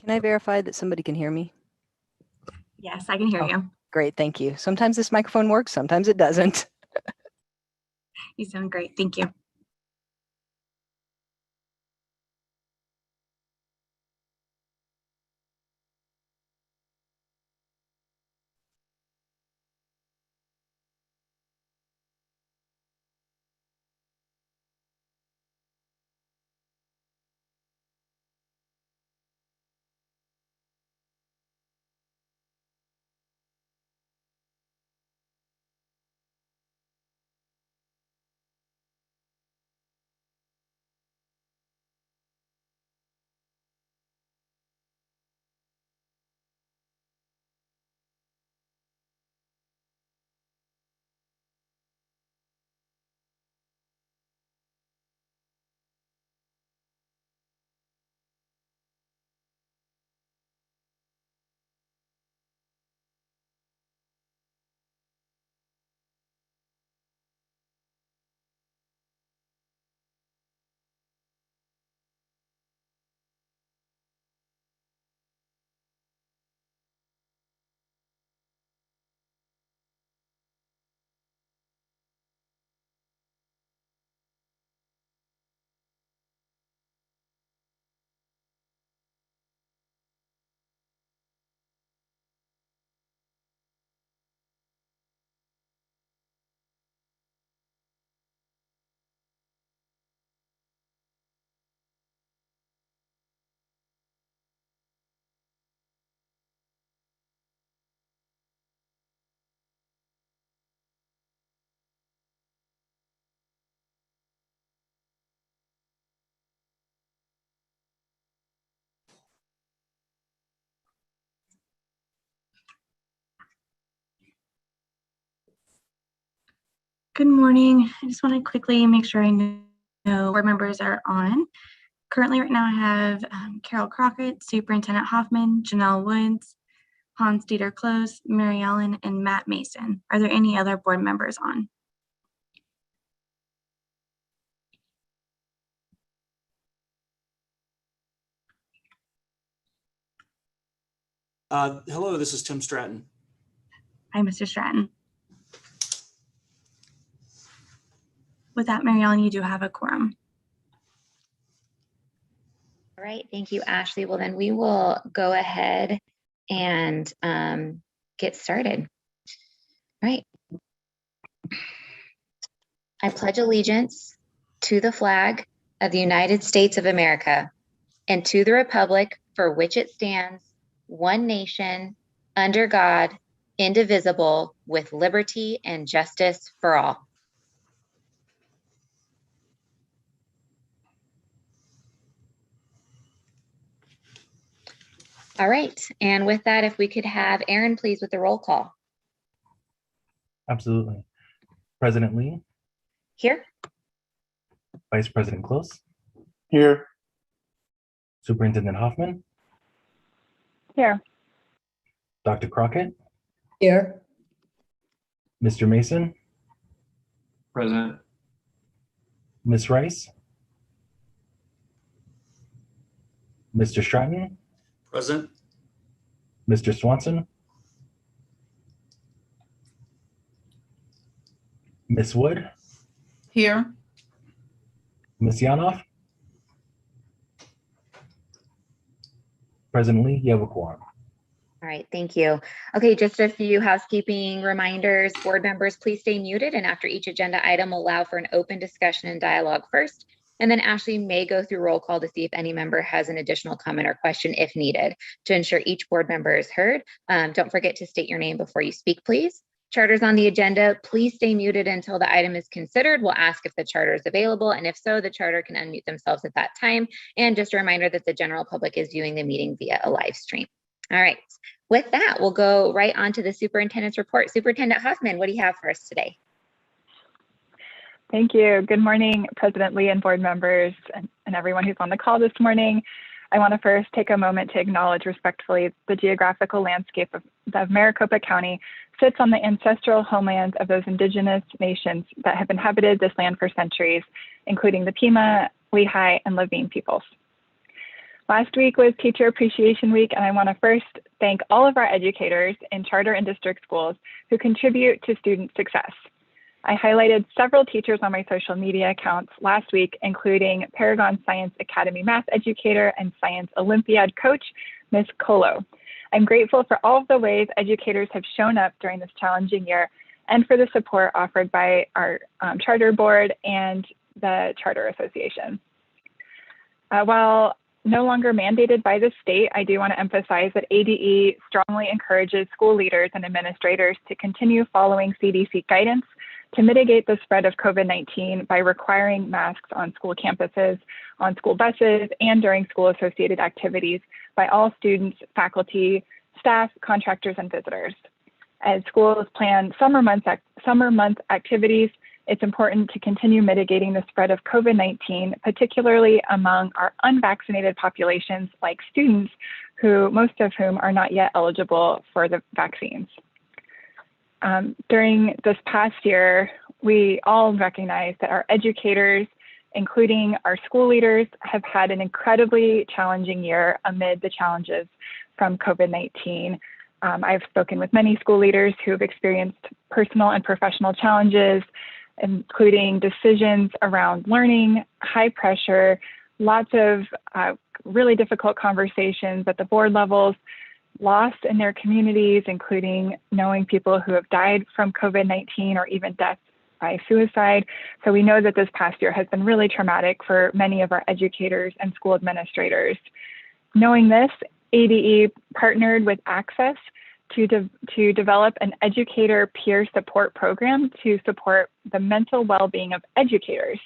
Can I verify that somebody can hear me? Yes, I can hear you. Great, thank you. Sometimes this microphone works, sometimes it doesn't. You sound great. Thank you. Good morning. I just want to quickly make sure I know board members are on. Currently, right now, I have Carol Crockett, Superintendent Hoffman, Janelle Woods, Hans Dieter Close, Mary Ellen, and Matt Mason. Are there any other board members on? Hello, this is Tim Stratton. Hi, Mr. Stratton. With that, Mary Ellen, you do have a quorum. All right, thank you, Ashley. Well, then we will go ahead and get started. All right. I pledge allegiance to the flag of the United States of America and to the republic for which it stands, one nation, under God, indivisible, with liberty and justice for all. All right, and with that, if we could have Aaron, please, with the roll call. Absolutely. President Lee. Here. Vice President Close. Here. Superintendent Hoffman. Here. Dr. Crockett. Here. Mr. Mason. Present. Ms. Rice. Mr. Stratton. Present. Mr. Swanson. Ms. Wood. Here. Ms. Yanoff. President Lee, you have a quorum. All right, thank you. Okay, just a few housekeeping reminders. Board members, please stay muted, and after each agenda item, we'll allow for an open discussion and dialogue first. And then Ashley may go through roll call to see if any member has an additional comment or question if needed to ensure each board member is heard. Don't forget to state your name before you speak, please. Charters on the agenda, please stay muted until the item is considered. We'll ask if the charter is available, and if so, the charter can unmute themselves at that time. And just a reminder that the general public is viewing the meeting via a live stream. All right, with that, we'll go right on to the superintendent's report. Superintendent Hoffman, what do you have for us today? Thank you. Good morning, President Lee and board members and everyone who's on the call this morning. I want to first take a moment to acknowledge respectfully the geographical landscape of Maricopa County sits on the ancestral homelands of those indigenous nations that have inhabited this land for centuries, including the Pima, Lehigh, and Lavine peoples. Last week was Teacher Appreciation Week, and I want to first thank all of our educators in charter and district schools who contribute to student success. I highlighted several teachers on my social media accounts last week, including Paragon Science Academy math educator and Science Olympiad coach, Ms. Colo. I'm grateful for all of the ways educators have shown up during this challenging year and for the support offered by our charter board and the Charter Association. While no longer mandated by the state, I do want to emphasize that ADE strongly encourages school leaders and administrators to continue following CDC guidance to mitigate the spread of COVID-19 by requiring masks on school campuses, on school buses, and during school-associated activities by all students, faculty, staff, contractors, and visitors. As schools plan summer month activities, it's important to continue mitigating the spread of COVID-19, particularly among our unvaccinated populations like students, most of whom are not yet eligible for the vaccines. During this past year, we all recognize that our educators, including our school leaders, have had an incredibly challenging year amid the challenges from COVID-19. I've spoken with many school leaders who have experienced personal and professional challenges, including decisions around learning, high pressure, lots of really difficult conversations at the board levels, loss in their communities, including knowing people who have died from COVID-19 or even death by suicide. So we know that this past year has been really traumatic for many of our educators and school administrators. Knowing this, ADE partnered with Access to develop an educator peer support program to support the mental well-being of educators,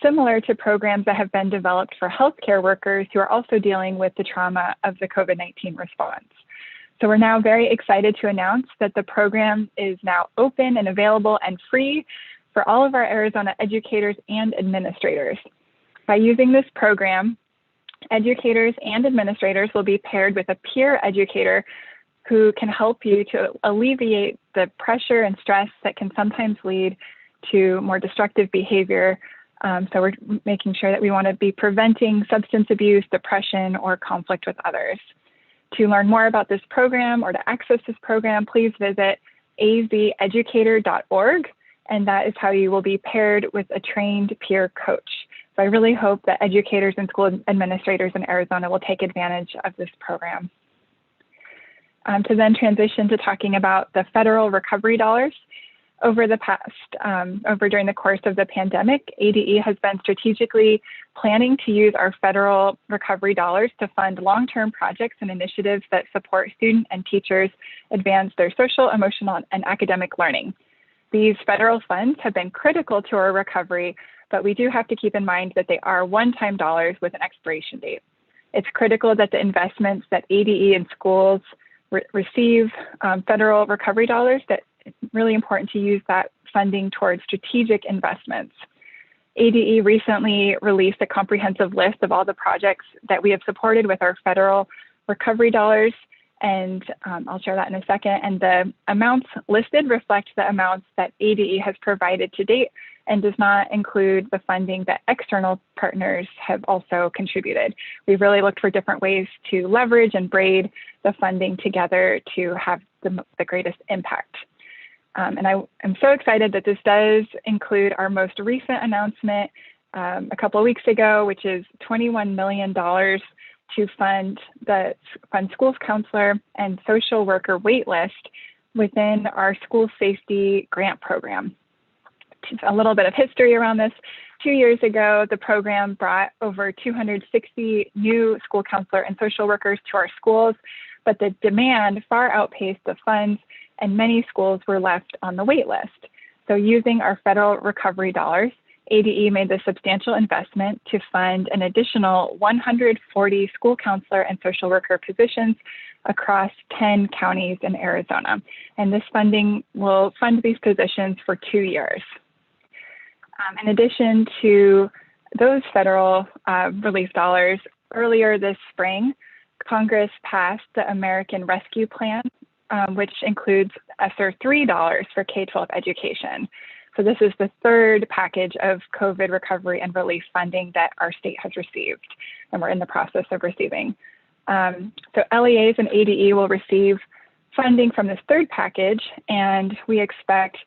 similar to programs that have been developed for healthcare workers who are also dealing with the trauma of the COVID-19 response. So we're now very excited to announce that the program is now open and available and free for all of our Arizona educators and administrators. By using this program, educators and administrators will be paired with a peer educator who can help you to alleviate the pressure and stress that can sometimes lead to more destructive behavior. So we're making sure that we want to be preventing substance abuse, depression, or conflict with others. To learn more about this program or to access this program, please visit azeducator.org, and that is how you will be paired with a trained peer coach. So I really hope that educators and school administrators in Arizona will take advantage of this program. To then transition to talking about the federal recovery dollars. During the course of the pandemic, ADE has been strategically planning to use our federal recovery dollars to fund long-term projects and initiatives that support student and teachers advance their social, emotional, and academic learning. These federal funds have been critical to our recovery, but we do have to keep in mind that they are one-time dollars with an expiration date. It's critical that the investments that ADE and schools receive federal recovery dollars, that it's really important to use that funding towards strategic investments. ADE recently released a comprehensive list of all the projects that we have supported with our federal recovery dollars, and I'll share that in a second. And the amounts listed reflect the amounts that ADE has provided to date and does not include the funding that external partners have also contributed. We've really looked for different ways to leverage and braid the funding together to have the greatest impact. And I am so excited that this does include our most recent announcement a couple of weeks ago, which is $21 million to fund schools counselor and social worker waitlist within our school safety grant program. Just a little bit of history around this. 2 years ago, the program brought over 260 new school counselor and social workers to our schools, but the demand far outpaced the funds, and many schools were left on the wait list. So using our federal recovery dollars, ADE made the substantial investment to fund an additional 140 school counselor and social worker positions across 10 counties in Arizona. And this funding will fund these positions for 2 years. In addition to those federal relief dollars, earlier this spring, Congress passed the American Rescue Plan, which includes ESSER III dollars for K-12 education. So this is the third package of COVID recovery and relief funding that our state has received, and we're in the process of receiving. So LEAs and ADE will receive funding from this third package, and we expect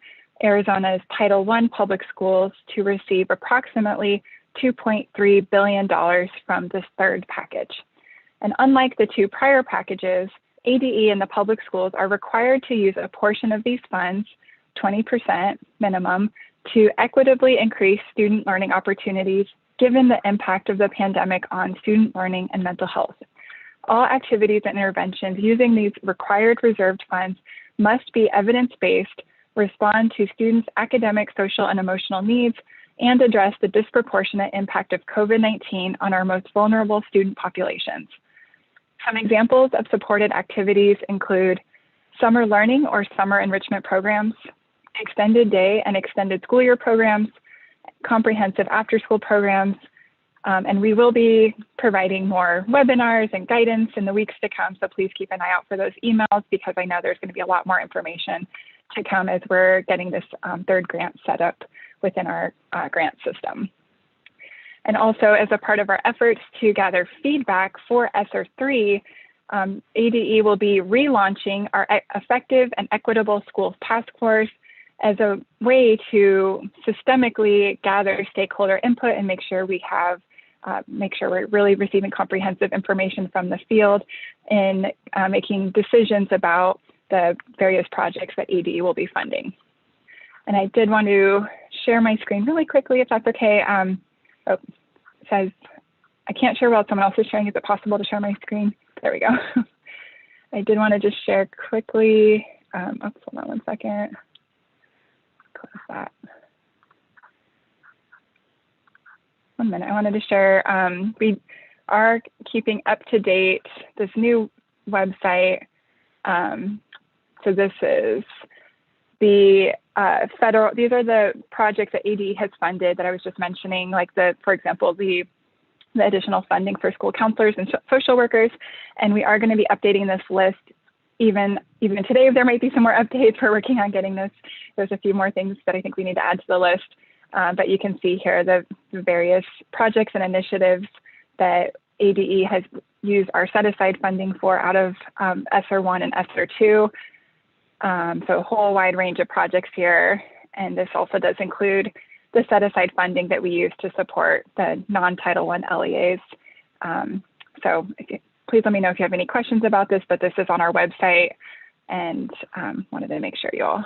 Arizona's Title I public schools to receive approximately $2.3 billion from this third package. And unlike the two prior packages, ADE and the public schools are required to use a portion of these funds, 20% minimum, to equitably increase student learning opportunities given the impact of the pandemic on student learning and mental health. All activities and interventions using these required reserved funds must be evidence-based, respond to students' academic, social, and emotional needs, and address the disproportionate impact of COVID-19 on our most vulnerable student populations. Some examples of supported activities include summer learning or summer enrichment programs, extended day and extended school year programs, comprehensive after-school programs, and we will be providing more webinars and guidance in the weeks to come, so please keep an eye out for those emails because I know there's going to be a lot more information to come as we're getting this third grant set up within our grant system. And also as a part of our efforts to gather feedback for ESSER 3, ADE will be relaunching our Effective and Equitable Schools Task Force as a way to systemically gather stakeholder input and make sure we have, make sure we're really receiving comprehensive information from the field in making decisions about the various projects that ADE will be funding. And I did want to share my screen really quickly, if that's okay. Oh, it says, I can't share while someone else is sharing. Is it possible to share my screen? There we go. I did want to just share quickly. Hold on one second. Close that. 1 minute. I wanted to share, we are keeping up to date this new website. So this is the federal, these are the projects that ADE has funded that I was just mentioning, like for example, the additional funding for school counselors and social workers. And we are going to be updating this list even today. If there might be some more updates, we're working on getting this. There's a few more things that I think we need to add to the list. But you can see here the various projects and initiatives that ADE has used our set-aside funding for out of ESSER 1 and ESSER 2. So a whole wide range of projects here. And this also does include the set-aside funding that we use to support the non-Title I LEAs. So please let me know if you have any questions about this, but this is on our website, and wanted to make sure you all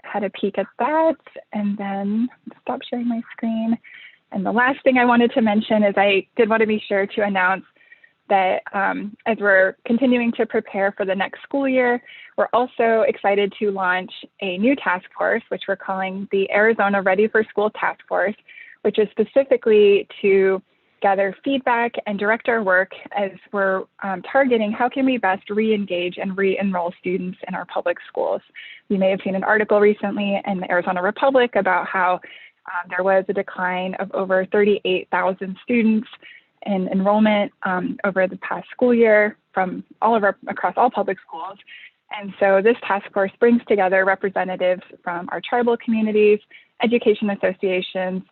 had a peek at that. And then stop sharing my screen. And the last thing I wanted to mention is I did want to be sure to announce that as we're continuing to prepare for the next school year, we're also excited to launch a new task force, which we're calling the Arizona Ready for School Task Force, which is specifically to gather feedback and direct our work as we're targeting how can we best re-engage and re-enroll students in our public schools. You may have seen an article recently in the Arizona Republic about how there was a decline of over 38,000 students in enrollment over the past school year from across all public schools. And so this task force brings together representatives from our tribal communities, education associations,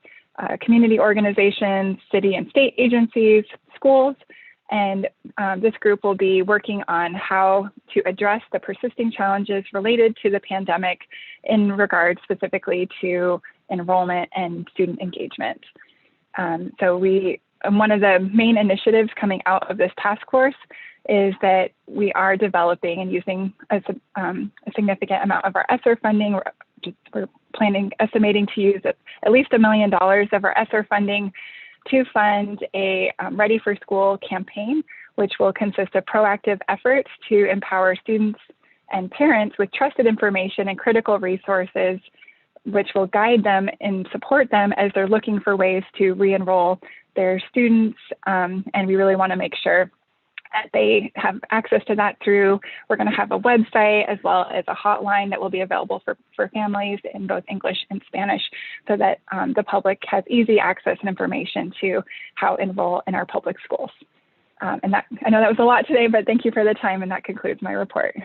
community organizations, city and state agencies, schools, and this group will be working on how to address the persisting challenges related to the pandemic in regard specifically to enrollment and student engagement. So one of the main initiatives coming out of this task force is that we are developing and using a significant amount of our ESSER funding. We're estimating to use at least $1 million of our ESSER funding to fund a Ready for School campaign, which will consist of proactive efforts to empower students and parents with trusted information and critical resources, which will guide them and support them as they're looking for ways to re-enroll their students. And we really want to make sure that they have access to that through, we're going to have a website as well as a hotline that will be available for families in both English and Spanish so that the public has easy access and information to how enroll in our public schools. And that, I know that was a lot today, but thank you for the time, and that concludes my report.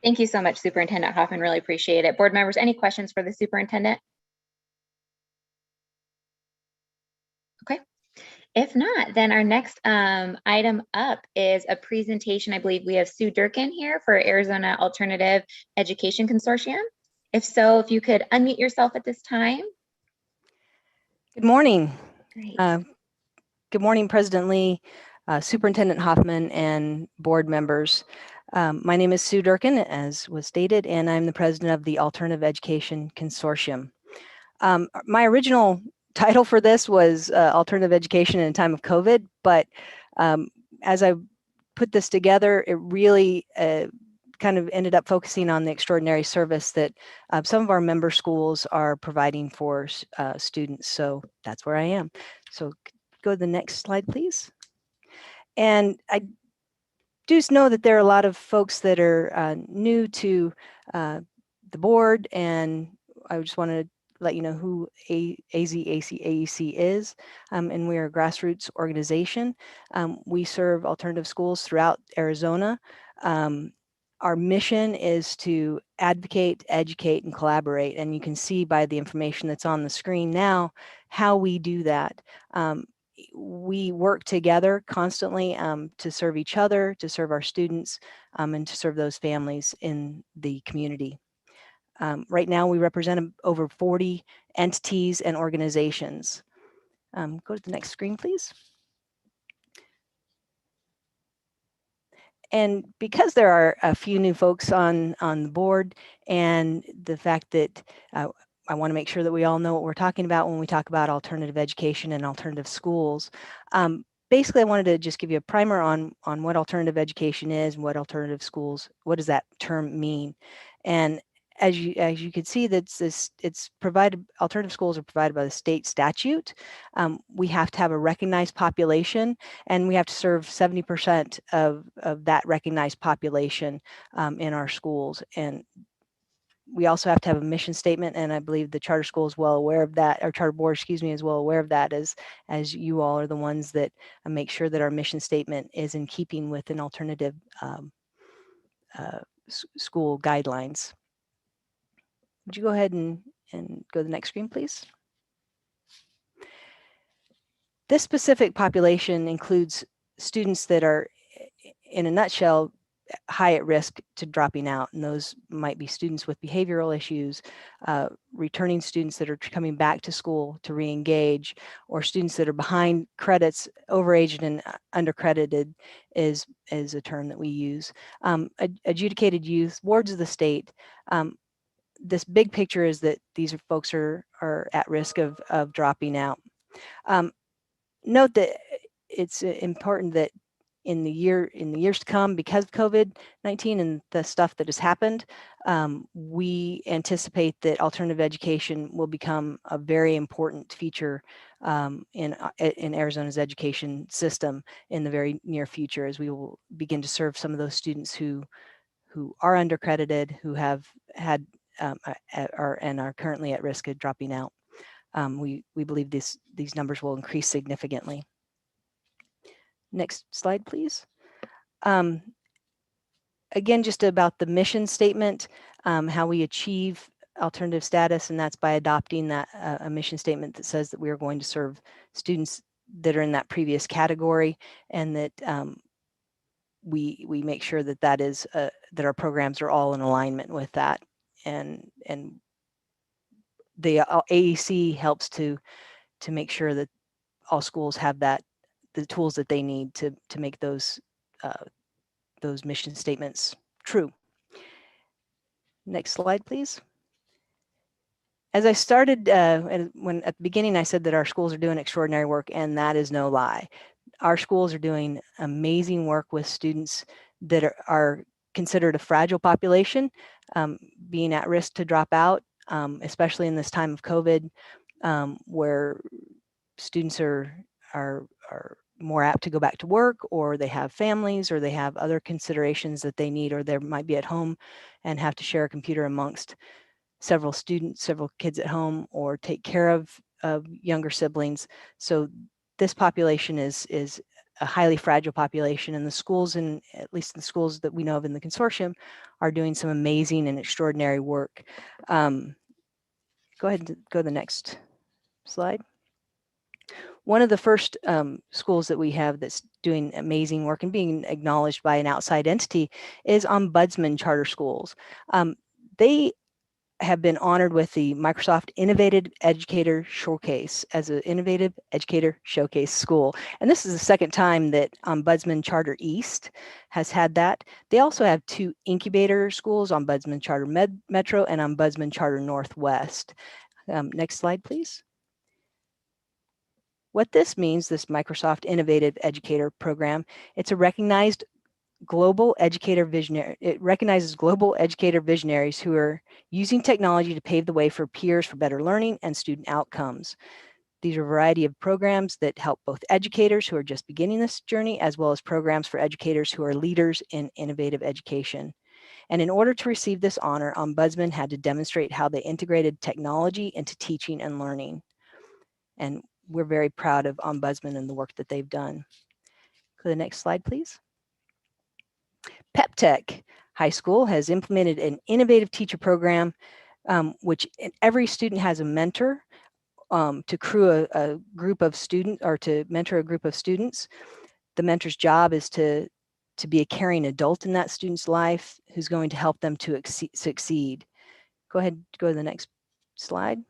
Thank you so much, Superintendent Hoffman. Really appreciate it. Board members, any questions for the superintendent? Okay. If not, then our next item up is a presentation. I believe we have Sue Durkin here for Arizona Alternative Education Consortium. If so, if you could unmute yourself at this time. Good morning. Great. Good morning, President Lee, Superintendent Hoffman, and board members. My name is Sue Durkin, as was stated, and I'm the president of the Alternative Education Consortium. My original title for this was Alternative Education in a Time of COVID, but as I put this together, it really kind of ended up focusing on the extraordinary service that some of our member schools are providing for students. So that's where I am. So go to the next slide, please. And I do know that there are a lot of folks that are new to the board, and I just want to let you know who ASBCS is, and we're a grassroots organization. We serve alternative schools throughout Arizona. Our mission is to advocate, educate, and collaborate, and you can see by the information that's on the screen now how we do that. We work together constantly to serve each other, to serve our students, and to serve those families in the community. Right now, we represent over 40 entities and organizations. Go to the next screen, please. And because there are a few new folks on the board, and the fact that I want to make sure that we all know what we're talking about when we talk about alternative education and alternative schools. Basically, I wanted to just give you a primer on what alternative education is and what alternative schools, what does that term mean? And as you can see, it's provided, alternative schools are provided by the state statute. We have to have a recognized population, and we have to serve 70% of that recognized population in our schools. And we also have to have a mission statement, and I believe the charter school is well aware of that, or charter board, excuse me, is well aware of that, as you all are the ones that make sure that our mission statement is in keeping with an alternative school guidelines. Would you go ahead and go to the next screen, please? This specific population includes students that are, in a nutshell, high at risk to dropping out, and those might be students with behavioral issues, returning students that are coming back to school to re-engage, or students that are behind credits, overaged and undercredited is a term that we use. Adjudicated youth, wards of the state. This big picture is that these folks are at risk of dropping out. Note that it's important that in the years to come, because of COVID-19 and the stuff that has happened, we anticipate that alternative education will become a very important feature in Arizona's education system in the very near future, as we will begin to serve some of those students who are undercredited, who have had and are currently at risk of dropping out. We believe these numbers will increase significantly. Next slide, please. Again, just about the mission statement, how we achieve alternative status, and that's by adopting that a mission statement that says that we are going to serve students that are in that previous category, and that we make sure that that our programs are all in alignment with that, and the AEC helps to make sure that all schools have the tools that they need to make those mission statements true. Next slide, please. As I started, at the beginning, I said that our schools are doing extraordinary work, and that is no lie. Our schools are doing amazing work with students that are considered a fragile population, being at risk to drop out, especially in this time of COVID, where students are more apt to go back to work, or they have families, or they have other considerations that they need, or they might be at home and have to share a computer amongst several kids at home, or take care of younger siblings. So this population is a highly fragile population, and the schools, and at least the schools that we know of in the consortium, are doing some amazing and extraordinary work. Go ahead and go to the next slide. One of the first schools that we have that's doing amazing work and being acknowledged by an outside entity is Ombudsman Charter Schools. They have been honored with the Microsoft Innovative Educator Showcase as an Innovative Educator Showcase school. And this is the second time that Ombudsman Charter East has had that. They also have 2 incubator schools, Ombudsman Charter Metro and Ombudsman Charter Northwest. Next slide, please. What this means, this Microsoft Innovative Educator program, it's a recognized global educator visionary. It recognizes global educator visionaries who are using technology to pave the way for peers for better learning and student outcomes. These are a variety of programs that help both educators who are just beginning this journey, as well as programs for educators who are leaders in innovative education. And in order to receive this honor, Ombudsman had to demonstrate how they integrated technology into teaching and learning. And we're very proud of Ombudsman and the work that they've done. Go to the next slide, please. PepTech High School has implemented an innovative teacher program, which every student has a mentor to crew a group of students, or to mentor a group of students. The mentor's job is to be a caring adult in that student's life who's going to help them to succeed. Go ahead, go to the next slide.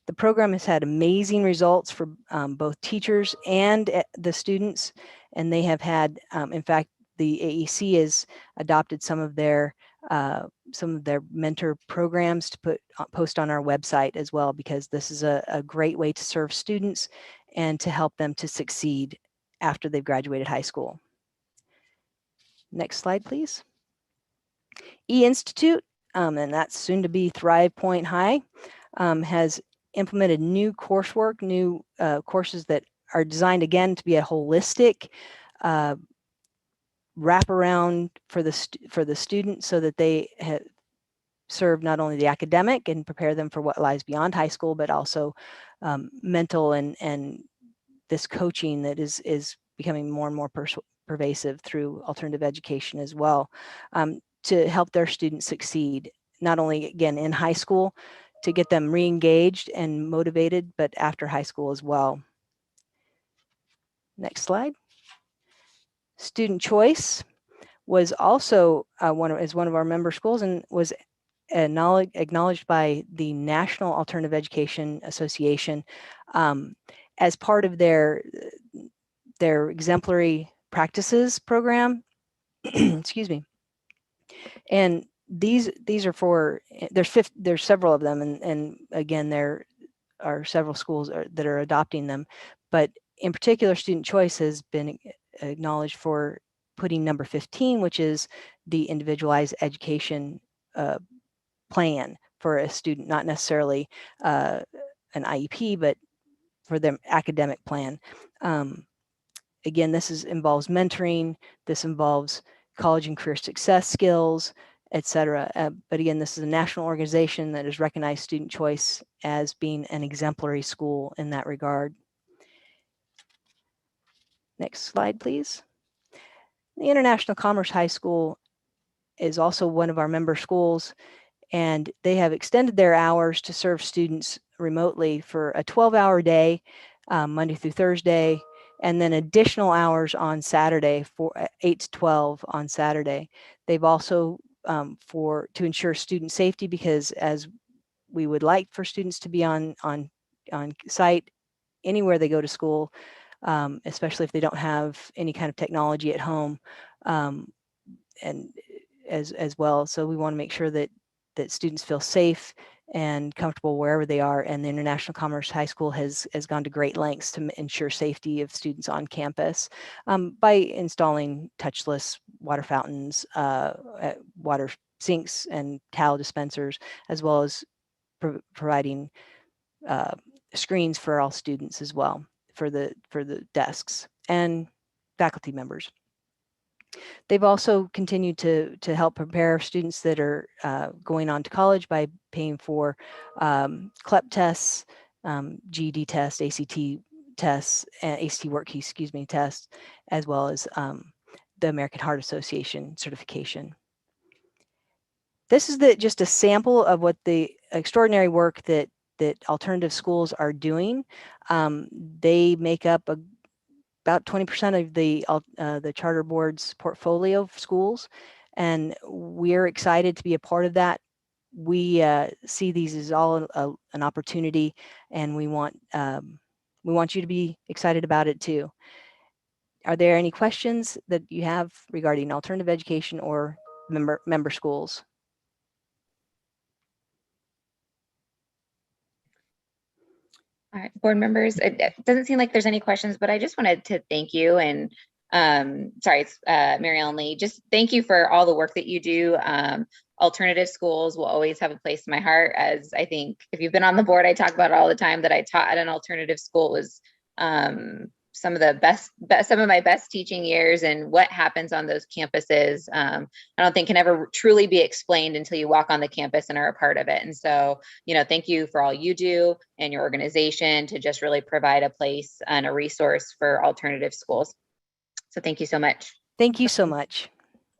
The program has had amazing results for both teachers and the students, and they have had, in fact, the AEC has adopted some of their mentor programs to post on our website as well, because this is a great way to serve students and to help them to succeed after they've graduated high school. Next slide, please. E-Institute, and that's soon to be Thrive Point High, has implemented new coursework, new courses that are designed again to be a holistic wraparound for the student, so that they serve not only the academic and prepare them for what lies beyond high school, but also mental and this coaching that is becoming more and more pervasive through alternative education as well, to help their students succeed, not only again in high school, to get them re-engaged and motivated, but after high school as well. Next slide. Student Choice was also one of our member schools, and was acknowledged by the National Alternative Education Association as part of their exemplary practices program. Excuse me. And these are for, there's several of them, and again, there are several schools that are adopting them, but in particular, Student Choice has been acknowledged for putting number 15, which is the individualized education plan for a student, not necessarily an IEP, but for their academic plan. Again, this involves mentoring, this involves college and career success skills, etc. But again, this is a national organization that has recognized Student Choice as being an exemplary school in that regard. Next slide, please. The International Commerce High School is also one of our member schools, and they have extended their hours to serve students remotely for a 12-hour day, Monday through Thursday, and then additional hours on Saturday for 8 to 12 on Saturday. They've also, to ensure student safety, because as we would like for students to be on site anywhere they go to school, especially if they don't have any kind of technology at home, and as well. So we want to make sure that students feel safe and comfortable wherever they are. And the International Commerce High School has gone to great lengths to ensure safety of students on campus by installing touchless water fountains, water sinks, and towel dispensers, as well as providing screens for all students as well, for the desks and faculty members. They've also continued to help prepare students that are going on to college by paying for CLEP tests, GED tests, ACT tests, ACT work key, tests, as well as the American Heart Association certification. This is just a sample of what the extraordinary work that alternative schools are doing. They make up about 20% of the charter board's portfolio of schools, and we're excited to be a part of that. We see these as all an opportunity, and we want you to be excited about it too. Are there any questions that you have regarding alternative education or member schools? All right, board members, it doesn't seem like there's any questions, but I just wanted to thank you and sorry, it's Mary Ellen Lee. Just thank you for all the work that you do. Alternative schools will always have a place in my heart, as I think if you've been on the board, I talk about it all the time that I taught at an alternative school. It was some of the best, some of my best teaching years, and what happens on those campuses, I don't think can ever truly be explained until you walk on the campus and are a part of it. And so, thank you for all you do and your organization to just really provide a place and a resource for alternative schools. So thank you so much. Thank you so much.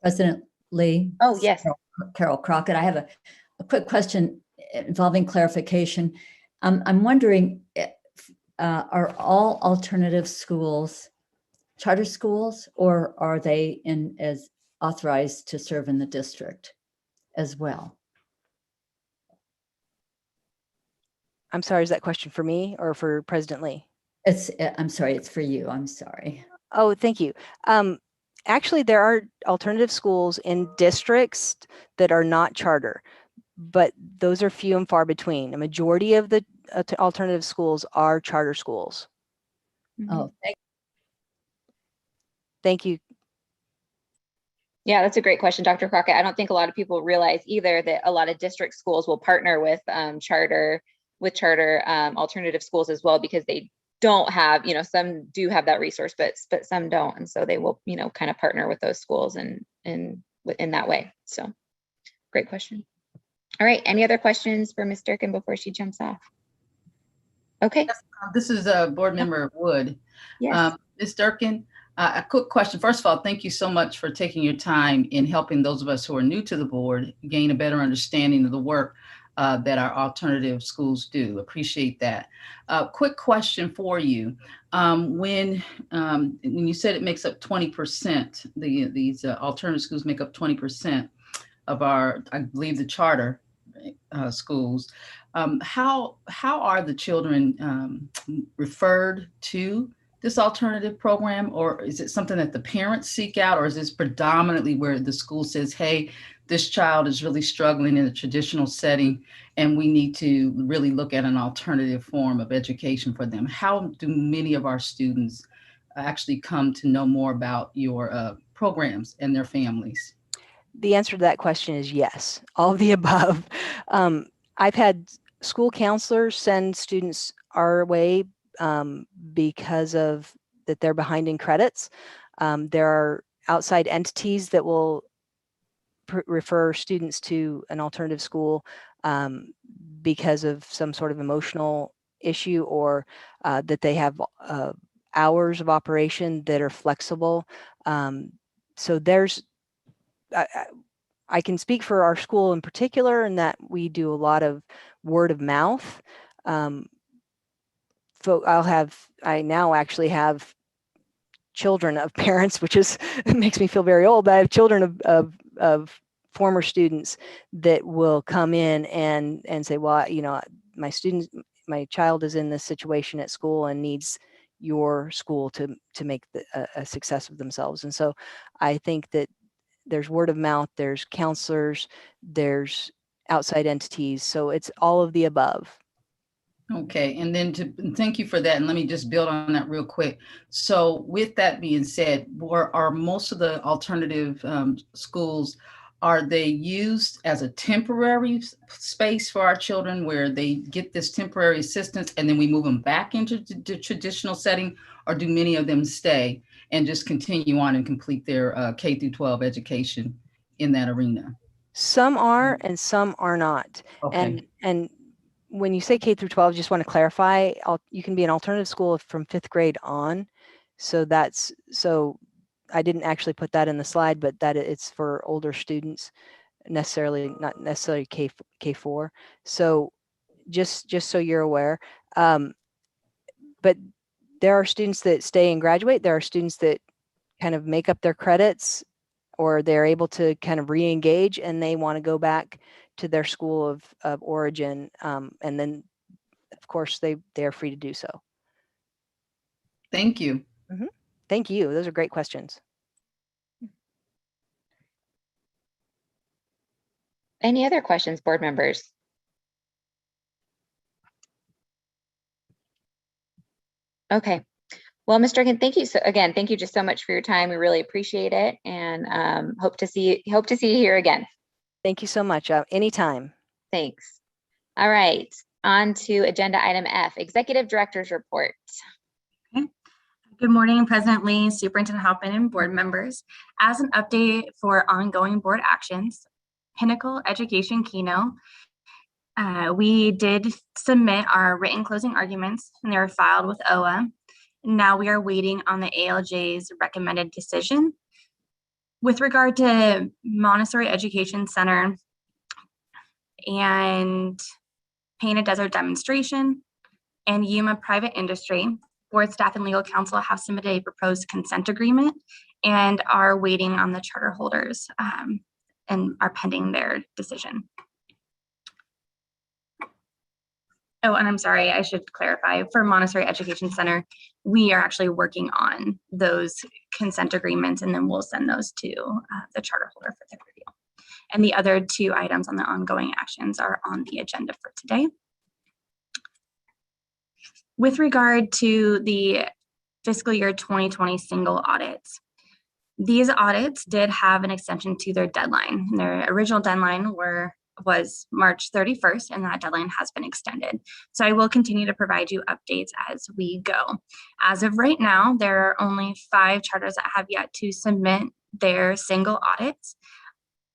President Lee. Oh, yes. Carol Crockett. I have a quick question involving clarification. I'm wondering, are all alternative schools charter schools, or are they as authorized to serve in the district as well? I'm sorry, is that question for me or for President Lee? I'm sorry, it's for you. I'm sorry. Oh, thank you. Actually, there are alternative schools in districts that are not charter, but those are few and far between. A majority of the alternative schools are charter schools. Oh, Thank you. Yeah, that's a great question, Dr. Crockett. I don't think a lot of people realize either that a lot of district schools will partner with charter alternative schools as well, because they don't have, some do have that resource, but some don't. And so they will, kind of partner with those schools and in that way. So great question. All right. Any other questions for Ms. Durkin before she jumps off? Okay. Yes, this is Board Member Wood. Yes. Ms. Durkin, a quick question. First of all, thank you so much for taking your time in helping those of us who are new to the board gain a better understanding of the work that our alternative schools do. Appreciate that. Quick question for you. When you said it makes up 20%, these alternative schools make up 20% of our, I believe, the charter schools. How are the children referred to this alternative program, or is it something that the parents seek out, or is this predominantly where the school says, hey, this child is really struggling in a traditional setting and we need to really look at an alternative form of education for them? How do many of our students actually come to know more about your programs and their families? The answer to that question is yes, all of the above. I've had school counselors send students our way because of that they're behind in credits. There are outside entities that will refer students to an alternative school because of some sort of emotional issue, or that they have hours of operation that are flexible. So there's, I can speak for our school in particular, in that we do a lot of word of mouth. I now actually have children of parents, which is makes me feel very old, but I have children of former students that will come in and say, well, my child is in this situation at school and needs your school to make a success of themselves. And so I think that there's word of mouth, there's counselors, there's outside entities. So it's all of the above. Okay, and then thank you for that. And let me just build on that real quick. So with that being said, are most of the alternative schools, are they used as a temporary space for our children where they get this temporary assistance and then we move them back into the traditional setting, or do many of them stay and just continue on and complete their K through 12 education in that arena? Some are and some are not. Okay. And when you say K through 12, just want to clarify, you can be an alternative school from 5th grade on. So I didn't actually put that in the slide, but that it's for older students, not necessarily K4. So just so you're aware. But there are students that stay and graduate. There are students that kind of make up their credits, or they're able to kind of re-engage and they want to go back to their school of origin. And then, of course, they're free to do so. Thank you. Thank you. Those are great questions. Any other questions, board members? Okay. Well, Mr. Durkin, thank you. So again, thank you just so much for your time. We really appreciate it, and hope to see you here again. Thank you so much. Anytime. Thanks. All right, on to agenda item F, Executive Director's Report. Okay. Good morning, President Lee, Superintendent Hoffman, and board members. As an update for ongoing board actions, Pinnacle Education Keynote, we did submit our written closing arguments, and they were filed with OA. Now we are waiting on the ALJ's recommended decision. With regard to Montessori Education Center and Painted Desert Demonstration and Yuma Private Industry, board staff and legal counsel have submitted a proposed consent agreement and are waiting on the charter holders and are pending their decision. Oh, and I'm sorry, I should clarify, for Montessori Education Center, we are actually working on those consent agreements, and then we'll send those to the charter holder for their review. And the other two items on the ongoing actions are on the agenda for today. With regard to the fiscal year 2020 single audits, these audits did have an extension to their deadline. Their original deadline was March 31st, and that deadline has been extended. So I will continue to provide you updates as we go. As of right now, there are only 5 charters that have yet to submit their single audits.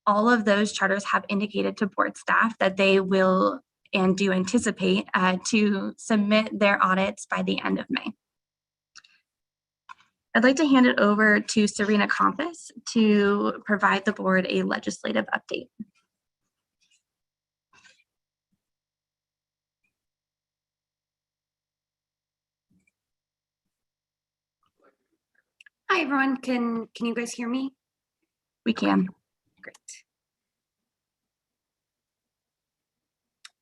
All of those charters have indicated to board staff that they will and do anticipate to submit their audits by the end of May. I'd like to hand it over to Serena Compass to provide the board a legislative update. Hi, everyone. Can you guys hear me? We can. Great.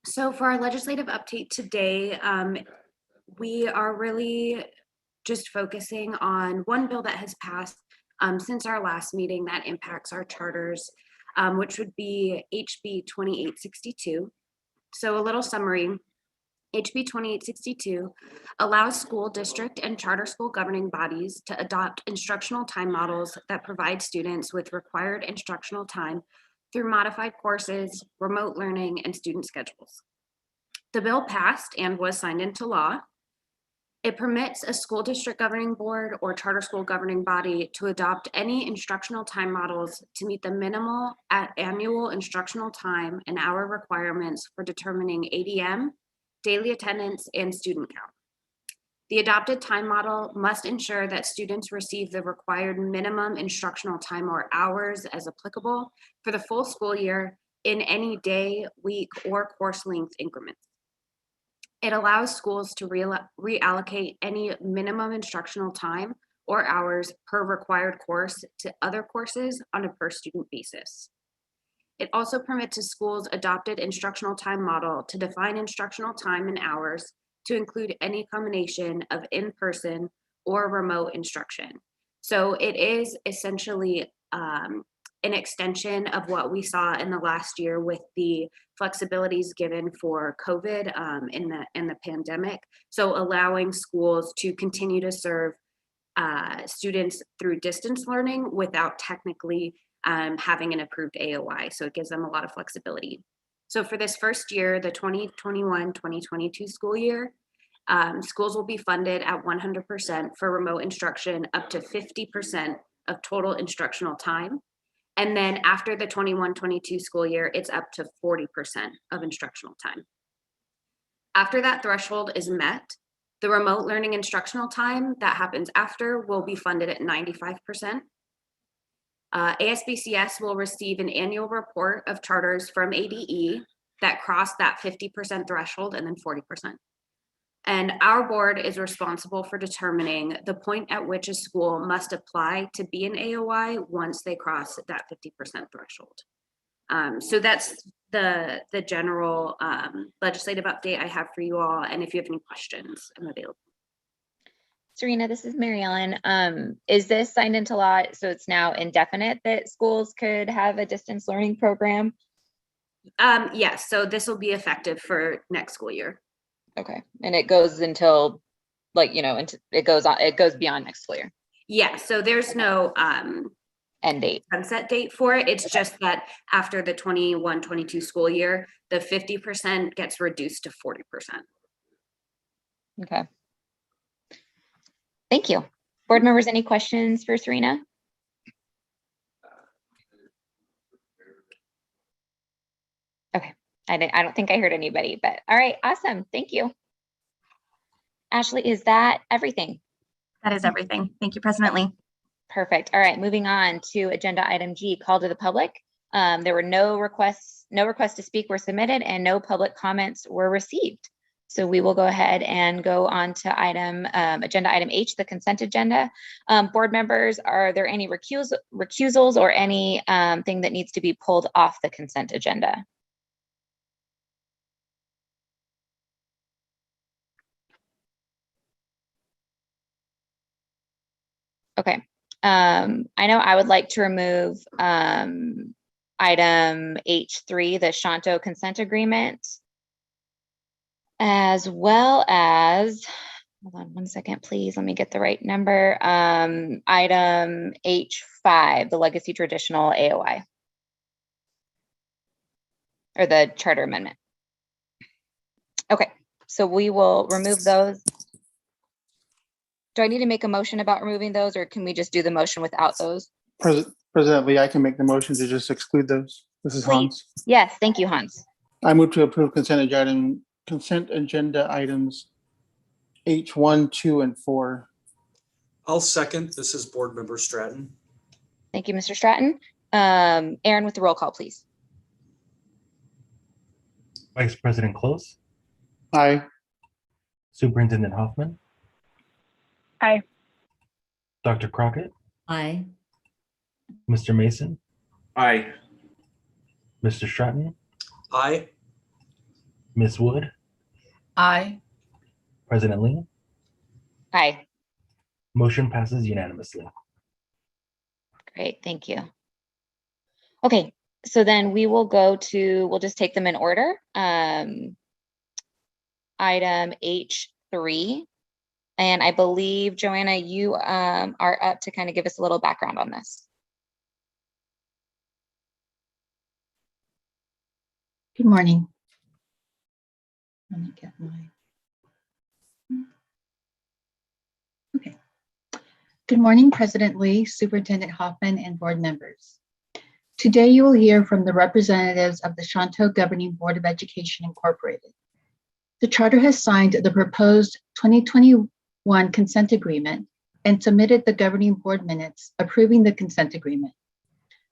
So for our legislative update today, we are really just focusing on one bill that has passed since our last meeting that impacts our charters, which would be HB 2862. So a little summary. HB 2862 allows school district and charter school governing bodies to adopt instructional time models that provide students with required instructional time through modified courses, remote learning, and student schedules. The bill passed and was signed into law. It permits a school district governing board or charter school governing body to adopt any instructional time models to meet the minimal annual instructional time and hour requirements for determining ADM, daily attendance, and student count. The adopted time model must ensure that students receive the required minimum instructional time or hours as applicable for the full school year in any day, week, or course length increments. It allows schools to reallocate any minimum instructional time or hours per required course to other courses on a per student basis. It also permits a school's adopted instructional time model to define instructional time and hours to include any combination of in-person or remote instruction. So it is essentially an extension of what we saw in the last year with the flexibilities given for COVID in the pandemic. So allowing schools to continue to serve students through distance learning without technically having an approved AOI. So it gives them a lot of flexibility. So for this first year, the 2021-2022 school year, schools will be funded at 100% for remote instruction up to 50% of total instructional time. And then after the 21-22 school year, it's up to 40% of instructional time. After that threshold is met, the remote learning instructional time that happens after will be funded at 95%. ASBCS will receive an annual report of charters from ADE that cross that 50% threshold and then 40%. And our board is responsible for determining the point at which a school must apply to be an AOI once they cross that 50% threshold. So that's the general legislative update I have for you all. And if you have any questions, I'm available. Serena, this is Mary Ellen. Is this signed into law? So it's now indefinite that schools could have a distance learning program? Yes, so this will be effective for next school year. Okay, and it goes until, like, you know, it goes beyond next school year. Yeah, so there's no End date. sunset date for it. It's just that after the 21-22 school year, the 50% gets reduced to 40%. Okay. Thank you. Board members, any questions for Serena? Okay, I don't think I heard anybody, but all right, awesome. Thank you. Ashley, is that everything? That is everything. Thank you, President Lee. Perfect. All right, moving on to agenda item G, call to the public. There were no requests to speak were submitted and no public comments were received. So we will go ahead and go on to agenda item H, the consent agenda. Board members, are there any recusals or any thing that needs to be pulled off the consent agenda? Okay. I know I would like to remove item H3, the Shanto consent agreement, as well as, hold on one second, please. Let me get the right number. Item H5, the legacy traditional AOI, or the charter amendment. Okay, so we will remove those. Do I need to make a motion about removing those, or can we just do the motion without those? President Lee, I can make the motion to just exclude those. This is Please. Hans. Yes, thank you, Hans. I move to approve consent agenda items H1, 2, and 4. I'll second. This is Board Member Stratton. Thank you, Mr. Stratton. Aaron, with the roll call, please. Vice President Close, Aye. Superintendent Hoffman, Aye. Dr. Crockett, Aye. Mr. Mason, Aye. Mr. Stratton, Aye. Ms. Wood, Aye. President Lee. Aye. Motion passes unanimously. Great, thank you. Okay, so then we will we'll just take them in order. Item H3. And I believe, Joanna, you are up to kind of give us a little background on this. Good morning. Let me get my. Okay. Good morning, President Lee, Superintendent Hoffman, and board members. Today you will hear from the representatives of the Shanto Governing Board of Education Incorporated. The charter has signed the proposed 2021 consent agreement and submitted the governing board minutes approving the consent agreement.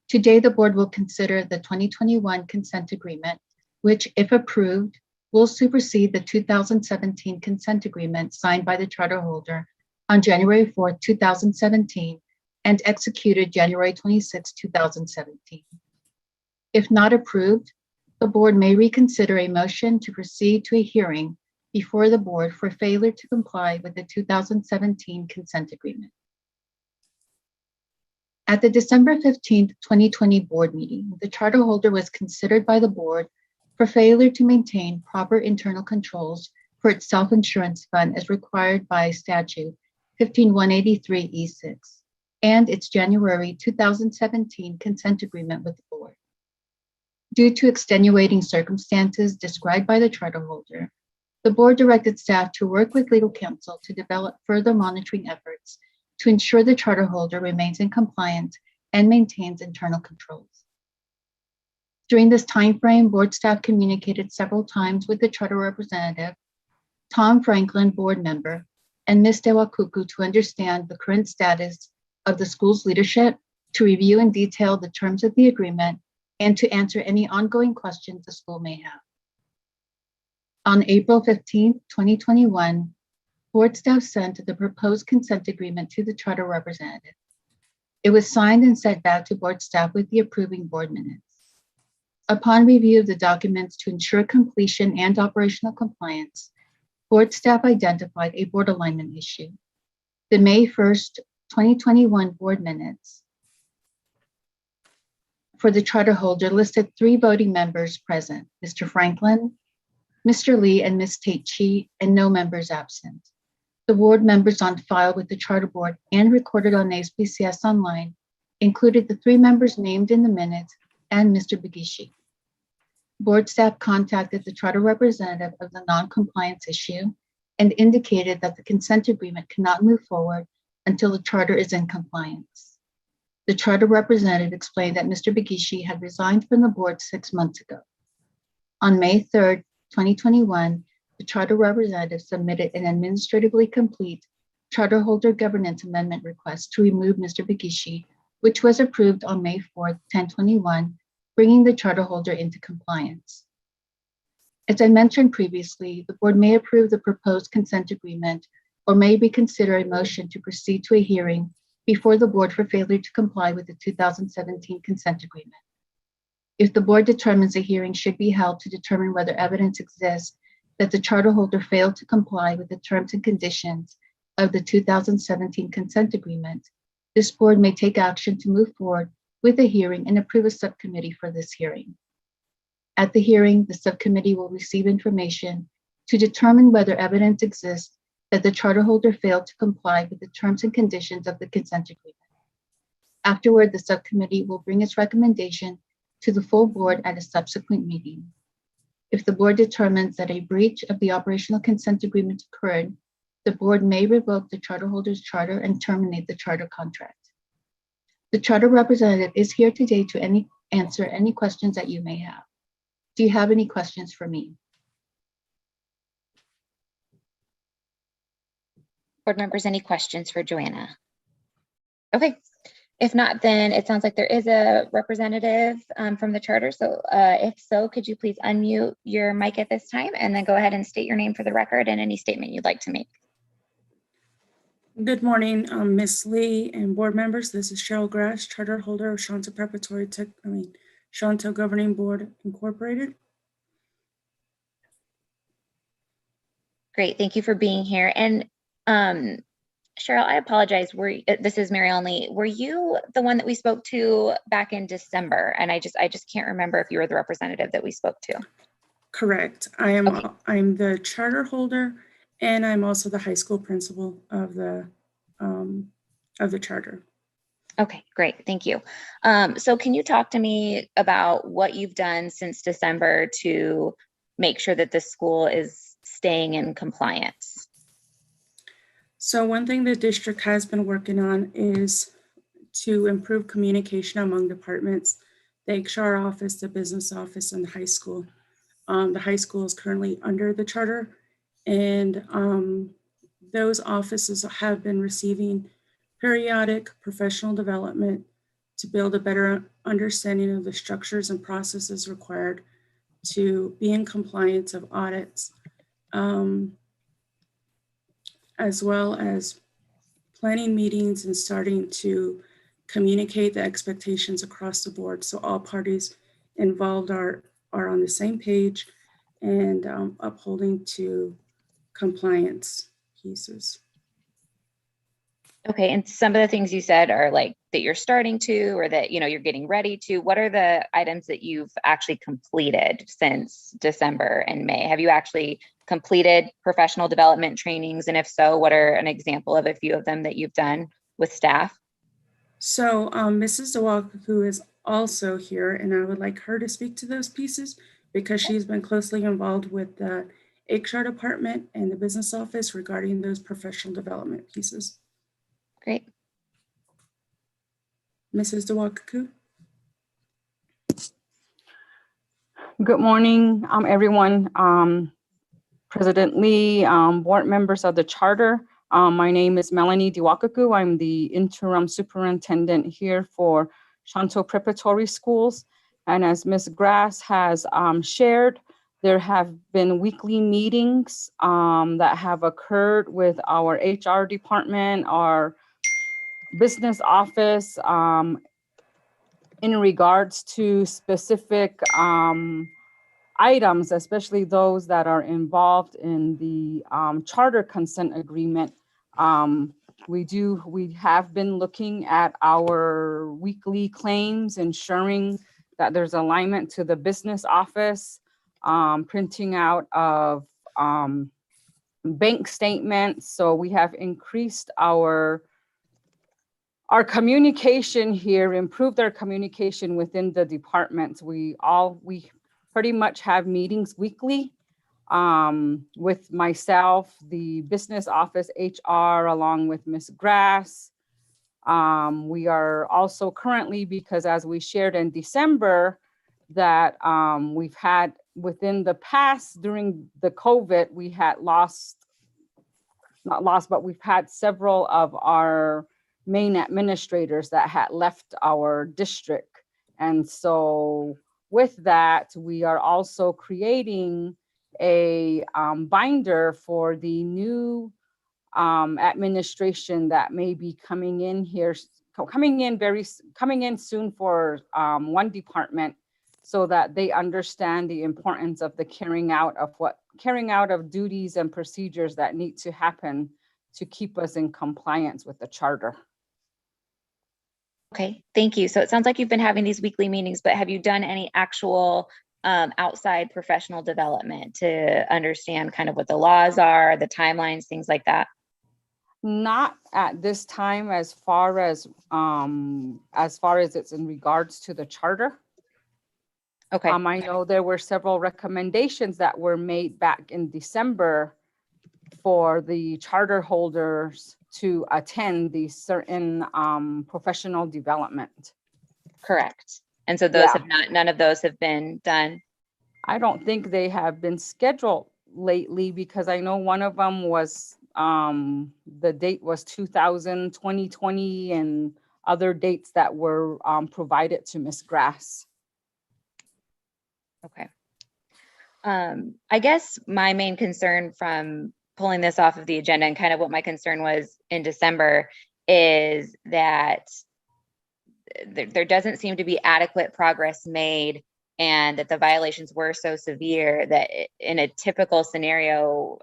Today, the board will consider the 2021 consent agreement, which, if approved, will supersede the 2017 consent agreement signed by the charter holder on January 4th, 2017, and executed January 26, 2017. If not approved, the board may reconsider a motion to proceed to a hearing before the board for failure to comply with the 2017 consent agreement. At the December 15th, 2020 board meeting, the charter holder was considered by the board for failure to maintain proper internal controls for its self-insurance fund as required by statute 15183E6 and its January 2017 consent agreement with the board. Due to extenuating circumstances described by the charter holder, the board directed staff to work with legal counsel to develop further monitoring efforts to ensure the charter holder remains in compliance and maintains internal controls. During this timeframe, board staff communicated several times with the charter representative Tom Franklin, board member, and Ms. Dewakuku to understand the current status of the school's leadership, to review in detail the terms of the agreement, and to answer any ongoing questions the school may have. On April 15, 2021, board staff sent the proposed consent agreement to the charter representative. It was signed and sent back to board staff with the approving board minutes. Upon review of the documents to ensure completion and operational compliance, board staff identified a board alignment issue. The May 1st, 2021 board minutes for the charter holder listed 3 voting members present, Mr. Franklin, Mr. Lee, and Ms. Tate-Chi, and no members absent. The board members on file with the charter board and recorded on ASBCS Online included the 3 members named in the minutes and Mr. Bagishi. Board staff contacted the charter representative of the non-compliance issue and indicated that the consent agreement cannot move forward until the charter is in compliance. The charter representative explained that Mr. Bagishi had resigned from the board 6 months ago. On May 3rd, 2021, the charter representative submitted an administratively complete charter holder governance amendment request to remove Mr. Bagishi, which was approved on May 4th, 2021, bringing the charter holder into compliance. As I mentioned previously, the board may approve the proposed consent agreement or may reconsider a motion to proceed to a hearing before the board for failure to comply with the 2017 consent agreement. If the board determines a hearing should be held to determine whether evidence exists that the charter holder failed to comply with the terms and conditions of the 2017 consent agreement, this board may take action to move forward with a hearing and approve a subcommittee for this hearing. At the hearing, the subcommittee will receive information to determine whether evidence exists that the charter holder failed to comply with the terms and conditions of the consent agreement. Afterward, the subcommittee will bring its recommendation to the full board at a subsequent meeting. If the board determines that a breach of the operational consent agreement occurred, the board may revoke the charter holder's charter and terminate the charter contract. The charter representative is here today to answer any questions that you may have. Do you have any questions for me? Board members, any questions for Joanna? Okay. If not, then it sounds like there is a representative from the charter. So if so, could you please unmute your mic at this time and then go ahead and state your name for the record and any statement you'd like to make. Good morning, Ms. Lee and board members. This is Cheryl Grass, charter holder of Shanto Governing Board Incorporated. Great, thank you for being here. And Cheryl, I apologize. This is Mary Ellen Lee. Were you the one that we spoke to back in December? And I just can't remember if you were the representative that we spoke to. Correct. I am. Okay. I'm the charter holder, and I'm also the high school principal of the charter. Okay, great. Thank you. So can you talk to me about what you've done since December to make sure that the school is staying in compliance? So one thing the district has been working on is to improve communication among departments, the HR office, the business office, and the high school. The high school is currently under the charter, and those offices have been receiving periodic professional development to build a better understanding of the structures and processes required to be in compliance of audits, as well as planning meetings and starting to communicate the expectations across the board so all parties involved are on the same page and upholding to compliance pieces. Okay, and some of the things you said are like that you're starting to, or that you're getting ready to. What are the items that you've actually completed since December and May? Have you actually completed professional development trainings? And if so, what are an example of a few of them that you've done with staff? So Mrs. Dewakuku is also here, and I would like her to speak to those pieces because she's been closely involved with the HR department and the business office regarding those professional development pieces. Great. Mrs. Dewakuku. Good morning, everyone. President Lee, board members of the charter. My name is Melanie Diwakaku. I'm the interim superintendent here for Shanto Preparatory Schools. And as Ms. Grass has shared, there have been weekly meetings that have occurred with our HR department, our business office, in regards to specific items, especially those that are involved in the charter consent agreement. We have been looking at our weekly claims, ensuring that there's alignment to the business office, printing out of bank statements. So we have increased our communication here, improved our communication within the departments. We pretty much have meetings weekly with myself, the business office, HR, along with Ms. Grass. We are also currently, because as we shared in December, that we've had within the past, during the COVID, we had but we've had several of our main administrators that had left our district. And so with that, we are also creating a binder for the new administration that may be coming in here, coming in soon for one department, so that they understand the importance of the carrying out of duties and procedures that need to happen to keep us in compliance with the charter. Okay, thank you. So it sounds like you've been having these weekly meetings, but have you done any actual outside professional development to understand kind of what the laws are, the timelines, things like that? Not at this time, as far as it's in regards to the charter. Okay. I know there were several recommendations that were made back in December for the charter holders to attend the certain professional development. Correct. And so those none of those have been done? I don't think they have been scheduled lately, because I know one of them was, the date was 2020, and other dates that were provided to Ms. Grass. Okay. I guess my main concern from pulling this off of the agenda, and kind of what my concern was in December, is that there doesn't seem to be adequate progress made, and that the violations were so severe that in a typical scenario,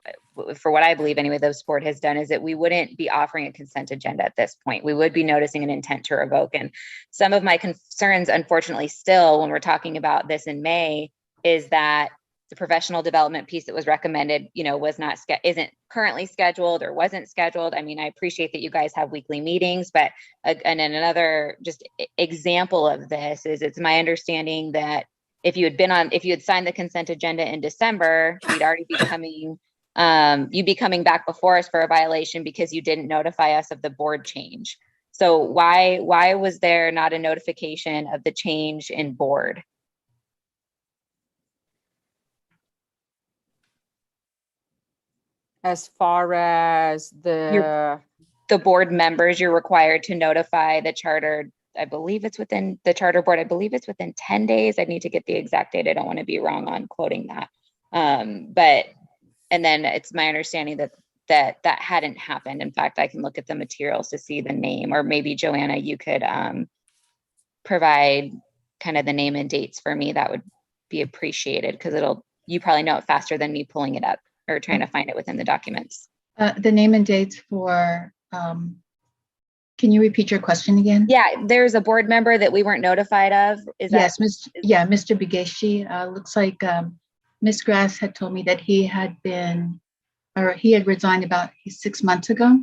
for what I believe anyway, the board has done, is that we wouldn't be offering a consent agenda at this point. We would be noticing an intent to revoke. And some of my concerns, unfortunately, still, when we're talking about this in May, is that the professional development piece that was recommended, isn't currently scheduled or wasn't scheduled. I mean, I appreciate that you guys have weekly meetings, but and then another just example of this is, it's my understanding that if you had signed the consent agenda in December, we'd already be you'd be coming back before us for a violation because you didn't notify us of the board change. So why was there not a notification of the change in board? As far as the board members, you're required to notify the charter. I believe it's within the charter board. I believe it's within 10 days. I need to get the exact date. I don't want to be wrong on quoting that. And then it's my understanding that hadn't happened. In fact, I can look at the materials to see the name, or maybe Joanna, you could provide kind of the name and dates for me. That would be appreciated, because you probably know it faster than me pulling it up or trying to find it within the documents. The name and dates for, can you repeat your question again? Yeah, there's a board member that we weren't notified of. Yes, Mr. Bigeshi. Looks like Ms. Grass had told me that he had resigned about 6 months ago.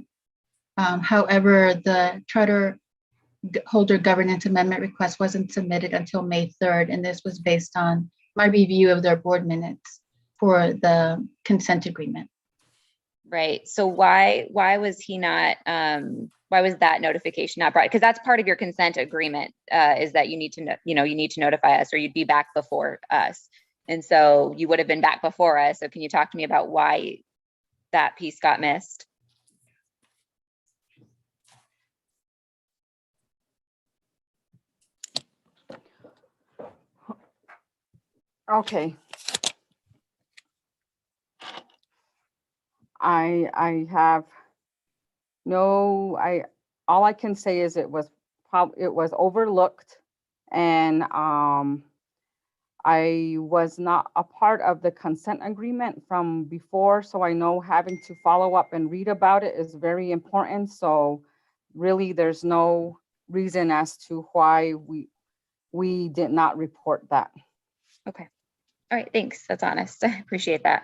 However, the charter holder governance amendment request wasn't submitted until May 3rd, and this was based on my review of their board minutes for the consent agreement. Right. So why was he not? Why was that notification not brought? Because that's part of your consent agreement, is that you need to notify us, or you'd be back before us. And so you would have been back before us. So can you talk to me about why that piece got missed? Okay. I have no, all I can say is it was overlooked, and I was not a part of the consent agreement from before, so I know having to follow up and read about it is very important. So really there's no reason as to why we did not report that. Okay. All right, thanks. That's honest. I appreciate that.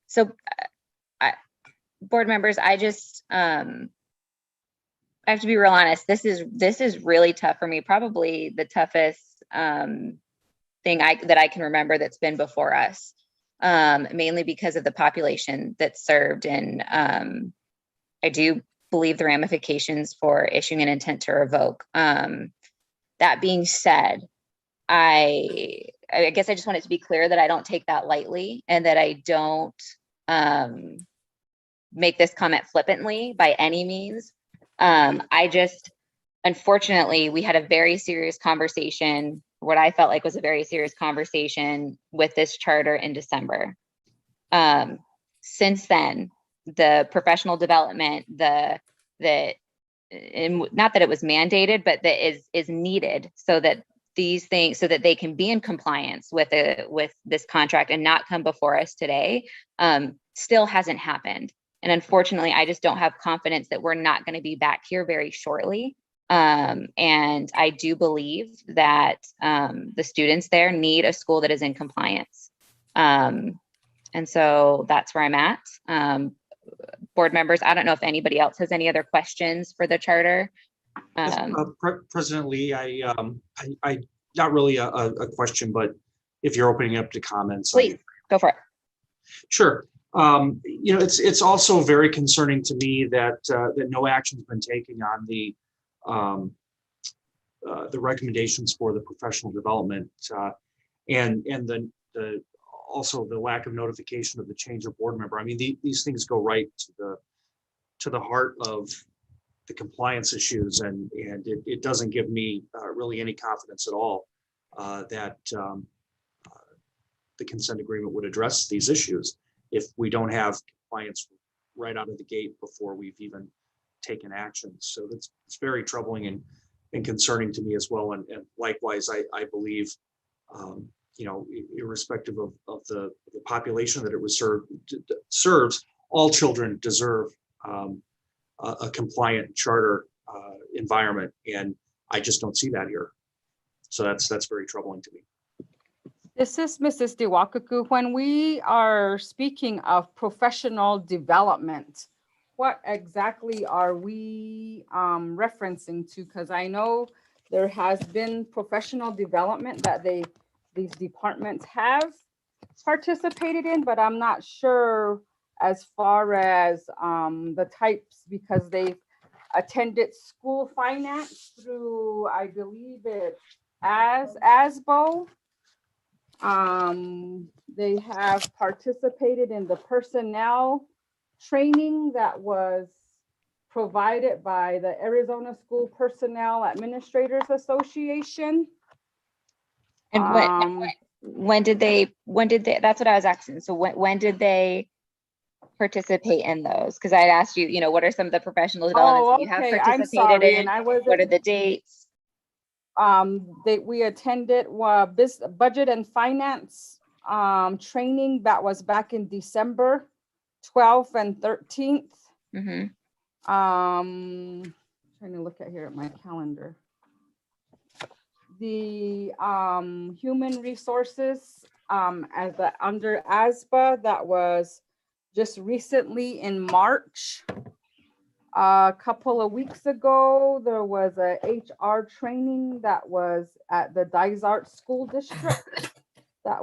So board members, I have to be real honest. This is really tough for me. Probably the toughest thing that I can remember that's been before us, mainly because of the population that's served. And I do believe the ramifications for issuing an intent to revoke. That being said, I guess I just want it to be clear that I don't take that lightly, and that I don't make this comment flippantly by any means. Unfortunately, we had a very serious conversation, what I felt like was a very serious conversation with this charter in December. Since then, the professional development, not that it was mandated, but that is needed so that these things, so that they can be in compliance with this contract and not come before us today, still hasn't happened. And unfortunately, I just don't have confidence that we're not going to be back here very shortly. And I do believe that the students there need a school that is in compliance. And so that's where I'm at. Board members, I don't know if anybody else has any other questions for the charter. President Lee, I not really a question, but if you're opening up to comments. Please, go for it. Sure. It's also very concerning to me that no action's been taken on the recommendations for the professional development, and also the lack of notification of the change of board member. I mean, these things go right to the heart of the compliance issues, and it doesn't give me really any confidence at all that the consent agreement would address these issues if we don't have compliance right out of the gate before we've even taken action. So it's very troubling and concerning to me as well. And likewise, I believe, irrespective of the population that it serves, all children deserve a compliant charter environment. And I just don't see that here. So that's very troubling to me. This is Mrs. Diwakaku. When we are speaking of professional development, what exactly are we referencing to? Because I know there has been professional development that these departments have participated in, but I'm not sure as far as the types, because they've attended school finance through, I believe it's ASBO. They have participated in the personnel training that was provided by the Arizona School Personnel Administrators Association. And when did they, that's what I was asking. So when did they participate in those? Because I'd asked you, what are some of the professional developments that you have participated in? What are the dates? We attended budget and finance training that was back in December 12th and 13th. Mm-hmm. Trying to look at here at my calendar. The human resources under ASBA, that was just recently in March. A couple of weeks ago, there was a HR training that was at the Dysart School District that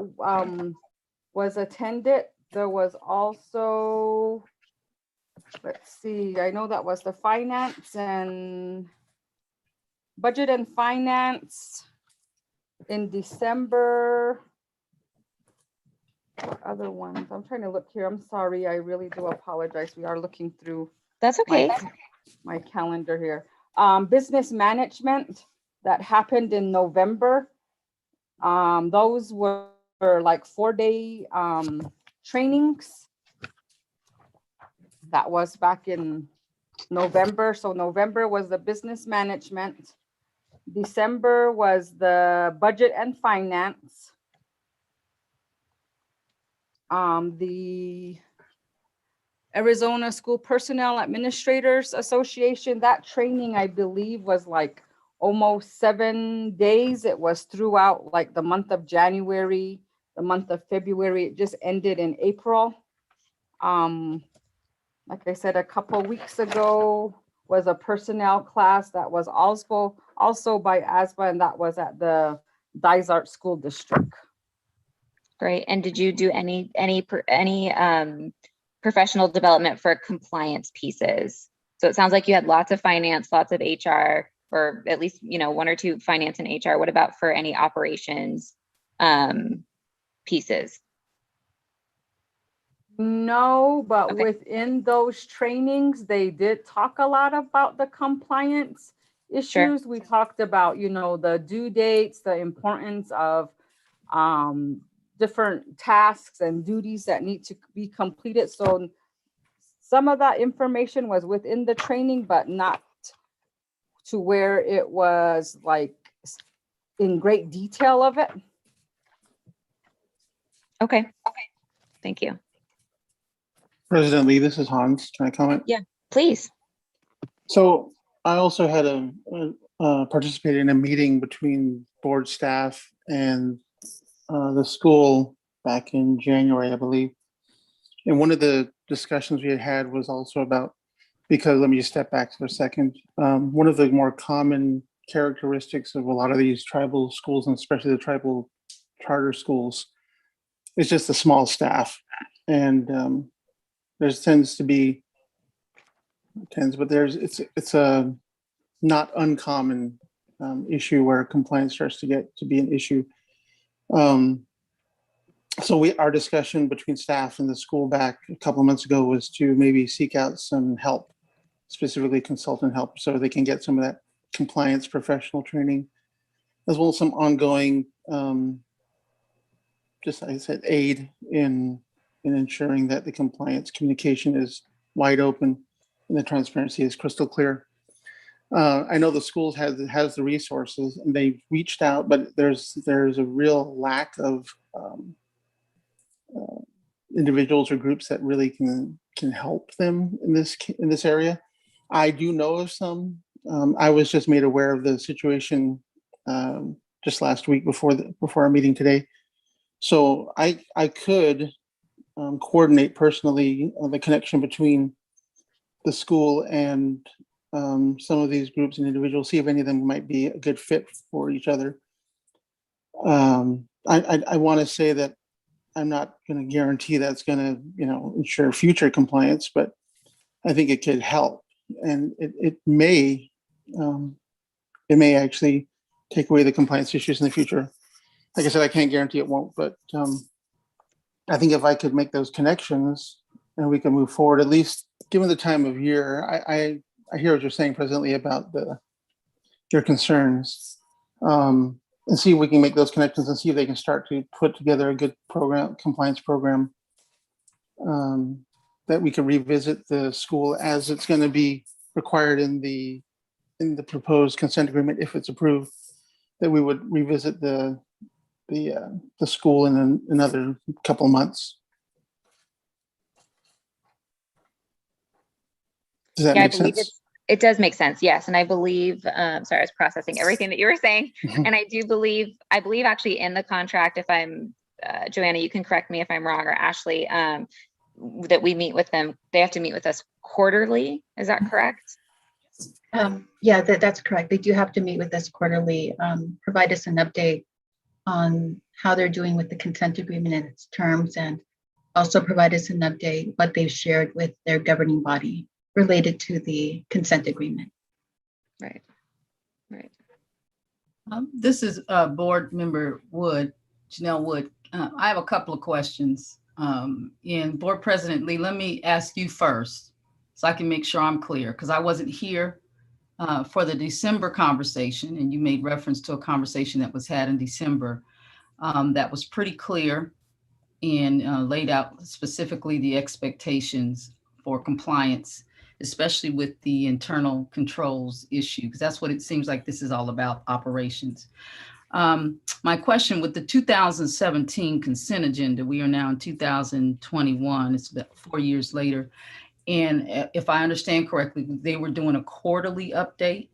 was attended. There was also, let's see, I know that was the finance and budget and finance in December. What other ones? I'm trying to look here. I'm sorry. I really do apologize. We are looking through That's okay. my calendar here. Business management that happened in November. Those were like 4-day trainings. That was back in November. So November was the business management. December was the budget and finance. The Arizona School Personnel Administrators Association, that training, I believe, was like almost 7 days. It was throughout like the month of January, the month of February. It just ended in April. Like I said, a couple weeks ago was a personnel class that was also by ASBA, and that was at the Dysart School District. Great. And did you do any professional development for compliance pieces? So it sounds like you had lots of finance, lots of HR, or at least, 1 or 2 finance and HR. What about for any operations pieces? No, but Okay. within those trainings, they did talk a lot about the compliance issues. We talked about, the due dates, the importance of different tasks and duties that need to be completed. So some of that information was within the training, but not to where it was like in great detail of it. Okay. Thank you. President Lee, this is Hans. Can I comment? Yeah, please. So I also had participated in a meeting between board staff and the school back in January, I believe. And one of the discussions we had was also about, because let me just step back for a second. One of the more common characteristics of a lot of these tribal schools, and especially the tribal charter schools, is just the small staff. And there's it's a not uncommon issue where compliance starts to get to be an issue. So our discussion between staff and the school back a couple of months ago was to maybe seek out some help, specifically consultant help, so they can get some of that compliance professional training, as well as some ongoing, just like I said, aid in ensuring that the compliance communication is wide open and the transparency is crystal clear. I know the schools has the resources and they've reached out, but there's a real lack of individuals or groups that really can help them in this area. I do know of some. I was just made aware of the situation just last week before our meeting today. So I could coordinate personally the connection between the school and some of these groups and individuals, see if any of them might be a good fit for each other. I want to say that I'm not going to guarantee that's going to, ensure future compliance, but I think it could help, and it may actually take away the compliance issues in the future. Like I said, I can't guarantee it won't, but I think if I could make those connections and we can move forward, at least given the time of year, I hear what you're saying, President Lee, about your concerns, and see if we can make those connections and see if they can start to put together a good compliance program that we can revisit the school as it's going to be required in the proposed consent agreement if it's approved, that we would revisit the school in another couple of months. Does that make sense? It does make sense, yes. And I believe, sorry, I was processing everything that you were saying. And I believe actually in the contract, if I'm, Joanna, you can correct me if I'm wrong, or Ashley, that we meet with them, they have to meet with us quarterly. Is that correct? Yeah, that's correct. They do have to meet with us quarterly, provide us an update on how they're doing with the consent agreement and its terms, and also provide us an update what they've shared with their governing body related to the consent agreement. Right. This is board member Wood, Janelle Wood. I have a couple of questions. And Board President Lee, let me ask you first so I can make sure I'm clear, because I wasn't here for the December conversation, and you made reference to a conversation that was had in December that was pretty clear and laid out specifically the expectations for compliance, especially with the internal controls issue, because that's what it seems like this is all about, operations. My question with the 2017 consent agenda, we are now in 2021, it's about 4 years later. And if I understand correctly, they were doing a quarterly update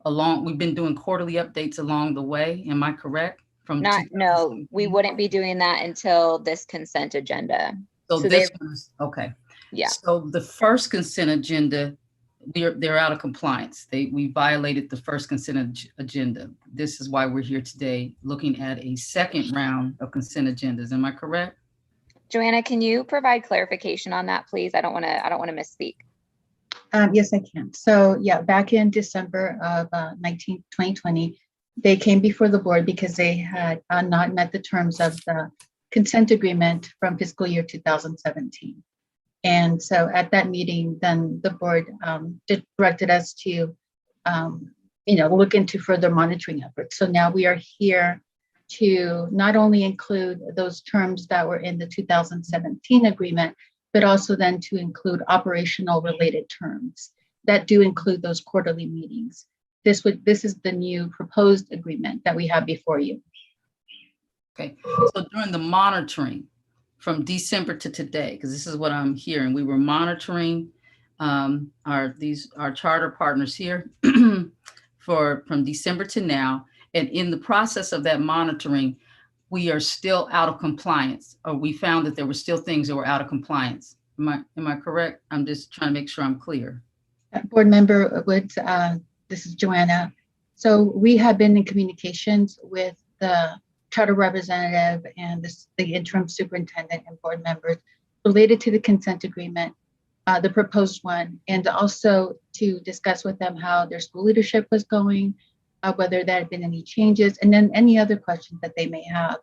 we've been doing quarterly updates along the way. Am I correct? No, we wouldn't be doing that until this consent agenda. So this was, okay. Yeah. So the first consent agenda, they're out of compliance. We violated the first consent agenda. This is why we're here today, looking at a second round of consent agendas. Am I correct? Joanna, can you provide clarification on that, please? I don't want to misspeak. Yes, I can. So yeah, back in December of 2020, they came before the board because they had not met the terms of the consent agreement from fiscal year 2017. And so at that meeting, then the board directed us to, look into further monitoring efforts. So now we are here to not only include those terms that were in the 2017 agreement, but also then to include operational related terms that do include those quarterly meetings. This is the new proposed agreement that we have before you. Okay, so during the monitoring from December to today, because this is what I'm hearing, we were monitoring our charter partners here from December to now. And in the process of that monitoring, we are still out of compliance, or we found that there were still things that were out of compliance. Am I correct? I'm just trying to make sure I'm clear. Board Member Woods, this is Joanna. So we have been in communications with the charter representative and the interim superintendent and board members related to the consent agreement, the proposed one, and also to discuss with them how their school leadership was going, whether there had been any changes, and then any other questions that they may have.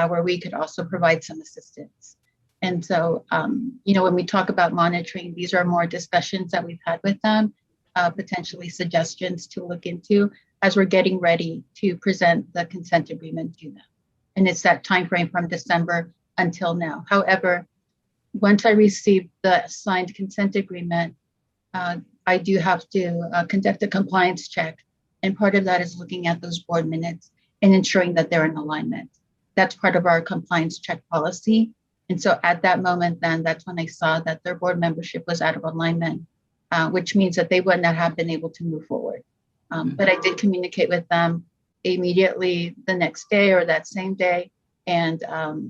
Where we could also provide some assistance. And so, when we talk about monitoring, these are more discussions that we've had with them, potentially suggestions to look into as we're getting ready to present the consent agreement to them. And it's that timeframe from December until now. However, once I receive the signed consent agreement, I do have to conduct a compliance check. And part of that is looking at those board minutes and ensuring that they're in alignment. That's part of our compliance check policy. And so at that moment, then that's when I saw that their board membership was out of alignment, which means that they would not have been able to move forward. But I did communicate with them immediately the next day or that same day. And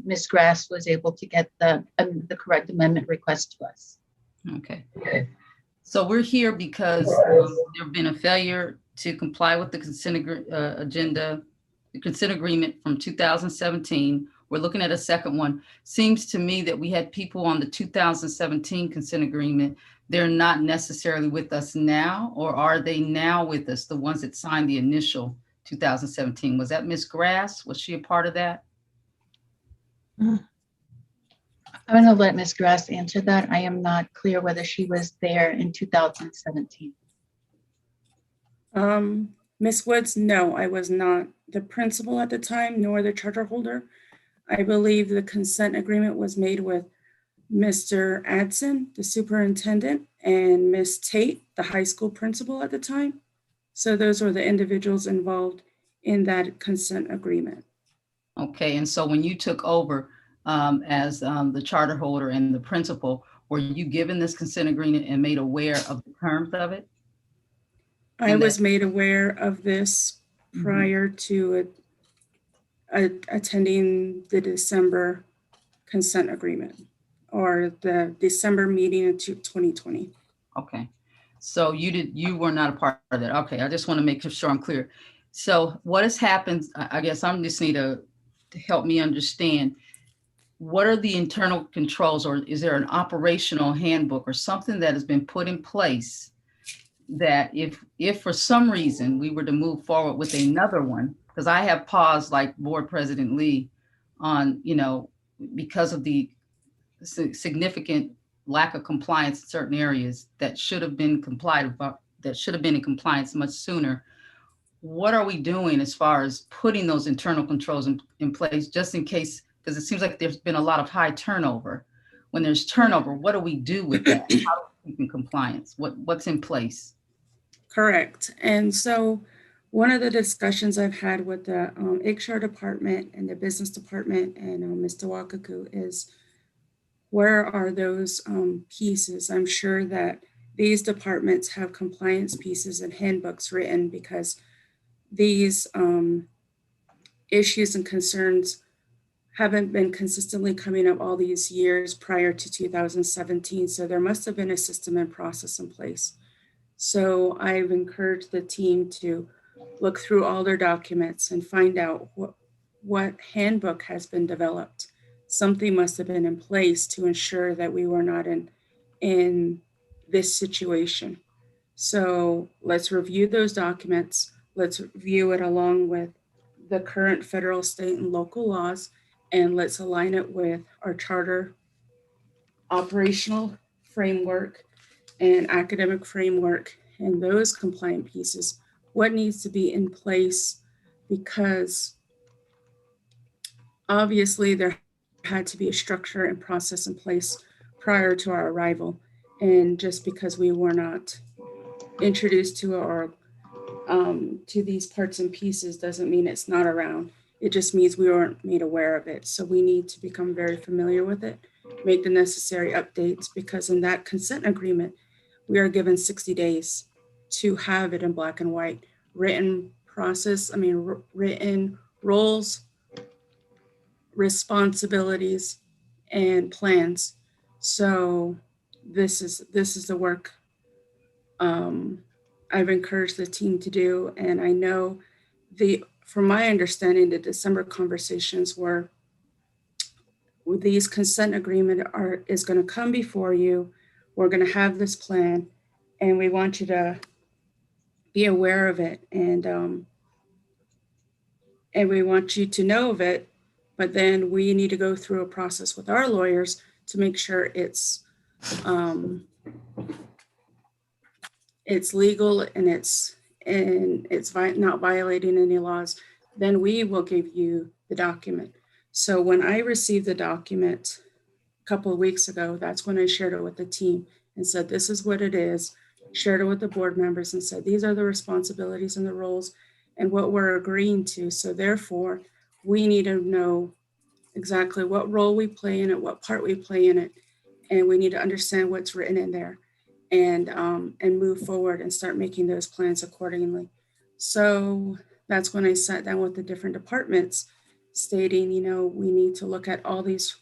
Ms. Grass was able to get the correct amendment request to us. Okay. So we're here because there have been a failure to comply with the consent agreement from 2017. We're looking at a second one. Seems to me that we had people on the 2017 consent agreement. They're not necessarily with us now, or are they now with us, the ones that signed the initial 2017? Was that Ms. Grass? Was she a part of that? I'm going to let Ms. Grass answer that. I am not clear whether she was there in 2017. Ms. Woods, no, I was not the principal at the time, nor the charter holder. I believe the consent agreement was made with Mr. Adson, the superintendent, and Ms. Tate, the high school principal at the time. So those were the individuals involved in that consent agreement. Okay, and so when you took over as the charter holder and the principal, were you given this consent agreement and made aware of the terms of it? I was made aware of this prior to attending the December consent agreement, or the December meeting in 2020. Okay, so you were not a part of that. Okay, I just want to make sure I'm clear. So what has happened, I guess I'm just need to help me understand, what are the internal controls, or is there an operational handbook or something that has been put in place that if for some reason we were to move forward with another one, Because I have paused, like Board President Lee, on, because of the significant lack of compliance in certain areas that should have been complied about, that should have been in compliance much sooner. What are we doing as far as putting those internal controls in place, just in case, because it seems like there's been a lot of high turnover. When there's turnover, what do we do with that? How do we keep in compliance? What's in place? Correct. And so one of the discussions I've had with the HR department and the business department and Mr. Wakaku is, where are those pieces? I'm sure that these departments have compliance pieces and handbooks written, because these issues and concerns haven't been consistently coming up all these years prior to 2017. So there must have been a system and process in place. So I've encouraged the team to look through all their documents and find out what handbook has been developed. Something must have been in place to ensure that we were not in this situation. So let's review those documents. Let's review it along with the current federal, state, and local laws, and let's align it with our charter operational framework and academic framework and those compliant pieces, what needs to be in place, because obviously there had to be a structure and process in place prior to our arrival. And just because we were not introduced to our to these parts and pieces doesn't mean it's not around. It just means we weren't made aware of it. So we need to become very familiar with it, make the necessary updates, because in that consent agreement, we are given 60 days to have it in black and white, written written roles, responsibilities, and plans. So this is the work I've encouraged the team to do. And I know from my understanding, the December conversations were, with these consent agreement is going to come before you. We're going to have this plan, and we want you to be aware of it, and we want you to know of it. But then we need to go through a process with our lawyers to make sure it's legal and it's not violating any laws. Then we will give you the document. So when I received the document a couple of weeks ago, that's when I shared it with the team and said, this is what it is, shared it with the board members and said, these are the responsibilities and the roles and what we're agreeing to. So therefore, we need to know exactly what role we play in it, what part we play in it, and we need to understand what's written in there and move forward and start making those plans accordingly. So that's when I sat down with the different departments stating, we need to look at all these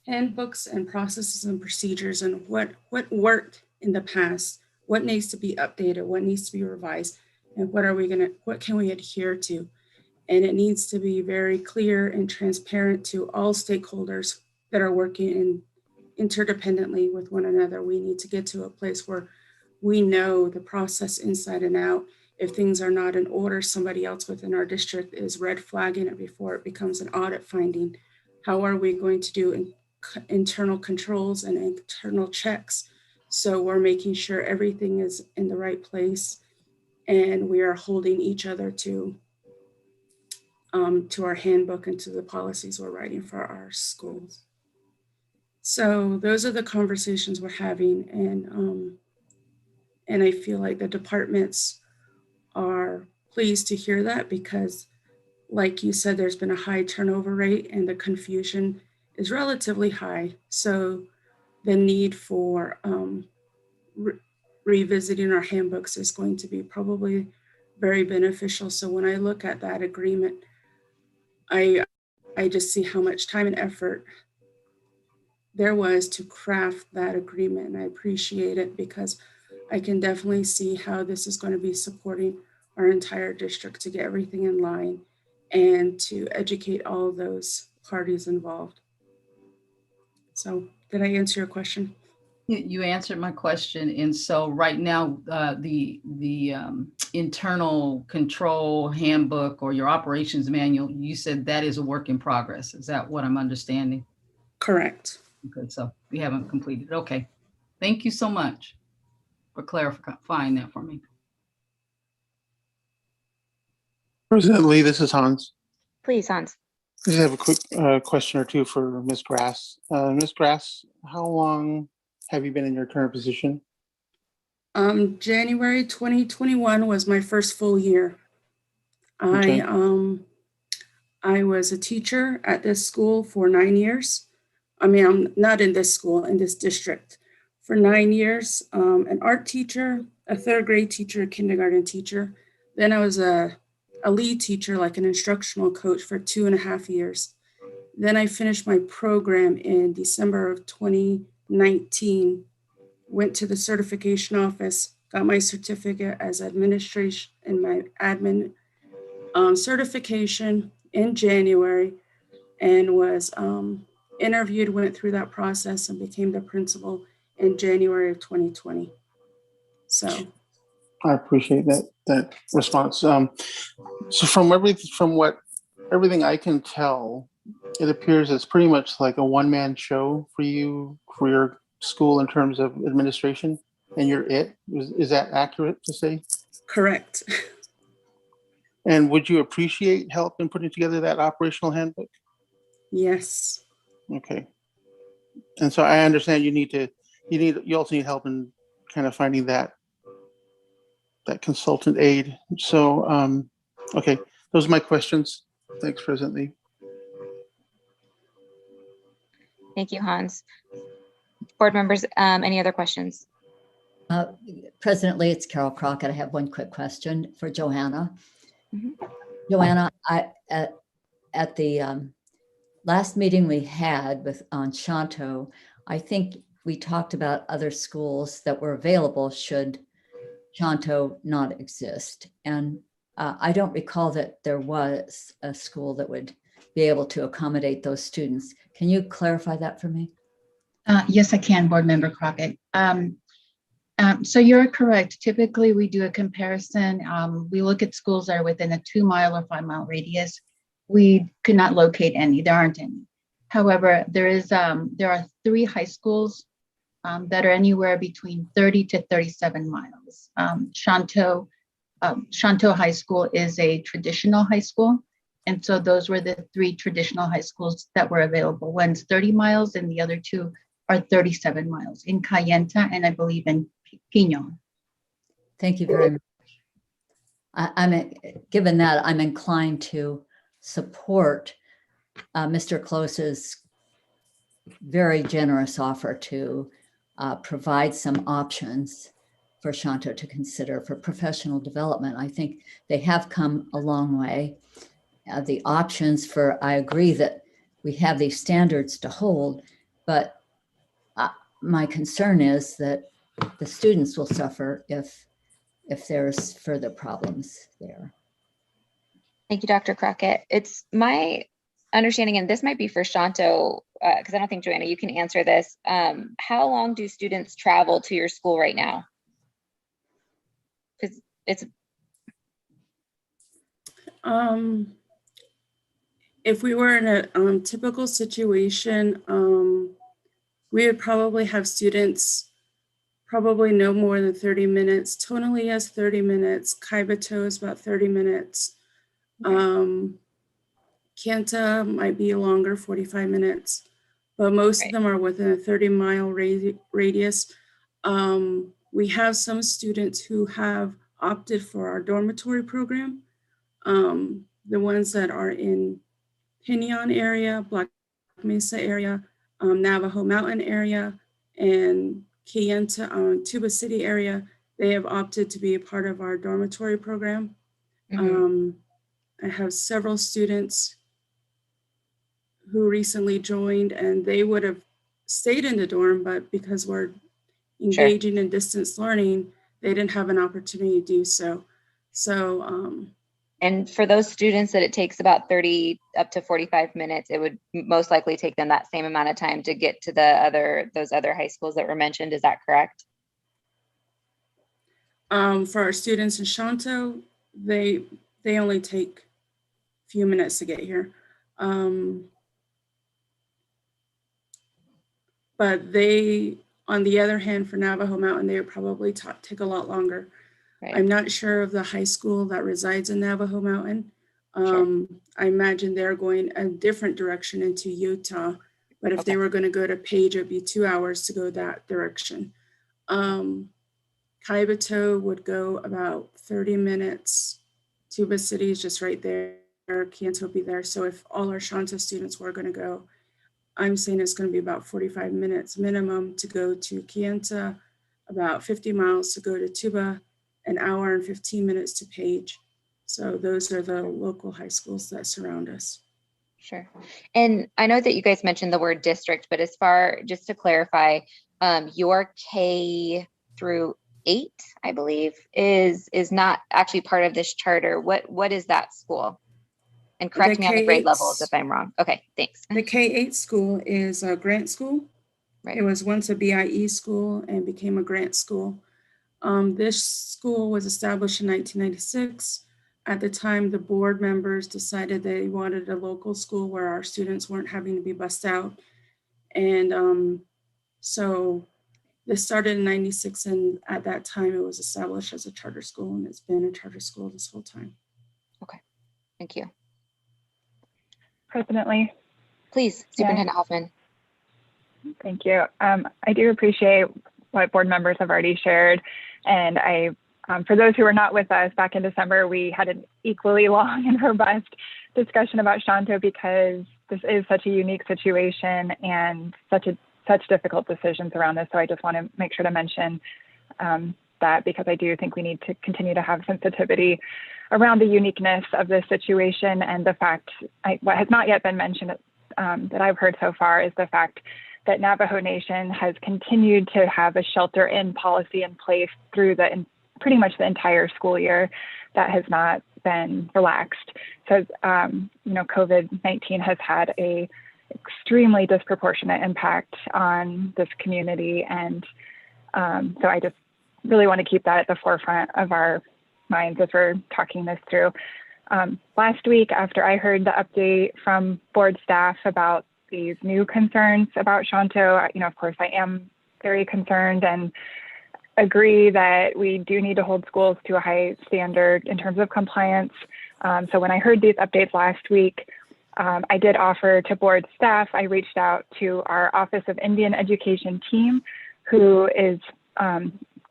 handbooks and processes and procedures and what worked in the past, what needs to be updated, what needs to be revised, and what can we adhere to? And it needs to be very clear and transparent to all stakeholders that are working interdependently with one another. We need to get to a place where we know the process inside and out. If things are not in order, somebody else within our district is red flagging it before it becomes an audit finding. How are we going to do internal controls and internal checks? So we're making sure everything is in the right place and we are holding each other to our handbook and to the policies we're writing for our schools. So those are the conversations we're having, and I feel like the departments are pleased to hear that because, like you said, there's been a high turnover rate and the confusion is relatively high. So the need for revisiting our handbooks is going to be probably very beneficial. So when I look at that agreement, I just see how much time and effort there was to craft that agreement. And I appreciate it because I can definitely see how this is going to be supporting our entire district to get everything in line and to educate all those parties involved. So did I answer your question? You answered my question. And so right now, the internal control handbook or your operations manual, you said that is a work in progress. Is that what I'm understanding? Correct. Okay, so we haven't completed. Okay. Thank you so much for clarifying that for me. President Lee, this is Hans. Please, Hans. I just have a quick question or two for Ms. Grass. Ms. Grass, how long have you been in your current position? January 2021 was my first full year. Okay. I was a teacher at this school for 9 years. I mean, I'm not in this school, in this district for 9 years. An art teacher, a third grade teacher, a kindergarten teacher. Then I was a lead teacher, like an instructional coach for 2.5 years. Then I finished my program in December of 2019, went to the certification office, got my certificate as administration and my admin certification in January, and was interviewed, went through that process, and became the principal in January of 2020. So I appreciate that response. So from everything I can tell, it appears it's pretty much like a one-man show for you, for your school in terms of administration, and you're it. Is that accurate to say? correct. And would you appreciate help in putting together that operational handbook? Yes. Okay. And so I understand you also need help in kind of finding that consultant aid. So, okay, those are my questions. Thanks, President Lee. Thank you, Hans. Board members, any other questions? President Lee, it's Carol Crockett. I have one quick question for Johanna. Mhm. Johanna, at the last meeting we had on Shanto, I think we talked about other schools that were available should Shanto not exist. And I don't recall that there was a school that would be able to accommodate those students. Can you clarify that for me? Yes, I can, Board Member Crockett. So you're correct. Typically, we do a comparison. We look at schools that are within a 2-mile or 5-mile radius. We could not locate any. There aren't any. However, there are 3 high schools that are anywhere between 30 to 37 miles. Shanto High School is a traditional high school. And so those were the 3 traditional high schools that were available. One's 30 miles and the other 2 are 37 miles in Cayenta and I believe in Pinon. Thank you very much. Given that, I'm inclined to support Mr. Close's very generous offer to provide some options for Shanto to consider for professional development. I think they have come a long way. The options I agree that we have these standards to hold, but my concern is that the students will suffer if there's further problems there. Thank you, Dr. Crockett. It's my understanding, and this might be for Shanto, because I don't think, Joanna, you can answer this. How long do students travel to your school right now? Because it's if we were in a typical situation, we would probably have students probably no more than 30 minutes. Tonally is 30 minutes. Kaibato is about 30 minutes. Kanta might be longer, 45 minutes, but most of them are within a 30-mile radius. We have some students who have opted for our dormitory program. The ones that are in Pinon area, Black Mesa area, Navajo Mountain area, and Kayenta, Tuba City area, they have opted to be a part of our dormitory program. I have several students who recently joined and they would have stayed in the dorm, but because we're engaging in distance learning, they didn't have an opportunity to do so. So And for those students that it takes about 30 up to 45 minutes, it would most likely take them that same amount of time to get to those other high schools that were mentioned. Is that correct? For our students in Shanto, they only take a few minutes to get here. But they, on the other hand, for Navajo Mountain, they would probably take a lot longer. Right. I'm not sure of the high school that resides in Navajo Mountain. Sure. I imagine they're going a different direction into Utah, but if they were going to go to Page, it'd be 2 hours to go that direction. Kaibito would go about 30 minutes. Tuba City is just right there. Kyanto would be there. So if all our Shanto students were going to go, I'm saying it's going to be about 45 minutes minimum to go to Kayenta, about 50 miles to go to Tuba, an hour and 15 minutes to Page. So those are the local high schools that surround us. Sure. And I know that you guys mentioned the word district, but just to clarify, your K through 8, I believe, is not actually part of this charter. What is that school? And correct me on the grade levels if I'm wrong. Okay, thanks. The K-8 school is a grant school. Right. It was once a BIE school and became a grant school. This school was established in 1996. At the time, the board members decided they wanted a local school where our students weren't having to be bussed out. And so this started in 96, and at that time it was established as a charter school, and it's been a charter school this whole time. Okay, thank you. President Lee. Please, Superintendent Hoffman. Thank you. I do appreciate what board members have already shared. And for those who were not with us back in December, we had an equally long and robust discussion about Shanto because this is such a unique situation and such difficult decisions around this. So I just want to make sure to mention that because I do think we need to continue to have sensitivity around the uniqueness of this situation and the fact, what has not yet been mentioned that I've heard so far is the fact that Navajo Nation has continued to have a shelter-in policy in place through pretty much the entire school year that has not been relaxed. So, COVID-19 has had a extremely disproportionate impact on this community. And so I just really want to keep that at the forefront of our minds as we're talking this through. Last week, after I heard the update from board staff about these new concerns about Shanto, of course, I am very concerned and agree that we do need to hold schools to a high standard in terms of compliance. So when I heard these updates last week, I did offer to board staff, I reached out to our Office of Indian Education team, who is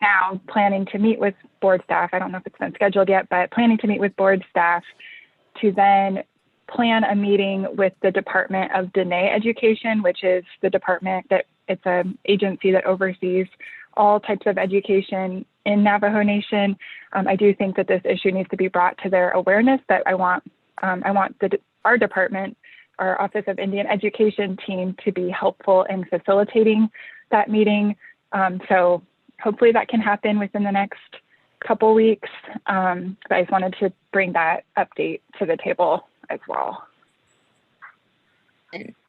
now planning to meet with board staff. I don't know if it's been scheduled yet, but planning to meet with board staff to then plan a meeting with the Department of Dene Education, which is the department that it's an agency that oversees all types of education in Navajo Nation. I do think that this issue needs to be brought to their awareness, but I want our department, our Office of Indian Education team to be helpful in facilitating that meeting. So hopefully that can happen within the next couple weeks. But I just wanted to bring that update to the table as well.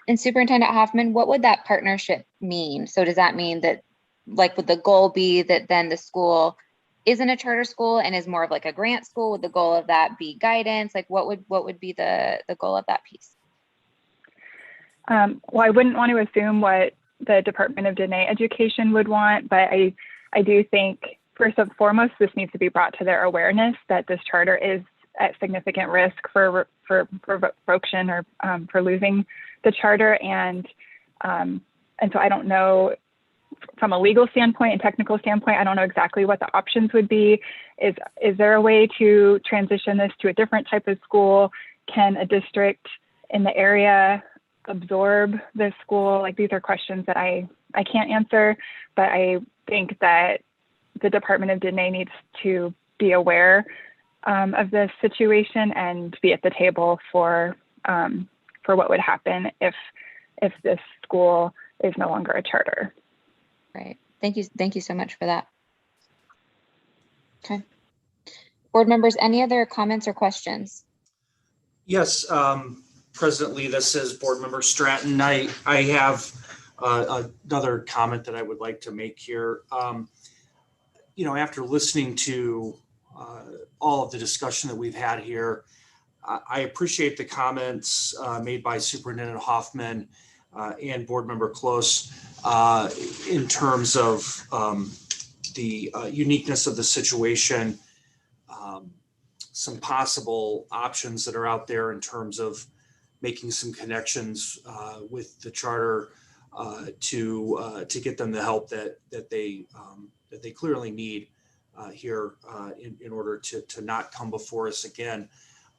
And Superintendent Hoffman, what would that partnership mean? So does that mean that, like, would the goal be that then the school isn't a charter school and is more of like a grant school? Would the goal of that be guidance? Like, what would be the goal of that piece? Well, I wouldn't want to assume what the Department of Dene Education would want, but I do think first and foremost, this needs to be brought to their awareness that this charter is at significant risk for revocation or for losing the charter. And so I don't know, from a legal standpoint and technical standpoint, I don't know exactly what the options would be. Is there a way to transition this to a different type of school? Can a district in the area absorb this school? Like, these are questions that I can't answer, but I think that the Department of Dene needs to be aware of this situation and be at the table for what would happen if this school is no longer a charter. Right. Thank you so much for that. Okay. Board members, any other comments or questions? Yes, President Lee, this is Board Member Stratton. I have another comment that I would like to make here. After listening to all of the discussion that we've had here, I appreciate the comments made by Superintendent Hoffman and Board Member Close in terms of the uniqueness of the situation, some possible options that are out there in terms of making some connections with the charter to get them the help that they clearly need here in order to not come before us again.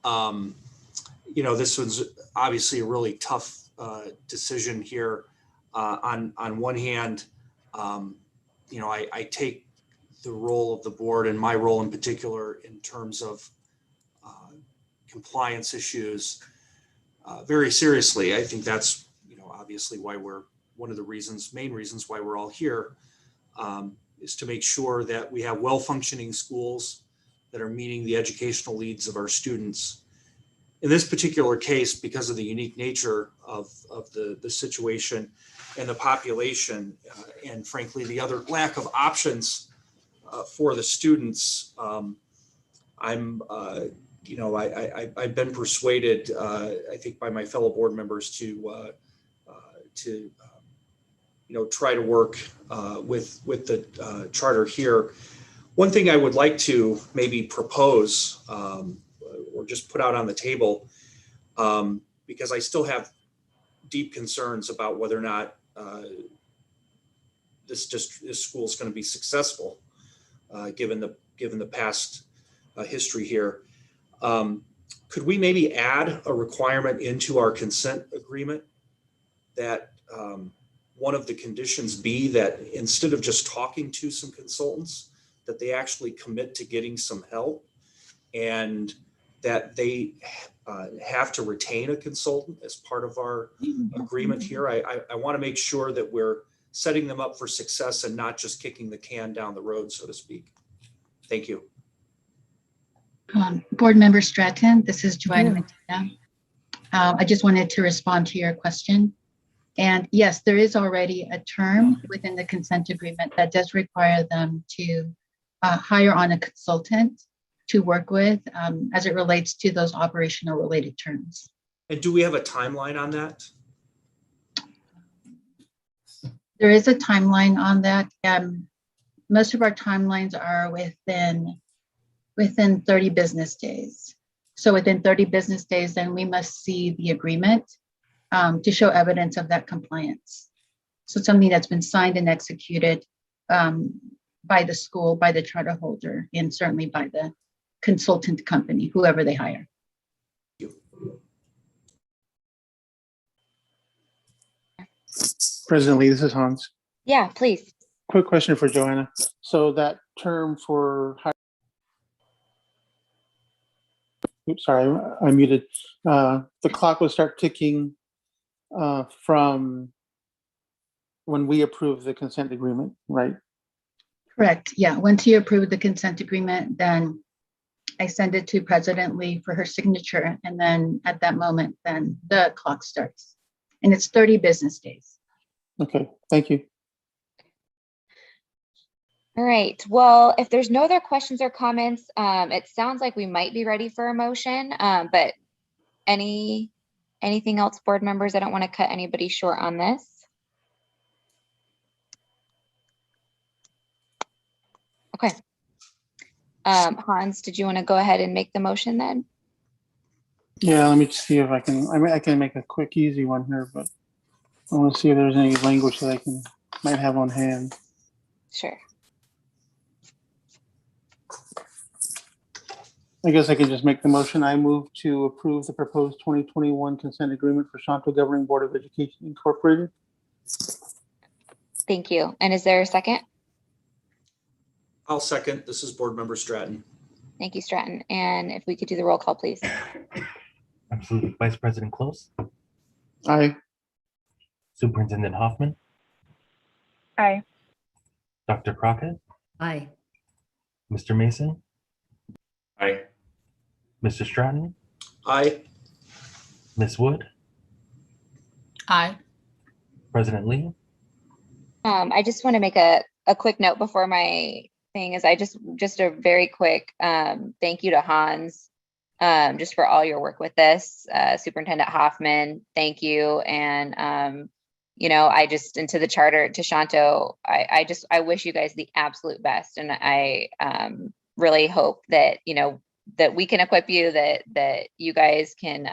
This was obviously a really tough decision here. On one hand, I take the role of the board and my role in particular in terms of compliance issues very seriously. I think that's obviously why we're one of the main reasons why we're all here, is to make sure that we have well-functioning schools that are meeting the educational needs of our students. In this particular case, because of the unique nature of the situation and the population, and frankly, the other lack of options for the students, I've been persuaded, I think, by my fellow board members to try to work with the charter here. One thing I would like to maybe propose or just put out on the table, because I still have deep concerns about whether or not this school is going to be successful, given the past history here. Could we maybe add a requirement into our consent agreement that one of the conditions be that instead of just talking to some consultants, that they actually commit to getting some help, and that they have to retain a consultant as part of our agreement here? I want to make sure that we're setting them up for success and not just kicking the can down the road, so to speak. Thank you. Board Member Stratton, this is Joanna Medina. I just wanted to respond to your question. And yes, there is already a term within the consent agreement that does require them to hire on a consultant to work with as it relates to those operational related terms. And do we have a timeline on that? There is a timeline on that. Most of our timelines are within 30 business days. So within 30 business days, then we must see the agreement to show evidence of that compliance. So something that's been signed and executed by the school, by the charter holder, and certainly by the consultant company, whoever they hire. President Lee, this is Hans. Yeah, please. Quick question for Joanna. So that term for oops, sorry, I muted. The clock will start ticking from when we approve the consent agreement, right? Correct. Yeah. Once you approve the consent agreement, then I send it to President Lee for her signature. And then at that moment, then the clock starts. And it's 30 business days. Okay. Thank you. All right. Well, if there's no other questions or comments, it sounds like we might be ready for a motion. But anything else, board members? I don't want to cut anybody short on this. Okay. Hans, did you want to go ahead and make the motion then? Yeah, let me see if I can. I can make a quick, easy one here, but I want to see if there's any language that I might have on hand. Sure. I guess I can just make the motion. I move to approve the proposed 2021 consent agreement for Shanto Governing Board of Education Incorporated. Thank you. And is there a second? I'll second. This is Board Member Stratton. Thank you, Stratton. And if we could do the roll call, please. Absolutely. Vice President Close, Aye. Superintendent Hoffman, Aye. Dr. Crockett, Aye. Mr. Mason, Aye. Mr. Stratton, Aye. Ms. Wood, Aye. President Lee. I just want to make a quick note before my thing is just a very quick thank you to Hans just for all your work with this. Superintendent Hoffman, thank you. And you know, and to the charter, to Shanto, I wish you guys the absolute best. And I really hope that, you know, that we can equip you, that you guys can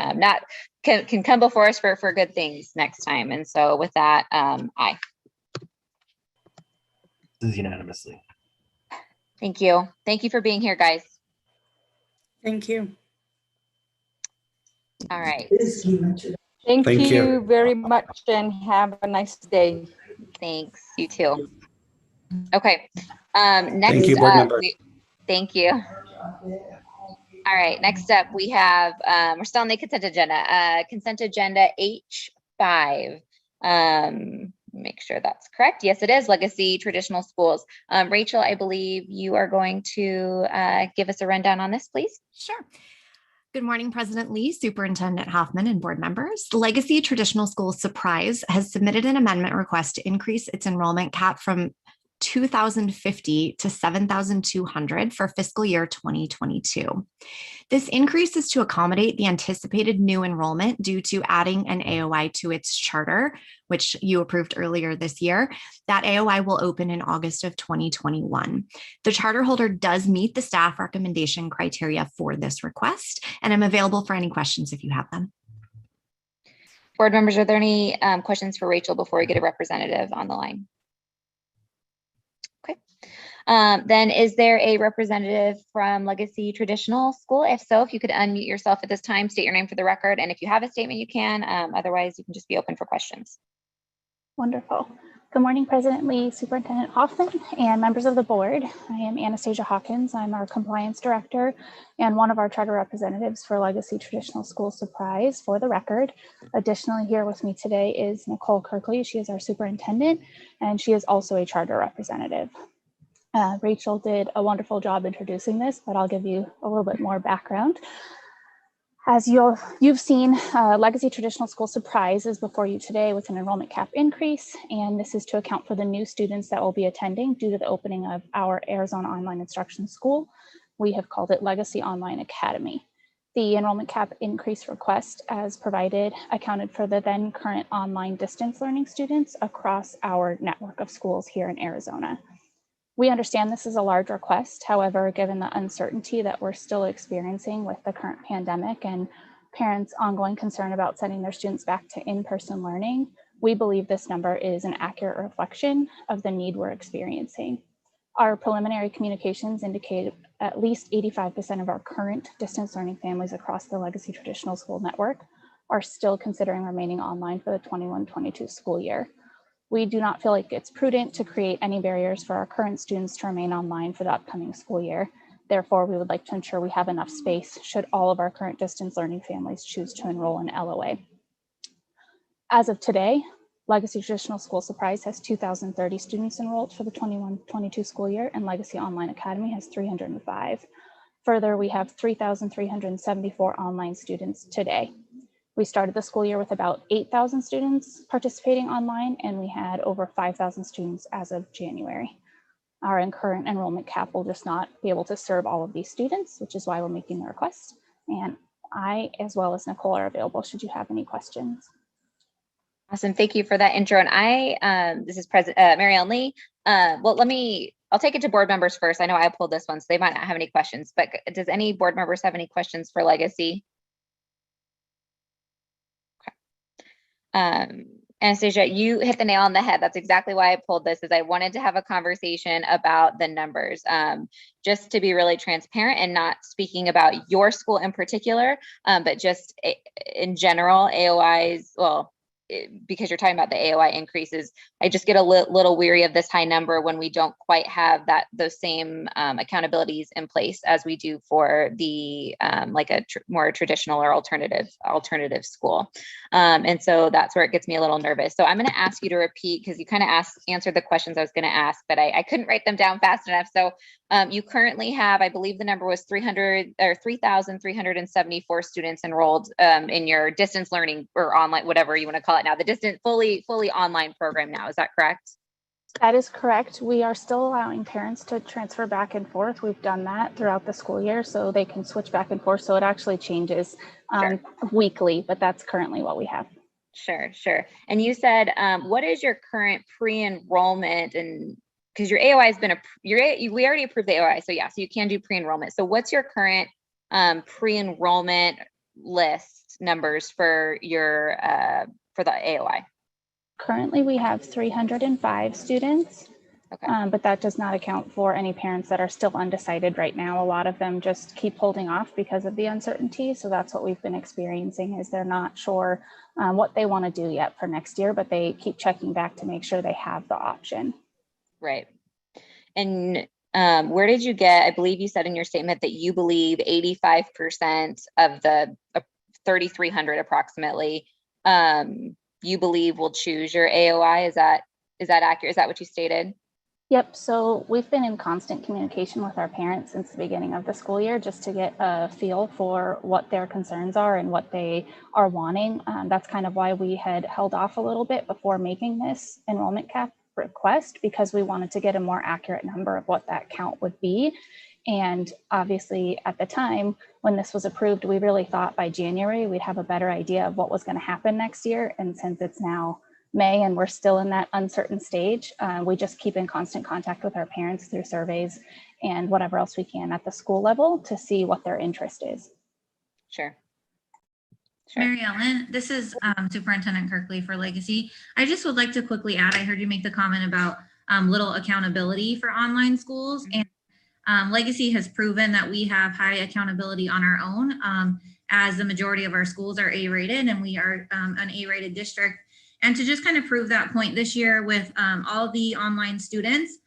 can come before us for good things next time. And so with that, aye. This is unanimously. Thank you. Thank you for being here, guys. Thank you. All right. Thank you very much and have a nice day. Thanks. You too. Okay. Next Thank you, board up, member. thank you. All right. Next up, we have, we're still on the consent agenda. Consent agenda H5. Make sure that's correct. Yes, it is. Legacy Traditional Schools. Rachel, I believe you are going to give us a rundown on this, please. Sure. Good morning, President Lee, Superintendent Hoffman, and board members. Legacy Traditional Schools Surprise has submitted an amendment request to increase its enrollment cap from 2,050 to 7,200 for fiscal year 2022. This increase is to accommodate the anticipated new enrollment due to adding an AOI to its charter, which you approved earlier this year. That AOI will open in August of 2021. The charter holder does meet the staff recommendation criteria for this request, and I'm available for any questions if you have them. Board members, are there any questions for Rachel before we get a representative on the line? Okay. Then is there a representative from Legacy Traditional School? If so, if you could unmute yourself at this time, state your name for the record, and if you have a statement, you can. Otherwise, you can just be open for questions. Wonderful. Good morning, President Lee, Superintendent Hoffman, and members of the board. I am Anastasia Hawkins. I'm our compliance director and one of our charter representatives for Legacy Traditional School Surprise, for the record. Additionally, here with me today is Nicole Kirkley. She is our superintendent, and she is also a charter representative. Rachel did a wonderful job introducing this, but I'll give you a little bit more background. As you've seen, Legacy Traditional School Surprise is before you today with an enrollment cap increase, and this is to account for the new students that will be attending due to the opening of our Arizona Online Instruction School. We have called it Legacy Online Academy. The enrollment cap increase request, as provided, accounted for the then current online distance learning students across our network of schools here in Arizona. We understand this is a large request. However, given the uncertainty that we're still experiencing with the current pandemic and parents' ongoing concern about sending their students back to in-person learning, we believe this number is an accurate reflection of the need we're experiencing. Our preliminary communications indicate at least 85% of our current distance learning families across the Legacy Traditional School network are still considering remaining online for the 21-22 school year. We do not feel like it's prudent to create any barriers for our current students to remain online for the upcoming school year. Therefore, we would like to ensure we have enough space should all of our current distance learning families choose to enroll in LOA. As of today, Legacy Traditional School Surprise has 2,030 students enrolled for the 21-22 school year, and Legacy Online Academy has 305. Further, we have 3,374 online students today. We started the school year with about 8,000 students participating online, and we had over 5,000 students as of January. Our current enrollment cap will just not be able to serve all of these students, which is why we're making the request. And I, as well as Nicole, are available should you have any questions. Awesome, thank you for that intro. And this is Mary Ellen Lee. Well, I'll take it to board members first. I know I pulled this one, so they might not have any questions, but does any board members have any questions for Legacy? Anastasia, you hit the nail on the head. That's exactly why I pulled this, is I wanted to have a conversation about the numbers, just to be really transparent and not speaking about your school in particular, but just in general, AOIs, well, because you're talking about the AOI increases, I just get a little weary of this high number when we don't quite have those same accountabilities in place as we do for the like a more traditional or alternative school. And so that's where it gets me a little nervous. So I'm going to ask you to repeat, because you kind of answered the questions I was going to ask, but I couldn't write them down fast enough. So you currently have, I believe the number was 3,374 students enrolled in your distance learning or online, whatever you want to call it now, the distant fully online program now. Is that correct? That is correct. We are still allowing parents to transfer back and forth. We've done that throughout the school year, so they can switch back and forth. So it actually changes weekly, but that's currently what we have. Sure. And you said, what is your current pre-enrollment? And because your AOI has been we already approved the AOI, so yeah, so you can do pre-enrollment. So what's your current pre-enrollment list numbers for your for the AOI? Currently, we have 305 students, but that does not account for any parents that are still undecided right now. A lot of them just keep holding off because of the uncertainty. So that's what we've been experiencing, is they're not sure what they want to do yet for next year, but they keep checking back to make sure they have the option. Right. And where did you get, I believe you said in your statement that you believe 85% of the 3,300 approximately, you believe will choose your AOI. Is that accurate? Is that what you stated? Yep. So we've been in constant communication with our parents since the beginning of the school year, just to get a feel for what their concerns are and what they are wanting. That's kind of why we had held off a little bit before making this enrollment cap request, because we wanted to get a more accurate number of what that count would be. And obviously at the time when this was approved, we really thought by January we'd have a better idea of what was going to happen next year. And since it's now May and we're still in that uncertain stage, we just keep in constant contact with our parents through surveys and whatever else we can at the school level to see what their interest is. Sure. Mary Ellen, this is Superintendent Kirkley for Legacy. I just would like to quickly add, I heard you make the comment about little accountability for online schools, and Legacy has proven that we have high accountability on our own, as the majority of our schools are A-rated, and we are an A-rated district. And to just kind of prove that point this year with all the online students,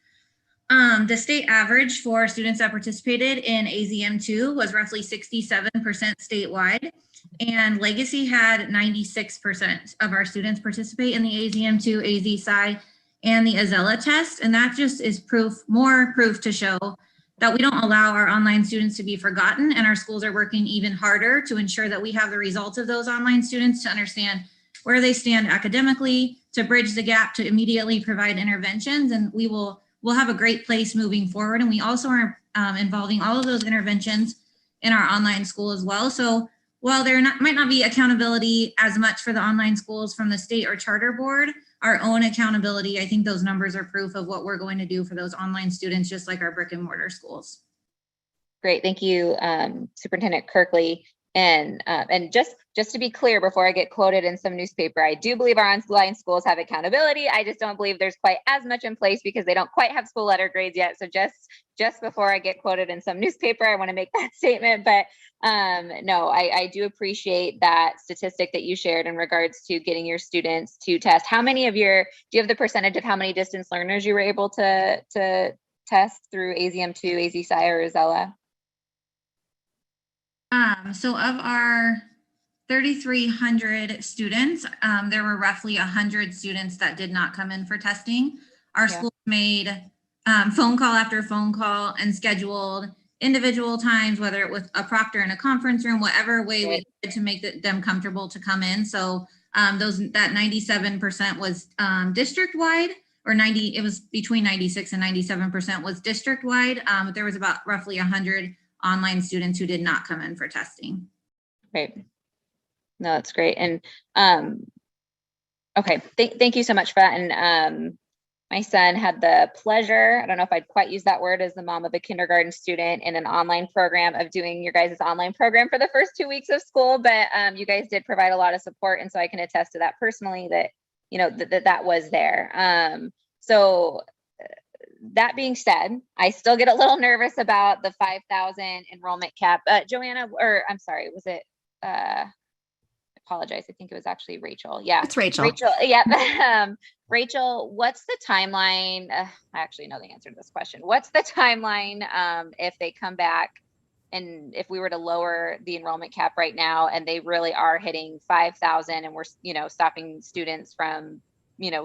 the state average for students that participated in AZM2 was roughly 67% statewide, and Legacy had 96% of our students participate in the AZM2, AZSci, and the Azella test. And that just is more proof to show that we don't allow our online students to be forgotten, and our schools are working even harder to ensure that we have the results of those online students to understand where they stand academically, to bridge the gap, to immediately provide interventions. And we'll have a great place moving forward. And we also are involving all of those interventions in our online school as well. So while there might not be accountability as much for the online schools from the state or charter board, our own accountability, I think those numbers are proof of what we're going to do for those online students, just like our brick and mortar schools. Great, thank you, Superintendent Kirkley. And just to be clear, before I get quoted in some newspaper, I do believe our online schools have accountability. I just don't believe there's quite as much in place because they don't quite have school letter grades yet. So just before I get quoted in some newspaper, I want to make that statement. But no, I do appreciate that statistic that you shared in regards to getting your students to test. How many of do you have the percentage of how many distance learners you were able to test through AZM2, AZSci, or Azella? So of our 3,300 students, there were roughly 100 students that did not come in for testing. Our school made phone call after phone call and scheduled individual times, whether it was a proctor in a conference room, whatever way we did to make them comfortable to come in. So that 97% was district-wide, or it was between 96 and 97% was district-wide. But there was about roughly 100 online students who did not come in for testing. Right. No, that's great. And okay, thank you so much for that. And my son had the pleasure, I don't know if I'd quite use that word, as the mom of a kindergarten student in an online program, of doing your guys' online program for the first 2 weeks of school. But you guys did provide a lot of support, and so I can attest to that personally, that that was there. So that being said, I still get a little nervous about the 5,000 enrollment cap. Joanna, or I'm sorry, was it apologize. I think it was actually Rachel. Yeah. It's Rachel. Rachel, yeah. Rachel, what's the timeline? I actually know the answer to this question. What's the timeline if they come back and if we were to lower the enrollment cap right now and they really are hitting 5,000 and we're, stopping students from,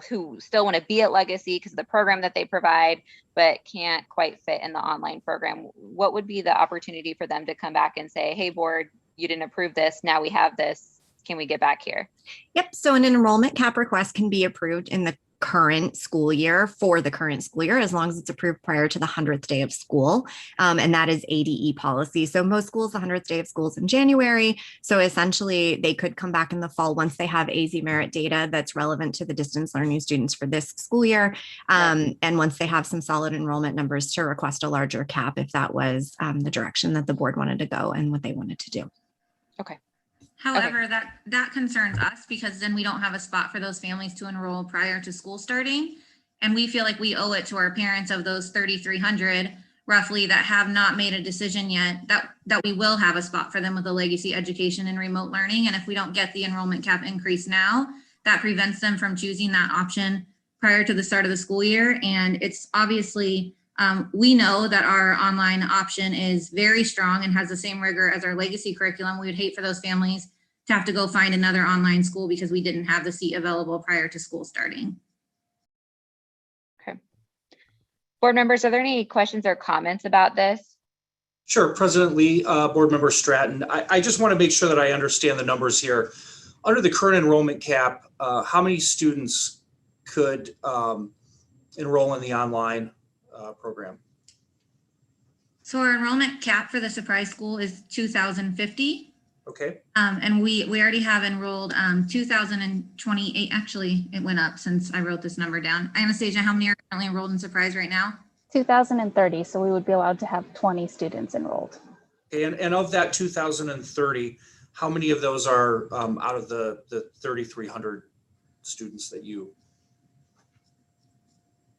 who still want to be at Legacy because of the program that they provide, but can't quite fit in the online program, what would be the opportunity for them to come back and say, hey, board, you didn't approve this. Now we have this. Can we get back here? Yep. So an enrollment cap request can be approved in the current school year for the current school year, as long as it's approved prior to the 100th day of school. And that is ADE policy. So most schools, the 100th day of school is in January. So essentially they could come back in the fall once they have AZ merit data that's relevant to the distance learning students for this school year. And once they have some solid enrollment numbers to request a larger cap, if that was the direction that the board wanted to go and what they wanted to do. Okay. However, that concerns us because then we don't have a spot for those families to enroll prior to school starting. And we feel like we owe it to our parents of those 3,300 roughly that have not made a decision yet that we will have a spot for them with a legacy education and remote learning. And if we don't get the enrollment cap increase now, that prevents them from choosing that option prior to the start of the school year. And it's obviously, we know that our online option is very strong and has the same rigor as our legacy curriculum. We would hate for those families to have to go find another online school because we didn't have the seat available prior to school starting. Okay. Board members, are there any questions or comments about this? Sure, President Lee, Board Member Stratton. I just want to make sure that I understand the numbers here. Under the current enrollment cap, how many students could enroll in the online program? So our enrollment cap for the surprise school is 2,050. Okay. And we already have enrolled 2,028. Actually, it went up since I wrote this number down. Anastasia, how many are currently enrolled in surprise right now? 2,030. So we would be allowed to have 20 students enrolled. And of that 2,030, how many of those are out of the 3,300 students that you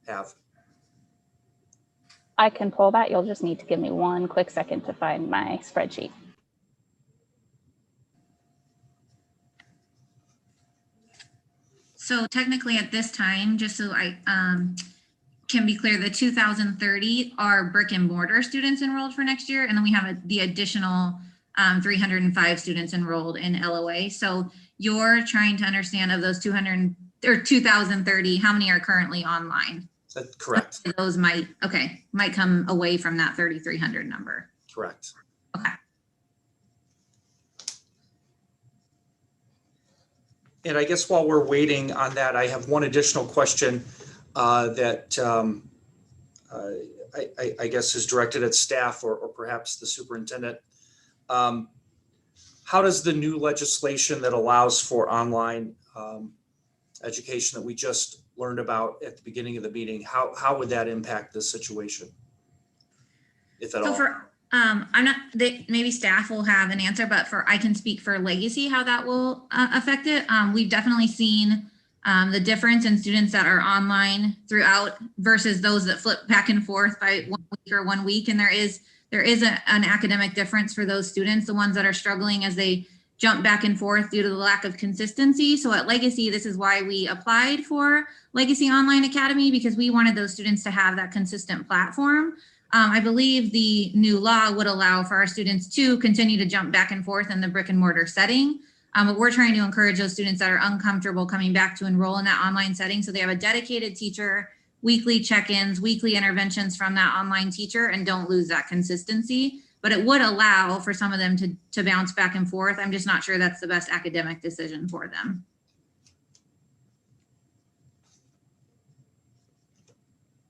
have? I can pull that. You'll just need to give me one quick second to find my spreadsheet. So technically at this time, just so I can be clear, the 2,030 are brick and mortar students enrolled for next year. And then we have the additional 305 students enrolled in LOA. So you're trying to understand of those 2,030, how many are currently online? That's correct. So those might come away from that 3,300 number. Correct. Okay. And I guess while we're waiting on that, I have one additional question that I guess is directed at staff or perhaps the superintendent. How does the new legislation that allows for online education that we just learned about at the beginning of the meeting, how would that impact this situation, if at all? I'm not, maybe staff will have an answer, but I can speak for Legacy, how that will affect it. We've definitely seen the difference in students that are online throughout versus those that flip back and forth by 1 week or 1 week. And there is an academic difference for those students, the ones that are struggling as they jump back and forth due to the lack of consistency. So at Legacy, this is why we applied for Legacy Online Academy, because we wanted those students to have that consistent platform. I believe the new law would allow for our students to continue to jump back and forth in the brick and mortar setting. But we're trying to encourage those students that are uncomfortable coming back to enroll in that online setting. So they have a dedicated teacher, weekly check-ins, weekly interventions from that online teacher, and don't lose that consistency. But it would allow for some of them to bounce back and forth. I'm just not sure that's the best academic decision for them.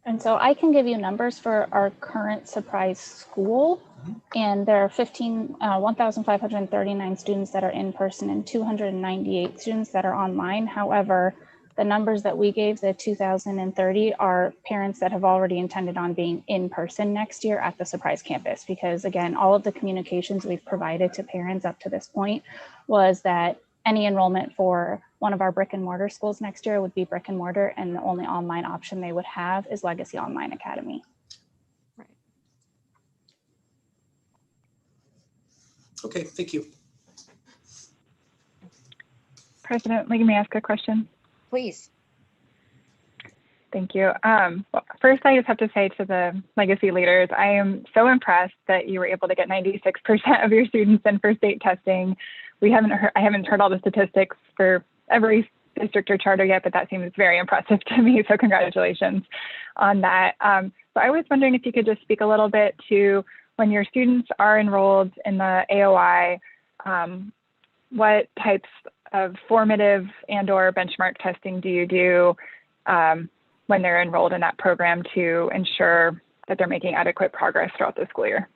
And so I can give you numbers for our current surprise school. And there are 1,539 students that are in person and 298 students that are online. However, the numbers that we gave, the 2,030, are parents that have already intended on being in person next year at the surprise campus. Because again, all of the communications we've provided to parents up to this point was that any enrollment for one of our brick and mortar schools next year would be brick and mortar, and the only online option they would have is Legacy Online Academy. Right. Okay, thank you. President Lee, may I ask a question? Please. Thank you. Well, first, I just have to say to the legacy leaders, I am so impressed that you were able to get 96% of your students in for state testing. I haven't heard all the statistics for every district or charter yet, but that seems very impressive to me. So congratulations on that. So I was wondering if you could just speak a little bit to when your students are enrolled in the AOI, what types of formative and/or benchmark testing do you do when they're enrolled in that program to ensure that they're making adequate progress throughout the school year?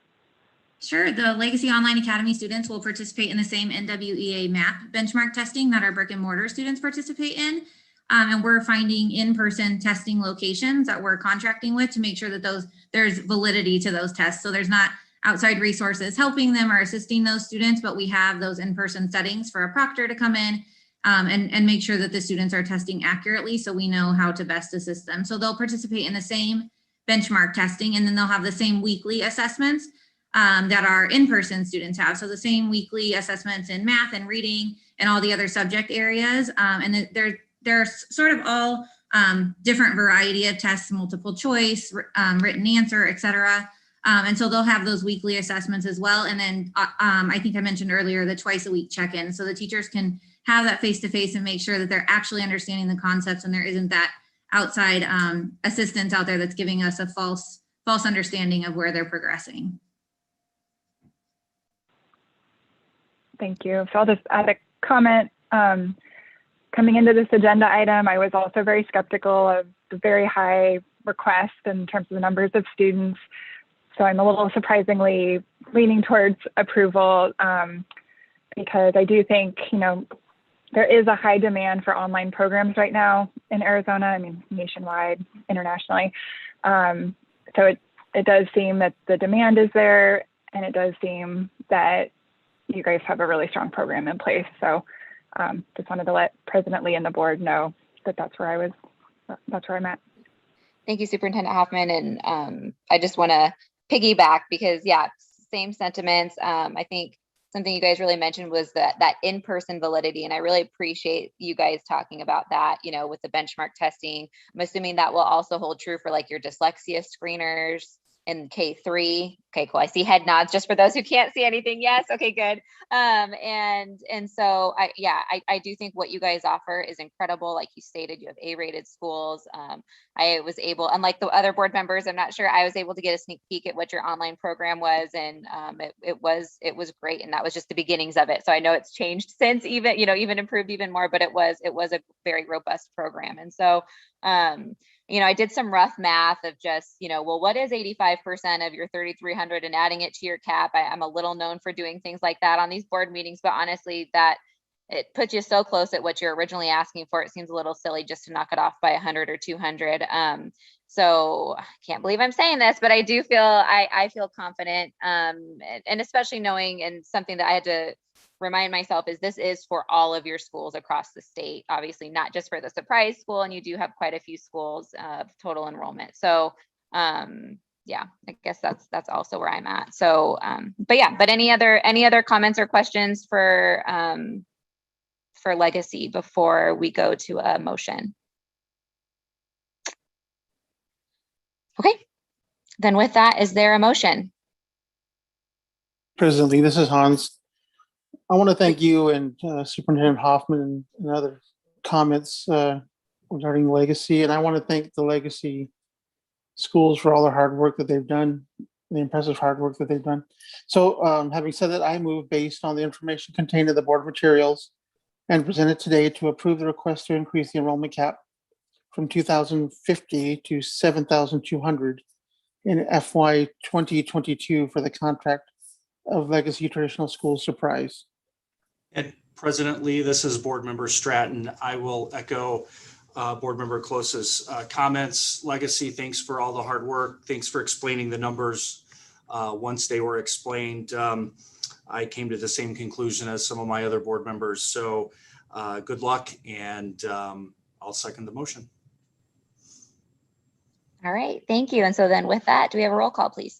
Sure. The Legacy Online Academy students will participate in the same NWEA MAP benchmark testing that our brick and mortar students participate in. And we're finding in-person testing locations that we're contracting with to make sure that there's validity to those tests. So there's not outside resources helping them or assisting those students, but we have those in-person settings for a proctor to come in and make sure that the students are testing accurately so we know how to best assist them. So they'll participate in the same benchmark testing, and then they'll have the same weekly assessments that our in-person students have. So the same weekly assessments in math and reading and all the other subject areas. And they're sort of all different variety of tests, multiple choice, written answer, et cetera. And so they'll have those weekly assessments as well. And then I think I mentioned earlier the twice a week check-in. So the teachers can have that face-to-face and make sure that they're actually understanding the concepts and there isn't that outside assistance out there that's giving us a false understanding of where they're progressing. Thank you. So I'll just add a comment. Coming into this agenda item, I was also very skeptical of the very high request in terms of the numbers of students. So I'm a little surprisingly leaning towards approval because I do think, there is a high demand for online programs right now in Arizona, I mean, nationwide, internationally. So it does seem that the demand is there, and it does seem that you guys have a really strong program in place. So just wanted to let President Lee and the board know that that's where I'm at. Thank you, Superintendent Hoffman. And I just want to piggyback because, yeah, same sentiments. I think something you guys really mentioned was that in-person validity. And I really appreciate you guys talking about that, with the benchmark testing. I'm assuming that will also hold true for like your dyslexia screeners in K3. Okay, cool. I see head nods just for those who can't see anything. Yes. Okay, good. And so I do think what you guys offer is incredible. Like you stated, you have A-rated schools. I was able, unlike the other board members, I'm not sure, I was able to get a sneak peek at what your online program was, and it was great. And that was just the beginnings of it. So I know it's changed since, even improved even more, but it was a very robust program. And so I did some rough math of just, well, what is 85% of your 3,300 and adding it to your cap? I'm a little known for doing things like that on these board meetings, but honestly, that it puts you so close at what you're originally asking for. It seems a little silly just to knock it off by 100 or 200. So I can't believe I'm saying this, but I do feel, I feel confident. And especially knowing, and something that I had to remind myself is this is for all of your schools across the state, obviously not just for the surprise school, and you do have quite a few schools of total enrollment. So yeah, I guess that's also where I'm at. So but any other comments or questions for Legacy before we go to a motion? Okay, then with that, is there a motion? President Lee, this is Hans. I want to thank you and Superintendent Hoffman and other comments regarding Legacy. And I want to thank the Legacy schools for all the hard work that they've done, the impressive hard work that they've done. So having said that, I move based on the information contained in the board materials and presented today to approve the request to increase the enrollment cap from 2,050 to 7,200 in FY 2022 for the contract of Legacy Traditional School Surprise. And President Lee, this is Board Member Stratton. I will echo Board Member Close's comments. Legacy, thanks for all the hard work. Thanks for explaining the numbers. Once they were explained, I came to the same conclusion as some of my other board members. So good luck, and I'll second the motion. All right, thank you. And so then with that, do we have a roll call, please?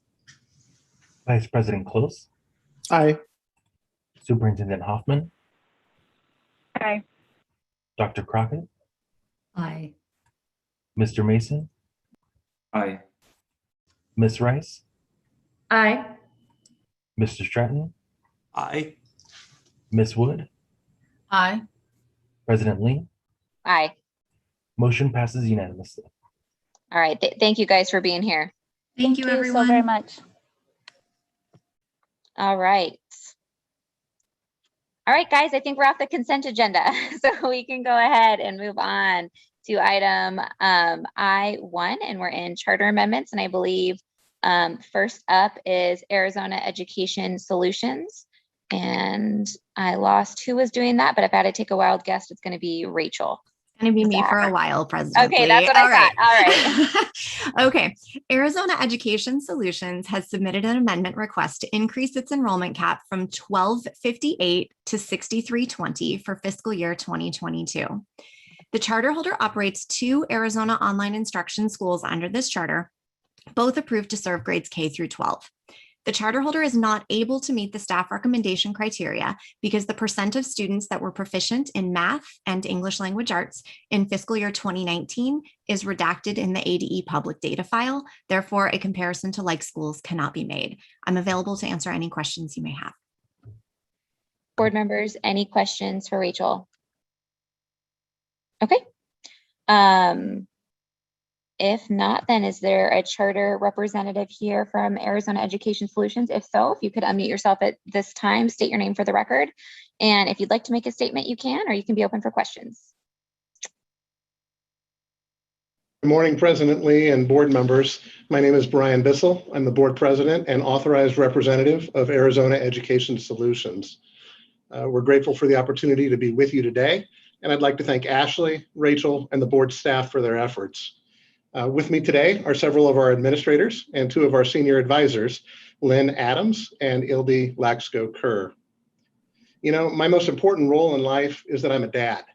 Vice President Close. Aye. Superintendent Hoffman. Aye. Dr. Crockett, Aye. Mr. Mason, Aye. Ms. Rice, Aye. Mr. Stratton, Aye. Ms. Wood, Aye. President Lee. Aye. Motion passes unanimously. All right. Thank you guys for being here. Thank you, so very everyone. much. All right. All right, guys, I think we're off the consent agenda. So we can go ahead and move on to item I-1, and we're in charter amendments. And I believe first up is Arizona Education Solutions. And I lost who was doing that, but if I had to take a wild guess, it's going to be Rachel. It's going to be me for a while, President Lee. Okay, that's what I thought. All right. Okay. Arizona Education Solutions has submitted an amendment request to increase its enrollment cap from 1258 to 6320 for fiscal year 2022. The charter holder operates 2 Arizona online instruction schools under this charter, both approved to serve grades K through 12. The charter holder is not able to meet the staff recommendation criteria because the percent of students that were proficient in math and English language arts in fiscal year 2019 is redacted in the ADE public data file. Therefore, a comparison to like schools cannot be made. I'm available to answer any questions you may have. Board members, any questions for Rachel? Okay. If not, then is there a charter representative here from Arizona Education Solutions? If so, if you could unmute yourself at this time, state your name for the record. And if you'd like to make a statement, you can, or you can be open for questions. Good morning, President Lee and board members. My name is Brian Bissell. I'm the board president and authorized representative of Arizona Education Solutions. We're grateful for the opportunity to be with you today. And I'd like to thank Ashley, Rachel, and the board staff for their efforts. With me today are several of our administrators and 2 of our senior advisors, Lynn Adams and Ildi Laxko-Kerr. You know, my most important role in life is that I'm a dad.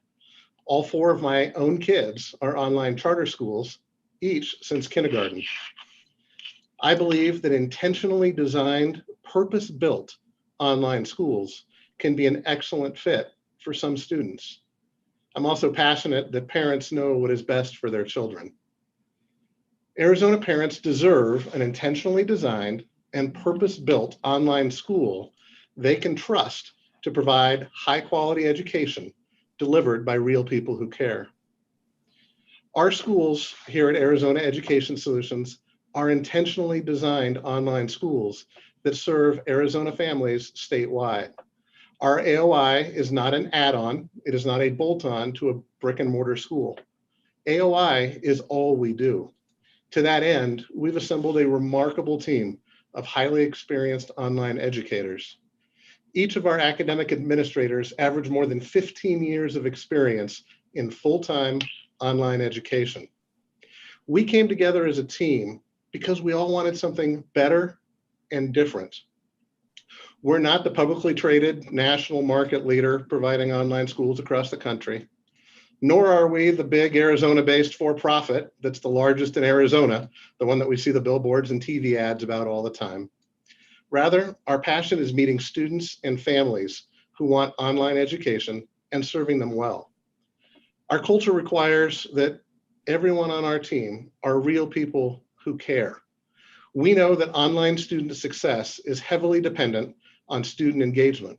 All 4 of my own kids are online charter schools, each since kindergarten. I believe that intentionally designed, purpose-built online schools can be an excellent fit for some students. I'm also passionate that parents know what is best for their children. Arizona parents deserve an intentionally designed and purpose-built online school they can trust to provide high-quality education delivered by real people who care. Our schools here at Arizona Education Solutions are intentionally designed online schools that serve Arizona families statewide. Our AOI is not an add-on. It is not a bolt-on to a brick and mortar school. AOI is all we do. To that end, we've assembled a remarkable team of highly experienced online educators. Each of our academic administrators average more than 15 years of experience in full-time online education. We came together as a team because we all wanted something better and different. We're not the publicly traded national market leader providing online schools across the country. Nor are we the big Arizona-based for-profit that's the largest in Arizona, the one that we see the billboards and TV ads about all the time. Rather, our passion is meeting students and families who want online education and serving them well. Our culture requires that everyone on our team are real people who care. We know that online student success is heavily dependent on student engagement.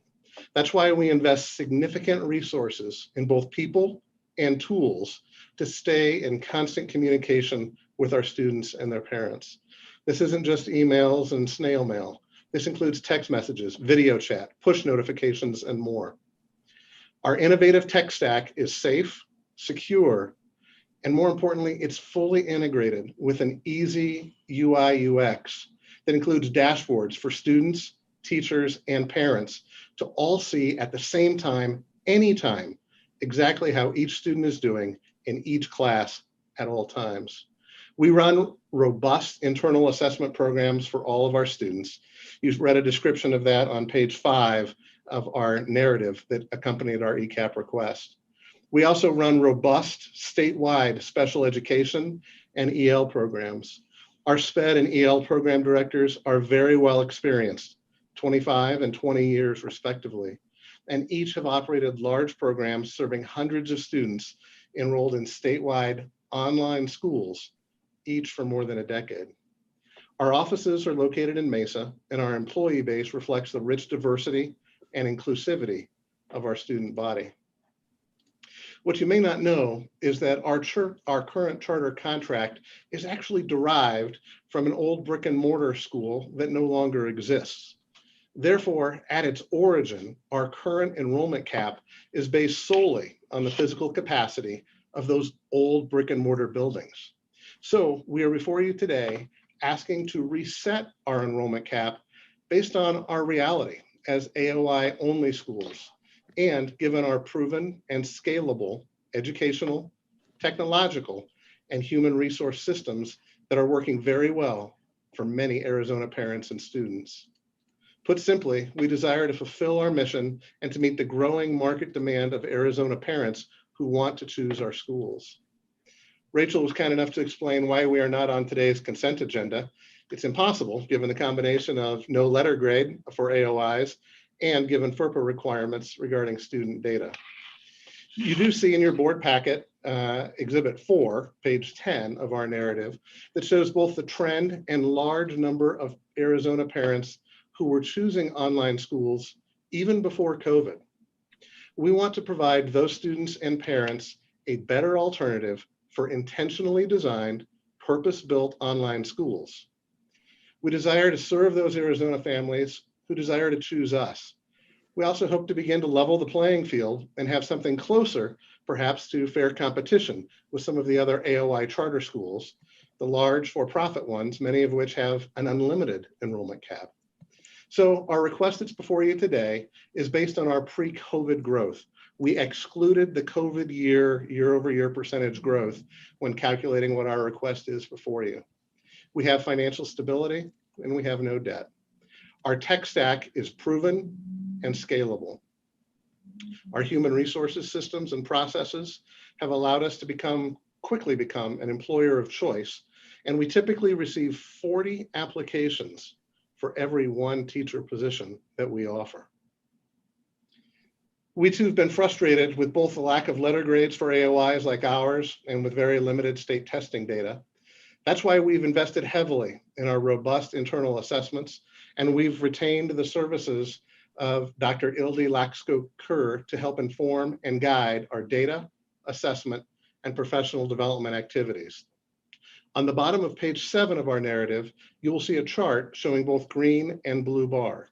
That's why we invest significant resources in both people and tools to stay in constant communication with our students and their parents. This isn't just emails and snail mail. This includes text messages, video chat, push notifications, and more. Our innovative tech stack is safe, secure, and more importantly, it's fully integrated with an easy UI UX that includes dashboards for students, teachers, and parents to all see at the same time, anytime, exactly how each student is doing in each class at all times. We run robust internal assessment programs for all of our students. You've read a description of that on page 5 of our narrative that accompanied our ECAP request. We also run robust statewide special education and EL programs. Our SPED and EL program directors are very well experienced, 25 and 20 years respectively. and each have operated large programs serving hundreds of students enrolled in statewide online schools, each for more than a decade. Our offices are located in Mesa, and our employee base reflects the rich diversity and inclusivity of our student body. What you may not know is that our current charter contract is actually derived from an old brick and mortar school that no longer exists. Therefore, at its origin, our current enrollment cap is based solely on the physical capacity of those old brick and mortar buildings. So we are before you today asking to reset our enrollment cap based on our reality as AOI only schools, and given our proven and scalable educational, technological, and human resource systems that are working very well for many Arizona parents and students. Put simply, we desire to fulfill our mission and to meet the growing market demand of Arizona parents who want to choose our schools. Rachel was kind enough to explain why we are not on today's consent agenda. It's impossible given the combination of no letter grade for AOIs and given FERPA requirements regarding student data. You do see in your board packet, Exhibit 4, page 10 of our narrative, that shows both the trend and large number of Arizona parents who were choosing online schools even before COVID. We want to provide those students and parents a better alternative for intentionally designed, purpose-built online schools. We desire to serve those Arizona families who desire to choose us. We also hope to begin to level the playing field and have something closer, perhaps, to fair competition with some of the other AOI charter schools, the large for-profit ones, many of which have an unlimited enrollment cap. So our request that's before you today is based on our pre-COVID growth. We excluded the COVID year-over-year percentage growth when calculating what our request is before you. We have financial stability and we have no debt. Our tech stack is proven and scalable. Our human resources systems and processes have allowed us to quickly become an employer of choice, and we typically receive 40 applications for every one teacher position that we offer. We too have been frustrated with both the lack of letter grades for AOIs like ours and with very limited state testing data. That's why we've invested heavily in our robust internal assessments, and we've retained the services of Dr. Ildi Laxko-Kerr to help inform and guide our data, assessment, and professional development activities. On the bottom of page 7 of our narrative, you will see a chart showing both green and blue bars.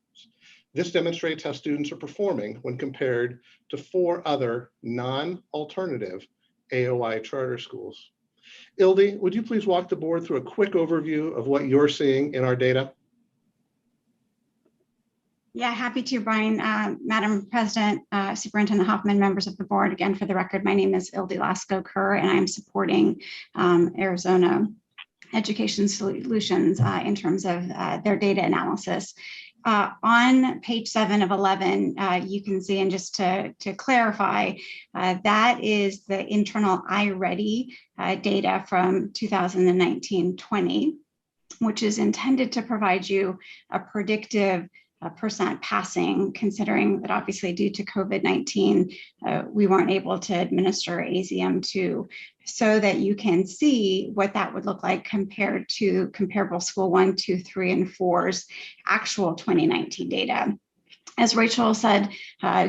This demonstrates how students are performing when compared to 4 other non-alternative AOI charter schools. Ildi, would you please walk the board through a quick overview of what you're seeing in our data? Yeah, happy to, Brian. Madam President, Superintendent Hoffman, members of the board, again, for the record, my name is Ildi Laxko-Kerr, and I'm supporting Arizona Education Solutions in terms of their data analysis. On page 7 of 11, you can see, and just to clarify, that is the internal iReady data from 2019-20, which is intended to provide you a predictive percent passing, considering that obviously due to COVID-19, we weren't able to administer ASBCS, so that you can see what that would look like compared to comparable school 1, 2, 3, and 4's actual 2019 data. As Rachel said,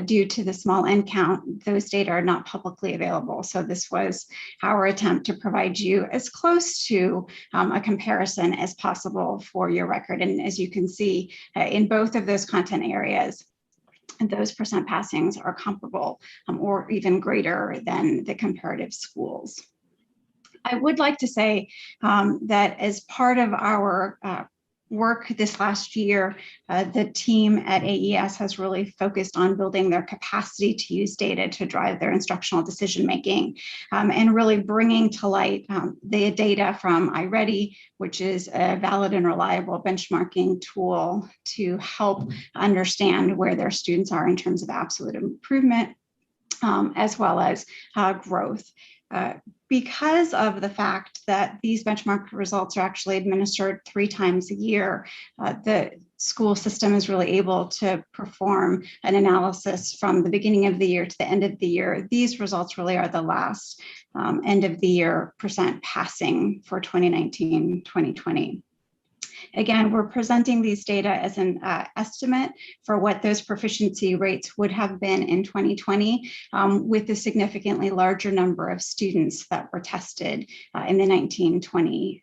due to the small end count, those data are not publicly available. So this was our attempt to provide you as close to a comparison as possible for your record. And as you can see, in both of those content areas, those percent passings are comparable or even greater than the comparative schools. I would like to say that as part of our work this last year, the team at AES has really focused on building their capacity to use data to drive their instructional decision making, and really bringing to light the data from iReady, which is a valid and reliable benchmarking tool to help understand where their students are in terms of absolute improvement, as well as growth. Because of the fact that these benchmark results are actually administered 3 times a year, the school system is really able to perform an analysis from the beginning of the year to the end of the year, these results really are the last end of the year percent passing for 2019-2020. Again, we're presenting these data as an estimate for what those proficiency rates would have been in 2020 with a significantly larger number of students that were tested in the 1920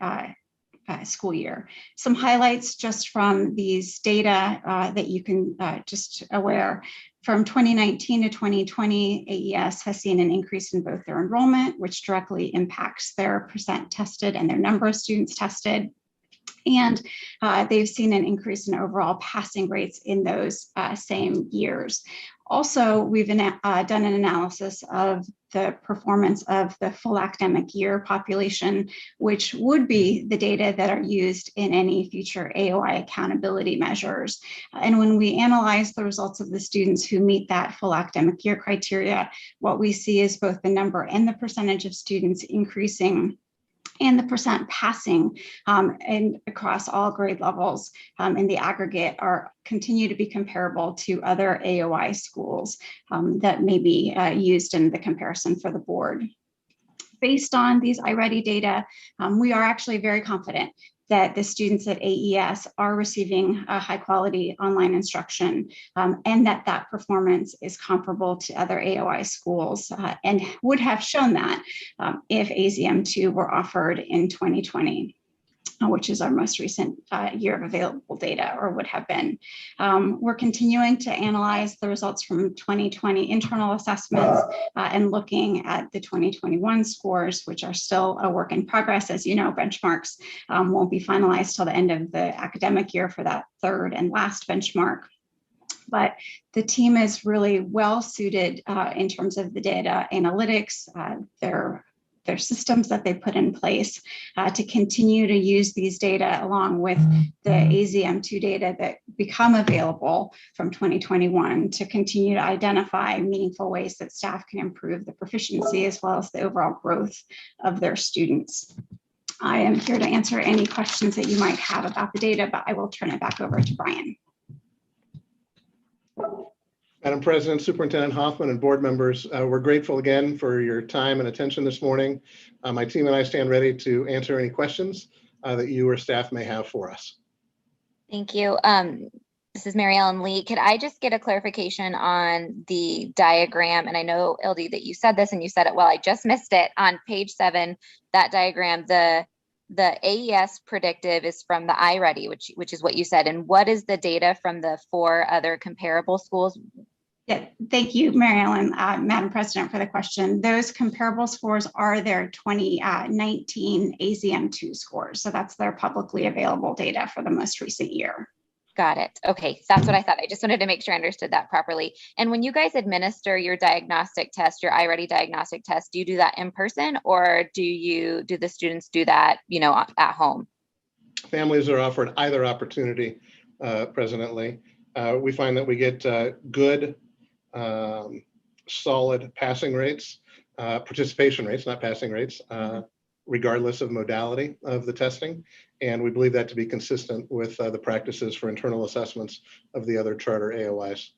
school year. Some highlights just from these data that you can just aware. From 2019 to 2020, AES has seen an increase in both their enrollment, which directly impacts their percent tested and their number of students tested. And they've seen an increase in overall passing rates in those same years. Also, we've done an analysis of the performance of the full academic year population, which would be the data that are used in any future AOI accountability measures. And when we analyze the results of the students who meet that full academic year criteria, what we see is both the number and the percentage of students increasing and the percent passing and across all grade levels in the aggregate continue to be comparable to other AOI schools that may be used in the comparison for the board. Based on these iReady data, we are actually very confident that the students at AES are receiving high quality online instruction and that performance is comparable to other AOI schools and would have shown that if AZM2 were offered in 2020. Which is our most recent year of available data, or would have been. We're continuing to analyze the results from 2020 internal assessments and looking at the 2021 scores, which are still a work in progress. As you know, benchmarks won't be finalized till the end of the academic year for that third and last benchmark. But the team is really well suited in terms of the data analytics, their systems that they put in place to continue to use these data along with the AZM2 data that become available from 2021 to continue to identify meaningful ways that staff can improve the proficiency as well as the overall growth of their students. I am here to answer any questions that you might have about the data, but I will turn it back over to Brian. Madam President, Superintendent Hoffman, and board members, we're grateful again for your time and attention this morning. My team and I stand ready to answer any questions that you or staff may have for us. Thank you. This is Mary Ellen Lee. Could I just get a clarification on the diagram? And I know, LD, that you said this and you said it well. I just missed it. On page 7, that diagram, the AES predictive is from the iReady, which is what you said. And what is the data from the 4 other comparable schools? Yeah, thank you, Mary Ellen, Madam President, for the question. Those comparable scores are their 2019 AZM2 scores. So that's their publicly available data for the most recent year. Got it. Okay, that's what I thought. I just wanted to make sure I understood that properly. And when you guys administer your diagnostic test, your iReady diagnostic test, do you do that in person, or do the students do that, at home? Families are offered either opportunity, President Lee. We find that we get good, solid passing rates, participation rates, not passing rates, regardless of modality of the testing. And we believe that to be consistent with the practices for internal assessments of the other charter AOIs.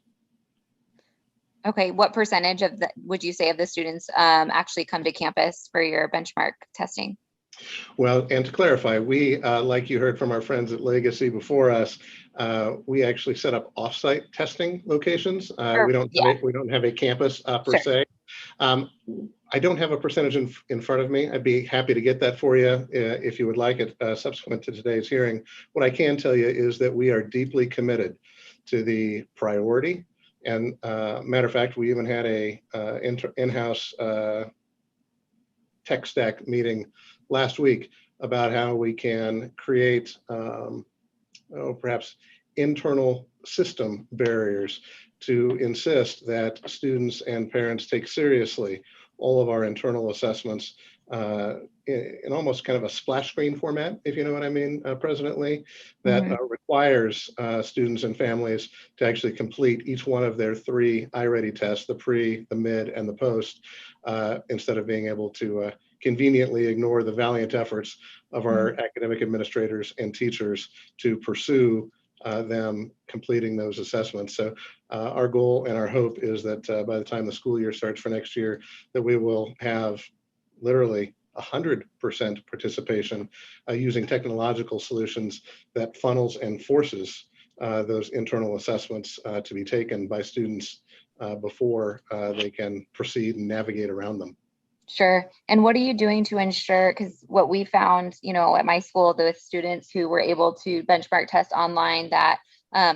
Okay, what percentage would you say of the students actually come to campus for your benchmark testing? Well, and to clarify, we, like you heard from our friends at Legacy before us, we actually set up offsite testing locations. Sure. We don't have a campus per se. I don't have a percentage in front of me. I'd be happy to get that for you if you would like it subsequent to today's hearing. What I can tell you is that we are deeply committed to the priority. And matter of fact, we even had a in-house tech stack meeting last week about how we can create perhaps internal system barriers to insist that students and parents take seriously all of our internal assessments in almost kind of a splash screen format, if you know what I mean, President Lee, that requires students and families to actually complete each one of their 3 iReady tests, the pre, the mid, and the post, instead of being able to conveniently ignore the valiant efforts of our academic administrators and teachers to pursue them completing those assessments. So our goal and our hope is that by the time the school year starts for next year, that we will have literally 100% participation using technological solutions that funnels and forces those internal assessments to be taken by students before they can proceed and navigate around them. Sure. And what are you doing to ensure, because what we found, you know, at my school, the students who were able to benchmark test online, that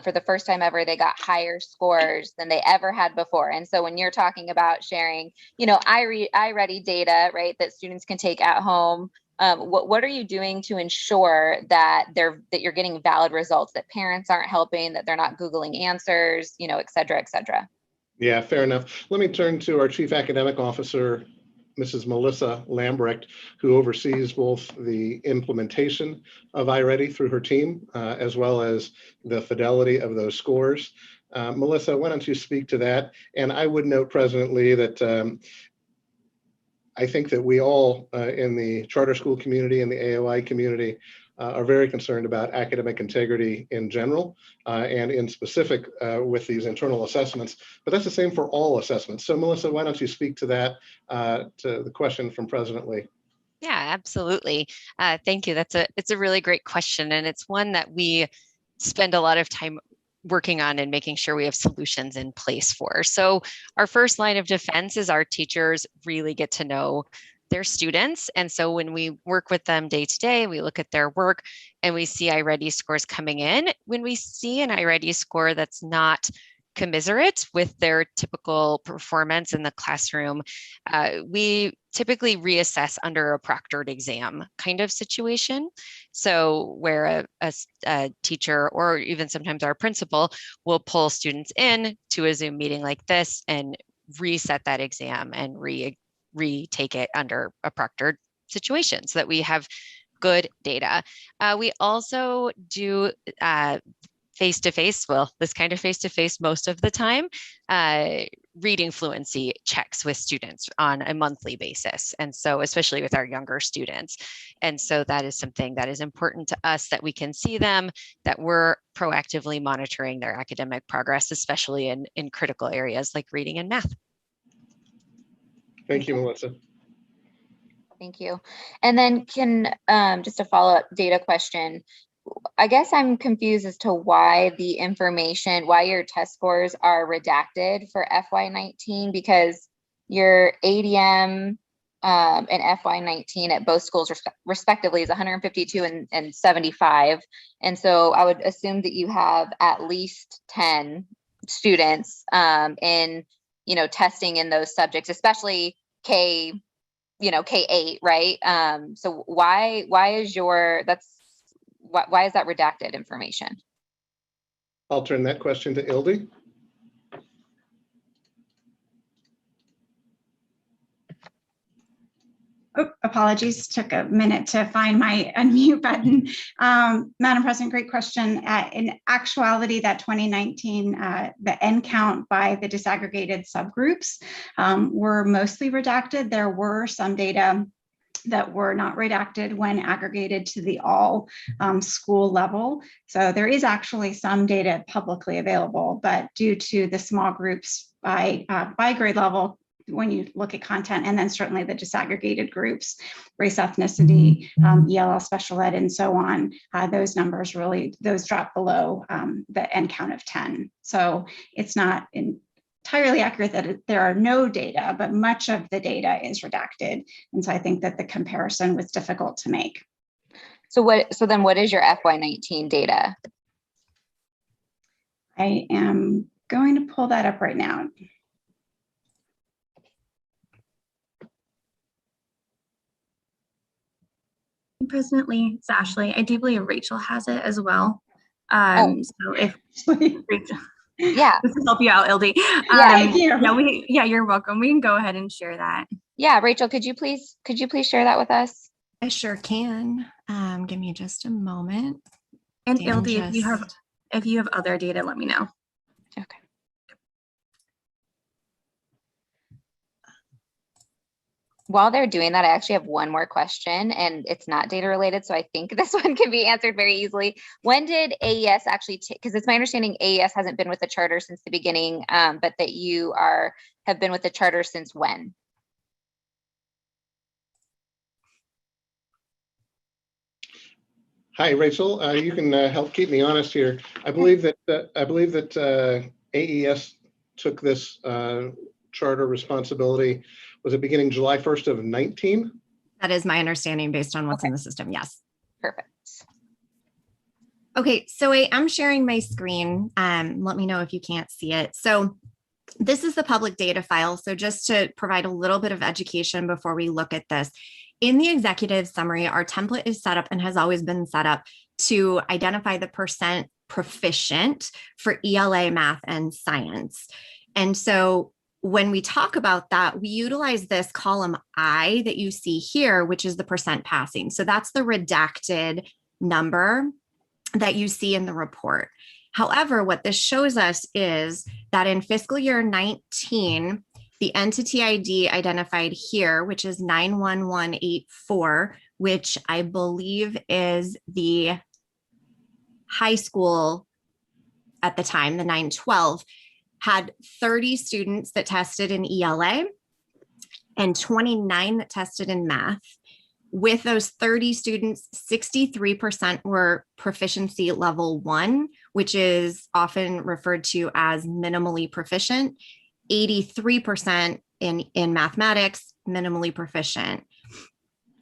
for the first time ever, they got higher scores than they ever had before. And so when you're talking about sharing, you know, iReady data, right, that students can take at home, what are you doing to ensure that you're getting valid results, that parents aren't helping, that they're not Googling answers, you know, et cetera, et cetera? Yeah, fair enough. Let me turn to our Chief Academic Officer, Mrs. Melissa Lambrecht, who oversees both the implementation of iReady through her team, as well as the fidelity of those scores. Melissa, why don't you speak to that? And I would note, President Lee, that I think that we all in the charter school community and the AOI community are very concerned about academic integrity in general and in specific with these internal assessments, but that's the same for all assessments. So Melissa, why don't you speak to that, to the question from President Lee? Yeah, absolutely. Thank you. It's a really great question. And it's one that we spend a lot of time working on and making sure we have solutions in place for. So our first line of defense is our teachers really get to know their students. And so when we work with them day to day, we look at their work and we see iReady scores coming in. When we see an iReady score that's not commiserate with their typical performance in the classroom, we typically reassess under a proctored exam kind of situation. So where a teacher or even sometimes our principal will pull students in to a Zoom meeting like this and reset that exam and retake it under a proctored situation so that we have good data. We also do face-to-face, well, this kind of face-to-face most of the time, reading fluency checks with students on a monthly basis. And so especially with our younger students. And so that is something that is important to us, that we can see them, that we're proactively monitoring their academic progress, especially in critical areas like reading and math. Thank you, Melissa. Thank you. And then just a follow-up data question. I guess I'm confused as to why your test scores are redacted for FY19, because your ADM and FY19 at both schools respectively is 152 and 75. And so I would assume that you have at least 10 students in, you know, testing in those subjects, especially K8, right? So why is that redacted information? I'll turn that question to Ildi. Oh, apologies, took a minute to find my unmute button. Madam President, great question. In actuality, that 2019, the N count by the disaggregated subgroups were mostly redacted. There were some data that were not redacted when aggregated to the all school level. So there is actually some data publicly available, but due to the small groups by grade level, when you look at content, and then certainly the disaggregated groups, race, ethnicity, ELL, special ed, and so on, those numbers those drop below the N count of 10. So it's not entirely accurate that there are no data, but much of the data is redacted. And so I think that the comparison was difficult to make. So then what is your FY19 data? I am going to pull that up right now. President Lee, it's Ashley. I do believe Rachel has it as well. So if Rachel, yeah, this will help you out, LD. Thank you. Yeah, you're welcome. We can go ahead and share that. Yeah, Rachel, could you please share that with us? I sure can. Give me just a moment. And LD, if you have other data, let me know. Okay. While they're doing that, I actually have one more question, and it's not data related, so I think this one can be answered very easily. When did AES actually take, because it's my understanding AES hasn't been with the charter since the beginning, but that you have been with the charter since when? Hi, Rachel. You can help keep me honest here. I believe that AES took this charter responsibility. Was it beginning July 1st of 19? That is my understanding based on what's in the system. Yes. Perfect. Okay, so I am sharing my screen. Let me know if you can't see it. So this is the public data file. So just to provide a little bit of education before we look at this, in the executive summary, our template is set up and has always been set up to identify the percent proficient for ELA, math, and science. And so when we talk about that, we utilize this column I that you see here, which is the percent passing. So that's the redacted number that you see in the report. However, what this shows us is that in fiscal year 19, the entity ID identified here, which is 91184, which I believe is the high school at the time, the 912, had 30 students that tested in ELA and 29 that tested in math. With those 30 students, 63% were proficiency level 1, which is often referred to as minimally proficient, 83% in mathematics, minimally proficient.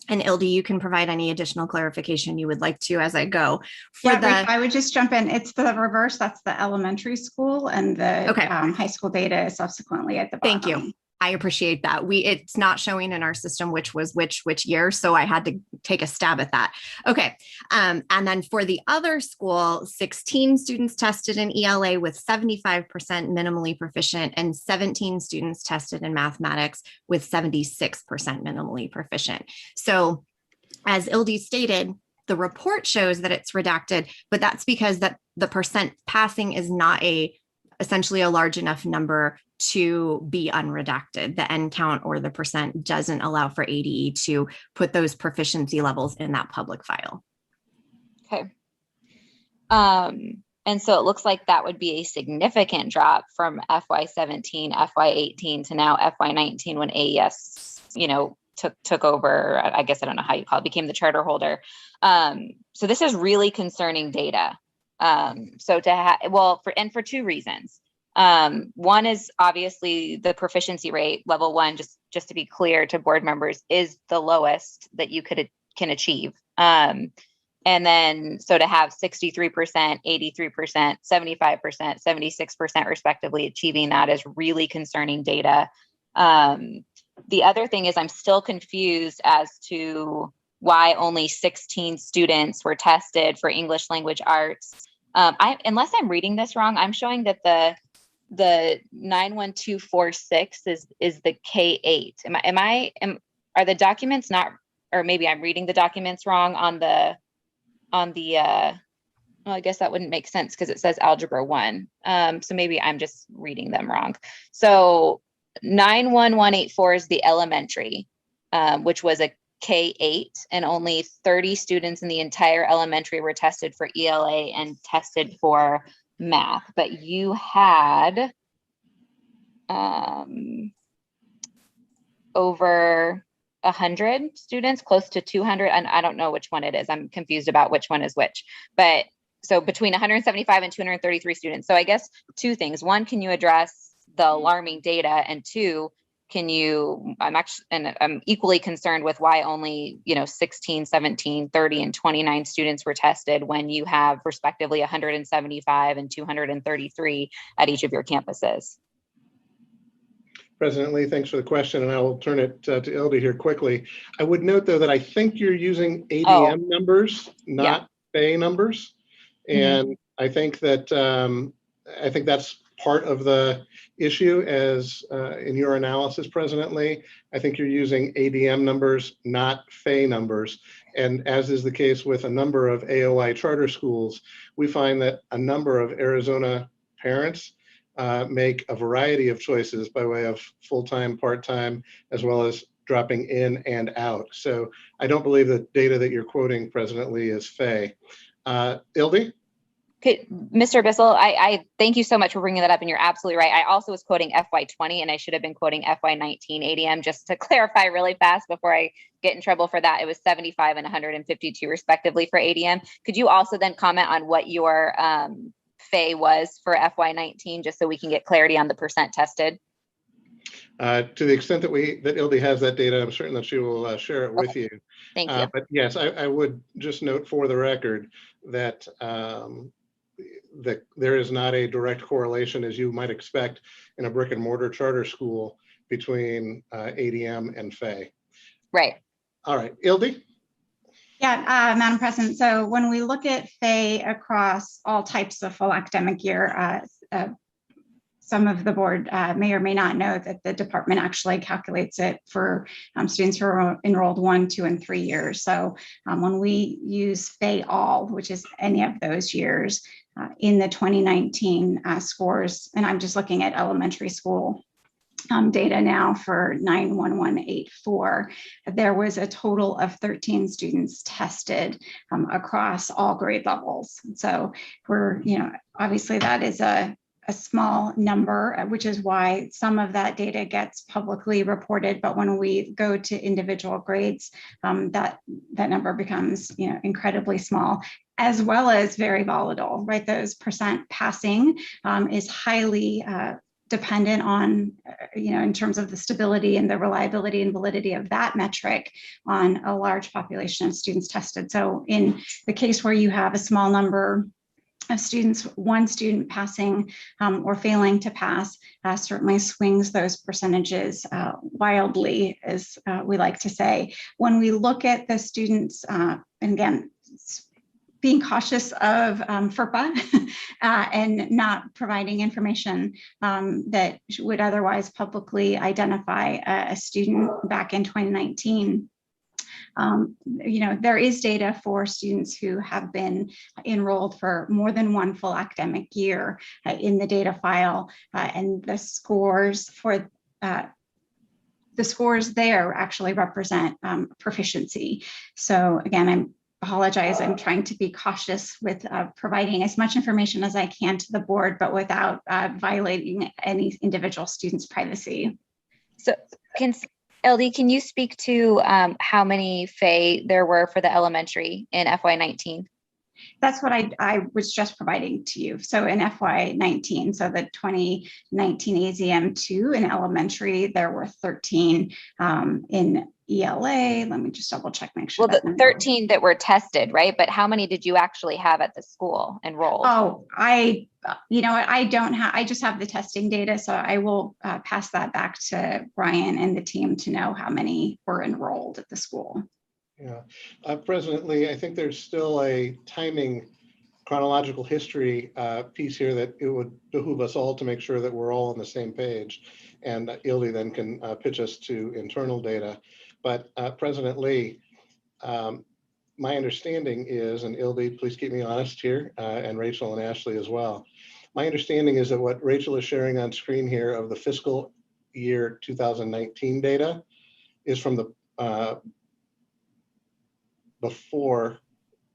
And Ildy, you can provide any additional clarification you would like to as I go. I would just jump in. It's the reverse. That's the elementary school, and the high school data is subsequently at the bottom. Thank you. I appreciate that. It's not showing in our system which was which year, so I had to take a stab at that. Okay, and then for the other school, 16 students tested in ELA with 75% minimally proficient, and 17 students tested in mathematics with 76% minimally proficient. So, as Ildy stated, the report shows that it's redacted, but that's because that the percent passing is not essentially a large enough number to be unredacted. The N count or the percent doesn't allow for ADE to put those proficiency levels in that public file. Okay. And so it looks like that would be a significant drop from FY17, FY18 to now FY19 when AES, took over. I guess I don't know how you call it, became the charter holder. So this is really concerning data. For two reasons. One is obviously the proficiency rate, level 1, just to be clear to board members, is the lowest that you can achieve. And then so to have 63%, 83%, 75%, 76% respectively achieving that is really concerning data. The other thing is I'm still confused as to why only 16 students were tested for English language arts. Unless I'm reading this wrong, I'm showing that the 91246 is the K8. Are the documents not, or maybe I'm reading the documents wrong on the well, I guess that wouldn't make sense because it says algebra 1. So maybe I'm just reading them wrong. So 91184 is the elementary, which was a K8, and only 30 students in the entire elementary were tested for ELA and tested for math. But you had over 100 students, close to 200, and I don't know which one it is. I'm confused about which one is which. But so between 175 and 233 students. So I guess two things. One, can you address the alarming data? And two, I'm equally concerned with why only 16, 17, 30, and 29 students were tested when you have respectively 175 and 233 at each of your campuses. President Lee, thanks for the question, and I will turn it to Ilda here quickly. I would note, though, that I think you're using ADM numbers, not FAE numbers, and I think that that's part of the issue. As in your analysis, President Lee, I think you're using ADM numbers, not FAE numbers. And as is the case with a number of AOI charter schools, we find that a number of Arizona parents make a variety of choices by way of full-time, part-time, as well as dropping in and out. So I don't believe the data that you're quoting, President Lee, is Fay. Ildi? Okay, Mr. Bissell, I thank you so much for bringing that up, and you're absolutely right. I also was quoting FY20, and I should have been quoting FY19 ADM. Just to clarify really fast before I get in trouble for that, it was 75 and 152 respectively for ADM. Could you also then comment on what your FAY was for FY19, just so we can get clarity on the percent tested? To the extent that Ildi has that data, I'm certain that she will share it with you. Thank you. But yes, I would just note for the record that that there is not a direct correlation, as you might expect in a brick and mortar charter school, between ADM and FAY. Right. All right, Ildi? Yeah, Madam President. So when we look at FAY across all types of full academic year, some of the board may or may not know that the department actually calculates it for students who are enrolled 1, 2, and 3 years. So when we use FAY all, which is any of those years, in the 2019 scores, and I'm just looking at elementary school data now for 91184, there was a total of 13 students tested across all grade levels. So we're, obviously that is a small number, which is why some of that data gets publicly reported. But when we go to individual grades, that number becomes, incredibly small, as well as very volatile, right? Those percent passing is highly dependent on, in terms of the stability and the reliability and validity of that metric on a large population of students tested. So in the case where you have a small number of students, one student passing or failing to pass certainly swings those percentages wildly, as we like to say. When we look at the students, and again, being cautious of FERPA and not providing information that would otherwise publicly identify a student back in 2019. There is data for students who have been enrolled for more than one full academic year in the data file, and the scores for the scores there actually represent proficiency. So again, apologize. I'm trying to be cautious with providing as much information as I can to the board, but without violating any individual student's privacy. So LD, can you speak to how many FAY there were for the elementary in FY19? That's what I was just providing to you. So in FY19, so the 2019 AZM2 in elementary, there were 13 in ELA. Let me just double check, make sure. Well, the 13 that were tested, right? But how many did you actually have at the school enrolled? Oh, I don't have, I just have the testing data. So I will pass that back to Brian and the team to know how many were enrolled at the school. Yeah, President Lee, I think there's still a timing chronological history piece here that it would behoove us all to make sure that we're all on the same page. And Ildi then can pitch us to internal data. But President Lee, my understanding is, and Ildi, please keep me honest here, and Rachel and Ashley as well. My understanding is that what Rachel is sharing on screen here of the fiscal year 2019 data is from the before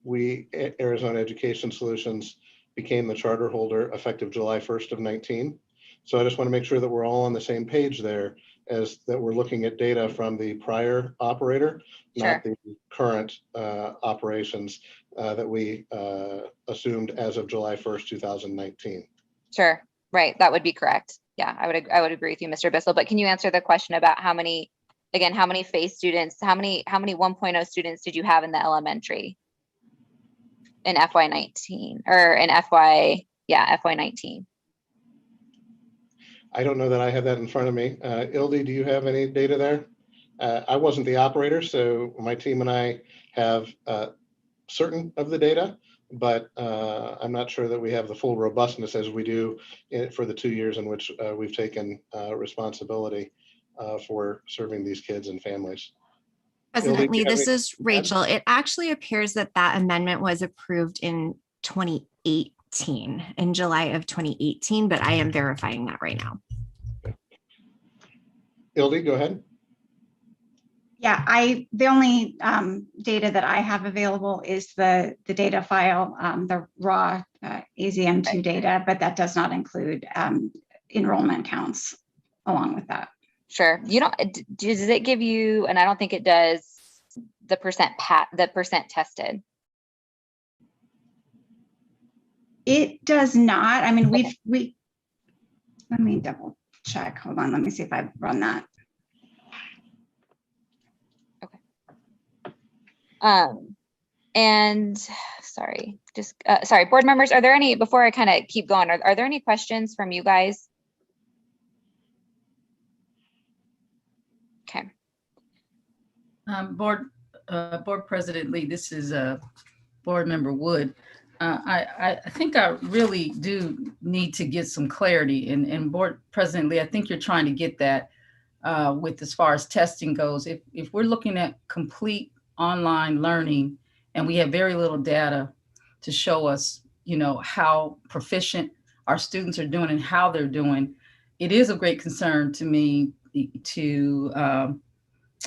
Arizona Education Solutions became the charter holder effective July 1st of 19. So I just want to make sure that we're all on the same page there, as that we're looking at data from the prior operator, not the current operations that we assumed as of July 1st, 2019. Sure, right, that would be correct. Yeah, I would agree with you, Mr. Bissell, but can you answer the question about how many, again, how many FACE students, how many 1.0 students did you have in the elementary in FY19 or in FY19? I don't know that I have that in front of me. Ildi, do you have any data there? I wasn't the operator, so my team and I have certain of the data, but I'm not sure that we have the full robustness as we do for the 2 years in which we've taken responsibility for serving these kids and families. President Lee, this is Rachel. It actually appears that that amendment was approved in 2018, in July of 2018, but I am verifying that right now. Ildi, go ahead. Yeah, the only data that I have available is the data file, the raw AZM2 data, but that does not include enrollment counts along with that. Sure. You don't, does it give you, and I don't think it does, the percent tested? It does not. I mean, let me double check. Hold on. Let me see if I've run that. And sorry, sorry, board members, are there any, before I kind of keep going, are there any questions from you guys? Okay. Board President Lee, this is Board Member Wood. I think I really do need to get some clarity, and Board President Lee, I think you're trying to get that with as far as testing goes. If we're looking at complete online learning and we have very little data to show us, you know, how proficient our students are doing and how they're doing, it is of great concern to me to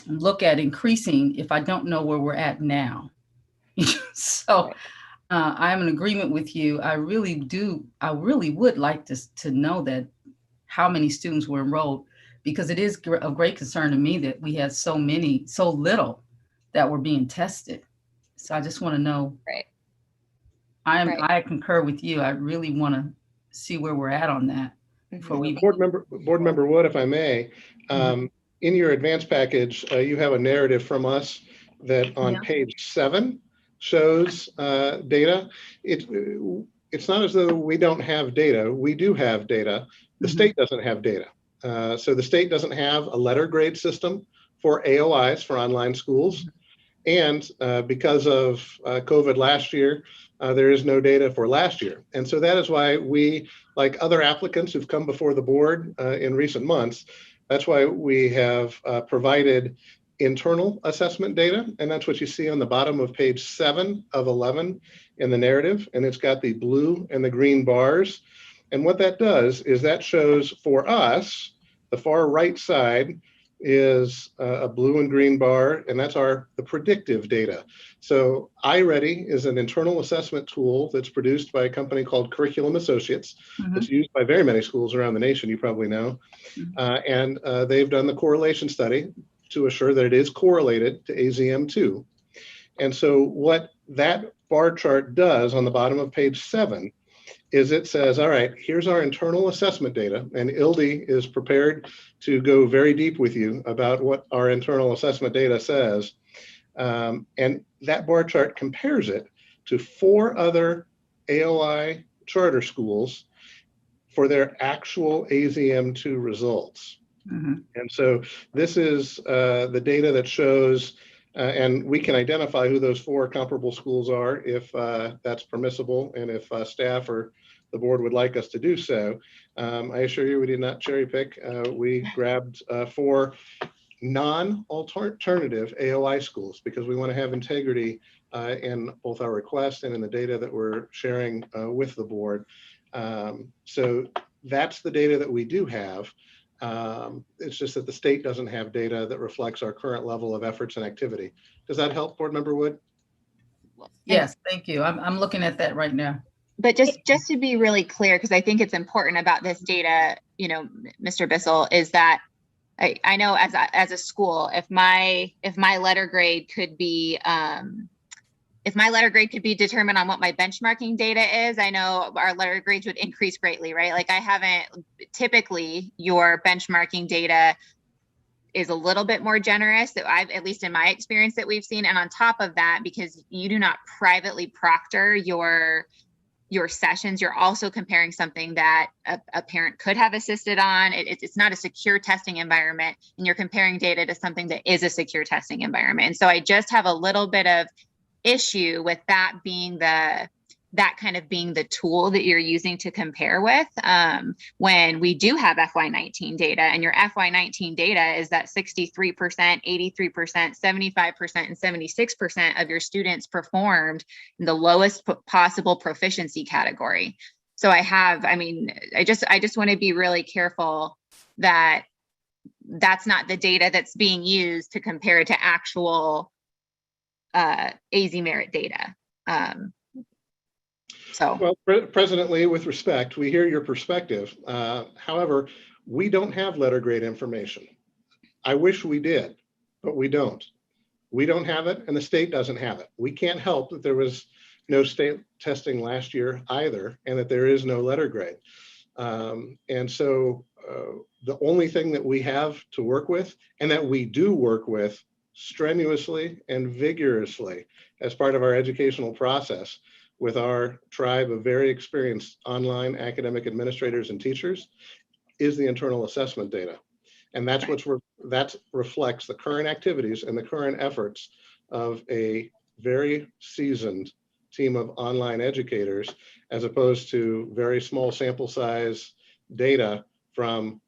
look at increasing if I don't know where we're at now. So I am in agreement with you. I really would like to know that how many students were enrolled, because it is of great concern to me that we had so little that were being tested. So I just want to know. Right. I concur with you. I really want to see where we're at on that. Before we Board Member Wood, if I may, in your advanced package, you have a narrative from us that on page 7 shows data. It's not as though we don't have data. We do have data. The state doesn't have data. So the state doesn't have a letter grade system for AOIs, for online schools. And because of COVID last year, there is no data for last year. And so that is why we, like other applicants who've come before the board in recent months, that's why we have provided internal assessment data. And that's what you see on the bottom of page 7 of 11 in the narrative. And it's got the blue and the green bars. And what that does is that shows for us, the far right side is a blue and green bar, and that's the predictive data. So iReady is an internal assessment tool that's produced by a company called Curriculum Associates. It's used by very many schools around the nation, you probably know. And they've done the correlation study to assure that it is correlated to AZM2. And so what that bar chart does on the bottom of page 7 is it says, all right, here's our internal assessment data, and ILDI is prepared to go very deep with you about what our internal assessment data says. And that bar chart compares it to 4 other AOI charter schools for their actual AZM2 results. And so this is the data that shows, and we can identify who those 4 comparable schools are if that's permissible, and if staff or the board would like us to do so. I assure you we did not cherry pick. We grabbed 4 non-alternative AOI schools because we want to have integrity in both our request and in the data that we're sharing with the board. So that's the data that we do have. It's just that the state doesn't have data that reflects our current level of efforts and activity. Does that help, Board Member Wood? Yes, thank you. I'm looking at that right now. But just to be really clear, because I think it's important about this data, you know, Mr. Bissell, is that I know as a school, if my letter grade could be determined on what my benchmarking data is, I know our letter grades would increase greatly, right? Like typically your benchmarking data is a little bit more generous, that at least in my experience that we've seen. And on top of that, because you do not privately proctor your sessions, you're also comparing something that a parent could have assisted on. It's not a secure testing environment, and you're comparing data to something that is a secure testing environment. And so I just have a little bit of issue with that being that kind of being the tool that you're using to compare with, when we do have FY19 data, and your FY19 data is that 63%, 83%, 75%, and 76% of your students performed in the lowest possible proficiency category. So I just want to be really careful that that's not the data that's being used to compare to actual AZ merit data. Well, President Lee, with respect, we hear your perspective. However, we don't have letter grade information. I wish we did, but we don't. We don't have it, and the state doesn't have it. We can't help that there was no state testing last year either, and that there is no letter grade. And so the only thing that we have to work with, and that we do work with strenuously and vigorously as part of our educational process with our tribe of very experienced online academic administrators and teachers, is the internal assessment data. And that's that reflects the current activities and the current efforts of a very seasoned team of online educators, as opposed to very small sample size data from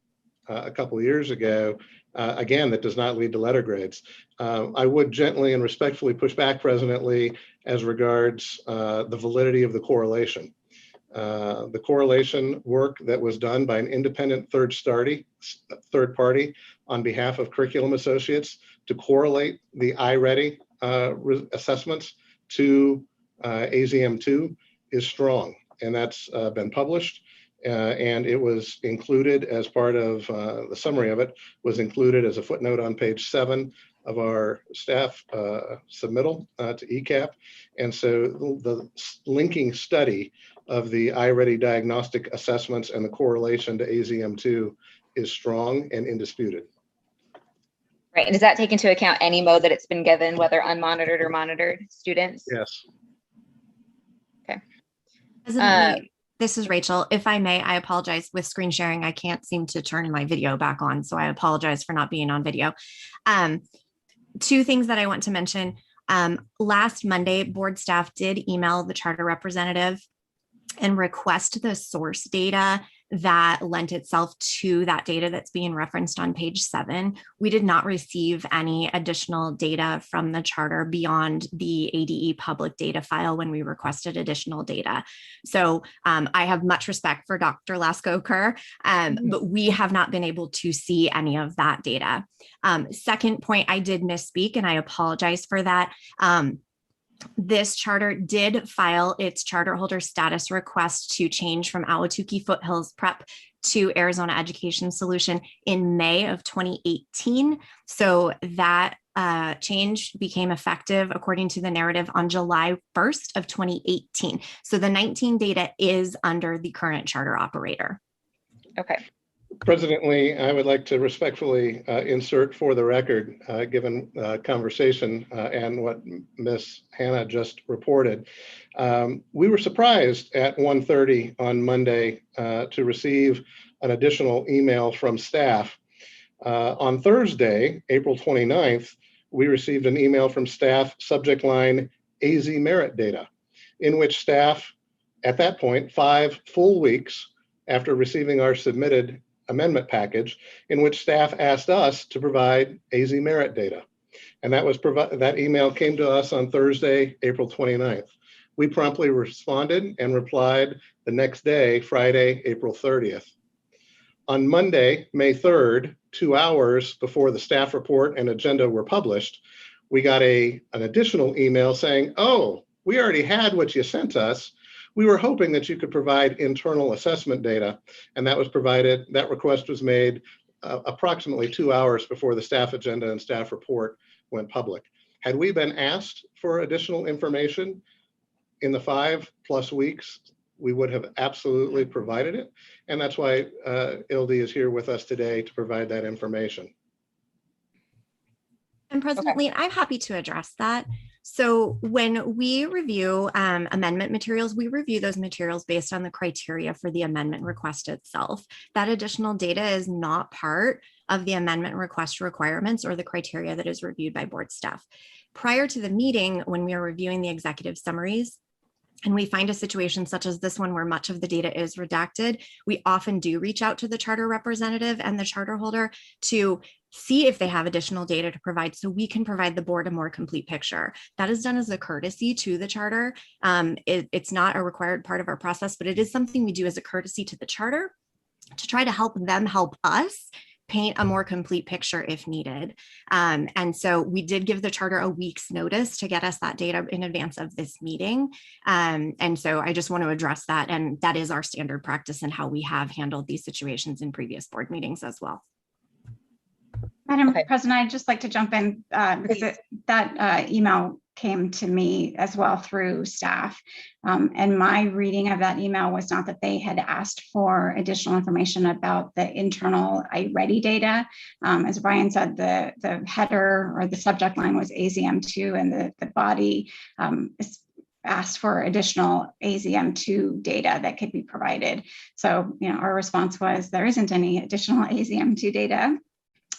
a couple of years ago. Again, that does not lead to letter grades. I would gently and respectfully push back, President Lee, as regards the validity of the correlation. The correlation work that was done by an independent third party on behalf of curriculum associates to correlate the iReady assessments to AZM2 is strong, and that's been published. And it was included as part of the summary of it, was included as a footnote on page 7 of our staff submittal to ECAP. And so the linking study of the iReady diagnostic assessments and the correlation to AZM2 is strong and indisputed. Right, and does that take into account any mode that it's been given, whether unmonitored or monitored students? Yes. Okay. This is Rachel. If I may, I apologize with screen sharing. I can't seem to turn my video back on, so I apologize for not being on video. Two things that I want to mention. Last Monday, board staff did email the charter representative and request the source data that lent itself to that data that's being referenced on page 7. We did not receive any additional data from the charter beyond the ADE public data file when we requested additional data. So I have much respect for Dr. Lasko-Kerr, but we have not been able to see any of that data. Second point, I did misspeak and I apologize for that. This charter did file its charter holder status request to change from Ahwatukee Foothills Prep to Arizona Education Solution in May of 2018. So that change became effective, according to the narrative, on July 1st of 2018. So the 19 data is under the current charter operator. Okay. President Lee, I would like to respectfully insert for the record, given conversation and what Ms. Hannah just reported. We were surprised at 1:30 on Monday to receive an additional email from staff. On Thursday, April 29th, we received an email from staff, subject line AZ merit data, in which staff, at that point, 5 full weeks after receiving our submitted amendment package, in which staff asked us to provide AZ merit data. And that email came to us on Thursday, April 29th. We promptly responded and replied the next day, Friday, April 30th. On Monday, May 3rd, 2 hours before the staff report and agenda were published, we got an additional email saying, oh, we already had what you sent us. We were hoping that you could provide internal assessment data, and that was provided. That request was made approximately 2 hours before the staff agenda and staff report went public. Had we been asked for additional information in the 5+ weeks, we would have absolutely provided it. And that's why ILD is here with us today to provide that information. And President Lee, I'm happy to address that. So when we review amendment materials, we review those materials based on the criteria for the amendment request itself. That additional data is not part of the amendment request requirements or the criteria that is reviewed by board staff. Prior to the meeting, when we are reviewing the executive summaries, and we find a situation such as this one where much of the data is redacted, we often do reach out to the charter representative and the charter holder to see if they have additional data to provide so we can provide the board a more complete picture. That is done as a courtesy to the charter. It's not a required part of our process, but it is something we do as a courtesy to the charter to try to help them help us paint a more complete picture if needed. And so we did give the charter a week's notice to get us that data in advance of this meeting. And so I just want to address that. And that is our standard practice and how we have handled these situations in previous board meetings as well. Madam President, I'd just like to jump in because that email came to me as well through staff. And my reading of that email was not that they had asked for additional information about the internal iReady data. As Brian said, the header or the subject line was AZM2 and the body asked for additional AZM2 data that could be provided. So, our response was there isn't any additional AZM2 data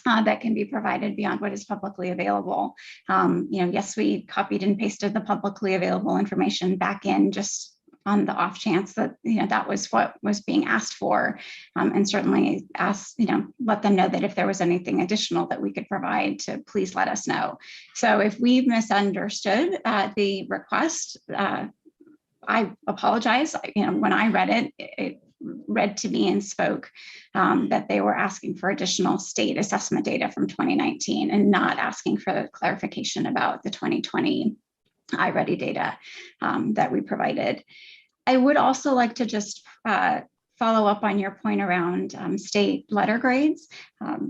that can be provided beyond what is publicly available. Yes, we copied and pasted the publicly available information back in just on the off chance that, that was what was being asked for. And certainly let them know that if there was anything additional that we could provide to please let us know. So if we've misunderstood the request, I apologize. When I read it, it read to me and spoke that they were asking for additional state assessment data from 2019 and not asking for clarification about the 2020 iReady data that we provided. I would also like to just follow up on your point around state letter grades.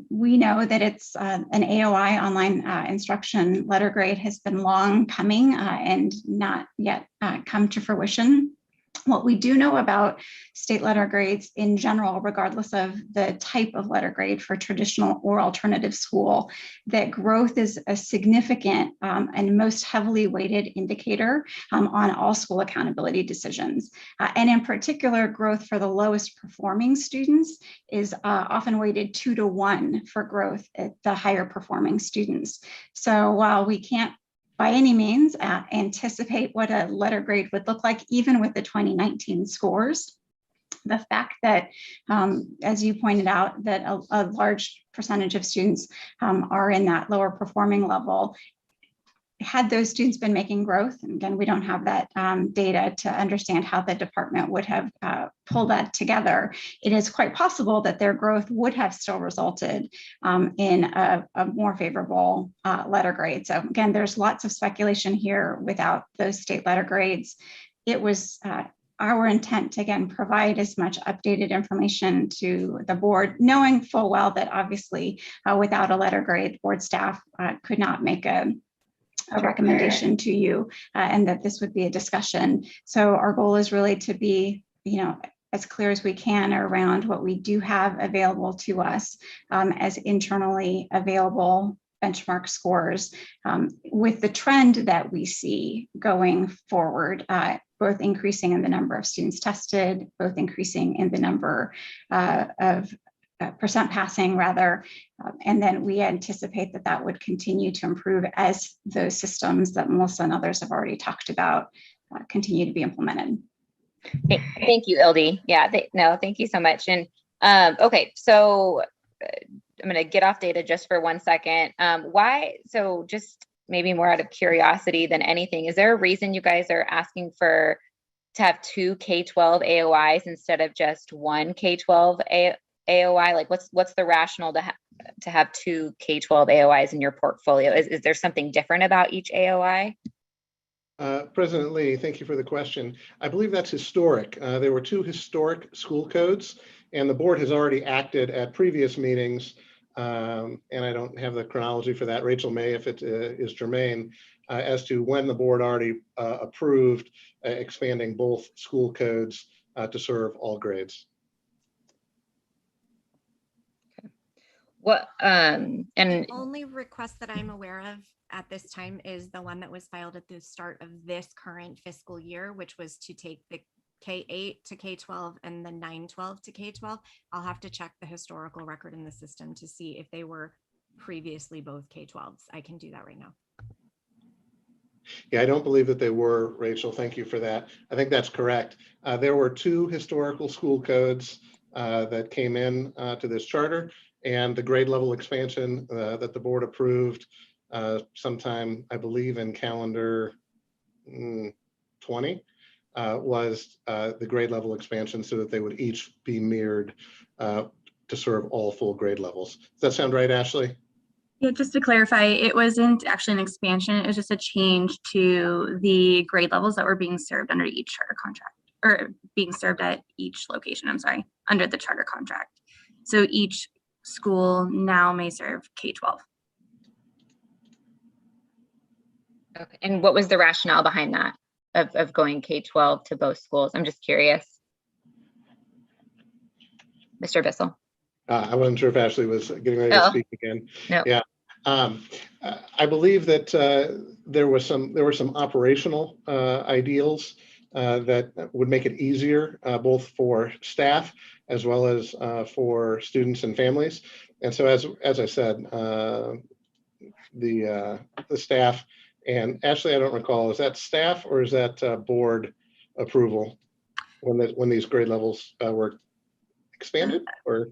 We know that it's an AOI online instruction letter grade has been long coming and not yet come to fruition. What we do know about state letter grades in general, regardless of the type of letter grade for traditional or alternative school, that growth is a significant and most heavily weighted indicator on all school accountability decisions. And in particular, growth for the lowest performing students is often weighted 2 to 1 for growth at the higher performing students. So while we can't by any means anticipate what a letter grade would look like, even with the 2019 scores, the fact that, as you pointed out, that a large percentage of students are in that lower performing level, had those students been making growth, and again, we don't have that data to understand how the department would have pulled that together, it is quite possible that their growth would have still resulted in a more favorable letter grade. So again, there's lots of speculation here without those state letter grades. It was our intent to, again, provide as much updated information to the board, knowing full well that obviously without a letter grade, board staff could not make a recommendation to you and that this would be a discussion. So our goal is really to be, as clear as we can around what we do have available to us as internally available benchmark scores with the trend that we see going forward, both increasing in the number of students tested, both increasing in the number of percent passing rather, and then we anticipate that that would continue to improve as those systems that Melissa and others have already talked about continue to be implemented. Thank you, Ildi. Yeah, thank you so much. And okay, so I'm going to get off data just for 1 second. Why? So just maybe more out of curiosity than anything, is there a reason you guys are asking to have 2 K-12 AOIs instead of just 1 K-12 AOI? Like what's the rationale to have 2 K-12 AOIs in your portfolio? Is there something different about each AOI? President Lee, thank you for the question. I believe that's historic. There were 2 historic school codes, and the board has already acted at previous meetings, and I don't have the chronology for that. Rachel may, if it is germane, as to when the board already approved expanding both school codes to serve all grades. What and the only request that I'm aware of at this time is the one that was filed at the start of this current fiscal year, which was to take the K-8 to K-12 and the 9-12 to K-12. I'll have to check the historical record in the system to see if they were previously both K-12s. I can do that right now. Yeah, I don't believe that they were, Rachel. Thank you for that. I think that's correct. There were 2 historical school codes that came in to this charter, and the grade level expansion that the board approved sometime, I believe, in calendar 20 was the grade level expansion so that they would each be mirrored to to serve all full grade levels. Does that sound right, Ashley? Yeah, just to clarify, it wasn't actually an expansion. It was just a change to the grade levels that were being served under each charter contract, or being served at each location, I'm sorry, under the charter contract. So each school now may serve K-12. Okay. And what was the rationale behind that of going K-12 to both schools? I'm just curious. Mr. Bissell. I wasn't sure if Ashley was getting ready to speak again. No. Yeah. I believe that there were some operational ideals that would make it easier both for staff as well as for students and families. And so, as I said, the staff and Ashley, I don't recall, is that staff or is that board approval when these grade levels were expanded? Or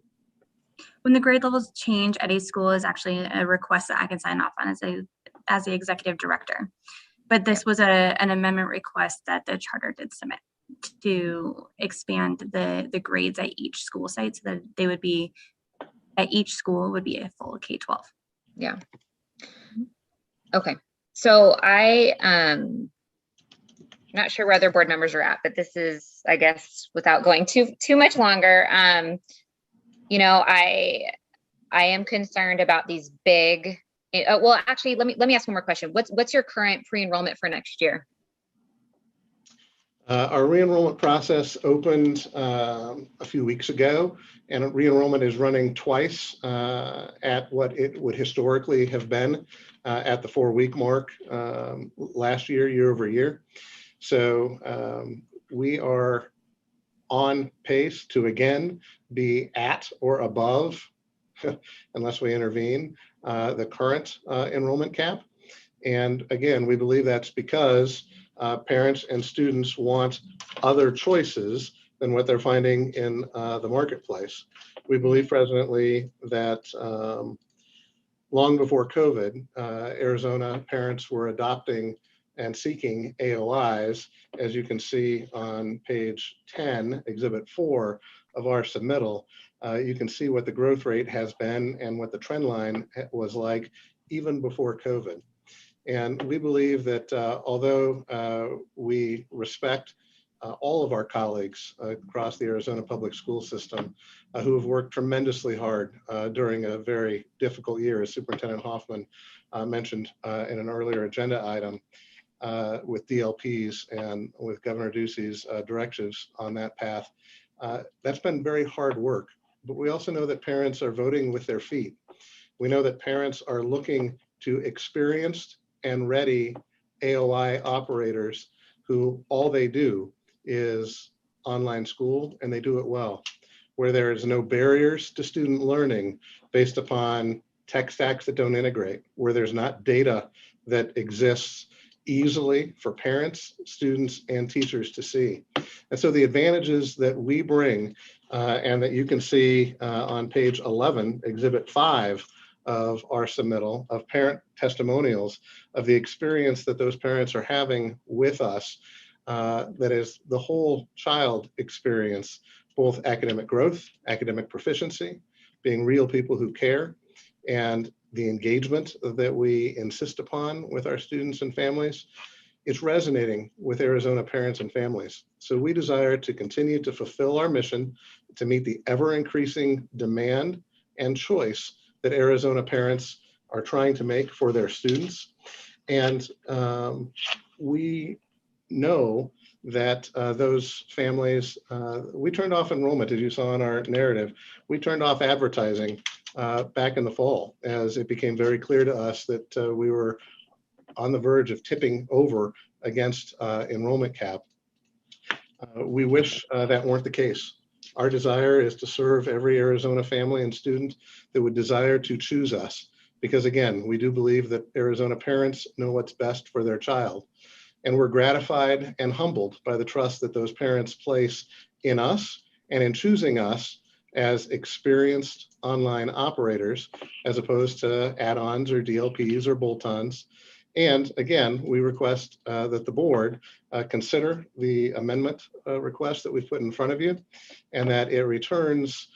when the grade levels change at a school is actually a request that I can sign off on as the executive director. But this was an amendment request that the charter did submit to expand the grades at each school site so that they would be, at each school would be a full K-12. Yeah. Okay. So I'm not sure where other board members are at, but this is, I guess, without going too much longer, you know, I am concerned about these big, well, actually, let me ask one more question. What's your current pre-enrollment for next year? Our re-enrollment process opened a few weeks ago, and re-enrollment is running twice at what it would historically have been at the 4-week mark last year over year. So we are on pace to again be at or above, unless we intervene, the current enrollment cap. And again, we believe that's because parents and students want other choices than what they're finding in the marketplace. We believe, President Lee, that long before COVID, Arizona parents were adopting and seeking AOIs, as you can see on page 10, Exhibit 4 of our submittal. You can see what the growth rate has been and what the trend line was like even before COVID. And we believe that although we respect all of our colleagues across the Arizona public school system who have worked tremendously hard during a very difficult year, as Superintendent Hoffman mentioned in an earlier agenda item, with DLPs and with Governor Ducey's directives on that path. That's been very hard work, but we also know that parents are voting with their feet. We know that parents are looking to experienced and ready AOI operators who all they do is online school, and they do it well, where there is no barriers to student learning based upon tech stacks that don't integrate, where there's not data that exists easily for parents, students, and teachers to see. And so the advantages that we bring and that you can see on page 11, Exhibit 5 of our submittal of parent testimonials of the experience that those parents are having with us, that is the whole child experience, both academic growth, academic proficiency, being real people who care, and the engagement that we insist upon with our students and families. It's resonating with Arizona parents and families. So we desire to continue to fulfill our mission to meet the ever-increasing demand and choice that Arizona parents are trying to make for their students. And we know that those families, we turned off enrollment, as you saw in our narrative. We turned off advertising back in the fall, as it became very clear to us that we were on the verge of tipping over against enrollment cap. We wish that weren't the case. Our desire is to serve every Arizona family and student that would desire to choose us, because again, we do believe that Arizona parents know what's best for their child. And we're gratified and humbled by the trust that those parents place in us and in choosing us as experienced online operators, as opposed to add-ons or DLPs or bolt-ons. And again, we request that the board consider the amendment request that we've put in front of you, and that it returns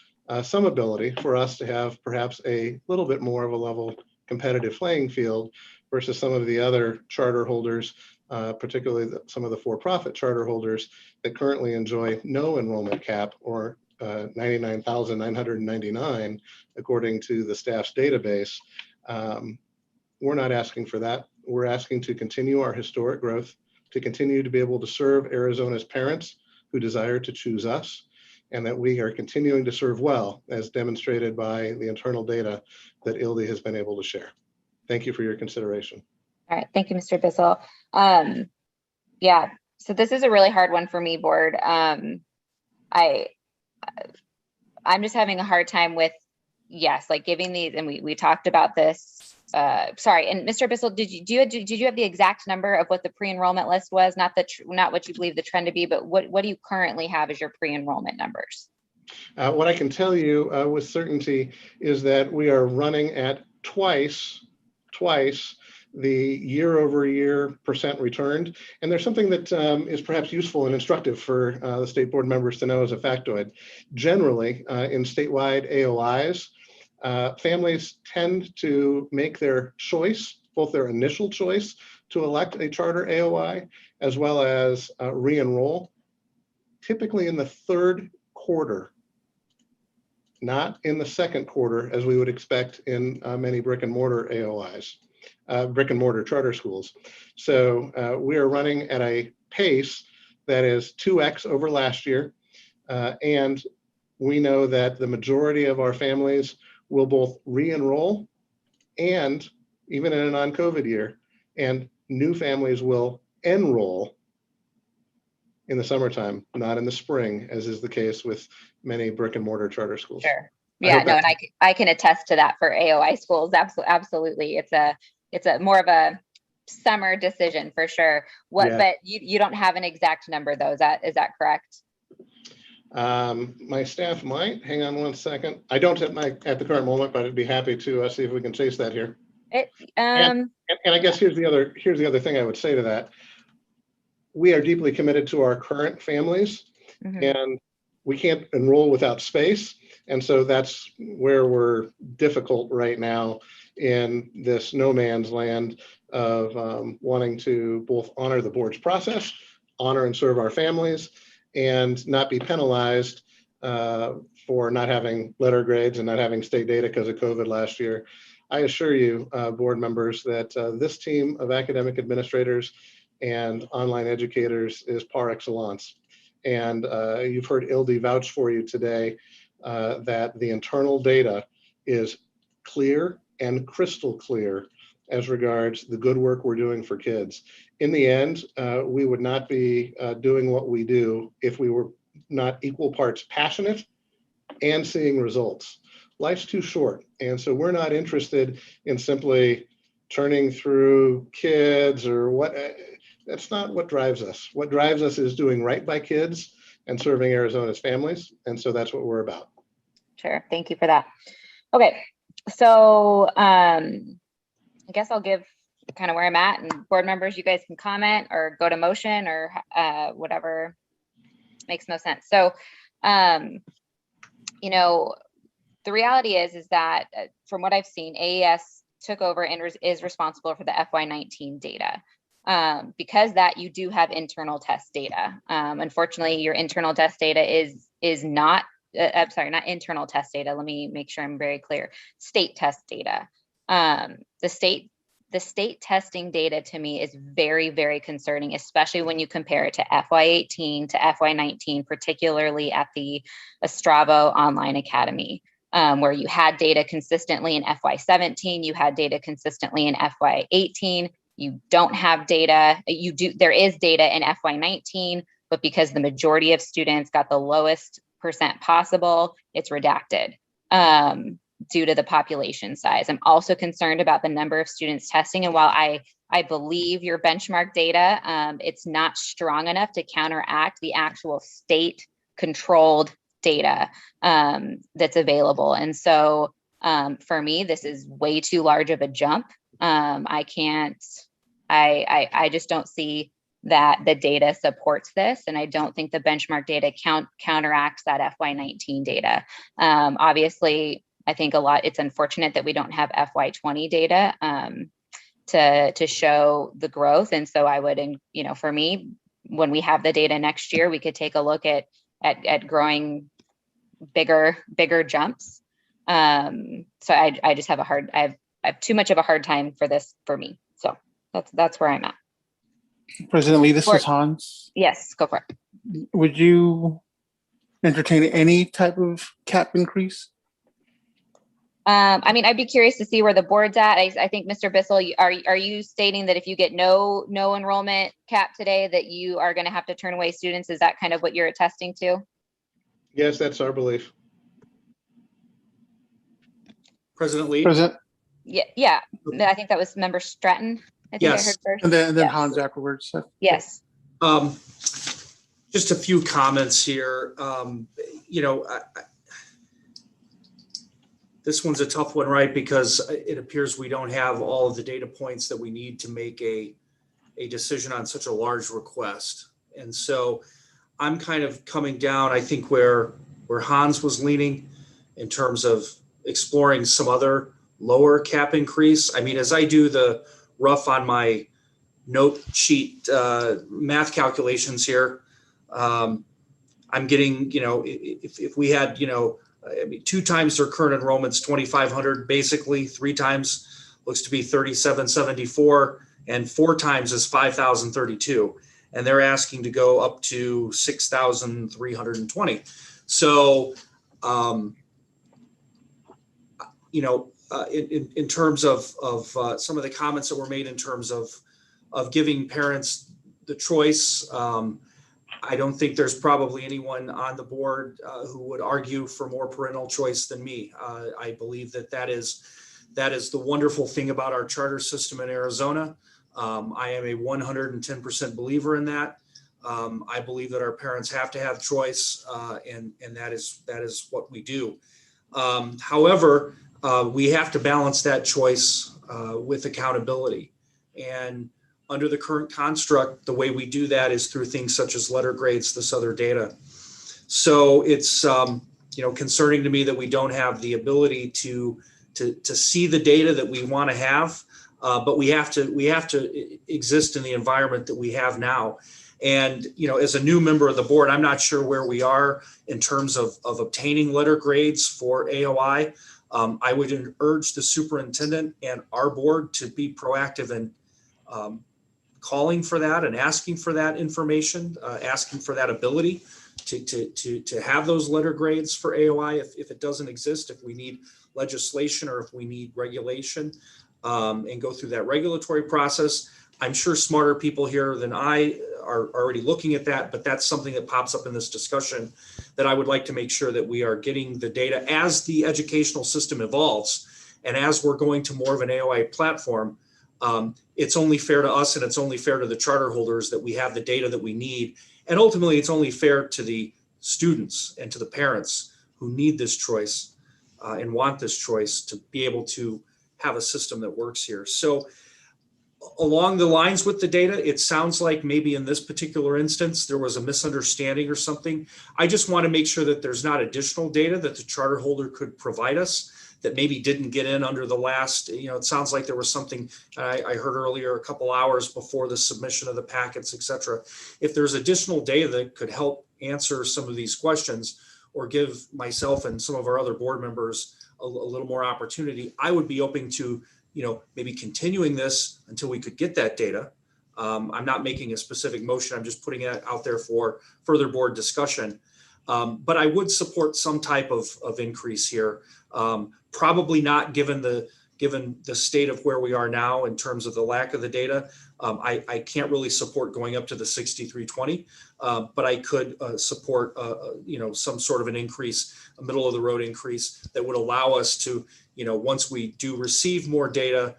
some ability for us to have perhaps a little bit more of a level competitive playing field versus some of the other charter holders, particularly some of the for-profit charter holders that currently enjoy no enrollment cap, or 99,999 according to the staff's database. We're not asking for that. We're asking to continue our historic growth, to continue to be able to serve Arizona's parents who desire to choose us, and that we are continuing to serve well, as demonstrated by the internal data that ILDE has been able to share. Thank you for your consideration. All right, thank you, Mr. Bissell. Yeah, so this is a really hard one for me, board. I'm just having a hard time with, yes, like giving these, and we talked about this. Sorry, and Mr. Bissell, did you have the exact number of what the pre-enrollment list was? Not what you believe the trend to be, but what do you currently have as your pre-enrollment numbers? What I can tell you with certainty is that we are running at twice the year-over-year percent returned. And there's something that is perhaps useful and instructive for the state board members to know as a factoid. Generally, in statewide AOIs, families tend to make their choice, both their initial choice to elect a charter AOI, as well as re-enroll, typically in the third quarter, not in the second quarter, as we would expect in many brick and mortar AOIs, brick and mortar charter schools. So we are running at a pace that is 2x over last year. And we know that the majority of our families will both re-enroll and, even in a non-COVID year, and new families will enroll in the summertime, not in the spring, as is the case with many brick and mortar charter schools. Sure. Yeah, no, and I can attest to that for AOI schools. Absolutely. It's a more of a summer decision for sure. But you don't have an exact number though. Is that correct? My staff might. Hang on one second. I don't at the current moment, but I'd be happy to see if we can chase that here. And I guess here's the other thing I would say to that. We are deeply committed to our current families, and we can't enroll without space. And so that's where we're difficult right now in this no man's land of wanting to both honor the board's process, honor and serve our families, and not be penalized for not having letter grades and not having state data because of COVID last year. I assure you, board members, that this team of academic administrators and online educators is par excellence. And you've heard ILDE vouch for you today that the internal data is clear and crystal clear as regards the good work we're doing for kids. In the end, we would not be doing what we do if we were not equal parts passionate and seeing results. Life's too short. And so we're not interested in simply turning through kids or what. That's not what drives us. What drives us is doing right by kids and serving Arizona's families. And so that's what we're about. Sure. Thank you for that. Okay. So I guess I'll give kind of where I'm at, and board members, you guys can comment or go to motion or whatever makes no sense. So, you know, the reality is that from what I've seen, AES took over and is responsible for the FY19 data. Because that you do have internal test data. Unfortunately, your internal test data is not, I'm sorry, not internal test data. Let me make sure I'm very clear. State test data. The state testing data to me is very, very concerning, especially when you compare it to FY18 to FY19, particularly at the Estravo Online Academy, where you had data consistently in FY17, you had data consistently in FY18. You don't have data. There is data in FY19, but because the majority of students got the lowest percent possible, it's redacted due to the population size. I'm also concerned about the number of students testing. And while I believe your benchmark data, it's not strong enough to counteract the actual state controlled data that's available. And so for me, this is way too large of a jump. I just don't see that the data supports this. And I don't think the benchmark data counteracts that FY19 data. Obviously, I think it's unfortunate that we don't have FY20 data to show the growth. And so I would, for me, when we have the data next year, we could take a look at growing bigger jumps. So I just have I have too much of a hard time for this for me. So that's where I'm at. President Lee, this is Hans. Yes, go for it. Would you entertain any type of cap increase? I mean, I'd be curious to see where the board's at. I think, Mr. Bissell, are you stating that if you get no enrollment cap today, that you are going to have to turn away students? Is that kind of what you're attesting to? Yes, that's our belief. President Lee? Yeah. I think that was Member Stratton. I think I heard first. And then Hans afterwards. Yes. Just a few comments here. This one's a tough one, right? Because it appears we don't have all of the data points that we need to make a decision on such a large request. And so I'm kind of coming down, I think, where Hans was leaning in terms of exploring some other lower cap increase. I mean, as I do the rough on my note sheet math calculations here, I'm getting, if we had, I mean, 2 times their current enrollment's 2,500, basically 3 times looks to be 3,774, and 4 times is 5,032. And they're asking to go up to 6,320. So, in terms of some of the comments that were made in terms of giving parents the choice, I don't think there's probably anyone on the board who would argue for more parental choice than me. I believe that is the wonderful thing about our charter system in Arizona. I am a 110% believer in that. I believe that our parents have to have choice, and that is what we do. However, we have to balance that choice with accountability. And under the current construct, the way we do that is through things such as letter grades, this other data. So it's concerning to me that we don't have the ability to see the data that we want to have, but we have to exist in the environment that we have now. And as a new member of the board, I'm not sure where we are in terms of obtaining letter grades for AOI. I would urge the superintendent and our board to be proactive in calling for that and asking for that information, asking for that ability to have those letter grades for AOI if it doesn't exist, if we need legislation or if we need regulation, and go through that regulatory process. I'm sure smarter people here than I are already looking at that, but that's something that pops up in this discussion that I would like to make sure that we are getting the data as the educational system evolves and as we're going to more of an AOI platform. It's only fair to us and it's only fair to the charter holders that we have the data that we need. And ultimately, it's only fair to the students and to the parents who need this choice and want this choice to be able to have a system that works here. So along the lines with the data, it sounds like maybe in this particular instance, there was a misunderstanding or something. I just want to make sure that there's not additional data that the charter holder could provide us that maybe didn't get in under the last, it sounds like there was something I heard earlier, a couple hours before the submission of the packets, et cetera. If there's additional data that could help answer some of these questions or give myself and some of our other board members a little more opportunity, I would be open to, maybe continuing this until we could get that data. I'm not making a specific motion. I'm just putting it out there for further board discussion. But I would support some type of increase here. Probably not given the state of where we are now in terms of the lack of the data. I can't really support going up to the 6320, but I could support some sort of an increase, a middle of the road increase that would allow us to, once we do receive more data,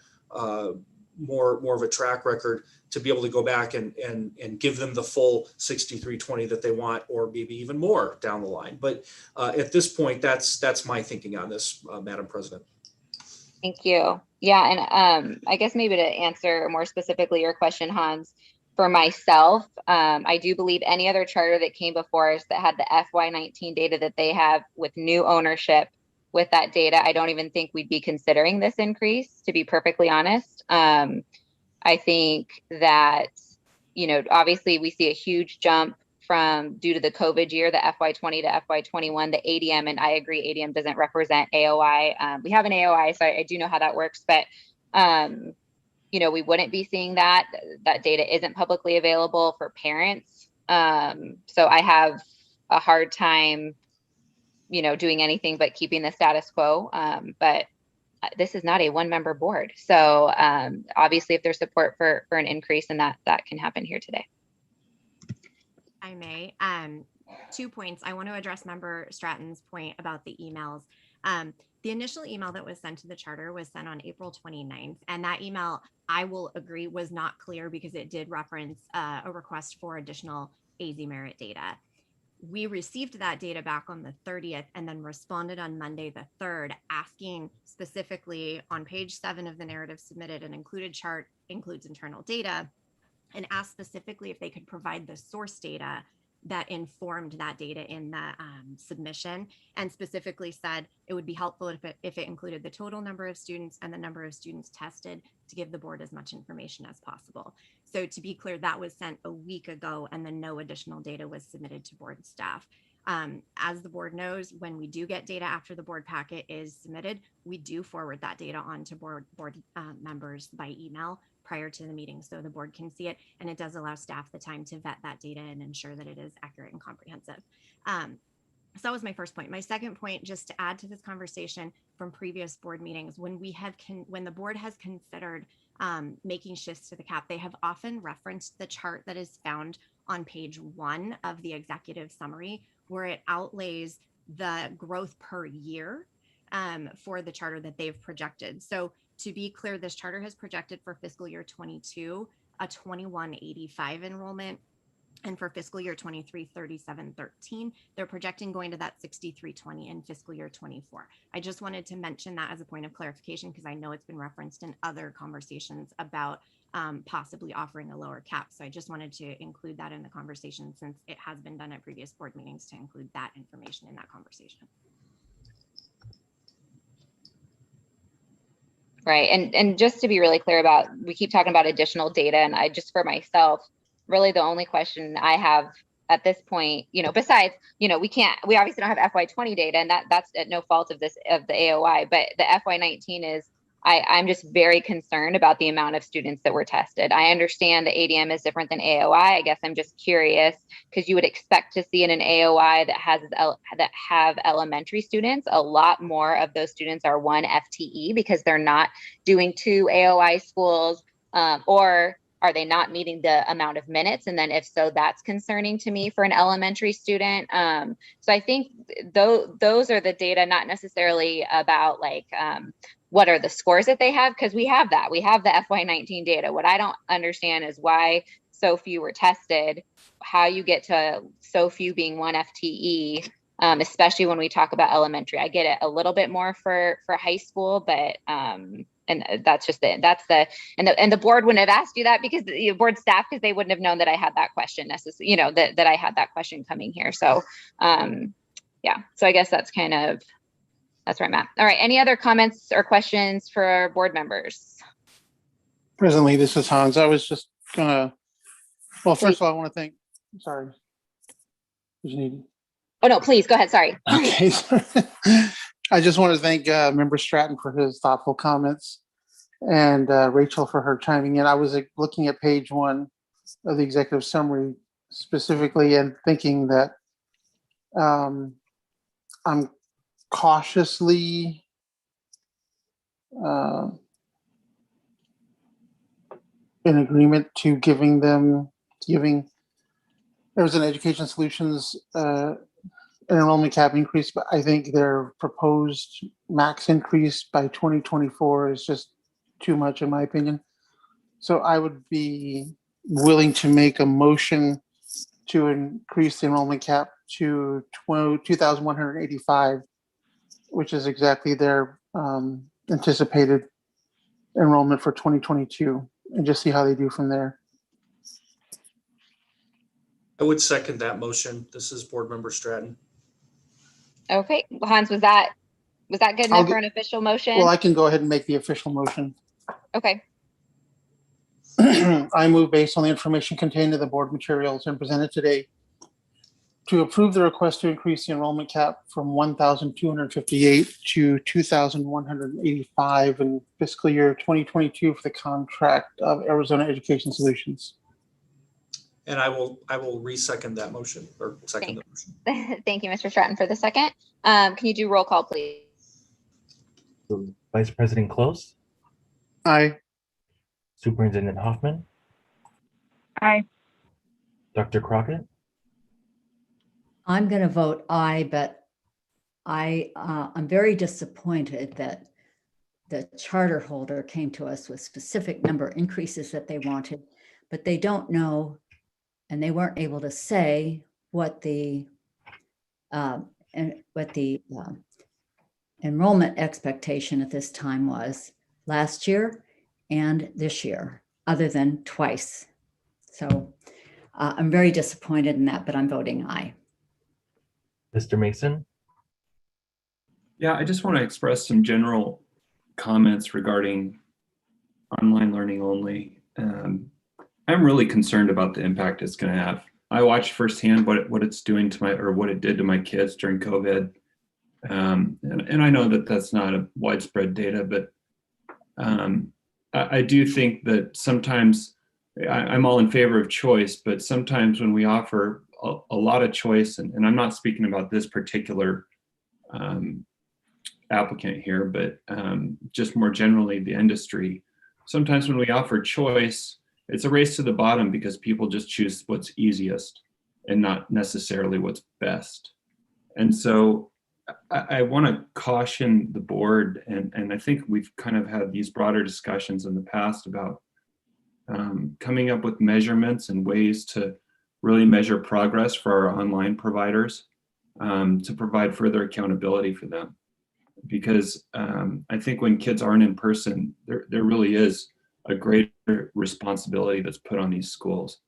more of a track record, to be able to go back and give them the full 6320 that they want, or maybe even more down the line. But at this point, that's my thinking on this, Madam President. Thank you. Yeah, and I guess maybe to answer more specifically your question, Hans, For myself, I do believe any other charter that came before us that had the FY19 data that they have with new ownership with that data, I don't even think we'd be considering this increase, to be perfectly honest. I think that, you know, obviously we see a huge jump from due to the COVID year, the FY20 to FY21, the ADM, and I agree, ADM doesn't represent AOI. We have an AOI, so I do know how that works, but you know, we wouldn't be seeing that. That data isn't publicly available for parents. So I have a hard time, you know, doing anything but keeping the status quo. But this is not a one-member board. So obviously if there's support for an increase, and that can happen here today. I may. 2 points. I want to address Member Stratton's point about the emails. The initial email that was sent to the charter was sent on April 29th. And that email, I will agree, was not clear because it did reference a request for additional AZ merit data. We received that data back on the 30th and then responded on Monday the 3rd, asking specifically on page 7 of the narrative submitted, an included chart includes internal data, and asked specifically if they could provide the source data that informed that data in the submission, and specifically said it would be helpful if it included the total number of students and the number of students tested to give the board as much information as possible. So to be clear, that was sent a week ago, and then no additional data was submitted to board staff. As the board knows, when we do get data after the board packet is submitted, we do forward that data on to board members by email prior to the meeting so the board can see it, and it does allow staff the time to vet that data and ensure that it is accurate and comprehensive. So that was my first point. My second point, just to add to this conversation from previous board meetings, when the board has considered making shifts to the cap, they have often referenced the chart that is found on page 1 of the executive summary, where it outlays the growth per year for the charter that they've projected. So to be clear, this charter has projected for fiscal year 22 a 2185 enrollment, and for fiscal year 23 3713. They're projecting going to that 6320 in fiscal year 24. I just wanted to mention that as a point of clarification because I know it's been referenced in other conversations about possibly offering a lower cap. So I just wanted to include that in the conversation since it has been done at previous board meetings to include that information in that conversation. Right. And just to be really clear about, we keep talking about additional data, and I just, for myself, really the only question I have at this point, you know, besides, you know, we obviously don't have FY20 data, and that's at no fault of the AOI, but the FY19 is, I'm just very concerned about the amount of students that were tested. I understand the ADM is different than AOI. I guess I'm just curious because you would expect to see in an AOI that have elementary students, a lot more of those students are 1 FTE because they're not doing 2 AOI schools, or are they not meeting the amount of minutes? And then if so, that's concerning to me for an elementary student. So I think those are the data, not necessarily about like, what are the scores that they have? Because we have that. We have the FY19 data. What I don't understand is why so few were tested, how you get to so few being 1 FTE, especially when we talk about elementary. I get it a little bit more for high school, but and that's just it. And the board wouldn't have asked you that because the board staff, because they wouldn't have known that I had that question necessarily, you know, that I had that question coming here. So yeah, so I guess that's where I'm at. All right, any other comments or questions for board members? Presently, this is Hans. I was just gonna, well, first of all, I want to thank, sorry. Oh no, please, go ahead, sorry. Okay. I just want to thank Member Stratton for his thoughtful comments and Rachel for her chiming in. I was looking at page 1 of the executive summary specifically and thinking that I'm cautiously in agreement to giving there was an Education Solutions enrollment cap increase, but I think their proposed max increase by 2024 is just too much in my opinion. So I would be willing to make a motion to increase the enrollment cap to 2,185, which is exactly their anticipated enrollment for 2022, and just see how they do from there. I would second that motion. This is Board Member Stratton. Okay, Hans, was that good enough for an official motion? Well, I can go ahead and make the official motion. Okay. I move based on the information contained in the board materials and presented today to approve the request to increase the enrollment cap from 1,258 to 2,185 in fiscal year 2022 for the contract of Arizona Education Solutions. And I will re-second that motion, or second the motion. Thank you, Mr. Stratton, for the second. Can you do roll call, please? Vice President Close, Aye. Superintendent Hoffman, Aye. Dr. Crockett, I'm going to vote aye, but I'm very disappointed that the charter holder came to us with specific number increases that they wanted, but they don't know, and they weren't able to say what the enrollment expectation at this time was last year and this year, other than twice. So I'm very disappointed in that, but I'm voting aye. Mr. Mason. Yeah, I just want to express some general comments regarding online learning only. I'm really concerned about the impact it's going to have. I watched firsthand what it's doing to what it did to my kids during COVID. And I know that that's not a widespread data, but I do think that sometimes I'm all in favor of choice, but sometimes when we offer a lot of choice, and I'm not speaking about this particular applicant here, but just more generally the industry, sometimes when we offer choice, it's a race to the bottom because people just choose what's easiest and not necessarily what's best. And so I want to caution the board, and I think we've kind of had these broader discussions in the past about coming up with measurements and ways to really measure progress for our online providers, to provide further accountability for them. Because I think when kids aren't in person, there really is a greater responsibility that's put on these schools.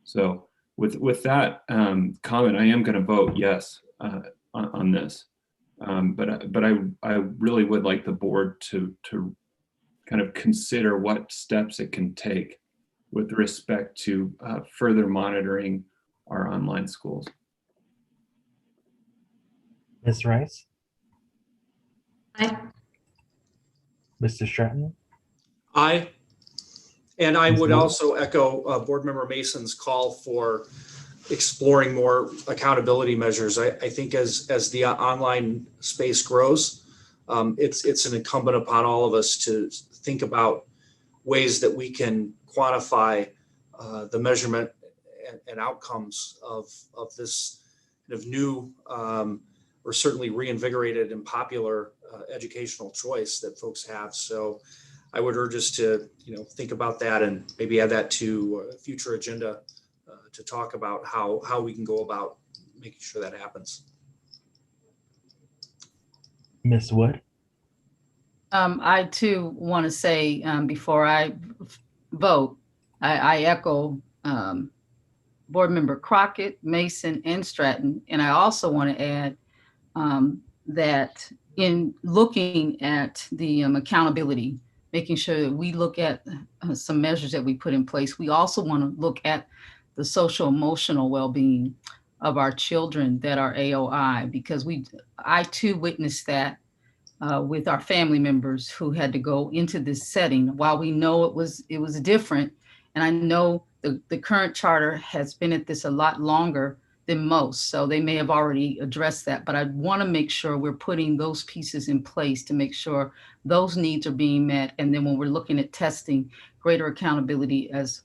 So with that comment, I am going to vote yes on this. But I really would like the board to kind of consider what steps it can take with respect to further monitoring our online schools. Ms. Rice, Aye. Mr. Stratton, Aye. And I Ms. would Wood? also echo Board Member Mason's call for exploring more accountability measures. I think as the online space grows, it's an incumbent upon all of us to think about ways that we can quantify the measurement and outcomes of this kind of new or certainly reinvigorated and popular educational choice that folks have. So I would urge us to think about that and maybe add that to a future agenda to talk about how we can go about making sure that happens. Ms. Wood, I too want to say before I vote, I echo Board Member Crockett, Mason, and Stratton. And I also want to add that in looking at the accountability, making sure that we look at some measures that we put in place, we also want to look at the social emotional well-being of our children that are AOI, because I too witnessed that with our family members who had to go into this setting. While we know it was different, and I know the current charter has been at this a lot longer than most, so they may have already addressed that, but I want to make sure we're putting those pieces in place to make sure those needs are being met. And then when we're looking at testing, greater accountability as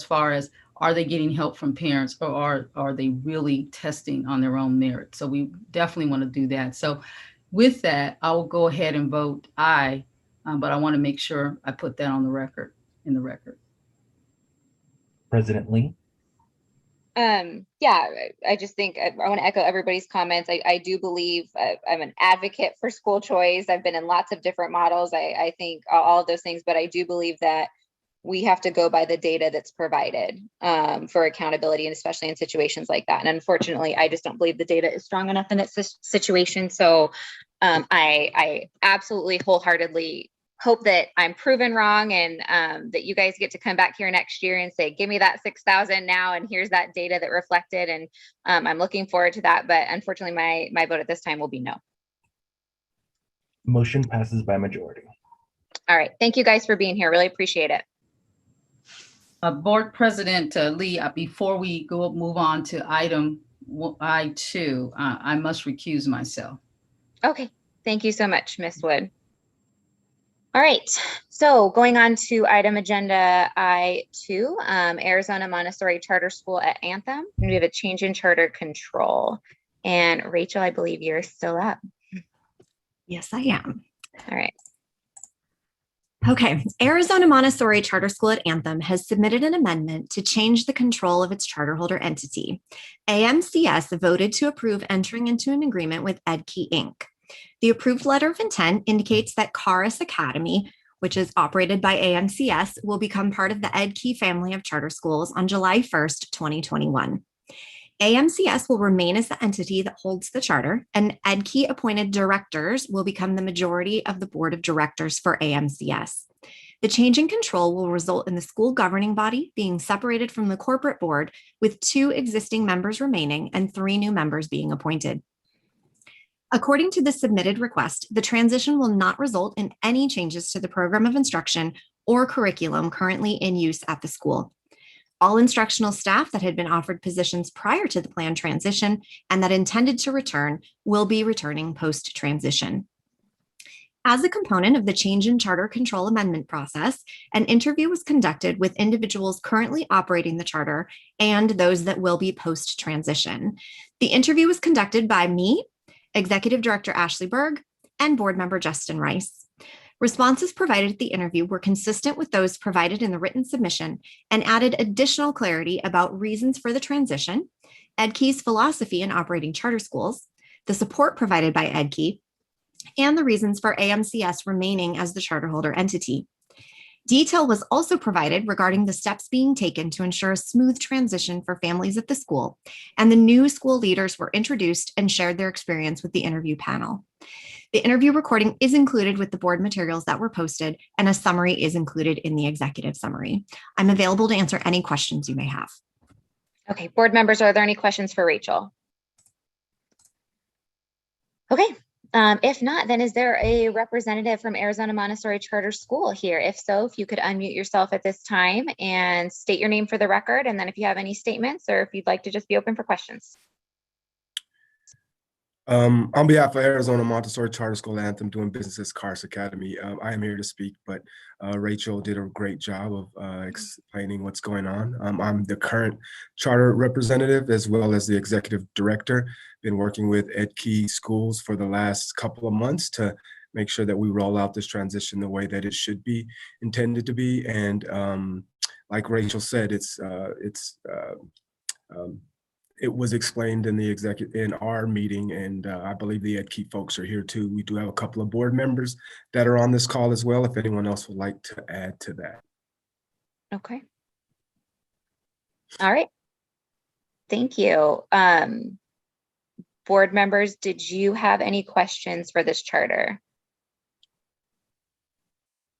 far as, are they getting help from parents, or are they really testing on their own merit? So we definitely want to do that. So with that, I will go ahead and vote aye, but I want to make sure I put that on the record, in the record. President Lee. Yeah, I just think I want to echo everybody's comments. I do believe I'm an advocate for school choice. I've been in lots of different models. I think all of those things, but I do believe that we have to go by the data that's provided for accountability, and especially in situations like that. And unfortunately, I just don't believe the data is strong enough in this situation. So I absolutely wholeheartedly hope that I'm proven wrong, and that you guys get to come back here next year and say, give me that 6,000 now, and here's that data that reflected. And I'm looking forward to that. But unfortunately, my vote at this time will be no. Motion passes by majority. All right. Thank you guys for being here. Really appreciate it. Board President Lee, before we move on to item I2, I must recuse myself. Okay. Thank you so much, Ms. Wood. All right. So going on to item agenda I2, Arizona Montessori Charter School at Anthem. And we have a change in charter control. And Rachel, I believe you're still up. Yes, I am. All right. Okay, Arizona Montessori Charter School at Anthem has submitted an amendment to change the control of its charterholder entity. AMCS voted to approve entering into an agreement with EdKey Inc. The approved letter of intent indicates that Karis Academy, which is operated by AMCS, will become part of the EdKey family of charter schools on July 1st, 2021. AMCS will remain as the entity that holds the charter, and EdKey appointed directors will become the majority of the board of directors for AMCS. The change in control will result in the school governing body being separated from the corporate board, with 2 existing members remaining and 3 new members being appointed. According to the submitted request, the transition will not result in any changes to the program of instruction or curriculum currently in use at the school. All instructional staff that had been offered positions prior to the planned transition and that intended to return will be returning post-transition. As a component of the change in charter control amendment process, an interview was conducted with individuals currently operating the charter and those that will be post-transition. The interview was conducted by me, Executive Director Ashley Berg, and Board Member Justin Rice. Responses provided at the interview were consistent with those provided in the written submission and added additional clarity about reasons for the transition, EdKey's philosophy in operating charter schools, the support provided by EdKey, and the reasons for AMCS remaining as the charterholder entity. Detail was also provided regarding the steps being taken to ensure a smooth transition for families at the school, and the new school leaders were introduced and shared their experience with the interview panel. The interview recording is included with the board materials that were posted, and a summary is included in the executive summary. I'm available to answer any questions you may have. Okay, board members, are there any questions for Rachel? Okay, if not, then is there a representative from Arizona Montessori Charter School here? If so, if you could unmute yourself at this time and state your name for the record, and then if you have any statements or if you'd like to just be open for questions. On behalf of Arizona Montessori Charter School Anthem, doing business as Karis Academy, I am here to speak, but Rachel did a great job of explaining what's going on. I'm the current charter representative as well as the executive director. Been working with EdKey schools for the last couple of months to make sure that we roll out this transition the way that it should be intended to be. And like Rachel said, it was explained in our meeting, and I believe the EdKey folks are here too. We do have a couple of board members that are on this call as well, if anyone else would like to add to that. Okay. All right. Thank you. Board members, did you have any questions for this charter?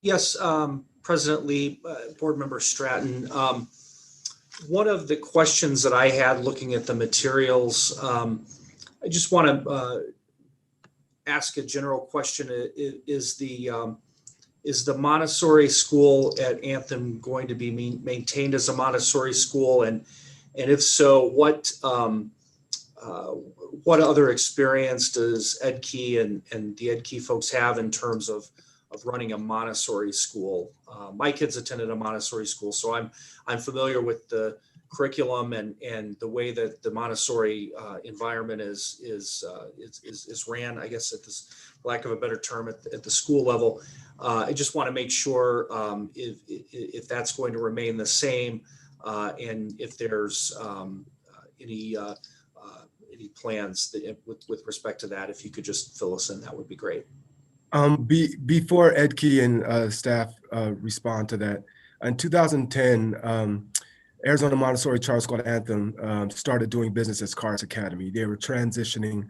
Yes, President Lee, Board Member Stratton. One of the questions that I had looking at the materials, I just want to ask a general question. Is the Montessori school at Anthem going to be maintained as a Montessori school? And if so, what other experience does EdKey and the EdKey folks have in terms of running a Montessori school? My kids attended a Montessori school, so I'm familiar with the curriculum and the way that the Montessori environment is ran, I guess, at this lack of a better term, at the school level. I just want to make sure if that's going to remain the same, and if there's any plans with respect to that. If you could just fill us in, that would be great. Before EdKey and staff respond to that, In 2010, Arizona Montessori Charter School Anthem started doing business as Cars Academy. They were transitioning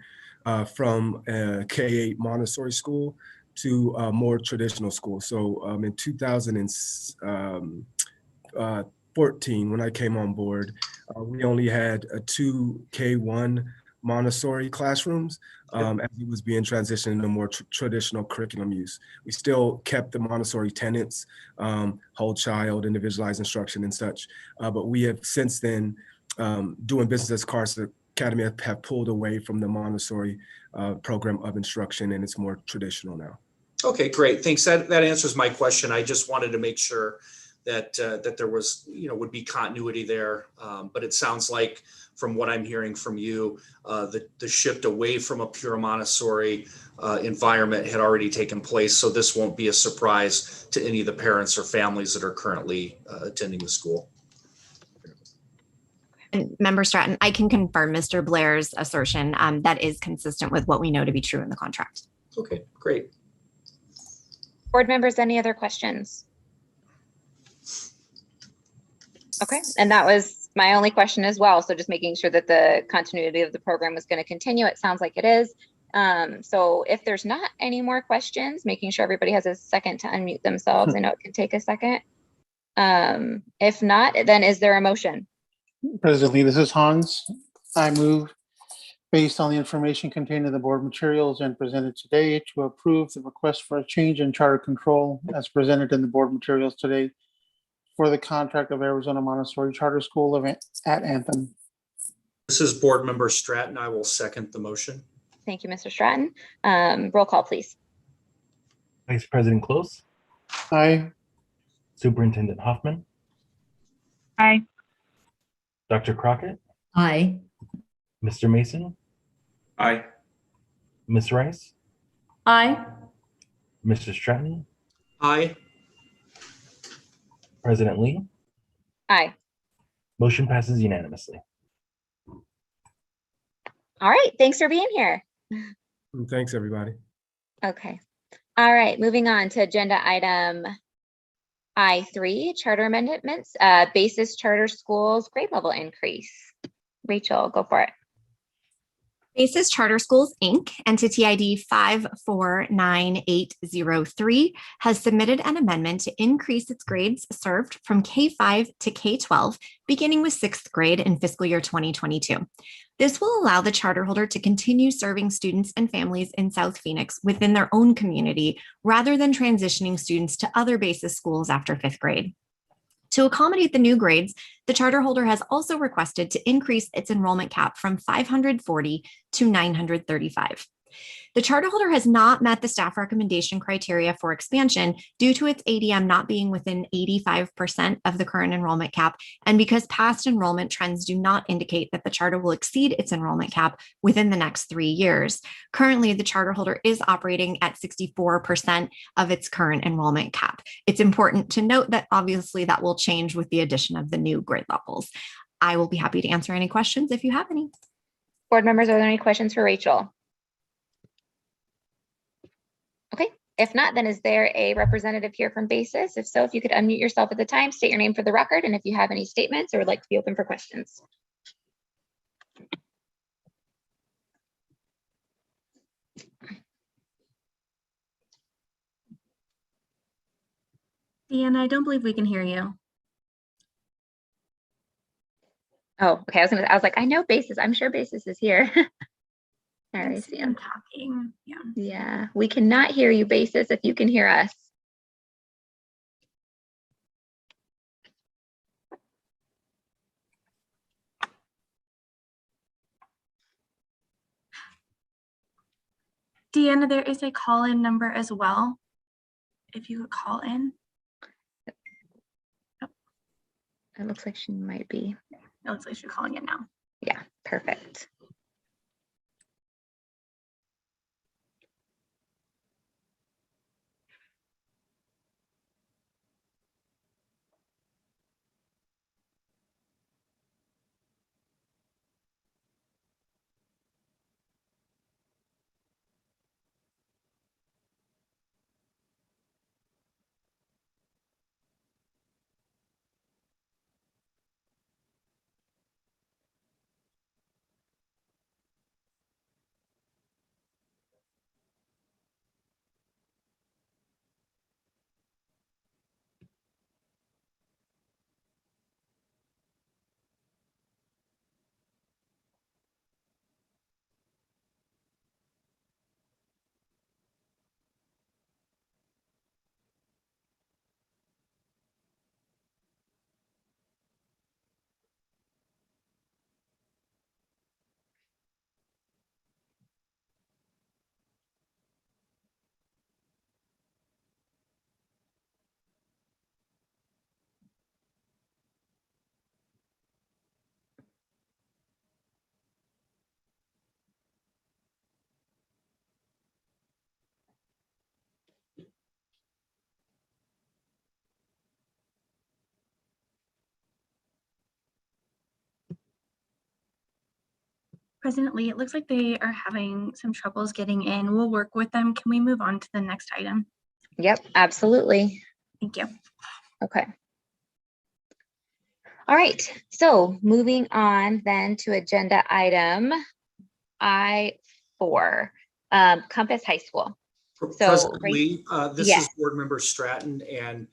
from a K-8 Montessori school to a more traditional school. So in 2014, when I came on board, we only had 2 K-1 Montessori classrooms as it was being transitioned into more traditional curriculum use. We still kept the Montessori tenets, whole child, individualized instruction and such, but we have since then, doing business as Cars Academy, have pulled away from the Montessori program of instruction, and it's more traditional now. Okay, great. Thanks. That answers my question. I just wanted to make sure that that there was, would be continuity there. But it sounds like, from what I'm hearing from you, the shift away from a pure Montessori environment had already taken place. So this won't be a surprise to any of the parents or families that are currently attending the school. And Member Stratton, I can confirm Mr. Blair's assertion. That is consistent with what we know to be true in the contract. Okay, great. Board members, any other questions? Okay, and that was my only question as well. So just making sure that the continuity of the program was going to continue. It sounds like it is. So if there's not any more questions, making sure everybody has a second to unmute themselves. I know it can take a second. If not, then is there a motion? President Lee, this is Hans. I move, based on the information contained in the board materials and presented today, to approve the request for a change in charter control as presented in the board materials today for the contract of Arizona Montessori Charter School at Anthem. This is Board Member Stratton. I will second the motion. Thank you, Mr. Stratton. Roll call, please. Vice President Close, Aye. Superintendent Hoffman, Aye. Dr. Crockett, Aye. Mr. Mason, Aye. Ms. Rice, Aye. Mr. Stratton, Aye. President Lee. Aye. Motion passes unanimously. All right, thanks for being here. Thanks, everybody. Okay. All right, moving on to agenda item I3, charter amendments, basis charter schools, grade level increase. Rachel, go for it. Basis Charter Schools, Inc., entity ID 549803, has submitted an amendment to increase its grades served from K-5 to K-12, beginning with 6th grade in fiscal year 2022. This will allow the charter holder to continue serving students and families in South Phoenix within their own community, rather than transitioning students to other basis schools after 5th grade. To accommodate the new grades, the charter holder has also requested to increase its enrollment cap from 540 to 935. The charter holder has not met the staff recommendation criteria for expansion due to its ADM not being within 85% of the current enrollment cap, and because past enrollment trends do not indicate that the charter will exceed its enrollment cap within the next 3 years. Currently, the charter holder is operating at 64% of its current enrollment cap. It's important to note that obviously that will change with the addition of the new grade levels. I will be happy to answer any questions if you have any. Board members, are there any questions for Rachel? Okay, if not, then is there a representative here from BASIS? If so, if you could unmute yourself at the time, state your name for the record, and if you have any statements or would like to be open for questions. Deanna, I don't believe we can hear you. Oh, okay, I was like, I know BASIS, I'm sure BASIS is here. All right, I'm talking. Yeah, we cannot hear you, BASIS, if you can hear us. Deanna, there is a call-in number as well. If you could call in. It looks like she might be. It looks like she's calling in now. Yeah, perfect. President Lee, it looks like they are having some troubles getting in. We'll work with them. Can we move on to the next item? Yep, absolutely. Thank you. Okay. All right, so moving on then to agenda item I4, Compass High School. So, President Lee, this yes. is Board Member Stratton, and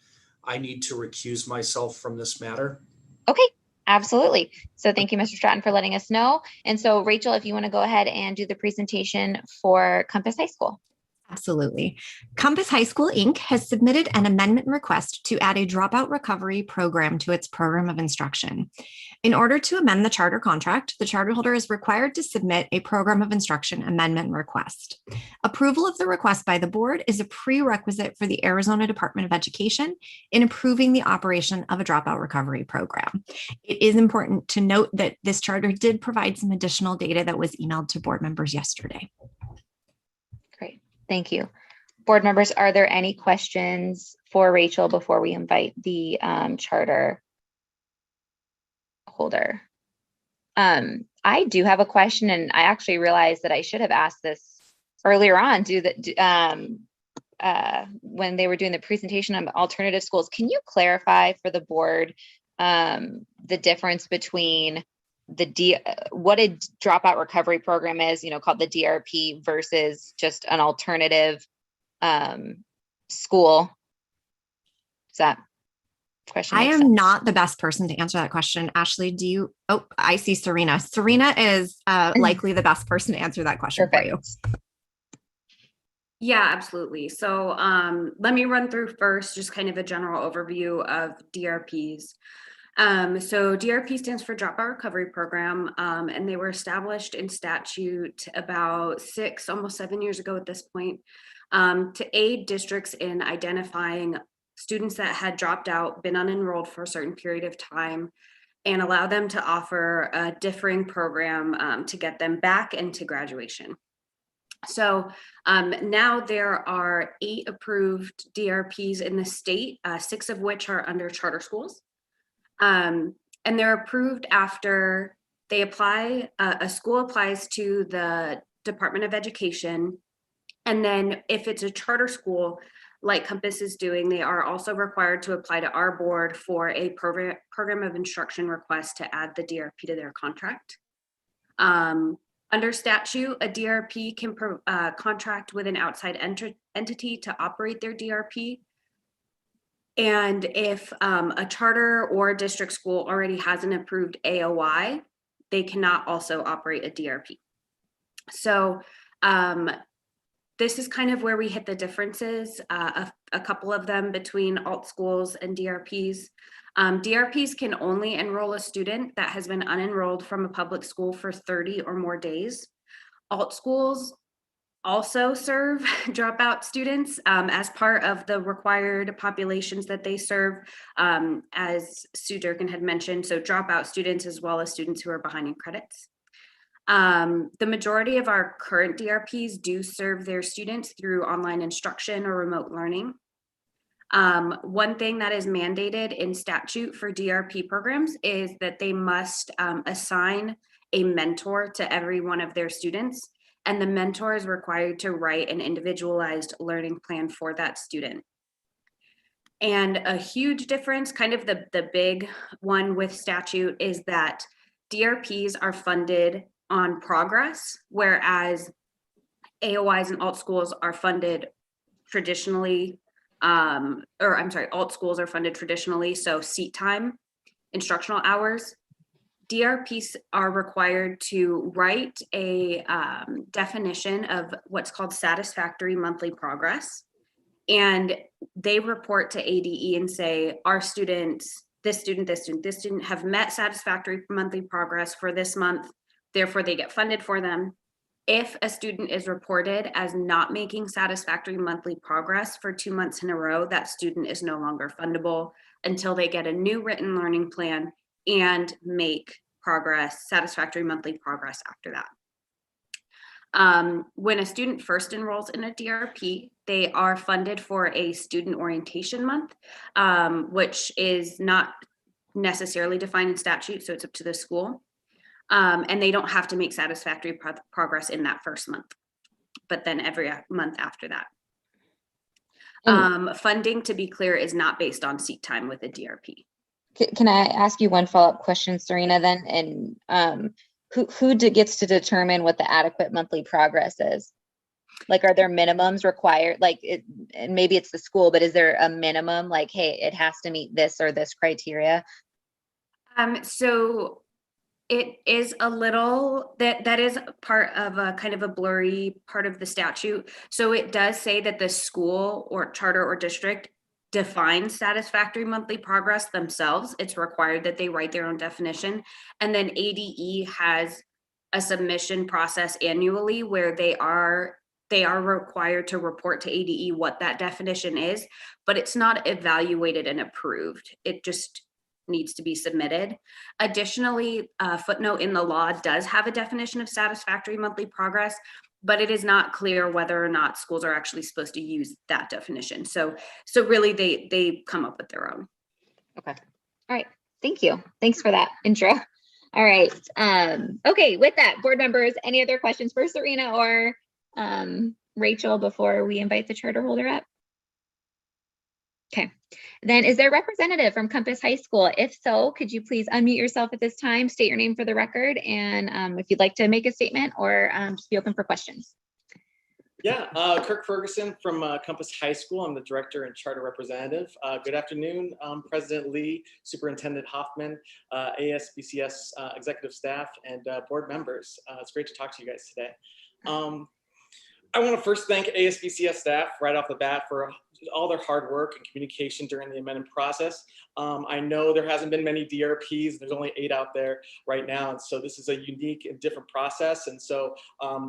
I need to recuse myself from this matter. Okay, absolutely. So thank you, Mr. Stratton, for letting us know. And so Rachel, if you want to go ahead and do the presentation for Compass High School. Absolutely. Compass High School, Inc. has submitted an amendment request to add a dropout recovery program to its program of instruction. In order to amend the charter contract, the charter holder is required to submit a program of instruction amendment request. Approval of the request by the board is a prerequisite for the Arizona Department of Education in approving the operation of a dropout recovery program. It is important to note that this charter did provide some additional data that was emailed to board members yesterday. Great. Thank you. Board members, are there any questions for Rachel before we invite the charter holder? I do have a question, and I actually realized that I should have asked this earlier on when they were doing the presentation on alternative schools. Can you clarify for the board the difference between what a dropout recovery program is, called the DRP, versus just an alternative school? Is that question? I am not the best person to answer that question. Ashley, do you? Oh, I see Serena. Serena is likely the best person to answer that question for you. Yeah, absolutely. So let me run through first just kind of a general overview of DRPs. So DRP stands for Dropout Recovery Program, and they were established in statute about 6, almost 7 years ago at this point, to aid districts in identifying students that had dropped out, been unenrolled for a certain period of time, and allow them to offer a differing program to get them back into graduation. So now there are 8 approved DRPs in the state, 6 of which are under charter schools. And they're approved after they apply, a school applies to the Department of Education. And then if it's a charter school, like Compass is doing, they are also required to apply to our board for a program of instruction request to add the DRP to their contract. Under statute, a DRP can contract with an outside entity to operate their DRP. And if a charter or a district school already has an approved AOI, they cannot also operate a DRP. So this is kind of where we hit the differences, a couple of them between alt schools and DRPs. DRPs can only enroll a student that has been unenrolled from a public school for 30 or more days. Alt schools also serve dropout students as part of the required populations that they serve, as Sue Durkin had mentioned, so dropout students as well as students who are behind in credits. The majority of our current DRPs do serve their students through online instruction or remote learning. One thing that is mandated in statute for DRP programs is that they must assign a mentor to every one of their students, and the mentor is required to write an individualized learning plan for that student. And a huge difference, kind of the big one with statute, is that DRPs are funded on progress, whereas AOIs and alt schools are funded traditionally, alt schools are funded traditionally, so seat time, instructional hours. DRPs are required to write a definition of what's called satisfactory monthly progress. And they report to ADE and say, our students, this student have met satisfactory monthly progress for this month, therefore they get funded for them. If a student is reported as not making satisfactory monthly progress for 2 months in a row, that student is no longer fundable until they get a new written learning plan and make satisfactory monthly progress after that. When a student first enrolls in a DRP, they are funded for a student orientation month, which is not necessarily defined in statute, so it's up to the school. And they don't have to make satisfactory progress in that first month, but then every month after that. Funding, to be clear, is not based on seat time with a DRP. Can I ask you one follow-up question, Serena, then? And who gets to determine what the adequate monthly progress is? Like, are there minimums required? Like, and maybe it's the school, but is there a minimum, like, hey, it has to meet this or this criteria? So it is a little, that is part of a kind of a blurry part of the statute. So it does say that the school or charter or district defines satisfactory monthly progress themselves. It's required that they write their own definition. And then ADE has a submission process annually where they are required to report to ADE what that definition is, but it's not evaluated and approved. It just needs to be submitted. Additionally, a footnote in the law does have a definition of satisfactory monthly progress, but it is not clear whether or not schools are actually supposed to use that definition. So really they come up with their own. Okay. All right. Thank you. Thanks for that intro. All right. Okay. With that, board members, any other questions for Serena or Rachel before we invite the charter holder up? Okay. Then is there a representative from Compass High School? If so, could you please unmute yourself at this time, state your name for the record, and if you'd like to make a statement or just be open for questions. Yeah, Kirk Ferguson from Compass High School. I'm the director and charter representative. Good afternoon, President Lee, Superintendent Hoffman, ASBCS executive staff, and board members. It's great to talk to you guys today. I want to first thank ASBCS staff right off the bat for all their hard work and communication during the amendment process. I know there hasn't been many DRPs. There's only 8 out there right now. And so this is a unique and different process. And so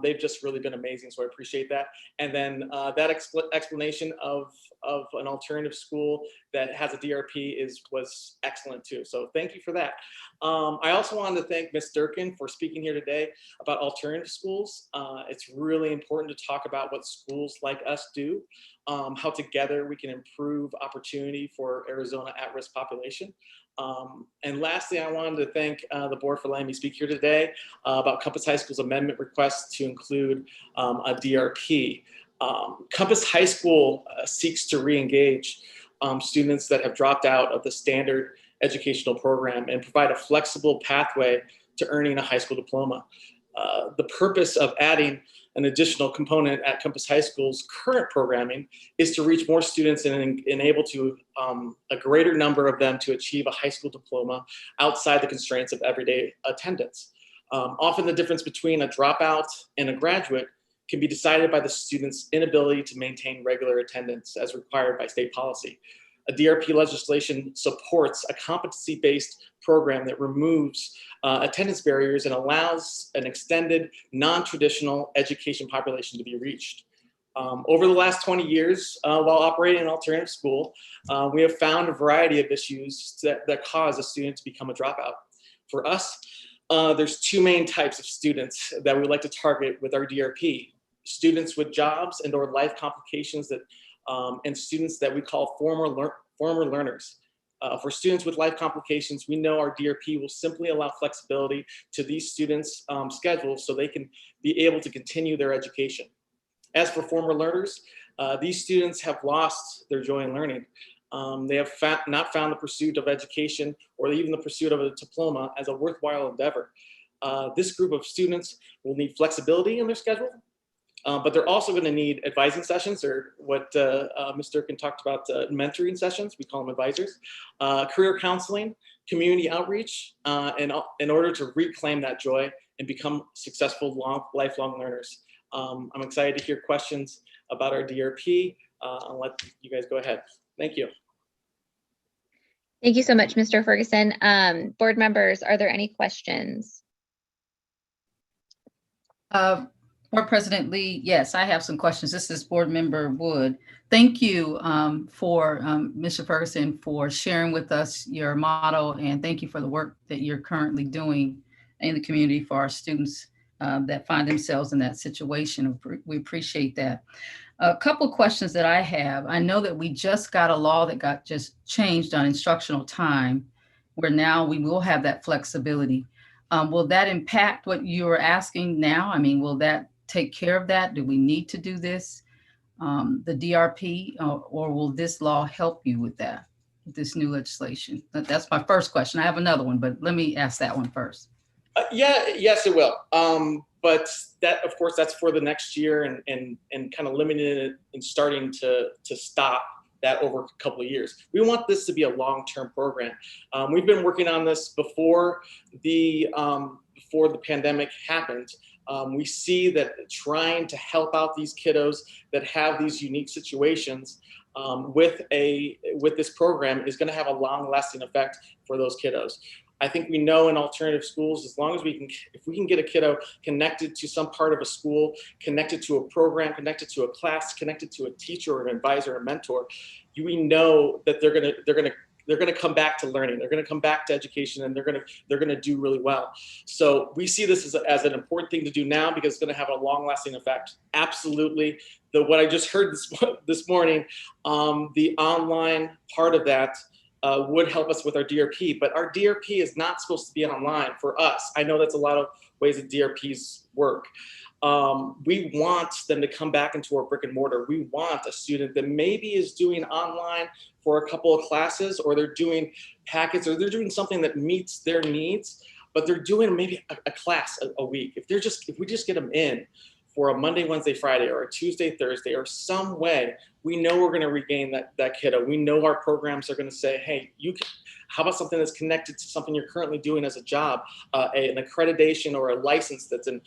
they've just really been amazing. So I appreciate that. And then that explanation of an alternative school that has a DRP was excellent too. So thank you for that. I also wanted to thank Ms. Durkin for speaking here today about alternative schools. It's really important to talk about what schools like us do, how together we can improve opportunity for Arizona at-risk population. And lastly, I wanted to thank the board for letting me speak here today about Compass High School's amendment request to include a DRP. Compass High School seeks to re-engage students that have dropped out of the standard educational program and provide a flexible pathway to earning a high school diploma. The purpose of adding an additional component at Compass High School's current programming is to reach more students and enable to a greater number of them to achieve a high school diploma outside the constraints of everyday attendance. Often the difference between a dropout and a graduate can be decided by the student's inability to maintain regular attendance as required by state policy. A DRP legislation supports a competency-based program that removes attendance barriers and allows an extended, non-traditional education population to be reached. Over the last 20 years, while operating an alternative school, we have found a variety of issues that cause a student to become a dropout. For us, there's 2 main types of students that we like to target with our DRP. Students with jobs and or life complications that and students that we call former learners. For students with life complications, we know our DRP will simply allow flexibility to these students' schedules so they can be able to continue their education. As for former learners, these students have lost their joy in learning. They have not found the pursuit of education or even the pursuit of a diploma as a worthwhile endeavor. This group of students will need flexibility in their schedule, but they're also going to need advising sessions, or what Ms. Durkin talked about, mentoring sessions. We call them advisors, career counseling, community outreach, and in order to reclaim that joy and become successful lifelong learners. I'm excited to hear questions about our DRP. I'll let you guys go ahead. Thank you. Thank you so much, Mr. Ferguson. Board members, are there any questions? Board President Lee, yes, I have some questions. This is Board Member Wood. Thank you for Mr. Ferguson for sharing with us your model, and thank you for the work that you're currently doing in the community for our students that find themselves in that situation. We appreciate that. A couple of questions that I have. I know that we just got a law that got just changed on instructional time, where now we will have that flexibility. Will that impact what you are asking now? I mean, will that take care of that? Do we need to do this, the DRP, or will this law help you with that, with this new legislation? That's my first question. I have another one, but let me ask that one first. Yes, it will. But that, of course, that's for the next year and kind of limiting it and starting to stop that over a couple of years. We want this to be a long-term program. We've been working on this before the pandemic happened. We see that trying to help out these kiddos that have these unique situations with this program is going to have a long-lasting effect for those kiddos. I think we know in alternative schools, as long as if we can get a kiddo connected to some part of a school, connected to a program, connected to a class, connected to a teacher or an advisor or a mentor, we know that they're gonna come back to learning. They're gonna come back to education, and they're gonna do really well. So we see this as an important thing to do now because it's gonna have a long-lasting effect. Absolutely. What I just heard this morning, the online part of that would help us with our DRP, but our DRP is not supposed to be online for us. I know that's a lot of ways that DRPs work. We want them to come back into our brick and mortar. We want a student that maybe is doing online for a couple of classes, or they're doing packets, or they're doing something that meets their needs, but they're doing maybe a class a week. If we just get them in for a Monday, Wednesday, Friday, or a Tuesday, Thursday, or some way, we know we're going to regain that kiddo. We know our programs are going to say, hey, how about something that's connected to something you're currently doing as a job, an accreditation or a license that's in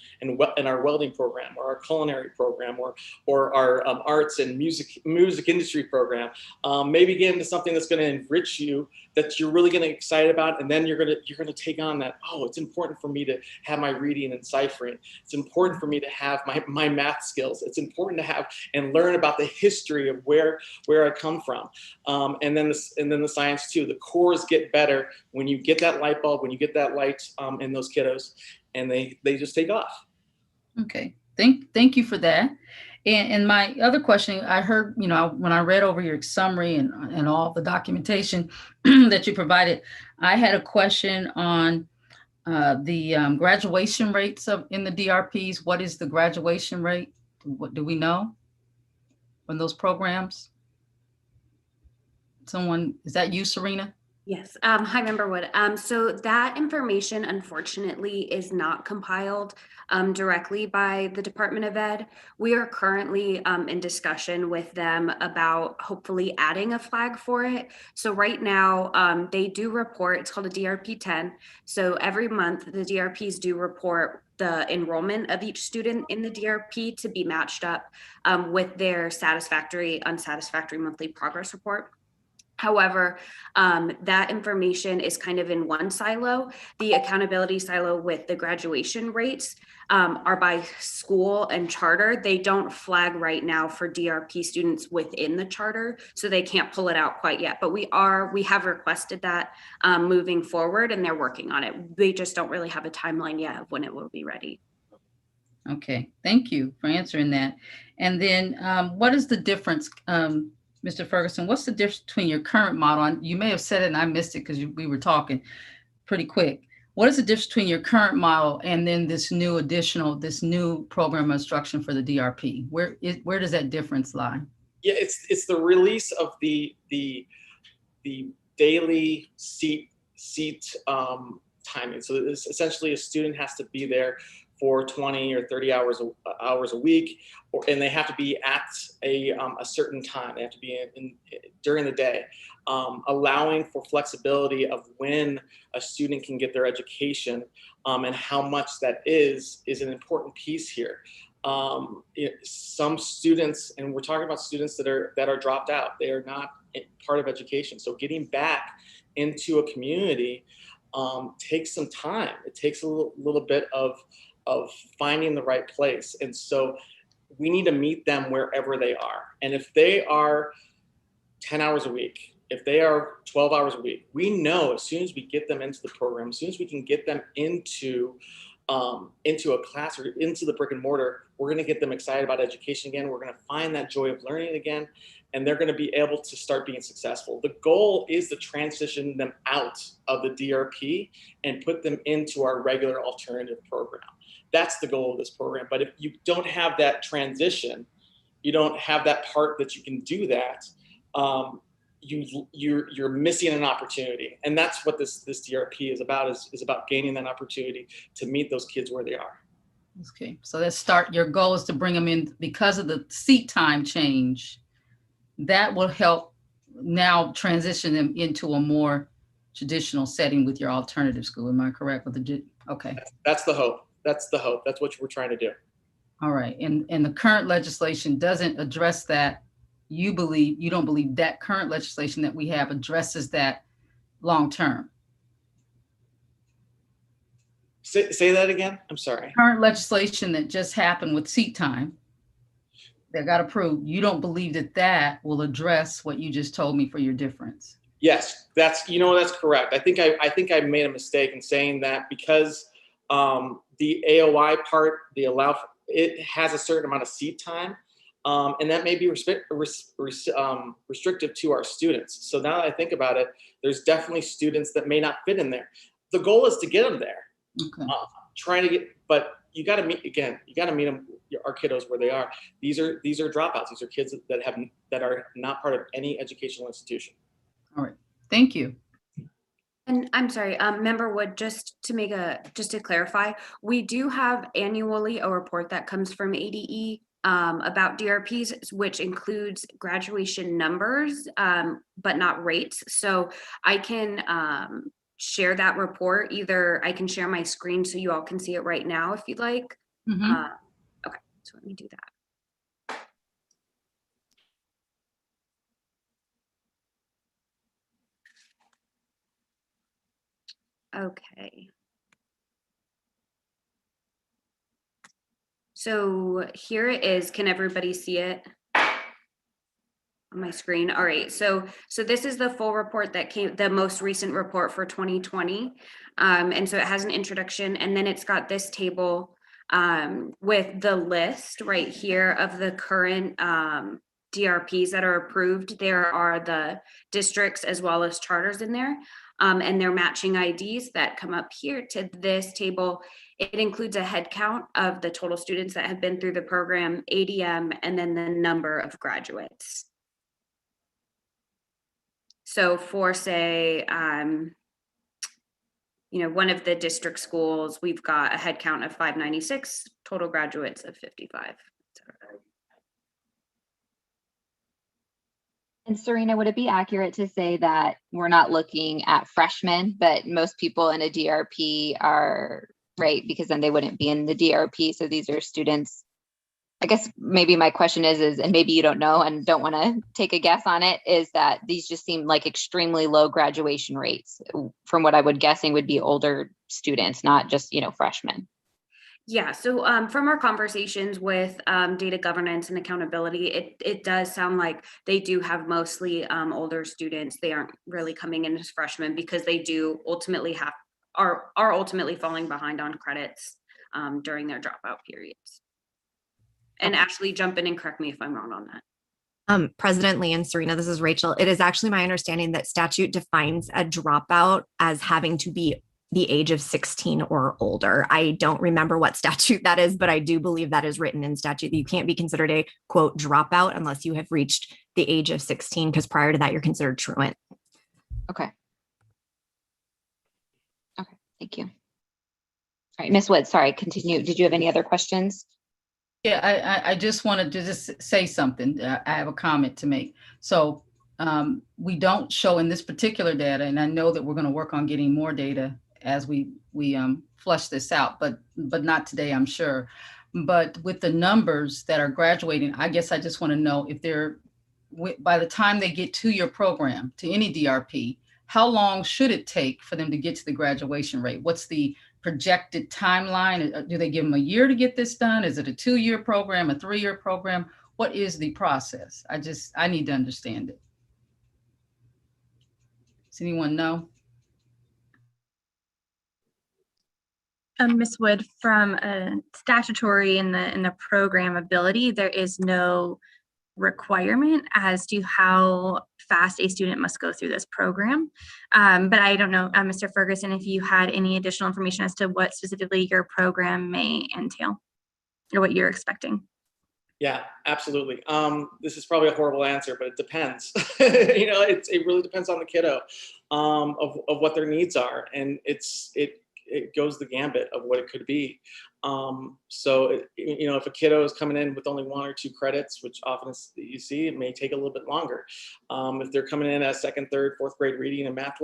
our welding program, or our culinary program, or our arts and music industry program. Maybe get into something that's going to enrich you, that you're really going to get excited about, and then you're going to take on that. Oh, it's important for me to have my reading and ciphering. It's important for me to have my math skills. It's important to have and learn about the history of where I come from, and then the science too. The cores get better when you get that light bulb, when you get that light in those kiddos, and they just take off. Okay, thank you for that. And my other question, I heard, when I read over your summary and all the documentation that you provided, I had a question on the graduation rates in the DRPs. What is the graduation rate? What do we know from those programs? Is that you, Serena? Yes. Hi, Member Wood. So that information, unfortunately, is not compiled directly by the Department of Ed. We are currently in discussion with them about hopefully adding a flag for it. So right now, they do report, it's called a DRP 10. So every month, the DRPs do report the enrollment of each student in the DRP to be matched up with their satisfactory, unsatisfactory monthly progress report. However, that information is kind of in one silo. The accountability silo with the graduation rates are by school and charter. They don't flag right now for DRP students within the charter, so they can't pull it out quite yet. But we have requested that moving forward, and they're working on it. They just don't really have a timeline yet of when it will be ready. Okay, thank you for answering that. And then what is the difference, Mr. Ferguson, what's the difference between your current model? And you may have said it and I missed it because we were talking pretty quick. What is the difference between your current model and then this new program of instruction for the DRP? Where does that difference lie? Yeah, it's the release of the daily seat timing. So it's essentially a student has to be there for 20 or 30 hours a week, and they have to be at a certain time. They have to be during the day, allowing for flexibility of when a student can get their education, and how much that is an important piece here. Some students, and we're talking about students that are dropped out, they are not part of education. So getting back into a community takes some time. It takes a little bit of finding the right place. And so we need to meet them wherever they are. And if they are 10 hours a week, if they are 12 hours a week, we know as soon as we get them into the program, as soon as we can get them into a class or into the brick and mortar, we're going to get them excited about education again. We're going to find that joy of learning again. and they're going to be able to start being successful. The goal is to transition them out of the DRP and put them into our regular alternative program. That's the goal of this program. But if you don't have that transition, you don't have that part that you can do that, you're missing an opportunity. And that's what this DRP is about, is about gaining that opportunity to meet those kids where they are. Okay, so let's start. Your goal is to bring them in because of the seat time change. That will help now transition them into a more traditional setting with your alternative school. Am I correct with the, okay. That's the hope. That's the hope. That's what we're trying to do. All right, and the current legislation doesn't address that. You don't believe that current legislation that we have addresses that long-term. Say that again. I'm sorry. Current legislation that just happened with seat time that got approved. You don't believe that that will address what you just told me for your difference? Yes, that's correct. I think I made a mistake in saying that because the AOI part, it has a certain amount of seat time, and that may be restrictive to our students. So now that I think about it, there's definitely students that may not fit in there. The goal is to get them there. Okay. But you got to meet them, our kiddos where they are. These are dropouts. These are kids that are not part of any educational institution. All right, thank you. And I'm sorry, Member Wood, just to clarify, we do have annually a report that comes from ADE about DRPs, which includes graduation numbers, but not rates. So I can share that report. Either I can share my screen so you all can see it right now if you'd like. Okay, so let me do that. Okay. So here it is. Can everybody see it on my screen? All right. So this is the full report that came, the most recent report for 2020. And so it has an introduction, and then it's got this table with the list right here of the current DRPs that are approved. There are the districts as well as charters in there. And their matching IDs that come up here to this table. It includes a head count of the total students that have been through the program, ADM, and then the number of graduates. So for say, one of the district schools, we've got a head count of 596, total graduates of 55. And Serena, would it be accurate to say that we're not looking at freshmen, but most people in a DRP are, right? Because then they wouldn't be in the DRP. So these are students. I guess maybe my question is, and maybe you don't know and don't want to take a guess on it, is that these just seem like extremely low graduation rates from what I would guessing would be older students, not just, freshmen. Yeah, so from our conversations with data governance and accountability, it does sound like they do have mostly older students. They aren't really coming in as freshmen because they do ultimately are ultimately falling behind on credits during their dropout periods. And Ashley, jump in and correct me if I'm wrong on that. President Lee and Serena, this is Rachel. It is actually my understanding that statute defines a dropout as having to be the age of 16 or older. I don't remember what statute that is, but I do believe that is written in statute that you can't be considered a quote dropout unless you have reached the age of 16, because prior to that, you're considered truant. Okay. Okay, thank you. All right, Ms. Wood, sorry, continue. Did you have any other questions? Yeah, I just wanted to just say something. I have a comment to make. So we don't show in this particular data, and I know that we're going to work on getting more data as we flush this out, but not today, I'm sure. But with the numbers that are graduating, I guess I just want to know if they're, by the time they get to your program, to any DRP, how long should it take for them to get to the graduation rate? What's the projected timeline? Do they give them a year to get this done? Is it a 2-year program, a 3-year program? What is the process? I need to understand it. Does anyone know? Ms. Wood, from a statutory in the program ability, there is no requirement as to how fast a student must go through this program. But I don't know, Mr. Ferguson, if you had any additional information as to what specifically your program may entail or what you're expecting. Yeah, absolutely. This is probably a horrible answer, but it depends. It really depends on the kiddo, of what their needs are, and it goes the gambit of what it could be. If a kiddo is coming in with only 1 or 2 credits, which often you see, it may take a little bit longer. If they're coming in at 2nd, 3rd, 4th grade reading and math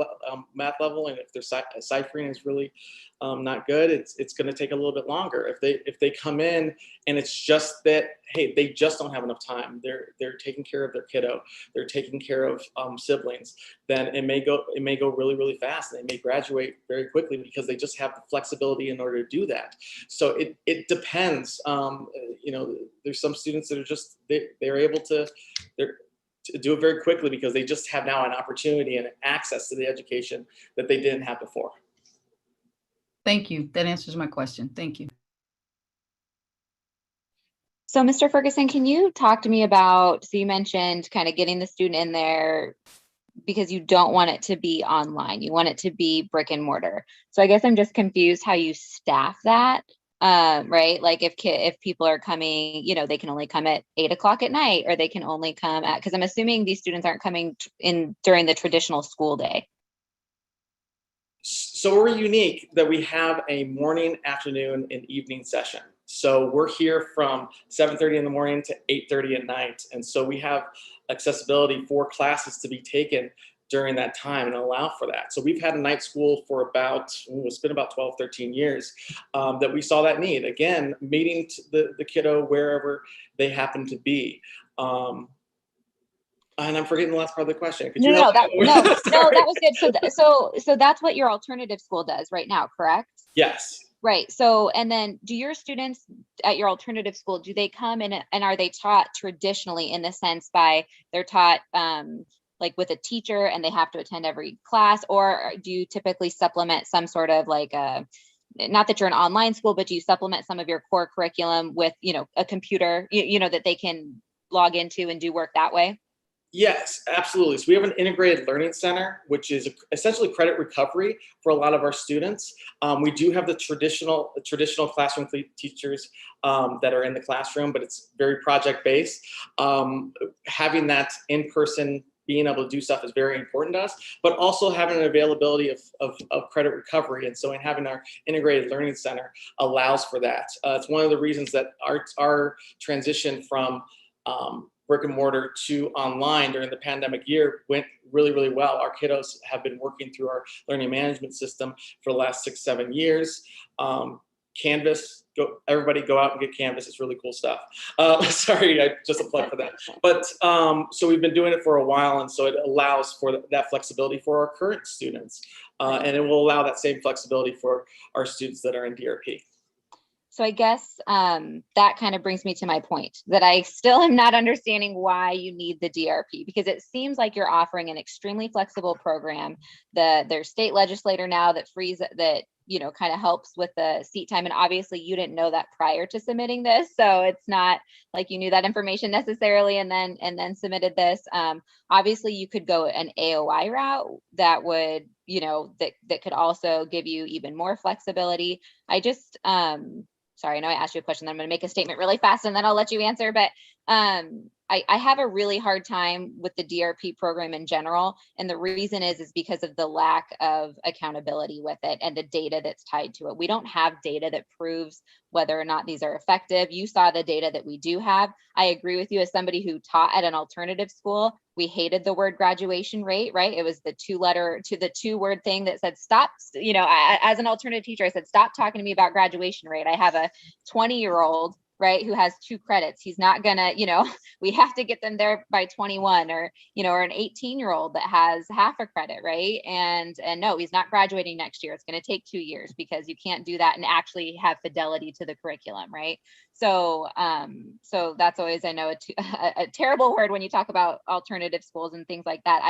level, and if their ciphering is really not good, it's going to take a little bit longer. If they come in and it's just that, hey, they just don't have enough time, they're taking care of their kiddo, they're taking care of siblings, then it may go really, really fast. They may graduate very quickly because they just have the flexibility in order to do that. So it depends. There's some students that are just they're able to do it very quickly because they just have now an opportunity and access to the education that they didn't have before. Thank you. That answers my question. Thank you. So Mr. Ferguson, can you talk to me about, so you mentioned kind of getting the student in there because you don't want it to be online. You want it to be brick and mortar. So I guess I'm just confused how you staff that, right? Like if people are coming, they can only come at 8 o'clock at night, or they can only come at, because I'm assuming these students aren't coming in during the traditional school day. So we're unique that we have a morning, afternoon, and evening session. So we're here from 7:30 in the morning to 8:30 at night. And so we have accessibility for classes to be taken during that time and allow for that. So we've had a night school for it's been about 12, 13 years that we saw that need. Again, meeting the kiddo wherever they happen to be. And I'm forgetting the last part of the question. Could you help me? No, that was good. So that's what your alternative school does right now, correct? Yes. Right. So, and then do your students at your alternative school, do they come in and are they taught traditionally, in the sense they're taught like with a teacher and they have to attend every class, or do you typically supplement some sort of like not that you're an online school, but do you supplement some of your core curriculum with, a computer, that they can log into and do work that way? Yes, absolutely. So we have an integrated learning center, which is essentially credit recovery for a lot of our students. We do have the traditional classroom teachers that are in the classroom, but it's very project-based. Having that in-person, being able to do stuff is very important to us, but also having an availability of credit recovery. And so in having our integrated learning center allows for that. It's one of the reasons that our transition from brick and mortar to online during the pandemic year went really, really well. Our kiddos have been working through our learning management system for the last 6-7 years. Canvas, everybody go out and get Canvas. It's really cool stuff. Sorry, just a plug for that. But so we've been doing it for a while, and so it allows for that flexibility for our current students. And it will allow that same flexibility for our students that are in DRP. So I guess that kind of brings me to my point that I still am not understanding why you need the DRP, because it seems like you're offering an extremely flexible program. There's state legislator now that kind of helps with the seat time. And obviously you didn't know that prior to submitting this. So it's not like you knew that information necessarily and then submitted this. Obviously you could go an AOI route that would, that could also give you even more flexibility. I just, sorry, I know I asked you a question, then I'm going to make a statement really fast and then I'll let you answer. But I have a really hard time with the DRP program in general. And the reason is because of the lack of accountability with it and the data that's tied to it. We don't have data that proves whether or not these are effective. You saw the data that we do have. I agree with you as somebody who taught at an alternative school. We hated the word graduation rate, right? It was the two-word thing that said stop. As an alternative teacher, I said, stop talking to me about graduation rate. I have a 20-year-old, right, who has 2 credits. He's not gonna, we have to get them there by 21, or an 18-year-old that has half a credit, right? And no, he's not graduating next year. It's going to take 2 years because you can't do that and actually have fidelity to the curriculum, right? So that's always, I know, a terrible word when you talk about alternative schools and things like that.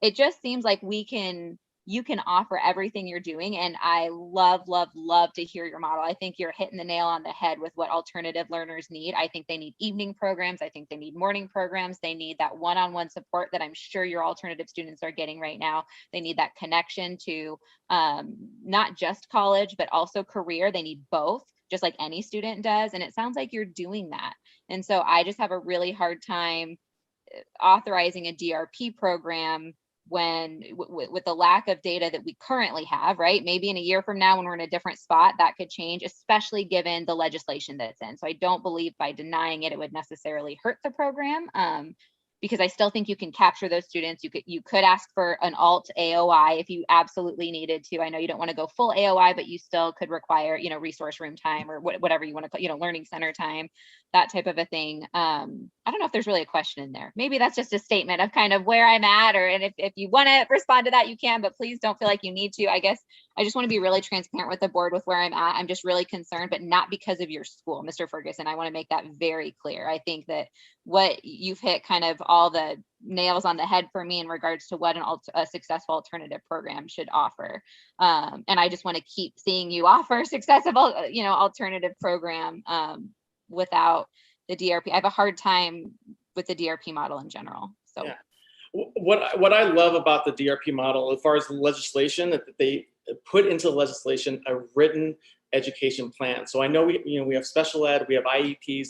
It just seems like we can you can offer everything you're doing. And I love, love, love to hear your model. I think you're hitting the nail on the head with what alternative learners need. I think they need evening programs. I think they need morning programs. They need that one-on-one support that I'm sure your alternative students are getting right now. They need that connection to not just college, but also career. They need both, just like any student does. And it sounds like you're doing that. And so I just have a really hard time authorizing a DRP program when with the lack of data that we currently have, right? Maybe in a year from now when we're in a different spot, that could change, especially given the legislation that's in. So I don't believe by denying it, it would necessarily hurt the program. Because I still think you can capture those students. You could ask for an alt AOI if you absolutely needed to. I know you don't want to go full AOI, but you still could require, you know, resource room time or whatever you want to call, you know, learning center time, that type of a thing. I don't know if there's really a question in there. Maybe that's just a statement of kind of where I'm at, and if you want to respond to that, you can, but please don't feel like you need to. I guess I just want to be really transparent with the board with where I'm at. I'm just really concerned, but not because of your school, Mr. Ferguson. I want to make that very clear. I think that what you've hit kind of all the nails on the head for me in regards to what a successful alternative program should offer. And I just want to keep seeing you offer successful, you know, alternative program without the DRP. I have a hard time with the DRP model in general. So yeah. What I love about the DRP model, as far as the legislation, that they put into the legislation a written education plan. So I know we have special ed, we have IEPs.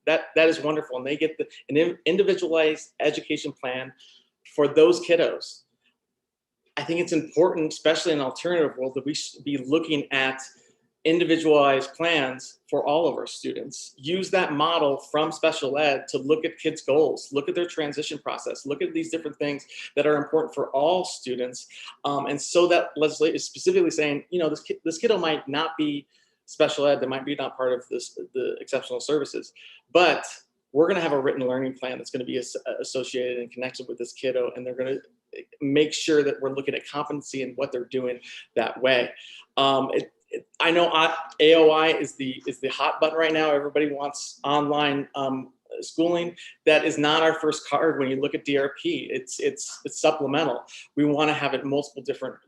That is wonderful, and they get an individualized education plan for those kiddos. I think it's important, especially in an alternative world, that we should be looking at individualized plans for all of our students. Use that model from special ed to look at kids' goals, look at their transition process, look at these different things that are important for all students. And so that legislation is specifically saying, you know, this kiddo might not be special ed, they might be not part of the exceptional services, but we're going to have a written learning plan that's going to be associated and connected with this kiddo, and they're going to make sure that we're looking at competency and what they're doing that way. I know AOI is the hot button right now. Everybody wants online schooling. That is not our first card when you look at DRP. It's supplemental. We want to have it multiple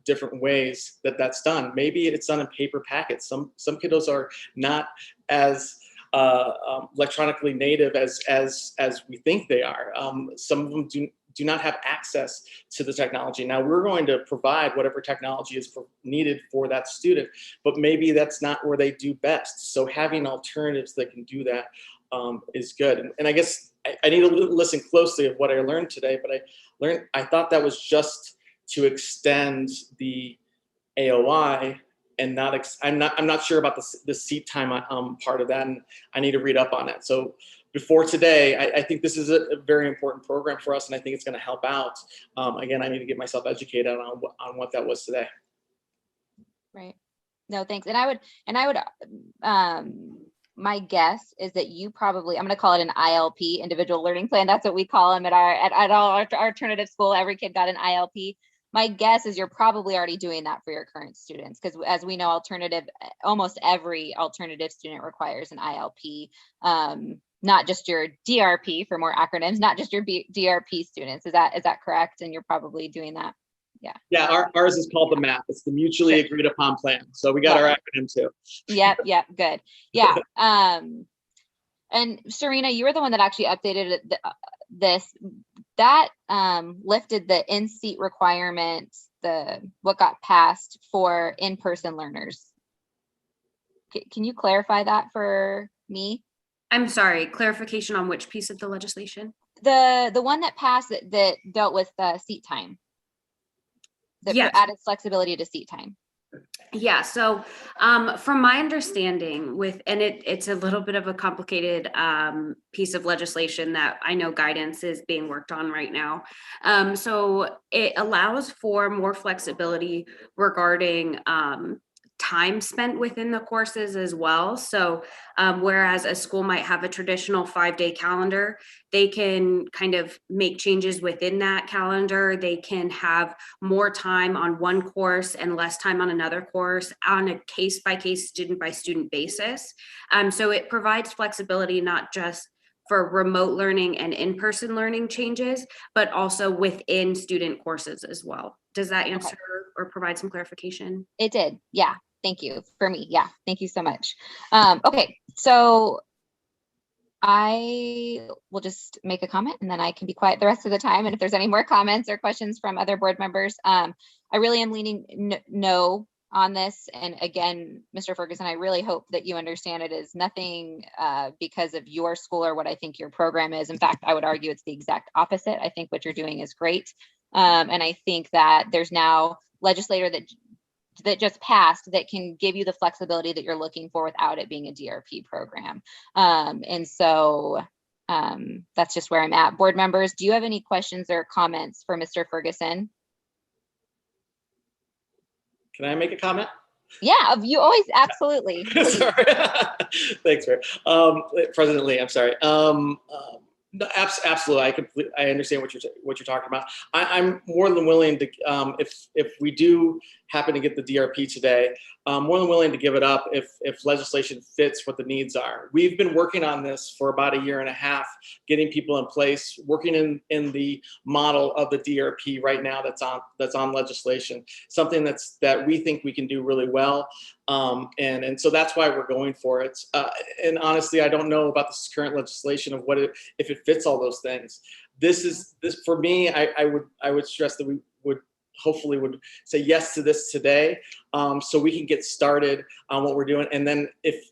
different ways that's done. Maybe it's done in paper packets. Some kiddos are not as electronically native as we think they are. Some of them do not have access to the technology. Now we're going to provide whatever technology is needed for that student, but maybe that's not where they do best. So having alternatives that can do that is good. And I guess I need to listen closely of what I learned today, but I thought that was just to extend the AOI and I'm not sure about the seat time part of that, and I need to read up on it. So before today, I think this is a very important program for us, and I think it's going to help out. Again, I need to get myself educated on what that was today. Right. No, thanks. And I would my guess is that you probably, I'm going to call it an ILP, individual learning plan. That's what we call them at our alternative school. Every kid got an ILP. My guess is you're probably already doing that for your current students, because as we know, almost every alternative student requires an ILP, not just your DRP, for more acronyms, not just your DRP students. Is that correct? And you're probably doing that. Yeah. Yeah, ours is called the MAP. It's the mutually agreed upon plan. So we got our acronym too. Yep, good. Yeah. And Serena, you were the one that actually updated this. That lifted the in-seat requirements, what got passed for in-person learners. Can you clarify that for me? I'm sorry, clarification on which piece of the legislation? The one that passed that dealt with seat time. That added flexibility to seat time. Yeah, so from my understanding it's a little bit of a complicated piece of legislation that I know guidance is being worked on right now. So it allows for more flexibility regarding time spent within the courses as well. So whereas a school might have a traditional 5-day calendar, they can kind of make changes within that calendar. They can have more time on one course and less time on another course on a case-by-case, student-by-student basis. So it provides flexibility, not just for remote learning and in-person learning changes, but also within student courses as well. Does that answer or provide some clarification? It did. Yeah. Thank you. For me. Yeah. Thank you so much. Okay. So I will just make a comment and then I can be quiet the rest of the time. And if there's any more comments or questions from other board members, I really am leaning no on this. And again, Mr. Ferguson, I really hope that you understand it is nothing because of your school or what I think your program is. In fact, I would argue it's the exact opposite. I think what you're doing is great. And I think that there's now legislator that just passed that can give you the flexibility that you're looking for without it being a DRP program. And so that's just where I'm at. Board members, do you have any questions or comments for Mr. Ferguson? Can I make a comment? Yeah, you always, absolutely. Sorry. Thanks, Mary. President Lee, I'm sorry. No, absolutely. I understand what you're talking about. I'm more than willing to, if we do happen to get the DRP today, more than willing to give it up if legislation fits what the needs are. We've been working on this for about 1.5 years, getting people in place, working in the model of the DRP right now that's on legislation, something that we think we can do really well. And so that's why we're going for it. And honestly, I don't know about this current legislation of if it fits all those things. This for me, I would stress that we hopefully would say yes to this today, so we can get started on what we're doing. And then if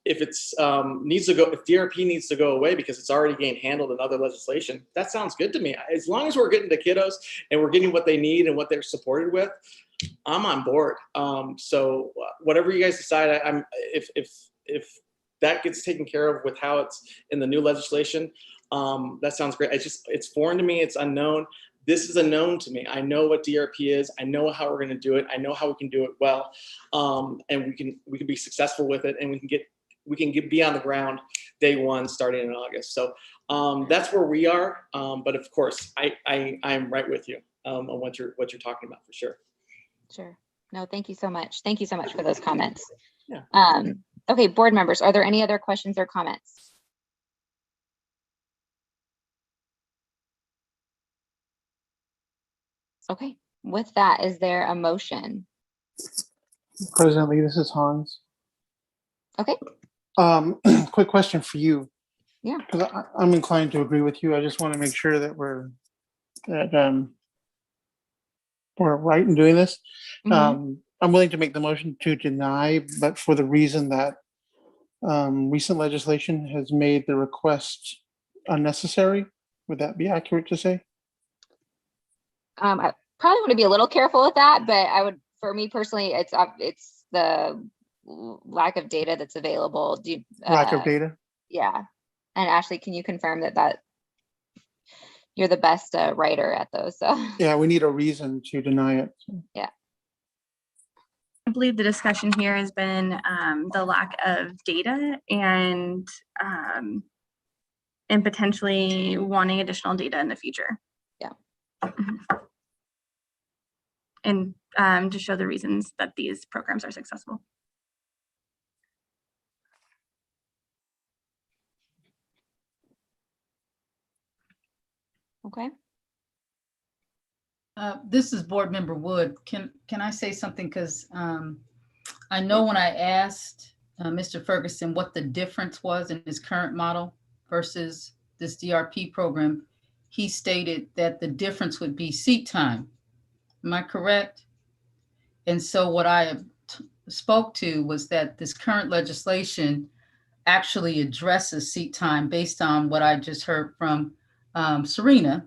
it's needs to go, if DRP needs to go away because it's already getting handled in other legislation, that sounds good to me. As long as we're getting the kiddos and we're getting what they need and what they're supported with, I'm on board. So whatever you guys decide, if that gets taken care of with how it's in the new legislation, that sounds great. It's foreign to me. It's unknown. This is a known to me. I know what DRP is. I know how we're going to do it. I know how we can do it well, and we can be successful with it, and we can be on the ground day one starting in August. So that's where we are. But of course, I'm right with you on what you're talking about for sure. Sure. No, thank you so much. Thank you so much for those comments. Yeah. Okay, board members, are there any other questions or comments? Okay, with that, is there a motion? President Lee, this is Hans. Okay. Quick question for you. Yeah. Because I'm inclined to agree with you. I just want to make sure that we're right in doing this. I'm willing to make the motion to deny, but for the reason that recent legislation has made the request unnecessary. Would that be accurate to say? I probably want to be a little careful with that, but I would, for me personally, it's the lack of data that's available. Lack of data? Yeah. And Ashley, can you confirm that you're the best writer at those? So yeah, we need a reason to deny it. Yeah. I believe the discussion here has been the lack of data and potentially wanting additional data in the future. Yeah. And to show the reasons that these programs are successful. Okay. This is Board Member Wood. Can I say something? Because I know when I asked Mr. Ferguson what the difference was in his current model versus this DRP program, he stated that the difference would be seat time. Am I correct? And so what I spoke to was that this current legislation actually addresses seat time based on what I just heard from Serena.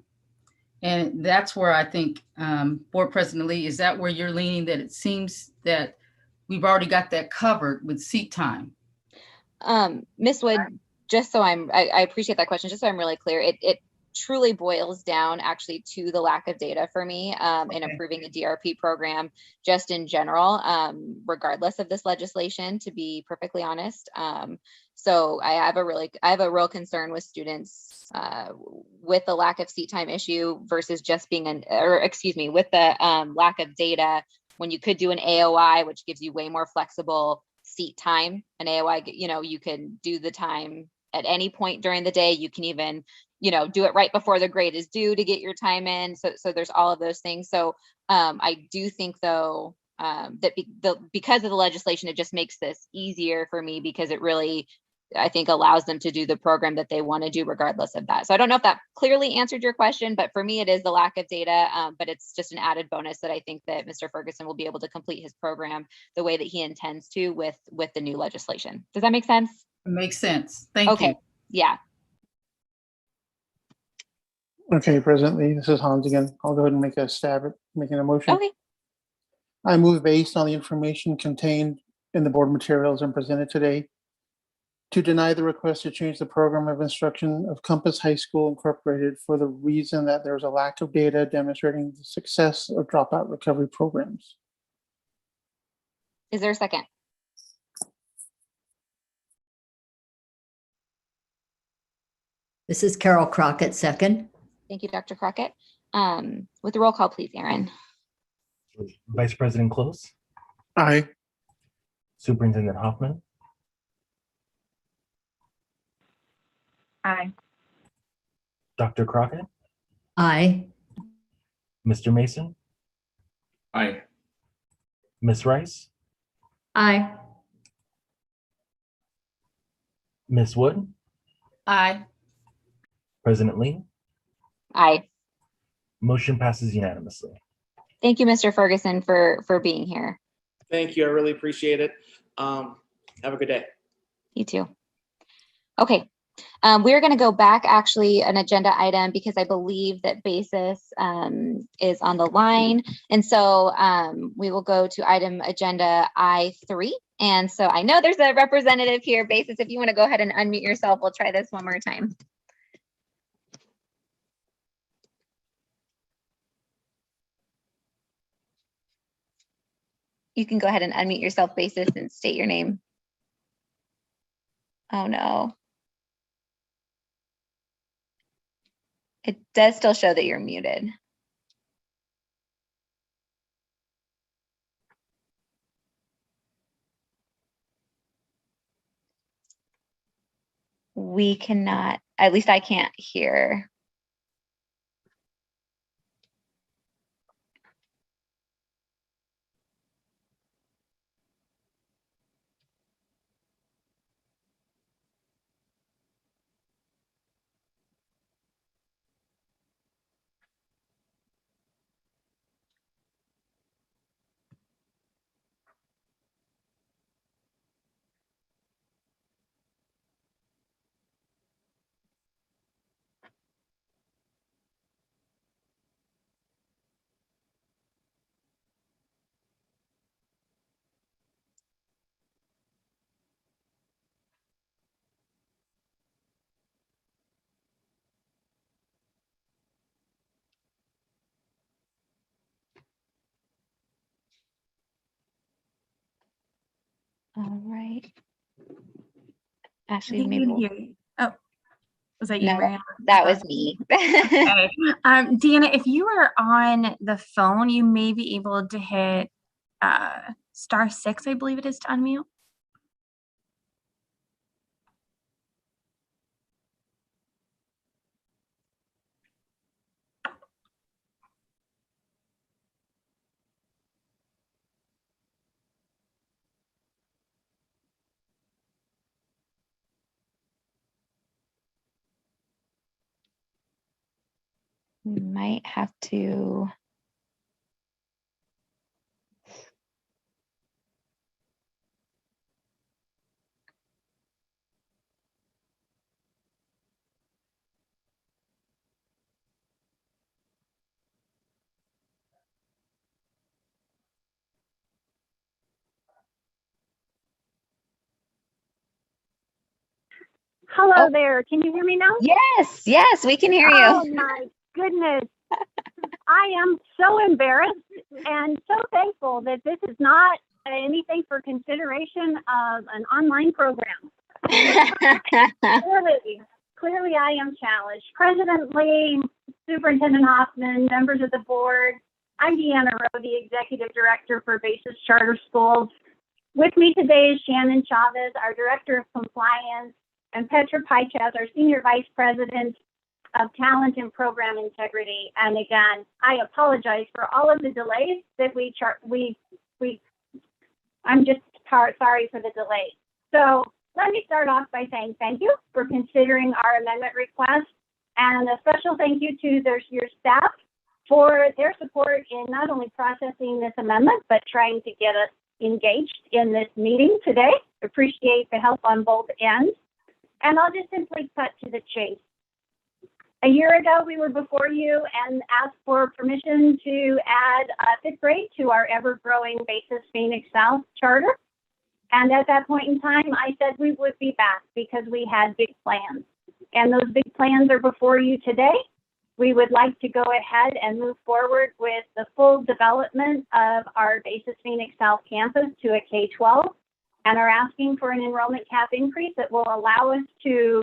And that's where I think, Board President Lee, is that where you're leaning, that it seems that we've already got that covered with seat time? Ms. Wood, just so I appreciate that question, just so I'm really clear, it truly boils down actually to the lack of data for me in approving a DRP program, just in general, regardless of this legislation, to be perfectly honest. So I have a real concern with students with the lack of seat time issue versus just being with the lack of data when you could do an AOI, which gives you way more flexible seat time. An AOI, you can do the time at any point during the day. You can even, do it right before the grade is due to get your time in. So there's all of those things. So I do think though, that because of the legislation, it just makes this easier for me, because it really, I think, allows them to do the program that they want to do regardless of that. So I don't know if that clearly answered your question, but for me, it is the lack of data, but it's just an added bonus that I think that Mr. Ferguson will be able to complete his program the way that he intends to with the new legislation. Does that make sense? It makes sense. Thank you. Yeah. Okay, President Lee, this is Hans again. I'll go ahead and make a stab at making a motion. Okay. I move, based on the information contained in the board materials and presented today, to deny the request to change the program of instruction of Compass High School Incorporated for the reason that there's a lack of data demonstrating the success of dropout recovery programs. Is there a second? This is Carol Crockett, second. Thank you, Dr. Crockett. With the roll call, please, Aaron. Vice President Close, Aye. Superintendent Hoffman, Aye. Dr. Crockett, Aye. Mr. Mason, Aye. Ms. Rice, Aye. Ms. Wood, Aye. President Lee. Aye. Motion passes unanimously. Thank you, Mr. Ferguson, for being here. Thank you. I really appreciate it. Have a good day. You too. Okay. We're going to go back, actually, an agenda item, because I believe that BASIS is on the line. And so we will go to item agenda I3. And so I know there's a representative here. BASIS, if you want to go ahead and unmute yourself, we'll try this one more time. You can go ahead and unmute yourself, BASIS, and state your name. Oh, no. It does still show that you're muted. We cannot, at least I can't hear. All right. Ashley, maybe we'll... Oh, was that you, No, Mary? that was me. Okay. Deanna, if you are on the phone, you may be able to hit *6, I believe it is, to unmute. We might have to. Hello there. Can you hear me now? Yes, we can hear you. Oh my goodness. I am so embarrassed and so thankful that this is not anything for consideration of an online program. Clearly I am challenged. President Lee, Superintendent Hoffman, members of the board, I'm Deanna Rowe, the Executive Director for BASIS Charter Schools. With me today is Shannon Chavez, our Director of Compliance, and Petra Pychas, our Senior Vice President of Talent and Program Integrity. And again, I apologize for all of the delays that I'm just sorry for the delay. So let me start off by saying thank you for considering our amendment request, and a special thank you to your staff for their support in not only processing this amendment, but trying to get us engaged in this meeting today. Appreciate the help on both ends. And I'll just simply cut to the chase. A year ago, we were before you and asked for permission to add fifth grade to our ever-growing Basis Phoenix South charter. And at that point in time, I said we would be back because we had big plans. And those big plans are before you today. We would like to go ahead and move forward with the full development of our Basis Phoenix South campus to a K-12, and are asking for an enrollment cap increase that will allow us to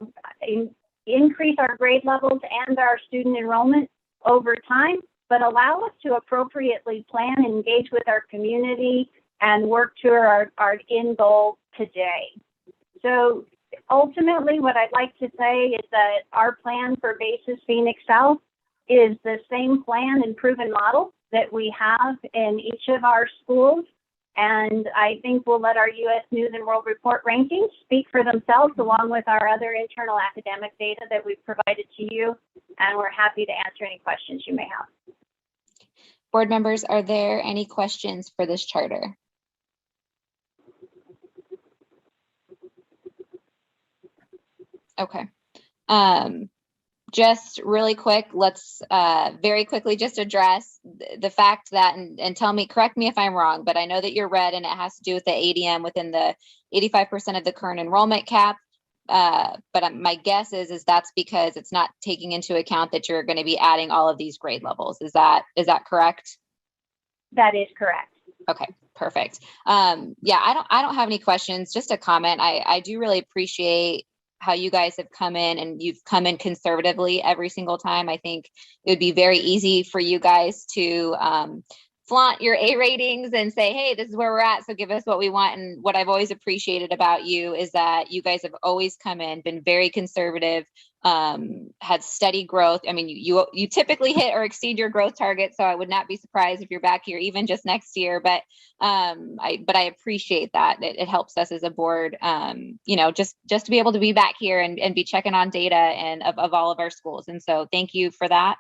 increase our grade levels and our student enrollment over time, but allow us to appropriately plan and engage with our community and work to our end goal today. So ultimately, what I'd like to say is that our plan for Basis Phoenix South is the same plan and proven model that we have in each of our schools. And I think we'll let our U.S. News and World Report rankings speak for themselves, along with our other internal academic data that we've provided to you. And we're happy to answer any questions you may have. Board members, are there any questions for this charter? Okay. Just really quick, let's very quickly just address the fact that, and tell me, correct me if I'm wrong, but I know that you're red and it has to do with the ADM within the 85% of the current enrollment cap. But my guess is that's because it's not taking into account that you're going to be adding all of these grade levels. Is that correct? That is correct. Okay, perfect. Yeah, I don't have any questions, just a comment. I do really appreciate how you guys have come in, and you've come in conservatively every single time. I think it would be very easy for you guys to flaunt your A ratings and say, hey, this is where we're at, so give us what we want. And what I've always appreciated about you is that you guys have always come in, been very conservative, had steady growth. I mean, you typically hit or exceed your growth target, so I would not be surprised if you're back here even just next year. But I appreciate that. It helps us as a board, just to be able to be back here and be checking on data and of all of our schools. And so thank you for that.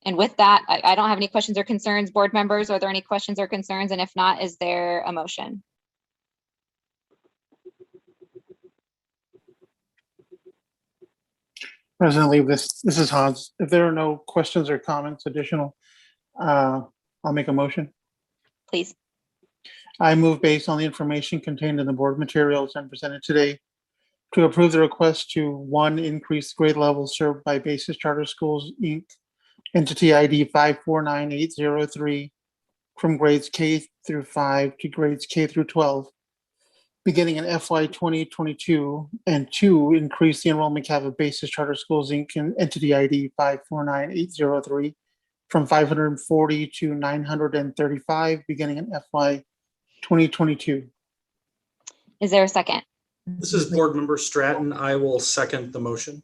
And with that, I don't have any questions or concerns. Board members, are there any questions or concerns? And if not, is there a motion? President Lee, this is Hans. If there are no questions or comments additional, I'll make a motion. Please. I move, based on the information contained in the board materials and presented today, to approve the request to 1, increase grade levels served by Basis Charter Schools, Inc., entity ID 549803, from grades K through 5 to grades K through 12, beginning in FY 2022, and 2, increase the enrollment cap of Basis Charter Schools, Inc., and entity ID 549803, from 540 to 935, beginning in FY 2022. Is there a second? This is Board Member Stratton. I will second the motion.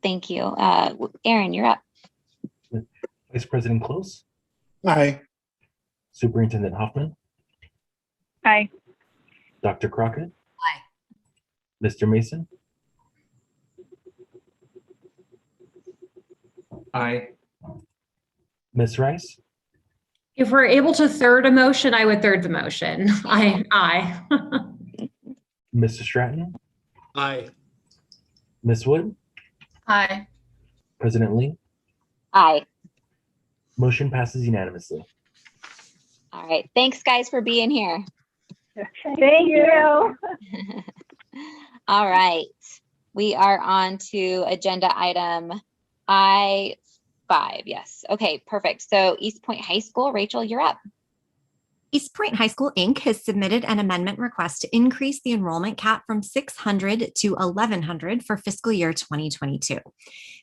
Thank you. Aaron, you're up. Vice President Close, Aye. Superintendent Hoffman, Aye. Dr. Crockett. Aye. Mr. Mason. Aye. Ms. Rice. If we're able to third a motion, I would third the motion. Aye. Mr. Stratton. Aye. Ms. Wood. Aye. President Lee. Aye. Motion passes unanimously. All right. Thanks, guys, for being here. Thank you. All right. We are on to agenda item I-5. Yes. Okay, perfect. So East Point High School, Rachel, you're up. East Point High School, Inc. has submitted an amendment request to increase the enrollment cap from 600 to 1,100 for fiscal year 2022.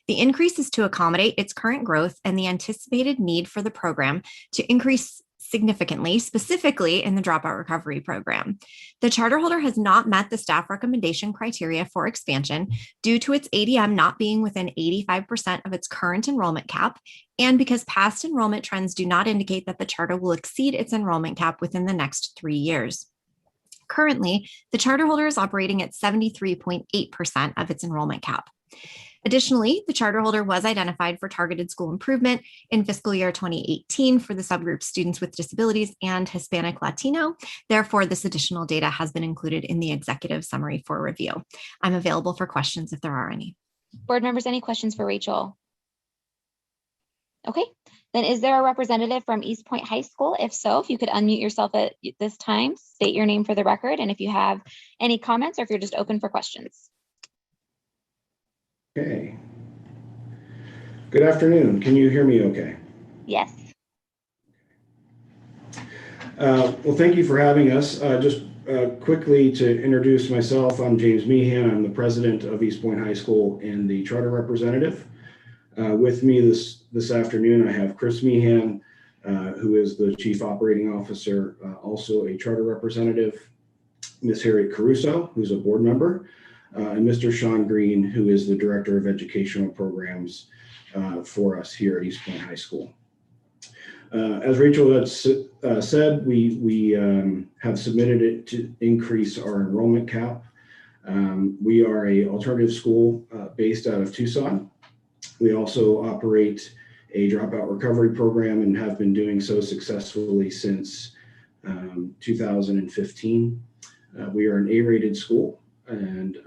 The increase is to accommodate its current growth and the anticipated need for the program to increase significantly, specifically in the dropout recovery program. The charter holder has not met the staff recommendation criteria for expansion due to its ADM not being within 85% of its current enrollment cap, and because past enrollment trends do not indicate that the charter will exceed its enrollment cap within the next 3 years. Currently, the charter holder is operating at 73.8% of its enrollment cap. Additionally, the charter holder was identified for targeted school improvement in fiscal year 2018 for the subgroup students with disabilities and Hispanic Latino. Therefore, this additional data has been included in the executive summary for review. I'm available for questions if there are any. Board members, any questions for Rachel? Okay, then is there a representative from East Point High School? If so, if you could unmute yourself at this time, state your name for the record, and if you have any comments or if you're just open for questions. Okay. Good afternoon. Can you hear me okay? Yes. Well, thank you for having us. Just quickly to introduce myself, I'm James Meehan. I'm the president of East Point High School and the charter representative. With me this afternoon, I have Chris Meehan, who is the chief operating officer, also a charter representative, Ms. Harriet Caruso, who's a board member, and Mr. Sean Green, who is the Director of Educational Programs for us here at East Point High School. As Rachel had said, we have submitted it to increase our enrollment cap. We are an alternative school based out of Tucson. We also operate a dropout recovery program and have been doing so successfully since 2015. We are an A-rated school and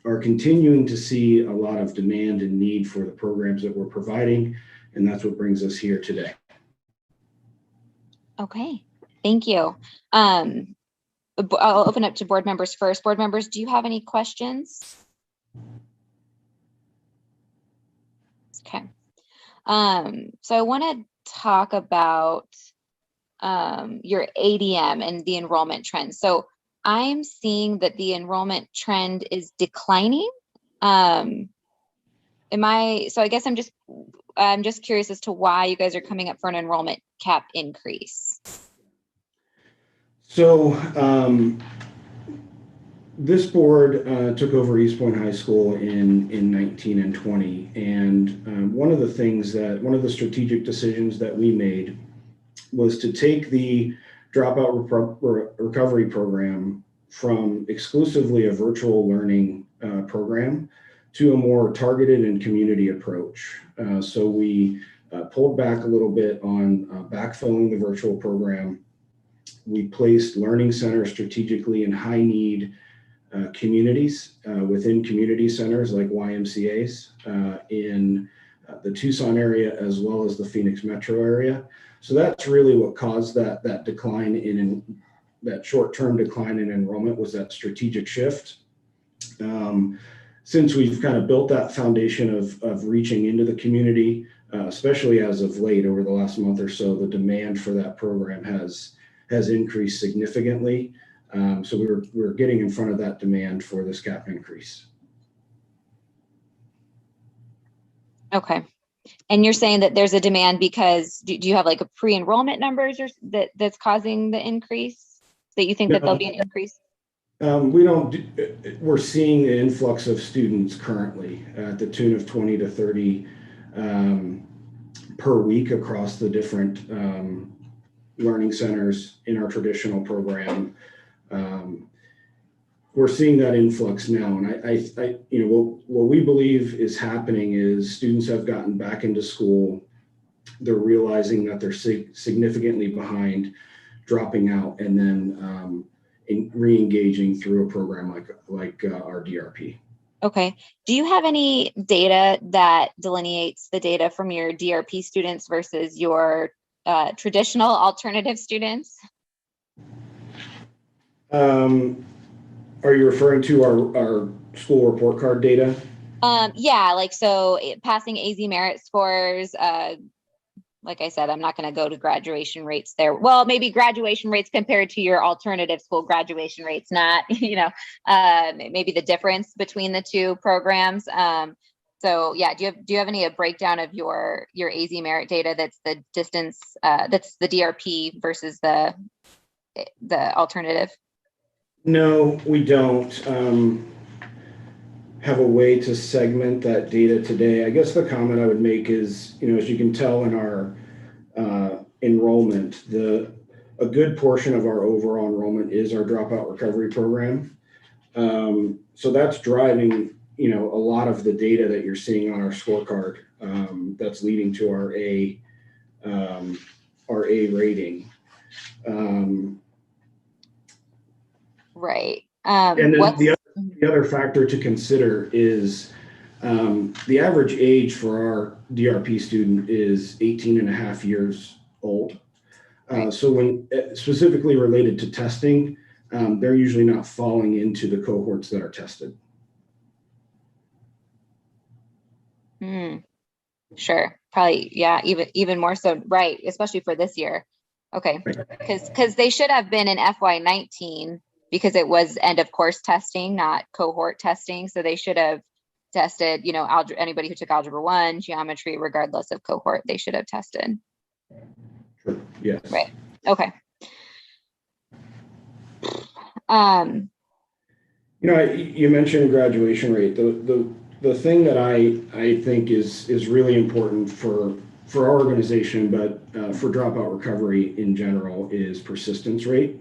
are continuing to see a lot of demand and need for the programs that we're providing, and that's what brings us here today. Okay, thank you. I'll open up to board members first. Board members, do you have any questions? Okay, so I want to talk about your ADM and the enrollment trend. So I'm seeing that the enrollment trend is declining. So I guess I'm just curious as to why you guys are coming up for an enrollment cap increase. So this board took over East Point High School in 19 and 20. And one of the strategic decisions that we made was to take the dropout recovery program from exclusively a virtual learning program to a more targeted and community approach. So we pulled back a little bit on backfilling the virtual program. We placed learning centers strategically in high need communities within community centers like YMCAs in the Tucson area as well as the Phoenix metro area. So that's really what caused that decline in that short-term decline in enrollment, was that strategic shift. Since we've kind of built that foundation of reaching into the community, especially as of late over the last month or so, the demand for that program has increased significantly. So we're getting in front of that demand for this cap increase. Okay. And you're saying that there's a demand because do you have like a pre-enrollment numbers or that's causing the increase, that you think that there'll be an increase? We don't. We're seeing an influx of students currently at the tune of 20 to 30 per week across the different learning centers in our traditional program. We're seeing that influx now, and I what we believe is happening is students have gotten back into school. They're realizing that they're significantly behind, dropping out, and then re-engaging through a program like our DRP. Okay. Do you have any data that delineates the data from your DRP students versus your traditional alternative students? Are you referring to our school report card data? Yeah, like so passing AZ merit scores. Like I said, I'm not going to go to graduation rates there. Well, maybe graduation rates compared to your alternative school graduation rates, not, maybe the difference between the two programs. So yeah, do you have any breakdown of your AZ merit data that's the distance, that's the DRP versus the alternative? No, we don't have a way to segment that data today. I guess the comment I would make is, as you can tell in our enrollment, a good portion of our overall enrollment is our dropout recovery program. So that's driving, a lot of the data that you're seeing on our scorecard. That's leading to our A rating. Right. And then the other factor to consider is the average age for our DRP student is 18 and a half years old. So when specifically related to testing, they're usually not falling into the cohorts that are tested. Sure. Probably, yeah, even more so, right, especially for this year. Okay, because they should have been in FY19 because it was end of course testing, not cohort testing. So they should have tested, anybody who took Algebra 1, geometry, regardless of cohort, they should have tested. Sure. Yes. Right. Okay. You mentioned graduation rate. The thing that I think is really important for our organization, but for dropout recovery in general, is persistence rate.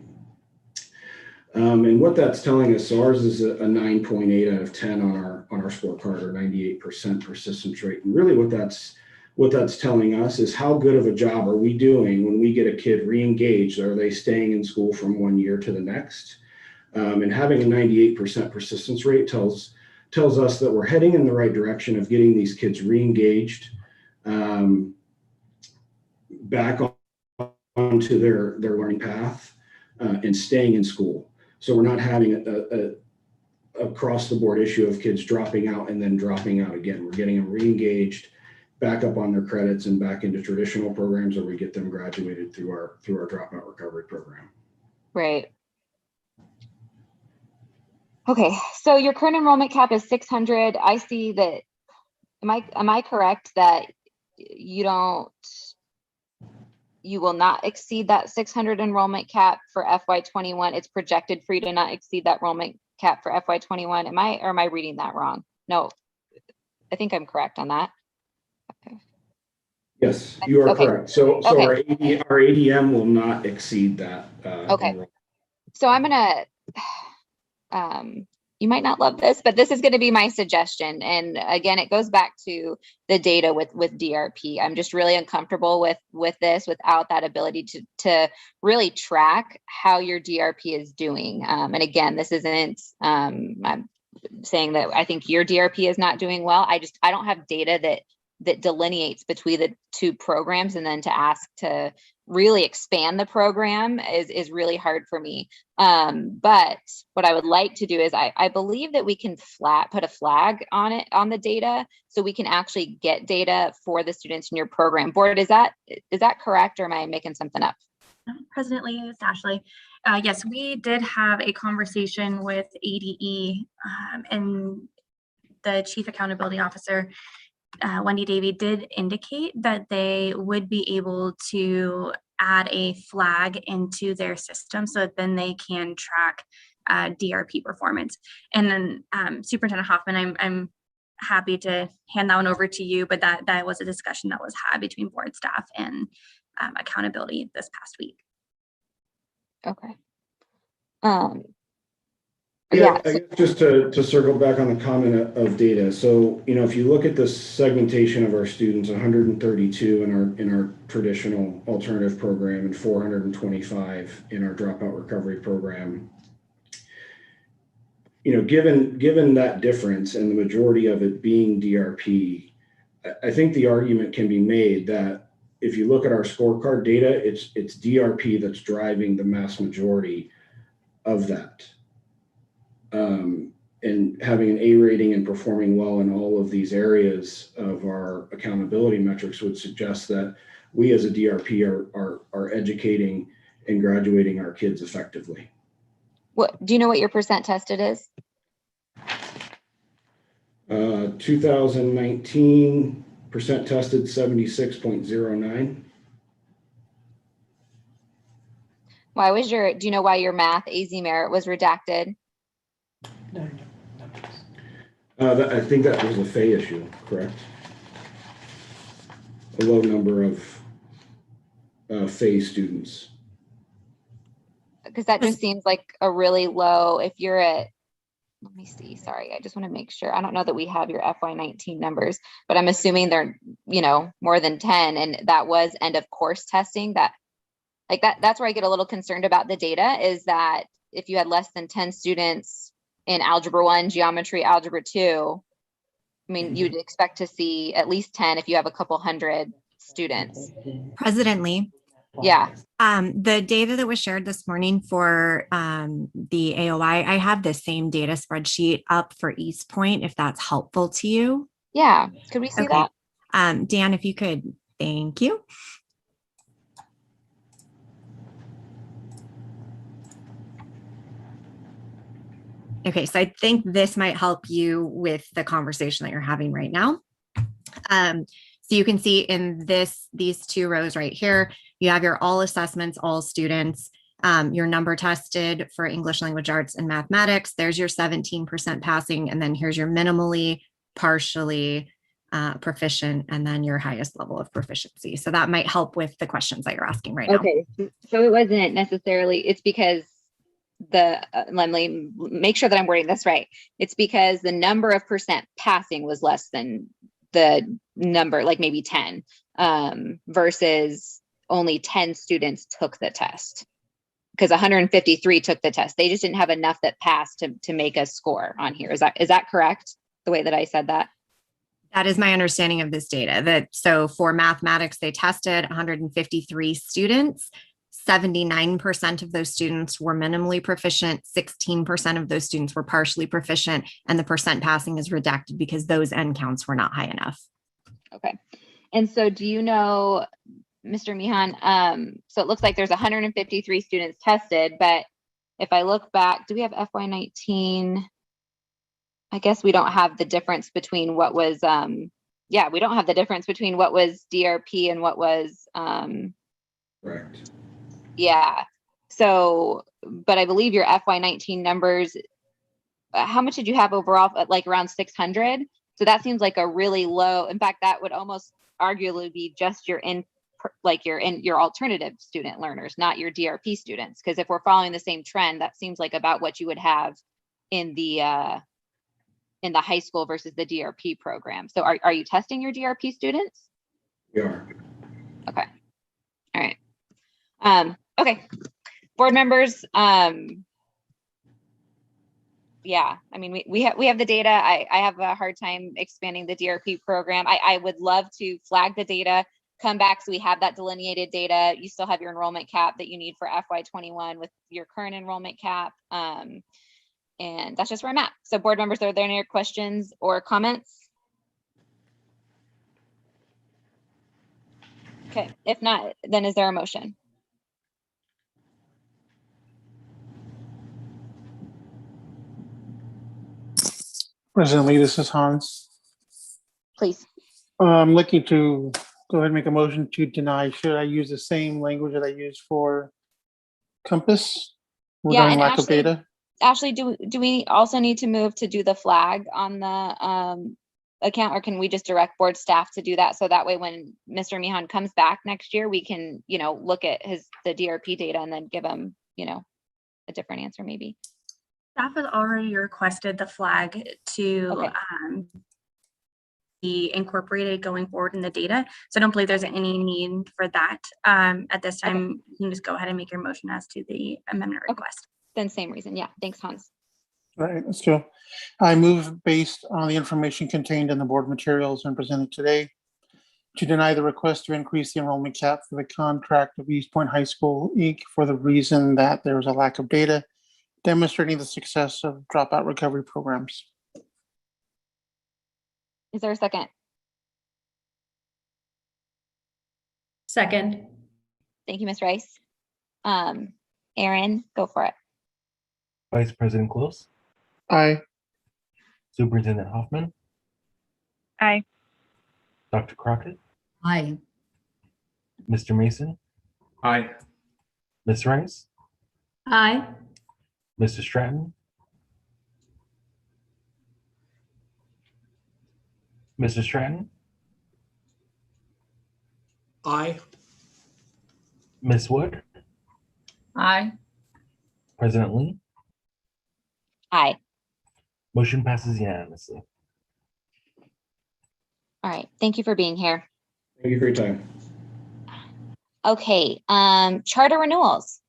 And what that's telling us, so ours is a 9.8 out of 10 on our scorecard, or 98% persistence rate. And really what that's telling us is how good of a job are we doing when we get a kid re-engaged? Are they staying in school from one year to the next? And having a 98% persistence rate tells us that we're heading in the right direction of getting these kids re-engaged, back onto their learning path, and staying in school. So we're not having a across the board issue of kids dropping out and then dropping out again. We're getting them re-engaged, back up on their credits, and back into traditional programs, or we get them graduated through our dropout recovery program. Right. Okay, so your current enrollment cap is 600. I see that. Am I correct that you will not exceed that 600 enrollment cap for FY21? It's projected for you to not exceed that enrollment cap for FY21. Am I reading that wrong? No, I think I'm correct on that. Okay. Yes, you are correct. So okay. our ADM will not exceed that. Okay. So I'm gonna. You might not love this, but this is going to be my suggestion. And again, it goes back to the data with DRP. I'm just really uncomfortable with this without that ability to really track how your DRP is doing. And again, this isn't, I'm saying that I think your DRP is not doing well. I don't have data that delineates between the two programs, and then to ask to really expand the program is really hard for me. But what I would like to do is I believe that we can put a flag on it, on the data, so we can actually get data for the students in your program. Board, is that correct, or am I making something up? President Lee, it's Ashley. Yes, we did have a conversation with ADE, and the Chief Accountability Officer, Wendy Davey, did indicate that they would be able to add a flag into their system so that then they can track DRP performance. And then Superintendent Hoffman, I'm happy to hand that one over to you, but that was a discussion that was had between board staff and accountability this past week. Okay. Yeah, I guess just to circle back on the comment of data. So, if you look at the segmentation of our students, 132 in our traditional alternative program and 425 in our dropout recovery program, given that difference and the majority of it being DRP, I think the argument can be made that if you look at our scorecard data, it's DRP that's driving the mass majority of that. And having an A rating and performing well in all of these areas of our accountability metrics would suggest that we as a DRP are educating and graduating our kids effectively. What do you know what your percent tested is? 2019 percent tested 76.09. Why was do you know why your math AZ merit was redacted? I think that was a Fay issue, correct? A low number of Fay students. Because that just seems like a really low, if you're at, let me see, sorry, I just want to make sure. I don't know that we have your FY19 numbers, but I'm assuming they're, more than 10, and that was end of course testing. That's where I get a little concerned about the data, is that if you had less than 10 students in Algebra 1, Geometry, Algebra 2, I mean, you'd expect to see at least 10 if you have a couple hundred students. President Lee. Yeah. The data that was shared this morning for the AOI, I have the same data spreadsheet up for East Point, if that's helpful to you. Yeah. Could we see that? Dan, if you could, thank you. Okay, so I think this might help you with the conversation that you're having right now. So you can see in these two rows right here, you have your all assessments, all students, your number tested for English language arts and mathematics. There's your 17% passing, and then here's your minimally, partially proficient, and then your highest level of proficiency. So that might help with the questions that you're asking right now. Okay, so it wasn't necessarily, it's because let me make sure that I'm wording this right. It's because the number of percent passing was less than the number, like maybe 10, versus only 10 students took the test, because 153 took the test. They just didn't have enough that passed to make a score on here. Is that correct? The way that I said that? That is my understanding of this data. So for mathematics, they tested 153 students. 79% of those students were minimally proficient, 16% of those students were partially proficient, and the percent passing is redacted because those end counts were not high enough. Okay. And so do you know, Mr. Mihan, so it looks like there's 153 students tested, but if I look back, do we have FY19? I guess we don't have the difference between what was, we don't have the difference between what was DRP and what was, Correct. Yeah. So, but I believe your FY19 numbers, how much did you have overall? Like around 600. So that seems like a really low. In fact, that would almost arguably be just your alternative student learners, not your DRP students. Because if we're following the same trend, that seems like about what you would have in the high school versus the DRP program. So are you testing your DRP students? We are. Okay. All right. Okay. Board members. Yeah, I mean, we have the data. I have a hard time expanding the DRP program. I would love to flag the data, come back so we have that delineated data. You still have your enrollment cap that you need for FY21 with your current enrollment cap. And that's just where I'm at. So board members, are there any questions or comments? Okay, if not, then is there a motion? President Lee, this is Hans. Please. I'm looking to go ahead and make a motion to deny. Should I use the same language that I used for Compass regarding lack of data? Ashley, do we also need to move to do the flag on the account, or can we just direct board staff to do that? So that way when Mr. Mihan comes back next year, we can, look at the DRP data and then give him, a different answer maybe. Staff has already requested the flag to be incorporated going forward in the data. So I don't believe there's any need for that. At this time, you can just go ahead and make your motion as to the amendment request. Then same reason. Yeah. Thanks, Hans. All right, let's go. I move based on the information contained in the board materials and presented today to deny the request to increase the enrollment cap for the contract of East Point High School, Inc. for the reason that there was a lack of data demonstrating the success of dropout recovery programs. Is there a second? Second. Thank you, Ms. Rice. Aaron, go for it. Vice President Close, Aye. Superintendent Hoffman, Aye. Dr. Crockett, Aye. Mr. Mason, Aye. Ms. Rice, Aye. Mr. Stratton, Mr. Stratton, Aye. Ms. Wood, Aye. President Lee. Aye. Motion passes unanimously. All right. Thank you for being here. Thank you for your time. Okay. Charter renewals.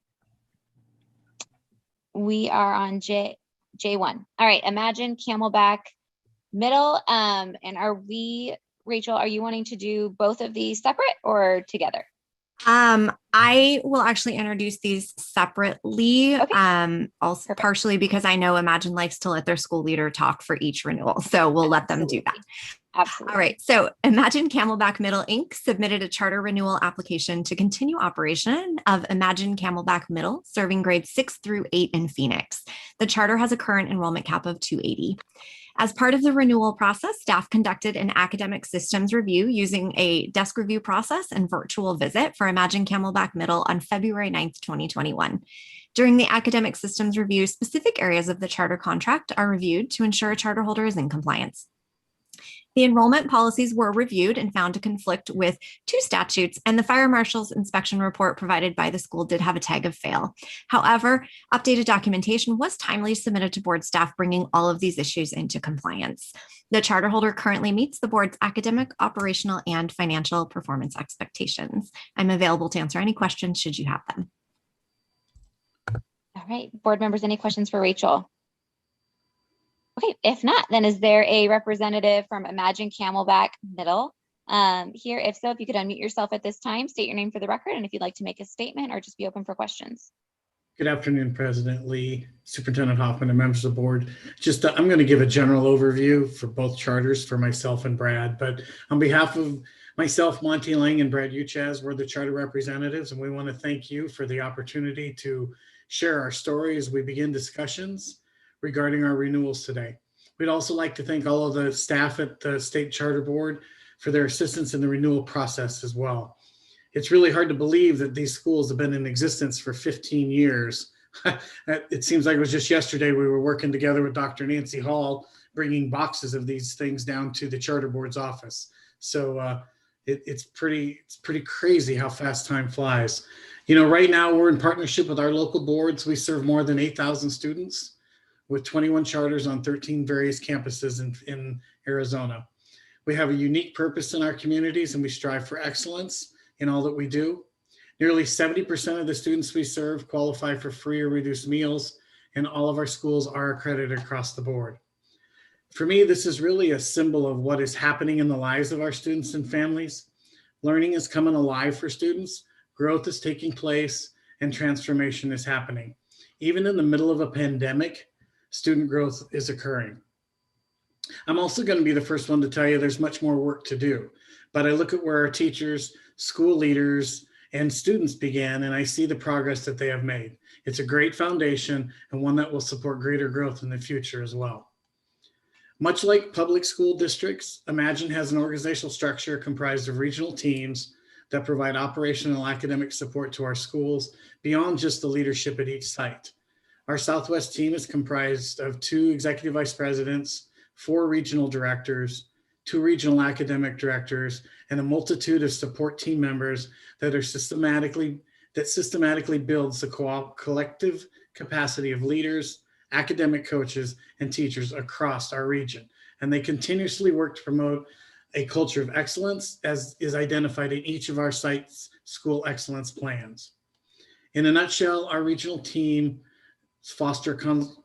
We are on J1. All right. Imagine Camelback Middle. And are we, Rachel, are you wanting to do both of these separate or together? I will actually introduce these separately, also partially because I know Imagine likes to let their school leader talk for each renewal. So we'll let them do that. Absolutely. All right. So Imagine Camelback Middle Inc. submitted a charter renewal application to continue operation of Imagine Camelback Middle, serving grades 6 through 8 in Phoenix. The charter has a current enrollment cap of 280. As part of the renewal process, staff conducted an academic systems review using a desk review process and virtual visit for Imagine Camelback Middle on February 9th, 2021. During the academic systems review, specific areas of the charter contract are reviewed to ensure a charter holder is in compliance. The enrollment policies were reviewed and found to conflict with 2 statutes, and the fire marshal's inspection report provided by the school did have a tag of fail. However, updated documentation was timely submitted to board staff, bringing all of these issues into compliance. The charter holder currently meets the board's academic, operational, and financial performance expectations. I'm available to answer any questions should you have them. All right. Board members, any questions for Rachel? Okay, if not, then is there a representative from Imagine Camelback Middle here? If so, if you could unmute yourself at this time, state your name for the record, and if you'd like to make a statement or just be open for questions. Good afternoon, President Lee, Superintendent Hoffman, and members of the board. Just I'm going to give a general overview for both charters for myself and Brad, but on behalf of myself, Monty Lang, and Brad Uchaz, we're the charter representatives, and we want to thank you for the opportunity to share our story as we begin discussions regarding our renewals today. We'd also like to thank all of the staff at the State Charter Board for their assistance in the renewal process as well. It's really hard to believe that these schools have been in existence for 15 years. It seems like it was just yesterday we were working together with Dr. Nancy Hall, bringing boxes of these things down to the Charter Board's office. So it's pretty crazy how fast time flies. You know, right now we're in partnership with our local boards. We serve more than 8,000 students with 21 charters on 13 various campuses in Arizona. We have a unique purpose in our communities, and we strive for excellence in all that we do. Nearly 70% of the students we serve qualify for free or reduced meals, and all of our schools are accredited across the board. For me, this is really a symbol of what is happening in the lives of our students and families. Learning is coming alive for students, growth is taking place, and transformation is happening. Even in the middle of a pandemic, student growth is occurring. I'm also going to be the first one to tell you there's much more work to do, but I look at where our teachers, school leaders, and students began, and I see the progress that they have made. It's a great foundation and one that will support greater growth in the future as well. Much like public school districts, Imagine has an organizational structure comprised of regional teams that provide operational and academic support to our schools beyond just the leadership at each site. Our Southwest team is comprised of 2 executive vice presidents, 4 regional directors, 2 regional academic directors, and a multitude of support team members that systematically builds the collective capacity of leaders, academic coaches, and teachers across our region. And they continuously work to promote a culture of excellence as is identified in each of our sites' school excellence plans. In a nutshell, our regional team foster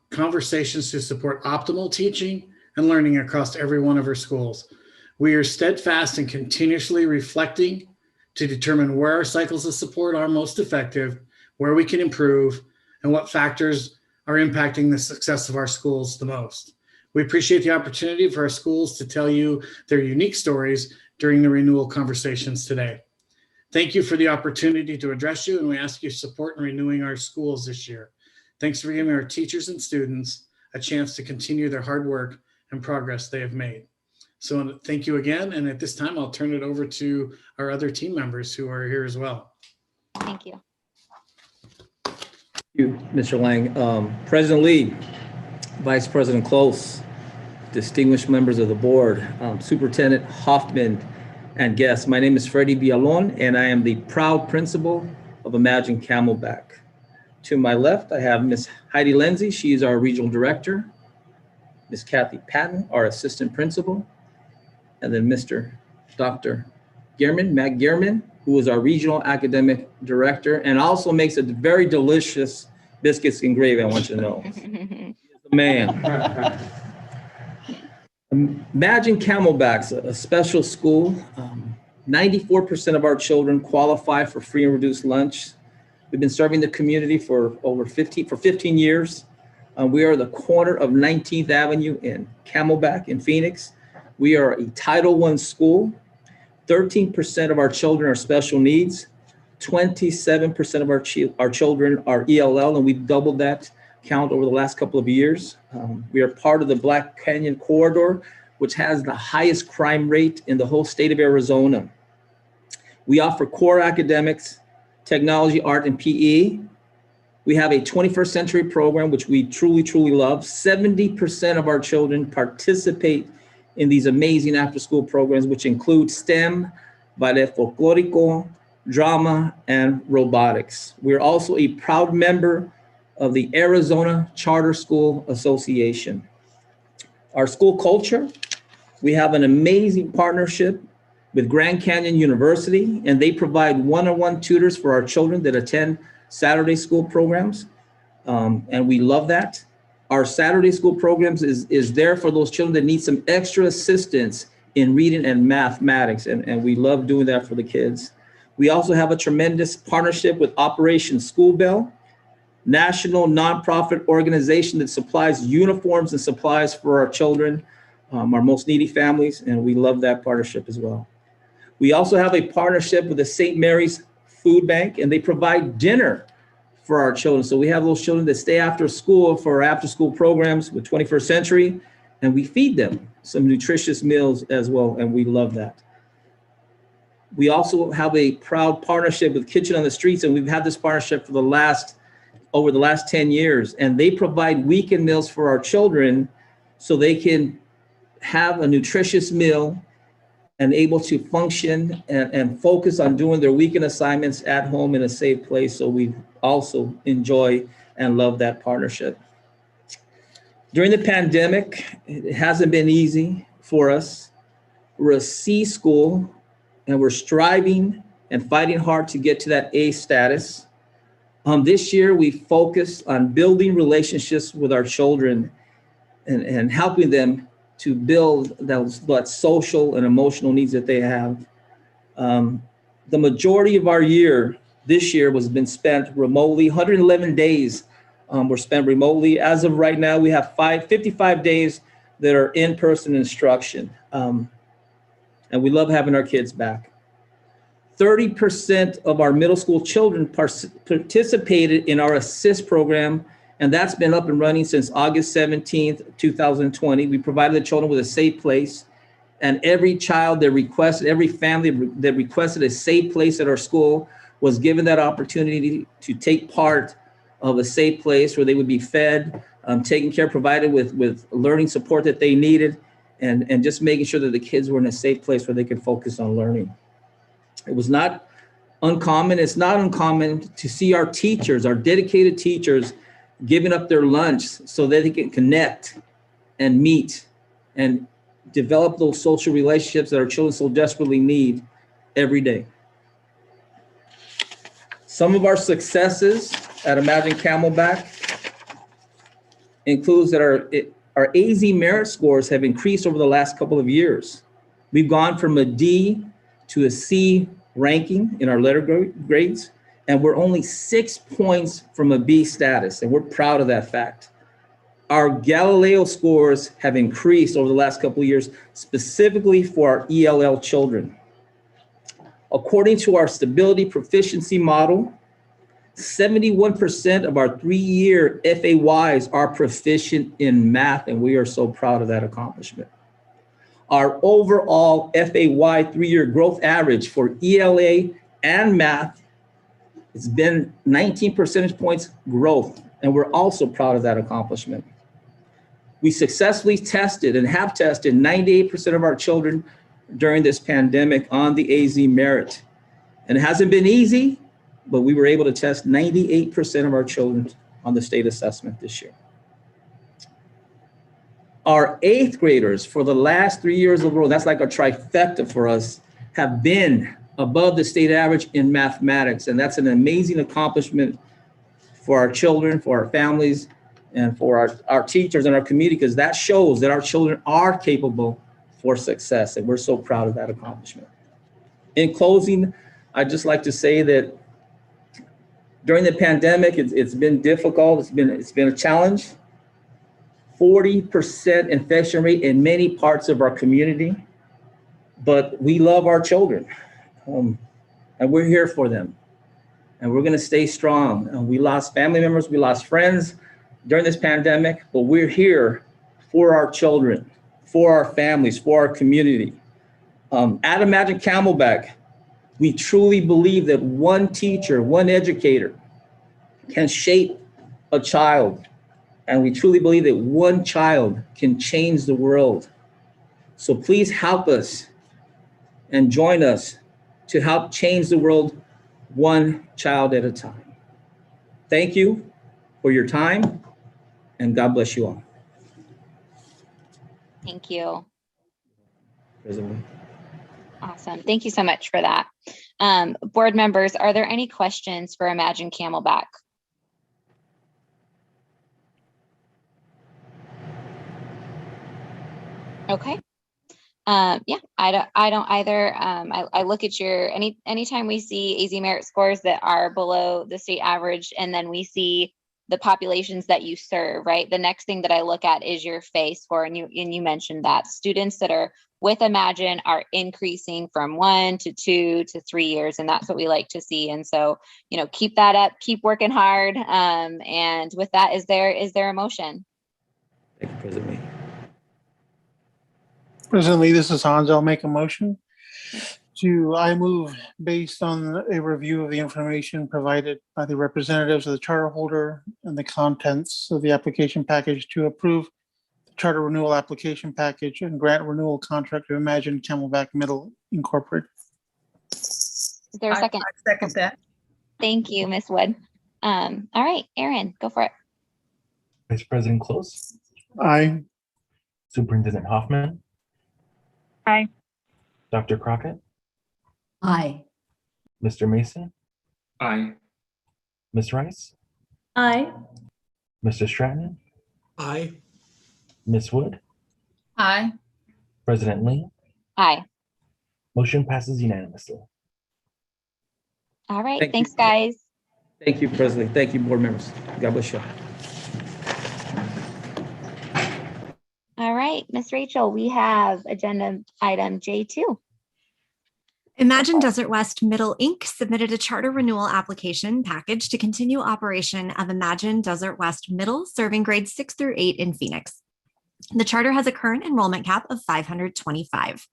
conversations to support optimal teaching and learning across every one of our schools. We are steadfast and continuously reflecting to determine where our cycles of support are most effective, where we can improve, and what factors are impacting the success of our schools the most. We appreciate the opportunity for our schools to tell you their unique stories during the renewal conversations today. Thank you for the opportunity to address you, and we ask your support in renewing our schools this year. Thanks for giving our teachers and students a chance to continue their hard work and progress they have made. So thank you again. And at this time, I'll turn it over to our other team members who are here as well. Thank you. Thank you, Mr. Lang. President Lee, Vice President Close, distinguished members of the board, Superintendent Hoffman, and guests. My name is Freddie Villalon, and I am the proud principal of Imagine Camelback. To my left, I have Ms. Heidi Lindsay. She is our regional director. Ms. Kathy Patton, our assistant principal. And then Mr. Dr. Matt Gehrman, who is our regional academic director and also makes a very delicious biscuits and gravy, I want you to know. Man. Imagine Camelback's a special school. 94% of our children qualify for free and reduced lunch. We've been serving the community for 15 years. We are the corner of 19th Avenue in Camelback in Phoenix. We are a Title I school. 13% of our children are special needs. 27% of our children are ELL, and we've doubled that count over the last couple of years. We are part of the Black Canyon Corridor, which has the highest crime rate in the whole state of Arizona. We offer core academics, technology, art, and PE. We have a 21st century program, which we truly, truly love. 70% of our children participate in these amazing after-school programs, which include STEM, ballet folklorico, drama, and robotics. We're also a proud member of the Arizona Charter School Association. Our school culture, we have an amazing partnership with Grand Canyon University, and they provide one-on-one tutors for our children that attend Saturday school programs, and we love that. Our Saturday school programs is there for those children that need some extra assistance in reading and mathematics, and we love doing that for the kids. We also have a tremendous partnership with Operation School Bell, national nonprofit organization that supplies uniforms and supplies for our children, our most needy families, and we love that partnership as well. We also have a partnership with the St. Mary's Food Bank, and they provide dinner for our children. So we have those children that stay after school for our after school programs with 21st Century, and we feed them some nutritious meals as well, and we love that. We also have a proud partnership with Kitchen on the Streets, and we've had this partnership for over the last 10 years, and they provide weekend meals for our children so they can have a nutritious meal and able to function and focus on doing their weekend assignments at home in a safe place. So we also enjoy and love that partnership. During the pandemic, it hasn't been easy for us. We're a C school, and we're striving and fighting hard to get to that A status. This year, we focused on building relationships with our children and helping them to build that social and emotional needs that they have. The majority of our year this year has been spent remotely. 111 days were spent remotely. As of right now, we have 55 days that are in-person instruction. And we love having our kids back. 30% of our middle school children participated in our ASSIST program, and that's been up and running since August 17th, 2020. We provided the children with a safe place, and every child that requested, every family that requested a safe place at our school was given that opportunity to take part of a safe place where they would be fed, taken care, provided with learning support that they needed, and just making sure that the kids were in a safe place where they could focus on learning. It was not uncommon. It's not uncommon to see our teachers, our dedicated teachers, giving up their lunch so that they can connect and meet and develop those social relationships that our children so desperately need every day. Some of our successes at Imagine Camelback includes that our AZ merit scores have increased over the last couple of years. We've gone from a D to a C ranking in our letter grades, and we're only 6 points from a B status, and we're proud of that fact. Our Galileo scores have increased over the last couple of years, specifically for our ELL children. According to our stability proficiency model, 71% of our 3-year FAYs are proficient in math, and we are so proud of that accomplishment. Our overall FAY 3-year growth average for ELA and math has been 19 percentage points growth, and we're also proud of that accomplishment. We successfully tested and have tested 98% of our children during this pandemic on the AZ merit. And it hasn't been easy, but we were able to test 98% of our children on the state assessment this year. Our 8th graders for the last 3 years in a row, that's like a trifecta for us, have been above the state average in mathematics. And that's an amazing accomplishment for our children, for our families, and for our teachers and our community, because that shows that our children are capable for success. And we're so proud of that accomplishment. In closing, I'd just like to say that during the pandemic, it's been difficult. It's been a challenge. 40% infection rate in many parts of our community, but we love our children, and we're here for them, and we're gonna stay strong. And we lost family members, we lost friends during this pandemic, but we're here for our children, for our families, for our community. At Imagine Camelback, we truly believe that one teacher, one educator can shape a child. And we truly believe that one child can change the world. So please help us and join us to help change the world one child at a time. Thank you for your time, and God bless you all. Thank you. President. Awesome. Thank you so much for that. Board members, are there any questions for Imagine Camelback? Okay. Yeah, I don't either. I look at your, anytime we see AZ merit scores that are below the state average, and then we see the populations that you serve, right? The next thing that I look at is your FAY score, and you mentioned that students that are with Imagine are increasing from 1 to 2 to 3 years, and that's what we like to see. And so, keep that up, keep working hard. And with that, is there a motion? Thank you, President Lee. President Lee, this is Hans. I'll make a motion I move based on a review of the information provided by the representatives of the charter holder and the contents of the application package to approve the charter renewal application package and grant renewal contract to Imagine Camelback Middle Incorporated. Is there a second? I second that. Thank you, Ms. Wood. All right, Aaron, go for it. Vice President Close, Aye. Superintendent Hoffman, Aye. Dr. Crockett, Aye. Mr. Mason, Aye. Ms. Rice, Aye. Mr. Stratton, Aye. Ms. Wood, Aye. President Lee. Aye. Motion passes unanimously. All right, Thank you. thanks, guys. Thank you, President. Thank you, board members. God bless you. All right, Miss Rachel, we have agenda item J2. Imagine Desert West Middle Inc. submitted a charter renewal application package to continue operation of Imagine Desert West Middle, serving grades 6 through 8 in Phoenix. The charter has a current enrollment cap of 525.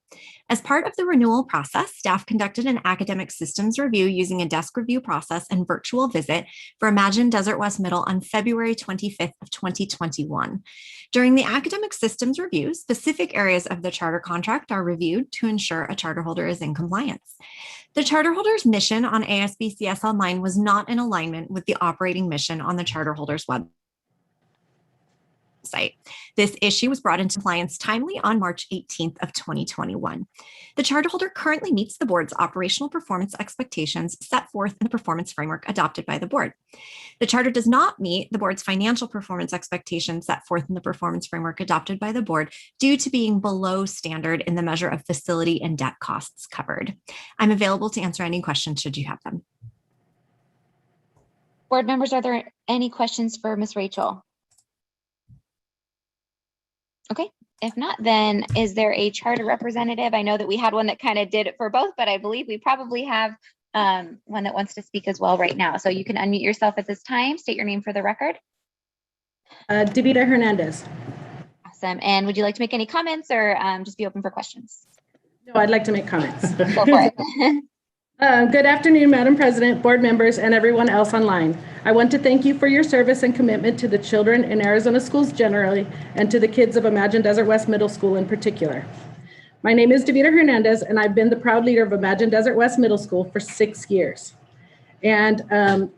As part of the renewal process, staff conducted an academic systems review using a desk review process and virtual visit for Imagine Desert West Middle on February 25th of 2021. During the academic systems review, specific areas of the charter contract are reviewed to ensure a charter holder is in compliance. The charter holder's mission on ASBCS Online was not in alignment with the operating mission on the charter holder's website. This issue was brought into compliance timely on March 18th of 2021. The charter holder currently meets the board's operational performance expectations set forth in the performance framework adopted by the board. The charter does not meet the board's financial performance expectations set forth in the performance framework adopted by the board due to being below standard in the measure of facility and debt costs covered. I'm available to answer any questions should you have them. Board members, are there any questions for Ms. Rachel? Okay, if not, then is there a charter representative? I know that we had one that kind of did it for both, but I believe we probably have one that wants to speak as well right now. So you can unmute yourself at this time, state your name for the record. Davida Hernandez. Awesome. And would you like to make any comments or just be open for questions? No, I'd like to make comments. Go for it. Good afternoon, Madam President, board members, and everyone else online. I want to thank you for your service and commitment to the children in Arizona schools generally, and to the kids of Imagine Desert West Middle School in particular. My name is Davida Hernandez, and I've been the proud leader of Imagine Desert West Middle School for 6 years. And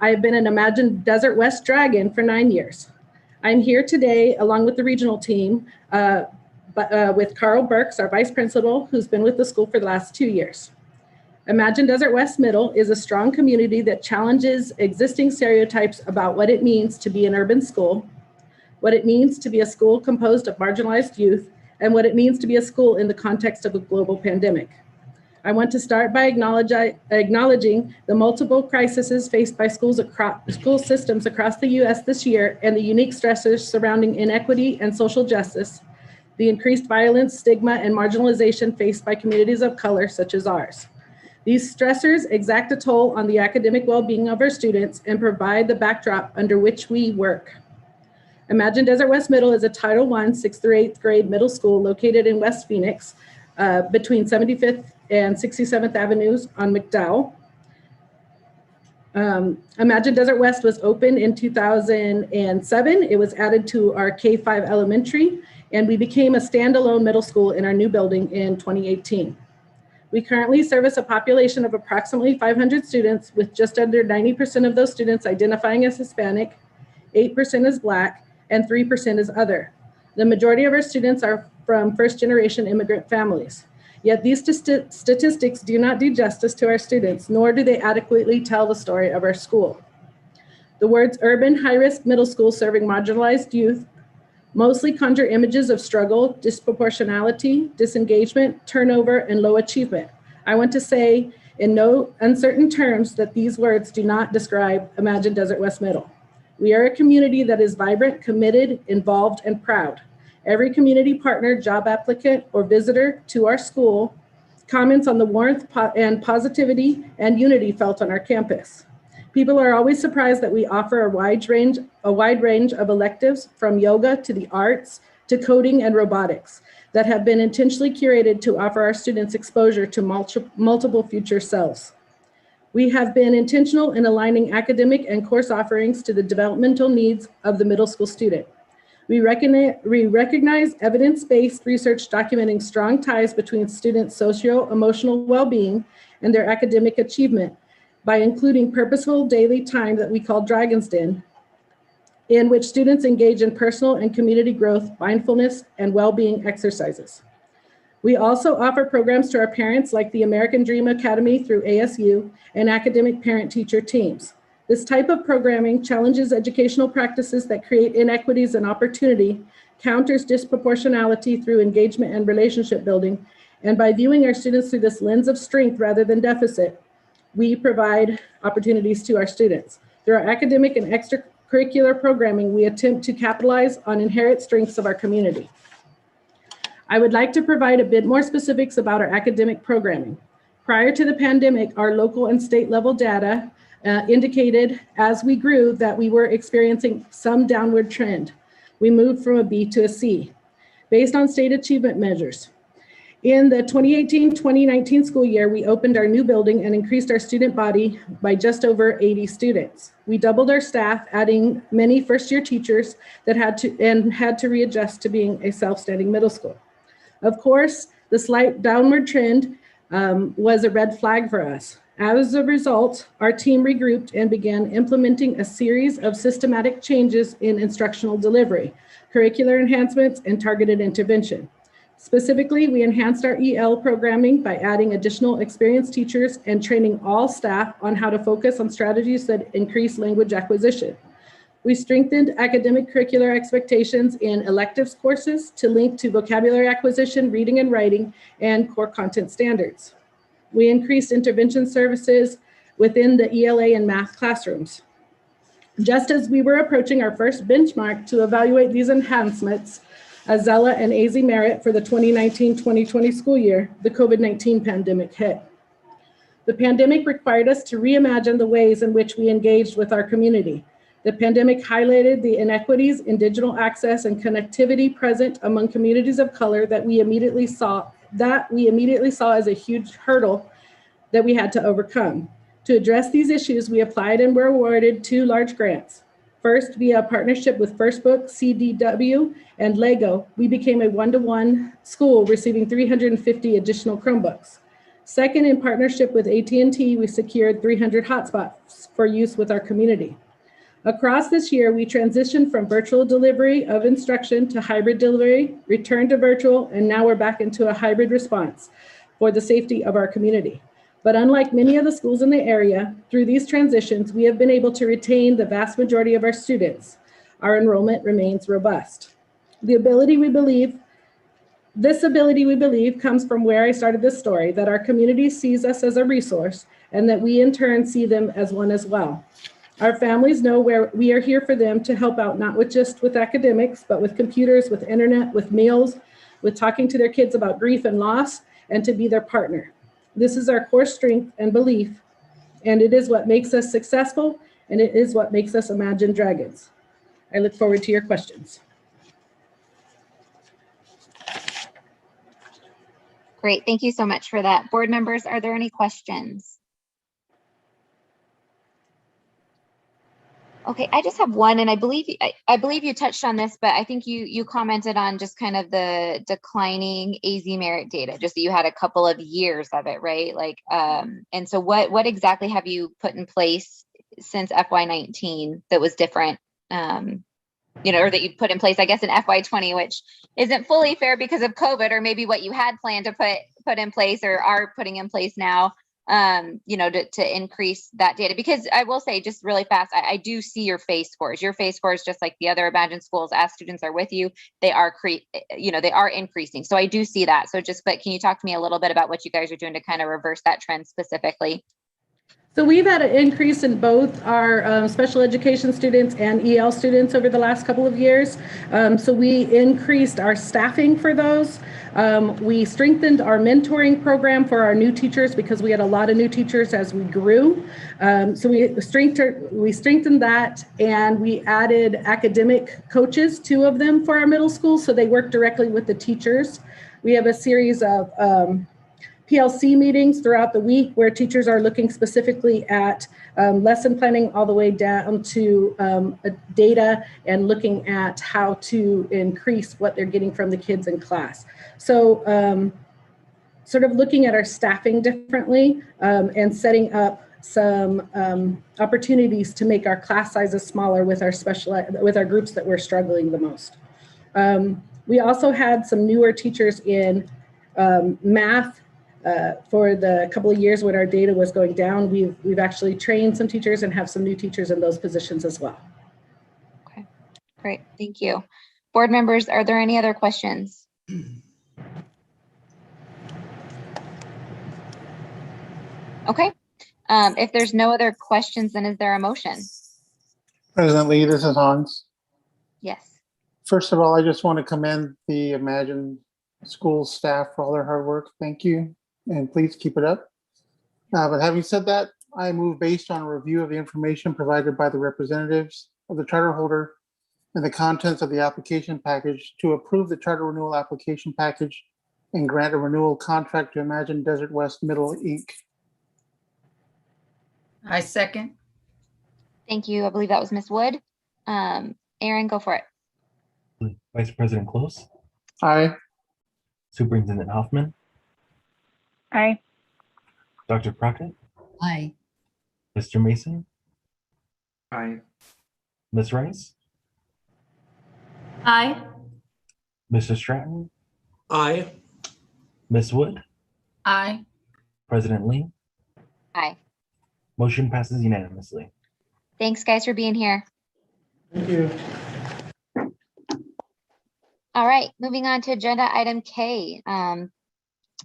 I've been an Imagine Desert West Dragon for 9 years. I'm here today along with the regional team, with Carl Burks, our vice principal, who's been with the school for the last 2 years. Imagine Desert West Middle is a strong community that challenges existing stereotypes about what it means to be an urban school, what it means to be a school composed of marginalized youth, and what it means to be a school in the context of a global pandemic. I want to start by acknowledging the multiple crises faced by school systems across the U.S. this year and the unique stressors surrounding inequity and social justice, the increased violence, stigma, and marginalization faced by communities of color such as ours. These stressors exact a toll on the academic well-being of our students and provide the backdrop under which we work. Imagine Desert West Middle is a Title I 6th through 8th grade middle school located in West Phoenix, between 75th and 67th Avenues on McDowell. Imagine Desert West was opened in 2007. It was added to our K-5 elementary, and we became a standalone middle school in our new building in 2018. We currently service a population of approximately 500 students, with just under 90% of those students identifying as Hispanic, 8% as Black, and 3% as other. The majority of our students are from first-generation immigrant families. Yet these statistics do not do justice to our students, nor do they adequately tell the story of our school. The words urban high-risk middle school serving marginalized youth mostly conjure images of struggle, disproportionality, disengagement, turnover, and low achievement. I want to say in no uncertain terms that these words do not describe Imagine Desert West Middle. We are a community that is vibrant, committed, involved, and proud. Every community partner, job applicant, or visitor to our school comments on the warmth and positivity and unity felt on our campus. People are always surprised that we offer a wide range of electives, from yoga to the arts to coding and robotics, that have been intentionally curated to offer our students exposure to multiple future selves. We have been intentional in aligning academic and course offerings to the developmental needs of the middle school student. We recognize evidence-based research documenting strong ties between students' socio-emotional well-being and their academic achievement, by including purposeful daily time that we call Dragon's Den, in which students engage in personal and community growth, mindfulness, and well-being exercises. We also offer programs to our parents like the American Dream Academy through ASU and academic parent-teacher teams. This type of programming challenges educational practices that create inequities and opportunity, counters disproportionality through engagement and relationship building, and by viewing our students through this lens of strength rather than deficit, we provide opportunities to our students. Through our academic and extracurricular programming, we attempt to capitalize on inherent strengths of our community. I would like to provide a bit more specifics about our academic programming. Prior to the pandemic, our local and state level data indicated as we grew that we were experiencing some downward trend. We moved from a B to a C based on state achievement measures. In the 2018-2019 school year, we opened our new building and increased our student body by just over 80 students. We doubled our staff, adding many first-year teachers that had to readjust to being a self-standing middle school. Of course, the slight downward trend was a red flag for us. As a result, our team regrouped and began implementing a series of systematic changes in instructional delivery, curricular enhancements, and targeted intervention. Specifically, we enhanced our EL programming by adding additional experienced teachers and training all staff on how to focus on strategies that increase language acquisition. We strengthened academic curricular expectations in electives courses to link to vocabulary acquisition, reading and writing, and core content standards. We increased intervention services within the ELA and math classrooms. Just as we were approaching our first benchmark to evaluate these enhancements, Azella and AZ Merit for the 2019-2020 school year, the COVID-19 pandemic hit. The pandemic required us to reimagine the ways in which we engaged with our community. The pandemic highlighted the inequities in digital access and connectivity present among communities of color that we immediately saw as a huge hurdle that we had to overcome. To address these issues, we applied and were awarded 2 large grants. First, via a partnership with First Book, CDW, and Lego, we became a one-to-one school receiving 350 additional Chromebooks. Second, in partnership with AT&T, we secured 300 hotspots for use with our community. Across this year, we transitioned from virtual delivery of instruction to hybrid delivery, returned to virtual, and now we're back into a hybrid response for the safety of our community. But unlike many of the schools in the area, through these transitions, we have been able to retain the vast majority of our students. Our enrollment remains robust. This ability, we believe, comes from where I started this story, that our community sees us as a resource and that we in turn see them as one as well. Our families know where we are here for them to help out, not just with academics, but with computers, with internet, with meals, with talking to their kids about grief and loss, and to be their partner. This is our core strength and belief, and it is what makes us successful, and it is what makes us imagine dragons. I look forward to your questions. Great, thank you so much for that. Board members, are there any questions? Okay, I just have one, and I believe you touched on this, but I think you commented on just kind of the declining AZ merit data, just that you had a couple of years of it, right? Like, and so what exactly have you put in place since FY19 that was different, you know, or that you put in place, I guess, in FY20, which isn't fully fair because of COVID, or maybe what you had planned to put in place or are putting in place now, you know, to increase that data. Because I will say, just really fast, I do see your FACE scores. Your FACE scores, just like the other Imagine schools, as students are with you, they are they are increasing. So I do see that. So but can you talk to me a little bit about what you guys are doing to kind of reverse that trend specifically? So we've had an increase in both our special education students and EL students over the last couple of years. So we increased our staffing for those. We strengthened our mentoring program for our new teachers because we had a lot of new teachers as we grew. So we strengthened that, and we added academic coaches, 2 of them for our middle school, so they work directly with the teachers. We have a series of PLC meetings throughout the week where teachers are looking specifically at lesson planning all the way down to data and looking at how to increase what they're getting from the kids in class. So sort of looking at our staffing differently and setting up some opportunities to make our class sizes smaller with our groups that we're struggling the most. We also had some newer teachers in math. For the couple of years when our data was going down, we've actually trained some teachers and have some new teachers in those positions as well. Okay, great, thank you. Board members, are there any other questions? Okay, if there's no other questions, then is there a motion? President Lee, this is Hans. Yes. First of all, I just want to commend the Imagine School staff for all their hard work. Thank you. And please keep it up. But having said that, I move based on a review of the information provided by the representatives of the charter holder and the contents of the application package to approve the charter renewal application package and grant a renewal contract to Imagine Desert West Middle, Inc. I second. Thank you. I believe that was Ms. Wood. Aaron, go for it. Vice President Close. Aye. Superintendent Hoffman. Aye. Dr. Crockett. Aye. Mr. Mason. Aye. Ms. Rice. Aye. Mr. Stratton. Aye. Ms. Wood. Aye. President Lee. Aye. Motion passes unanimously. Thanks, guys, for being here. Thank you. All right, moving on to agenda item K,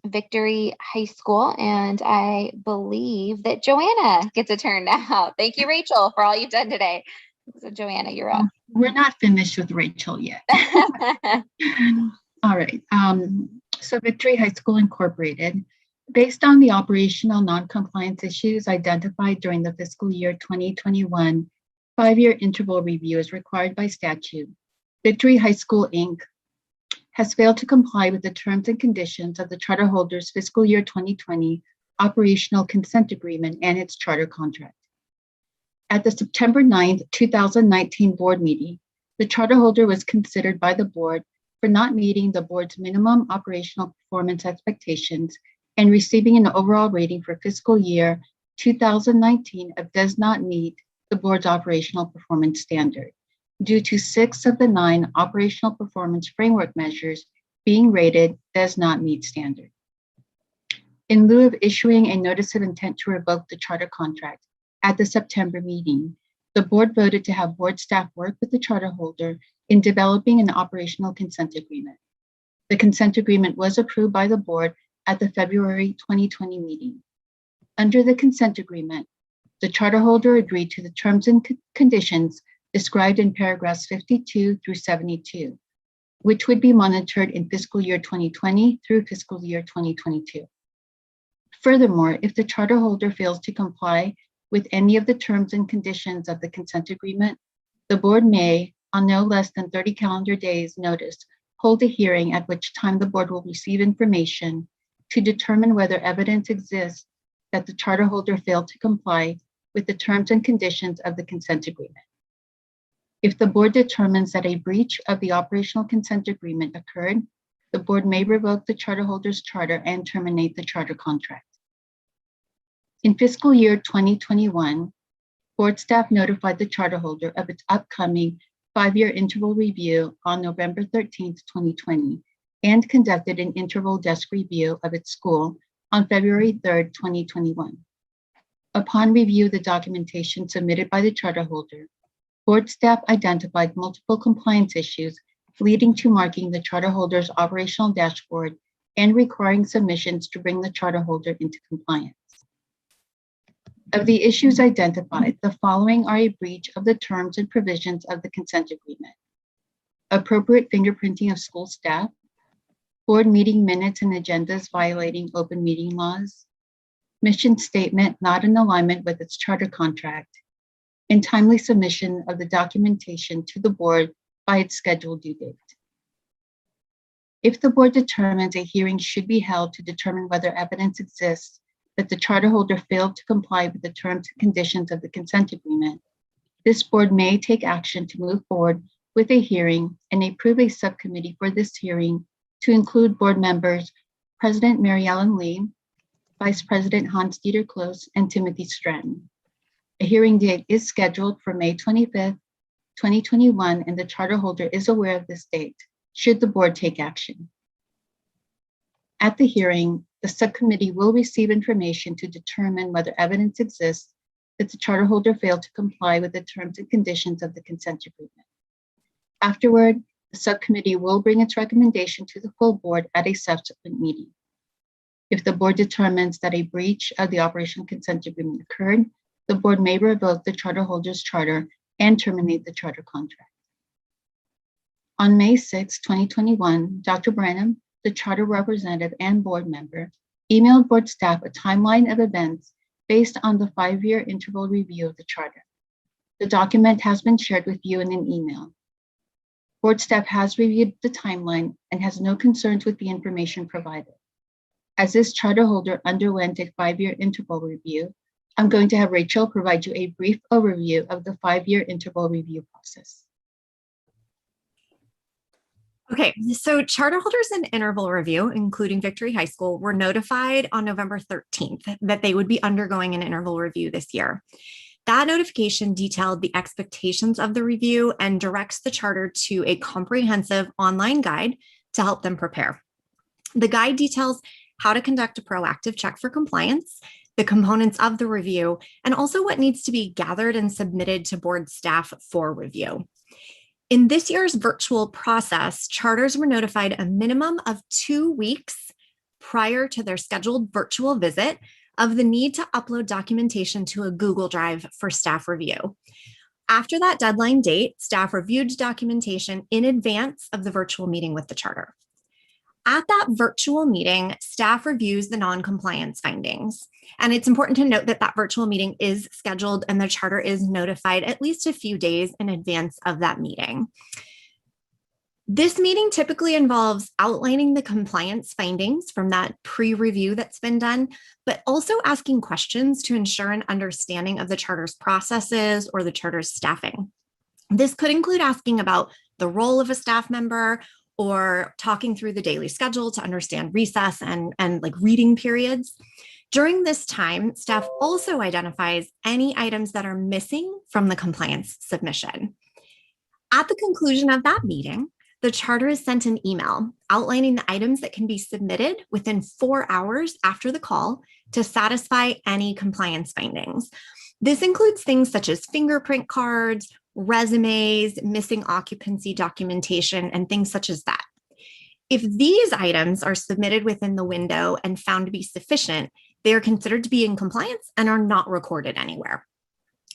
Victory High School. And I believe that Joanna gets a turn now. Thank you, Rachel, for all you've done today. So Joanna, you're up. We're not finished with Rachel yet. All right. So Victory High School Incorporated, based on the operational non-compliance issues identified during the fiscal year 2021 5-year interval review is required by statute, Victory High School, Inc. has failed to comply with the terms and conditions of the charter holder's fiscal year 2020 operational consent agreement and its charter contract. At the September 9th, 2019 board meeting, the charter holder was considered by the board for not meeting the board's minimum operational performance expectations and receiving an overall rating for fiscal year 2019 of does not meet the board's operational performance standard, due to 6 of the 9 operational performance framework measures being rated does not meet standard. In lieu of issuing a notice of intent to revoke the charter contract at the September meeting, the board voted to have board staff work with the charter holder in developing an operational consent agreement. The consent agreement was approved by the board at the February 2020 meeting. Under the consent agreement, the charter holder agreed to the terms and conditions described in paragraphs 52 through 72, which would be monitored in fiscal year 2020 through fiscal year 2022. Furthermore, if the charter holder fails to comply with any of the terms and conditions of the consent agreement, the board may, on no less than 30 calendar days notice, hold a hearing at which time the board will receive information to determine whether evidence exists that the charter holder failed to comply with the terms and conditions of the consent agreement. If the board determines that a breach of the operational consent agreement occurred, the board may revoke the charter holder's charter and terminate the charter contract. In fiscal year 2021, board staff notified the charter holder of its upcoming 5-year interval review on November 13th, 2020, and conducted an interval desk review of its school on February 3rd, 2021. Upon review of the documentation submitted by the charter holder, board staff identified multiple compliance issues leading to marking the charter holder's operational dashboard and requiring submissions to bring the charter holder into compliance. Of the issues identified, the following are a breach of the terms and provisions of the consent agreement: appropriate fingerprinting of school staff, board meeting minutes and agendas violating open meeting laws, mission statement not in alignment with its charter contract, and timely submission of the documentation to the board by its scheduled due date. If the board determines a hearing should be held to determine whether evidence exists that the charter holder failed to comply with the terms and conditions of the consent agreement, this board may take action to move forward with a hearing and approve a subcommittee for this hearing to include board members President Mary Ellen Lee, Vice President Hans-Dieter Close, and Timothy Stratton. A hearing date is scheduled for May 25th, 2021, and the charter holder is aware of this date, should the board take action. At the hearing, the subcommittee will receive information to determine whether evidence exists that the charter holder failed to comply with the terms and conditions of the consent agreement. Afterward, the subcommittee will bring its recommendation to the full board at a subsequent meeting. If the board determines that a breach of the operational consent agreement occurred, the board may revoke the charter holder's charter and terminate the charter contract. On May 6, 2021, Dr. Branham, the charter representative and board member, emailed board staff a timeline of events based on the 5-year interval review of the charter. The document has been shared with you in an email. Board staff has reviewed the timeline and has no concerns with the information provided. As this charter holder underwent a 5-year interval review, I'm going to have Rachel provide you a brief overview of the 5-year interval review process. Okay, so charter holders in interval review, including Victory High School, were notified on November 13th that they would be undergoing an interval review this year. That notification detailed the expectations of the review and directs the charter to a comprehensive online guide to help them prepare. The guide details how to conduct a proactive check for compliance, the components of the review, and also what needs to be gathered and submitted to board staff for review. In this year's virtual process, charters were notified a minimum of 2 weeks prior to their scheduled virtual visit of the need to upload documentation to a Google Drive for staff review. After that deadline date, staff reviewed documentation in advance of the virtual meeting with the charter. At that virtual meeting, staff reviews the non-compliance findings. And it's important to note that that virtual meeting is scheduled and the charter is notified at least a few days in advance of that meeting. This meeting typically involves outlining the compliance findings from that pre-review that's been done, but also asking questions to ensure an understanding of the charter's processes or the charter's staffing. This could include asking about the role of a staff member, or talking through the daily schedule to understand recess and like reading periods. During this time, staff also identifies any items that are missing from the compliance submission. At the conclusion of that meeting, the charter is sent an email outlining the items that can be submitted within 4 hours after the call to satisfy any compliance findings. This includes things such as fingerprint cards, resumes, missing occupancy documentation, and things such as that. If these items are submitted within the window and found to be sufficient, they are considered to be in compliance and are not recorded anywhere.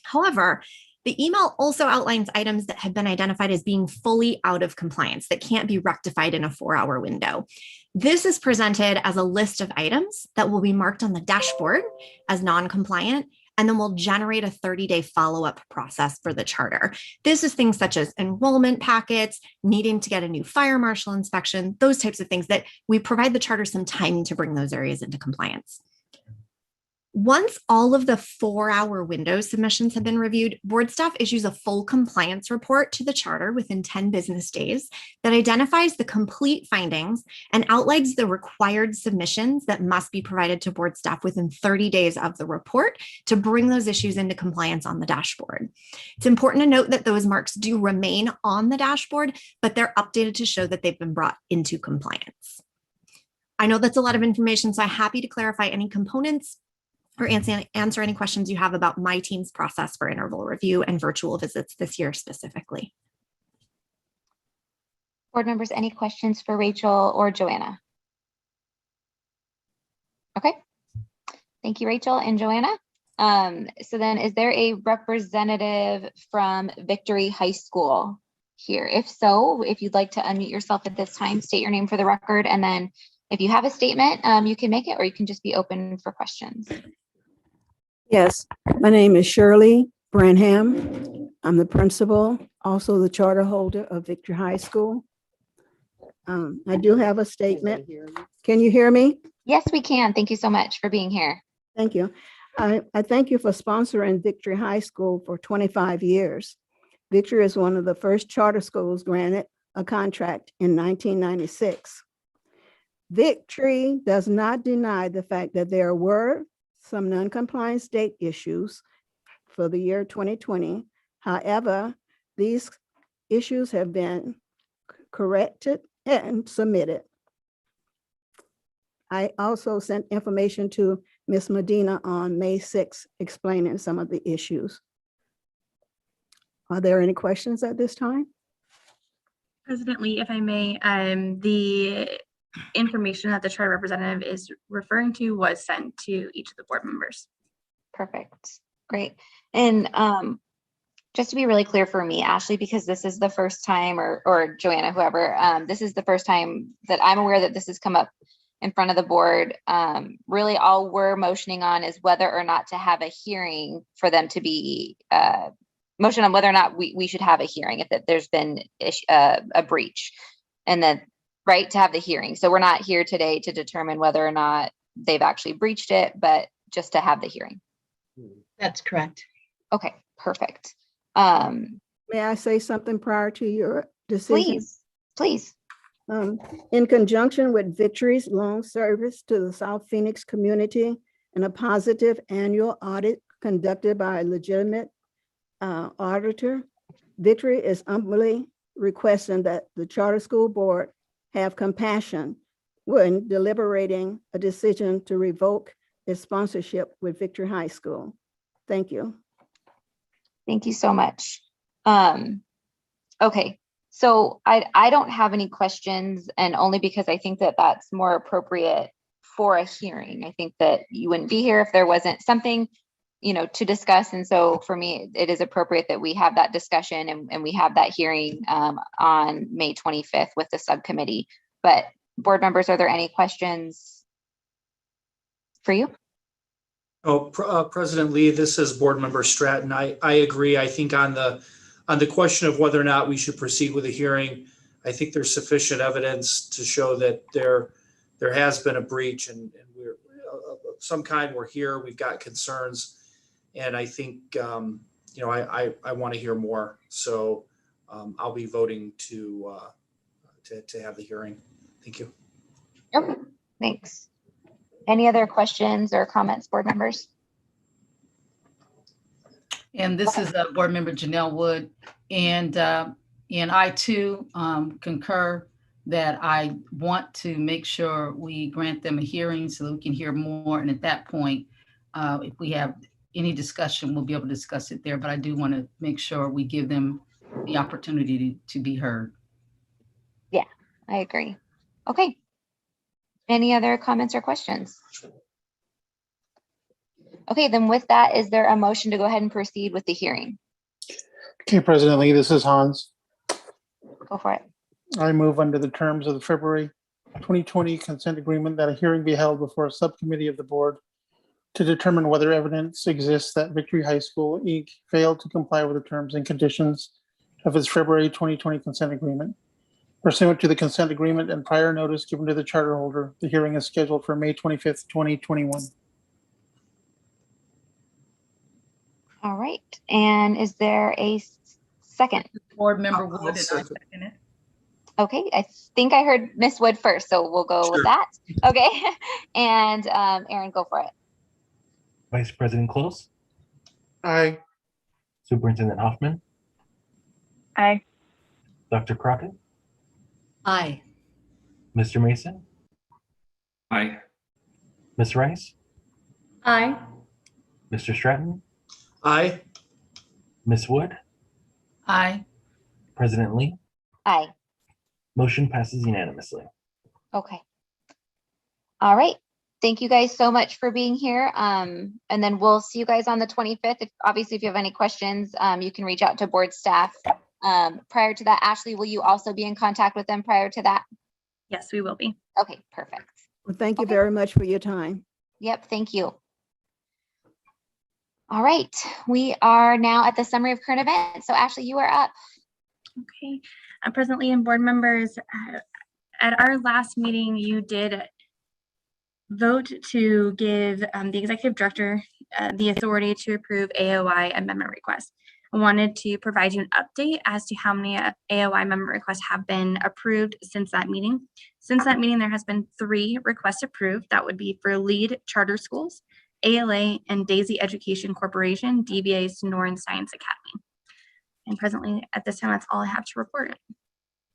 However, the email also outlines items that have been identified as being fully out of compliance that can't be rectified in a 4-hour window. This is presented as a list of items that will be marked on the dashboard as non-compliant, and then we'll generate a 30-day follow-up process for the charter. This is things such as enrollment packets, needing to get a new fire marshal inspection, those types of things that we provide the charter some time to bring those areas into compliance. Once all of the 4-hour window submissions have been reviewed, board staff issues a full compliance report to the charter within 10 business days that identifies the complete findings and outlines the required submissions that must be provided to board staff within 30 days of the report to bring those issues into compliance on the dashboard. It's important to note that those marks do remain on the dashboard, but they're updated to show that they've been brought into compliance. I know that's a lot of information, so I'm happy to clarify any components or answer any questions you have about my team's process for interval review and virtual visits this year specifically. Board members, any questions for Rachel or Joanna? Okay, thank you, Rachel and Joanna. So then is there a representative from Victory High School here? If so, if you'd like to unmute yourself at this time, state your name for the record, and then if you have a statement, you can make it, or you can just be open for questions. Yes, my name is Shirley Branham. I'm the principal, also the charter holder of Victory High School. I do have a statement. Can you hear me? Yes, we can. Thank you so much for being here. Thank you. I thank you for sponsoring Victory High School for 25 years. Victory is one of the first charter schools granted a contract in 1996. Victory does not deny the fact that there were some non-compliance state issues for the year 2020. However, these issues have been corrected and submitted. I also sent information to Ms. Medina on May 6th explaining some of the issues. Are there any questions at this time? President Lee, if I may, the information that the charter representative is referring to was sent to each of the board members. Perfect. Great. And just to be really clear for me, Ashley, because this is the first time, or Joanna, whoever, this is the first time that I'm aware that this has come up in front of the board. Really all we're motioning on is whether or not to have a hearing for them to be motion on whether or not we should have a hearing if there's been a breach, and then right to have the hearing. So we're not here today to determine whether or not they've actually breached it, but just to have the hearing. That's correct. Okay, perfect. May I say something prior to your decision? Please. In conjunction with Victory's long service to the South Phoenix community and a positive annual audit conducted by a legitimate auditor, Victory is humbly requesting that the charter school board have compassion when deliberating a decision to revoke its sponsorship with Victory High School. Thank you. Thank you so much. Okay, so I don't have any questions, and only because I think that that's more appropriate for a hearing. I think that you wouldn't be here if there wasn't something, to discuss. And so for me, it is appropriate that we have that discussion and we have that hearing on May 25th with the subcommittee. But board members, are there any questions for you? Oh, President Lee, this is Board Member Stratton. I agree. I think on the question of whether or not we should proceed with a hearing, I think there's sufficient evidence to show that there has been a breach and we're of some kind. We're here. We've got concerns, and I think I want to hear more. So I'll be voting to have the hearing. Thank you. Okay, thanks. Any other questions or comments, board members? And this is Board Member Janelle Wood. And I too concur that I want to make sure we grant them a hearing so that we can hear more. And at that point, if we have any discussion, we'll be able to discuss it there. But I do want to make sure we give them the opportunity to be heard. Yeah, I agree. Okay. Any other comments or questions? Okay, then with that, is there a motion to go ahead and proceed with the hearing? Okay, President Lee, this is Hans. Go for it. I move under the terms of the February 2020 consent agreement that a hearing be held before a subcommittee of the board to determine whether evidence exists that Victory High School, Inc. failed to comply with the terms and conditions of its February 2020 consent agreement. Pursuant to the consent agreement and prior notice given to the charter holder, the hearing is scheduled for May 25th, 2021. All right. And is there a second? Board Member Wood, and I second it. Okay, I think I heard Miss Wood first, so we'll go with that. Okay. And Aaron, go for it. Vice President Close, Aye. Superintendent Hoffman, Aye. Dr. Crockett, Aye. Mr. Mason, Aye. Ms. Rice, Aye. Mr. Stratton, Aye. Ms. Wood, Aye. President Lee. Aye. Motion passes unanimously. Okay. All right. Thank you guys so much for being here. And then we'll see you guys on the 25th. Obviously, if you have any questions, you can reach out to board staff. Prior to that, Ashley, will you also be in contact with them prior to that? Yes, we will be. Okay, perfect. Well, thank you very much for your time. Yep, thank you. All right, we are now at the summary of current events. So Ashley, you are up. Okay. Presently, and board members, at our last meeting, you did vote to give the executive director the authority to approve AOI amendment requests. I wanted to provide you an update as to how many AOI amendment requests have been approved since that meeting. Since that meeting, there has been 3 requests approved. That would be for LEAD Charter Schools, ALA, and Daisy Education Corporation, DBA Sonoran Science Academy. And presently, at this time, that's all I have to report.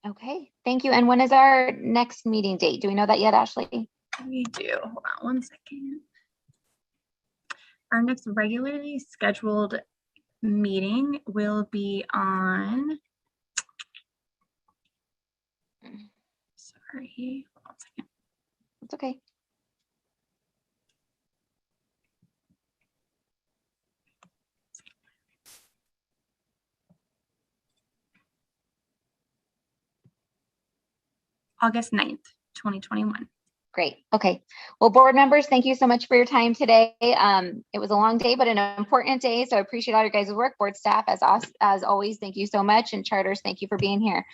Okay, thank you. And when is our next meeting date? Do we know that yet, Ashley? We do. Hold on one second. Our next regularly scheduled meeting will be on, sorry, hold on a second. It's okay. August 9th, 2021. Great. Okay. Well, board members, thank you so much for your time today. It was a long day, but an important day. So I appreciate all your guys' work. Board staff, as always, thank you so much. And charters, thank you for being here.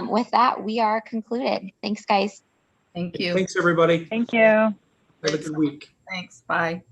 With that, we are concluded. Thanks, guys. Thank you. Thanks, everybody. Thank you. Have a good week. Thanks. Bye.